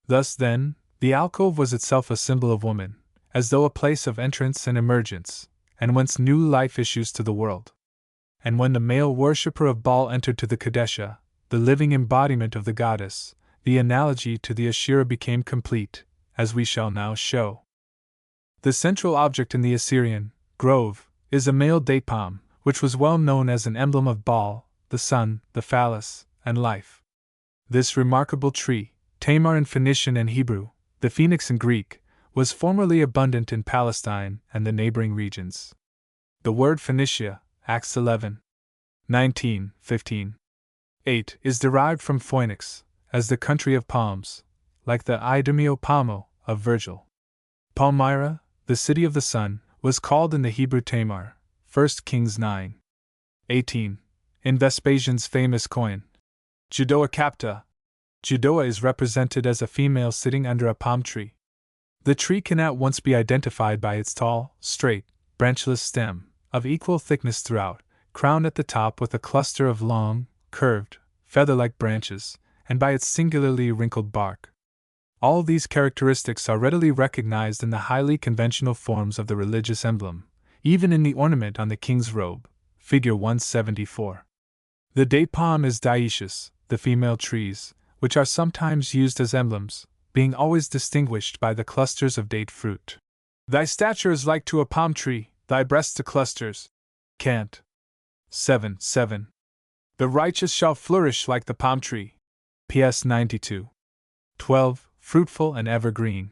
Thus, then, the alcove was itself a symbol of woman, as though a place of entrance and emergence, and whence new life issues to the world. And when the male worshipper of Baal entered to the Kadesha, the living embodiment of the goddess, the analogy to the Asherah became complete, as we shall now show. The central object in the Assyrian grove is a male date palm, which was well known as an emblem of Baal, the sun, the phallus, and life. This remarkable tree, Tamar in Phoenician and Hebrew, the phoenix in Greek, was formerly abundant in Palestine and the neighboring regions. The word Phoenicia, Acts 11, 19, 15, 8, is derived from Phoenix, as the country of palms, like the Idumeo Palmo of Virgil. Palmyra, the city of the sun, was called in the Hebrew Tamar, 1 Kings 9, 18, in Vespasian's famous coin, Judoa Capta. Judoa is represented as a female sitting under a palm tree. The tree can at once be identified by its tall, straight, branchless stem, of equal thickness throughout, crowned at the top with a cluster of long, curved, feather-like branches, and by its singularly wrinkled bark. All these characteristics are readily recognized in the highly conventional forms of the religious emblem, even in the ornament on the king's robe, figure 174. The date palm is dioecious, the female trees, which are sometimes used as emblems, being always distinguished by the clusters of date fruit. Thy stature is like to a palm tree, thy breasts to clusters. Cant. 7:7. The righteous shall flourish like the palm tree. PS 92. 12. Fruitful and evergreen.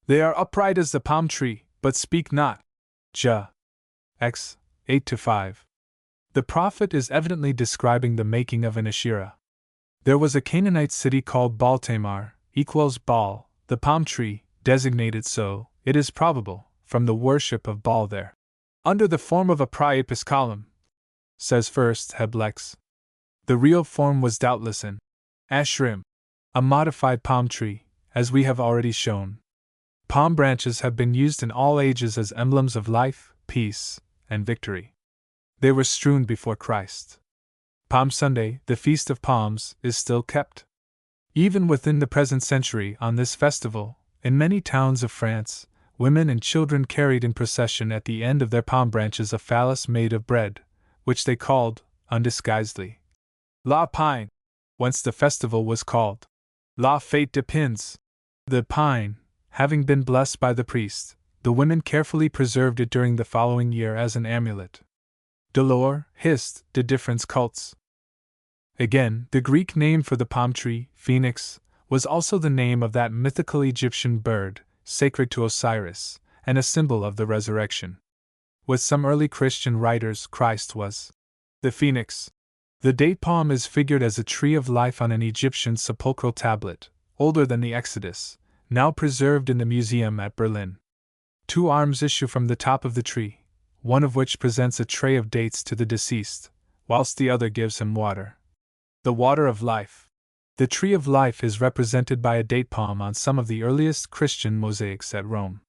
They are upright as the palm tree, but speak not. Ja. X. 8-5. The prophet is evidently describing the making of an Asherah. There was a Canaanite city called Baal Tamar, equals Baal, the palm tree, designated so, it is probable, from the worship of Baal there. Under the form of a priapus column, says first Heblex. The real form was doubtless an ashrim, a modified palm tree, as we have already shown. Palm branches have been used in all ages as emblems of life, peace, and victory. They were strewn before Christ. Palm Sunday, the Feast of Palms, is still kept. Even within the present century, on this festival, in many towns of France, women and children carried in procession at the end of their palm branches a phallus made of bread, which they called, undisguisedly, La Pine, whence the festival was called La Fête de Pins. The pine, having been blessed by the priest, the women carefully preserved it during the following year as an amulet. Dolor, Hist, de difference cults. Again, the Greek name for the palm tree, phoenix, was also the name of that mythical Egyptian bird, sacred to Osiris, and a symbol of the resurrection. With some early Christian writers, Christ was the phoenix. The date palm is figured as a tree of life on an Egyptian sepulchral tablet, older than the Exodus, now preserved in the museum at Berlin. Two arms issue from the top of the tree, one of which presents a tray of dates to the deceased, whilst the other gives him water. The water of life. The tree of life is represented by a date palm on some of the earliest Christian mosaics at Rome.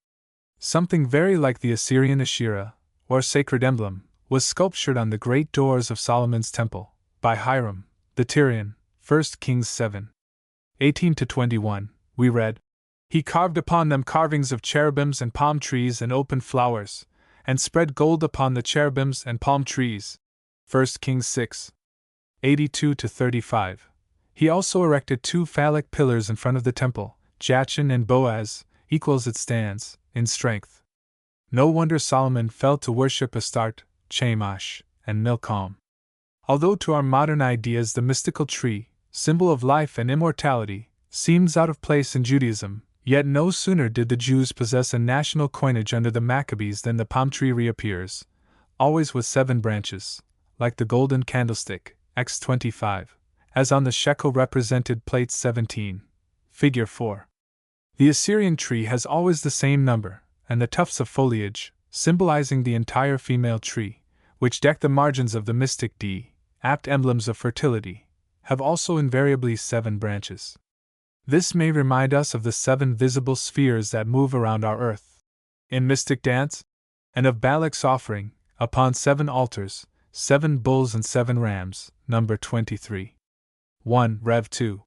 Something very like the Assyrian Asherah, or sacred emblem, was sculptured on the great doors of Solomon's temple, by Hiram, the Tyrian, 1 Kings 7. 18-21, we read, He carved upon them carvings of cherubims and palm trees and open flowers, and spread gold upon the cherubims and palm trees. 1 Kings 6. 82-35. He also erected two phallic pillars in front of the temple, Jachin and Boaz, equals it stands, in strength. No wonder Solomon fell to worship Astarte, Chemosh, and Milcom. Although to our modern ideas the mystical tree, symbol of life and immortality, seems out of place in Judaism, yet no sooner did the Jews possess a national coinage under the Maccabees than the palm tree reappears, always with 7 branches, like the golden candlestick, Acts 25, as on the shekel represented plate 17, figure 4. The Assyrian tree has always the same number, and the tufts of foliage, symbolizing the entire female tree, which deck the margins of the mystic D, apt emblems of fertility, have also invariably 7 branches. This may remind us of the 7 visible spheres that move around our earth. In mystic dance, and of Balak's offering, upon 7 altars, 7 bulls and 7 rams, number 23. 1 Rev 2.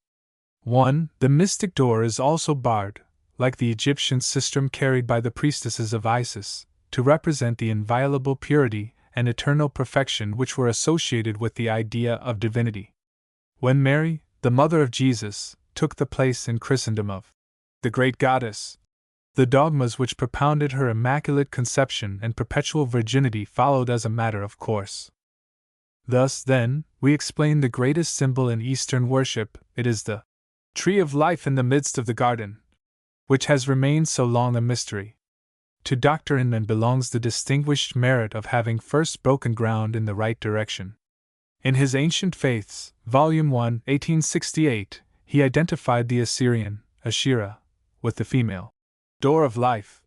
1. The mystic door is also barred, like the Egyptian sistrum carried by the priestesses of Isis, to represent the inviolable purity and eternal perfection which were associated with the idea of divinity. When Mary, the mother of Jesus, took the place in Christendom of the great goddess, the dogmas which propounded her immaculate conception and perpetual virginity followed as a matter of course. Thus, then, we explain the greatest symbol in Eastern worship, it is the tree of life in the midst of the garden. which has remained so long a mystery. To Dr. Inman belongs the distinguished merit of having first broken ground in the right direction. In his Ancient Faiths, Volume 1, 1868, he identified the Assyrian, Asherah, with the female door of life,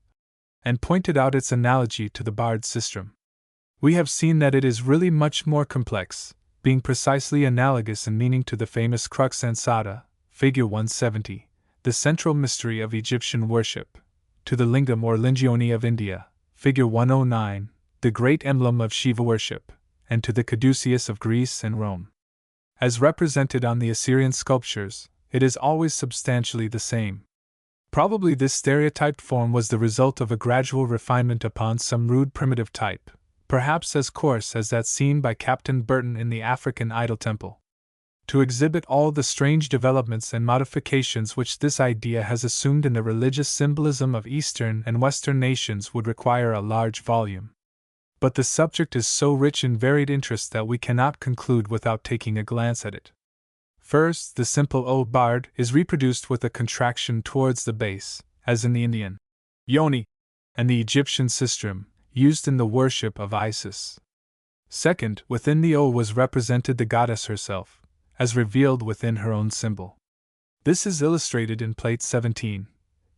and pointed out its analogy to the bard sistrum. We have seen that it is really much more complex, being precisely analogous in meaning to the famous crux ansata, figure 170, the central mystery of Egyptian worship, to the lingam or lingione of India, figure 109, the great emblem of Shiva worship, and to the caduceus of Greece and Rome. As represented on the Assyrian sculptures, it is always substantially the same. Probably this stereotyped form was the result of a gradual refinement upon some rude primitive type, perhaps as coarse as that seen by Captain Burton in the African Idol Temple. To exhibit all the strange developments and modifications which this idea has assumed in the religious symbolism of Eastern and Western nations would require a large volume. But the subject is so rich in varied interest that we cannot conclude without taking a glance at it. First, the simple O bard is reproduced with a contraction towards the base, as in the Indian yoni and the Egyptian sistrum, used in the worship of Isis. Second, within the O was represented the goddess herself, as revealed within her own symbol. This is illustrated in Plate 17,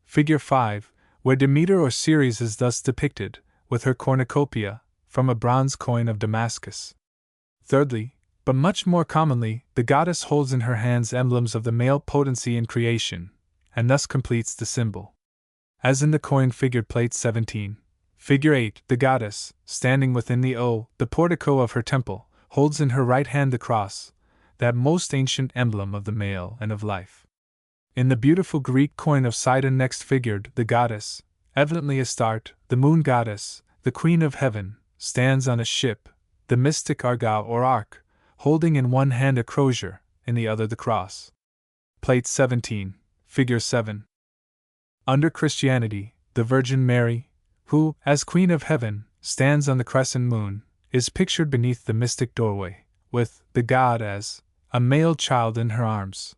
Figure 5, where Demeter or Ceres is thus depicted, with her cornucopia, from a bronze coin of Damascus. Thirdly, but much more commonly, the goddess holds in her hands emblems of the male potency in creation, and thus completes the symbol. As in the coin figured Plate 17, Figure 8, the goddess, standing within the O, the portico of her temple, holds in her right hand the cross, that most ancient emblem of the male and of life. In the beautiful Greek coin of Sidon next figured, the goddess, evidently Astarte, the moon goddess, the queen of heaven, stands on a ship, the mystic argao or ark, holding in one hand a crozier, in the other the cross. Plate 17, Figure 7. Under Christianity, the Virgin Mary, who, as Queen of Heaven, stands on the crescent moon, is pictured beneath the mystic doorway, with the god as a male child in her arms.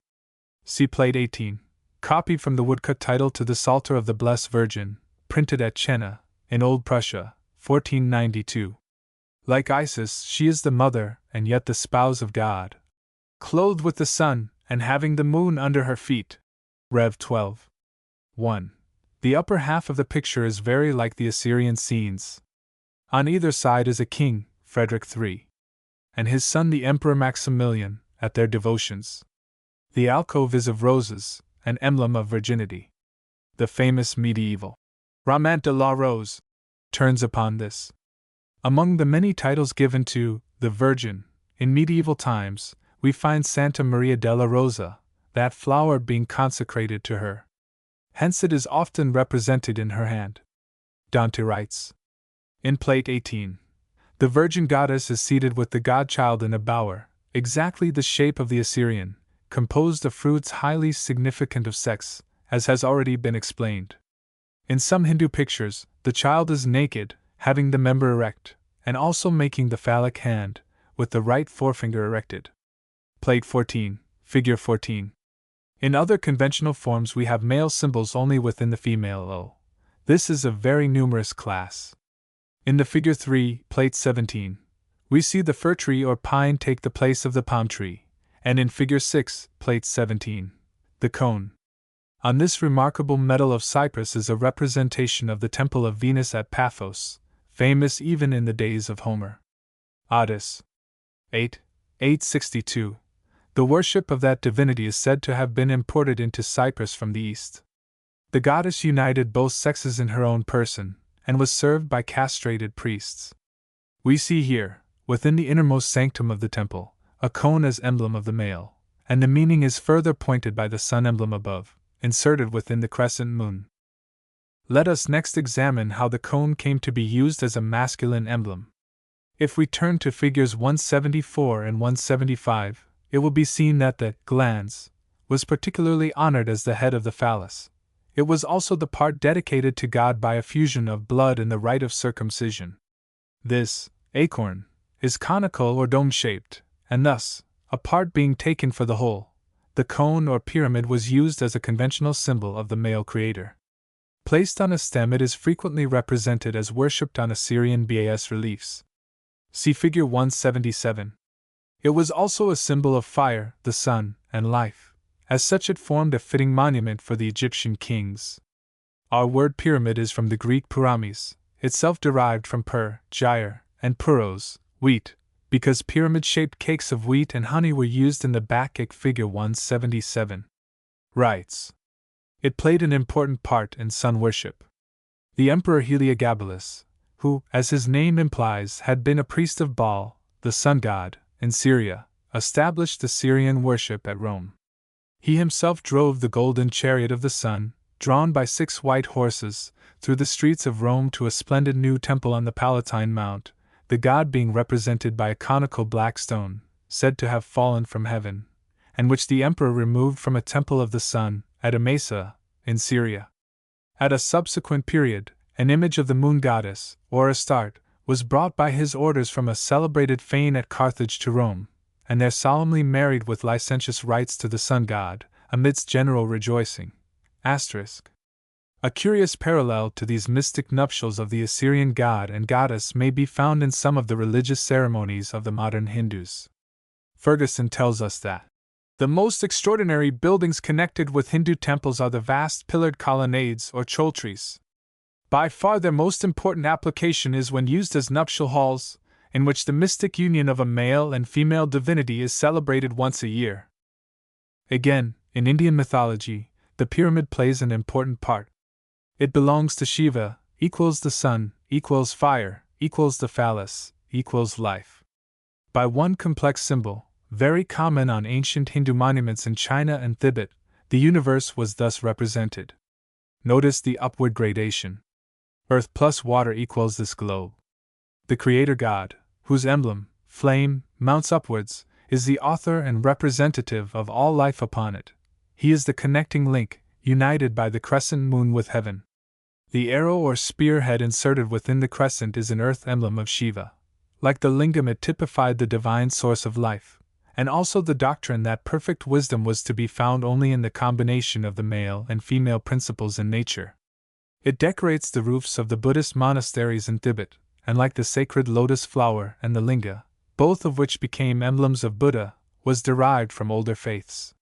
See Plate 18, copy from the woodcut title to the Psalter of the Blessed Virgin, printed at Jena, in Old Prussia, 1492. Like Isis, she is the mother, and yet the spouse of God. Clothed with the sun, and having the moon under her feet. Rev. 12. 1. The upper half of the picture is very like the Assyrian scenes. On either side is a king, Frederick III, and his son the Emperor Maximilian, at their devotions. The alcove is of roses, an emblem of virginity. The famous medieval Roman de la Rose turns upon this. Among the many titles given to the Virgin in medieval times, we find Santa Maria della Rosa, that flower being consecrated to her. Hence it is often represented in her hand. Dante writes, in Plate 18, the Virgin Goddess is seated with the Godchild in a bower, exactly the shape of the Assyrian, composed of fruits highly significant of sex, as has already been explained. In some Hindu pictures, the child is naked, having the member erect, and also making the phallic hand, with the right forefinger erected. Plate 14, Figure 14. In other conventional forms we have male symbols only within the female O. This is a very numerous class. In the Figure 3, Plate 17, we see the fir tree or pine take the place of the palm tree, and in Figure 6, Plate 17, the cone. On this remarkable medal of cypress is a representation of the temple of Venus at Paphos, famous even in the days of Homer. Odyss. 8, 862. The worship of that divinity is said to have been imported into Cyprus from the east. The goddess united both sexes in her own person, and was served by castrated priests. We see here, within the innermost sanctum of the temple, a cone as emblem of the male, and the meaning is further pointed by the sun emblem above, inserted within the crescent moon. Let us next examine how the cone came to be used as a masculine emblem. If we turn to figures 174 and 175, it will be seen that the glans was particularly honored as the head of the phallus. It was also the part dedicated to God by effusion of blood in the rite of circumcision. This acorn is conical or dome-shaped, and thus, a part being taken for the whole, The cone or pyramid was used as a conventional symbol of the male creator. Placed on a stem, it is frequently represented as worshipped on Assyrian bas reliefs. See Figure 177. It was also a symbol of fire, the sun, and life. As such, it formed a fitting monument for the Egyptian kings. Our word pyramid is from the Greek pyramis, itself derived from gyre, and puros, wheat, because pyramid-shaped cakes of wheat and honey were used in the Bacchic Figure 177. Rites. It played an important part in sun worship. The Emperor Heliogabalus, who, as his name implies, had been a priest of Baal, the sun god, in Syria, established the Syrian worship at Rome. He himself drove the golden chariot of the sun, drawn by 6 white horses, through the streets of Rome to a splendid new temple on the Palatine Mount, the god being represented by a conical black stone, said to have fallen from heaven, and which the emperor removed from a temple of the sun, at Emesa, in Syria. At a subsequent period, an image of the moon goddess, or Astarte, was brought by his orders from a celebrated fane at Carthage to Rome, and there solemnly married with licentious rites to the sun god, amidst general rejoicing. A curious parallel to these mystic nuptials of the Assyrian god and goddess may be found in some of the religious ceremonies of the modern Hindus. Ferguson tells us that the most extraordinary buildings connected with Hindu temples are the vast pillared colonnades or choltris. By far their most important application is when used as nuptial halls, in which the mystic union of a male and female divinity is celebrated once a year. Again, in Indian mythology, the pyramid plays an important part. It belongs to Shiva, equals the sun, equals fire, equals the phallus, equals life. By one complex symbol, very common on ancient Hindu monuments in China and Tibet, the universe was thus represented. Notice the upward gradation. Earth plus water equals this globe. The creator god, whose emblem, flame, mounts upwards, is the author and representative of all life upon it. He is the connecting link, united by the crescent moon with heaven. The arrow or spearhead inserted within the crescent is an earth emblem of Shiva. Like the lingam, it typified the divine source of life, and also the doctrine that perfect wisdom was to be found only in the combination of the male and female principles in nature. It decorates the roofs of the Buddhist monasteries in Tibet, and like the sacred lotus flower and the linga, both of which became emblems of Buddha, was derived from older faiths.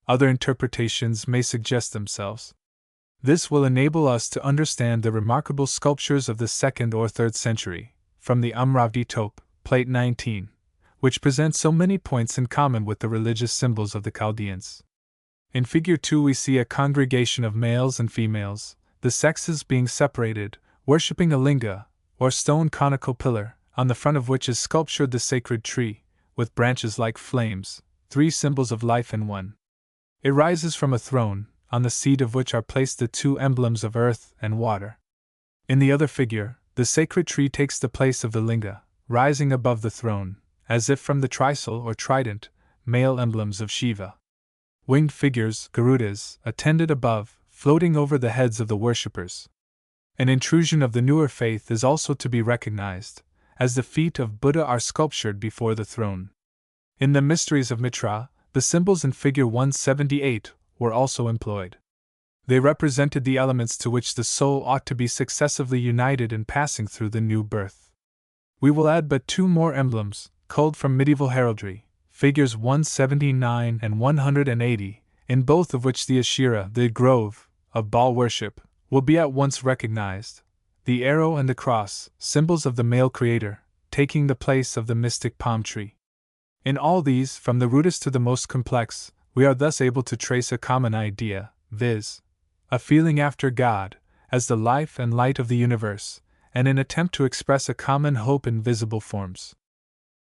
Other interpretations may suggest themselves. This will enable us to understand the remarkable sculptures of the 2nd or 3rd century, from the Amravati tope, plate 19, which present so many points in common with the religious symbols of the Chaldeans. In Figure 2 we see a congregation of males and females, the sexes being separated, worshipping a linga, or stone conical pillar, on the front of which is sculptured the sacred tree, with branches like flames, 3 symbols of life in one. It rises from a throne, on the seat of which are placed the 2 emblems of earth and water. In the other figure, the sacred tree takes the place of the linga, rising above the throne, as if from the trisol or trident, male emblems of Shiva. Winged figures, Garudas, attended above, floating over the heads of the worshippers. An intrusion of the newer faith is also to be recognized, as the feet of Buddha are sculptured before the throne. In the mysteries of Mitra, the symbols in Figure 178 were also employed. They represented the elements to which the soul ought to be successively united in passing through the new birth. We will add but 2 more emblems, culled from medieval heraldry, Figures 179 and 180, in both of which the Asherah, the grove, of Baal worship, will be at once recognized: the arrow and the cross, symbols of the male creator, taking the place of the mystic palm tree. In all these, from the rudest to the most complex, we are thus able to trace a common idea, viz., a feeling after God, as the life and light of the universe, and an attempt to express a common hope in visible forms.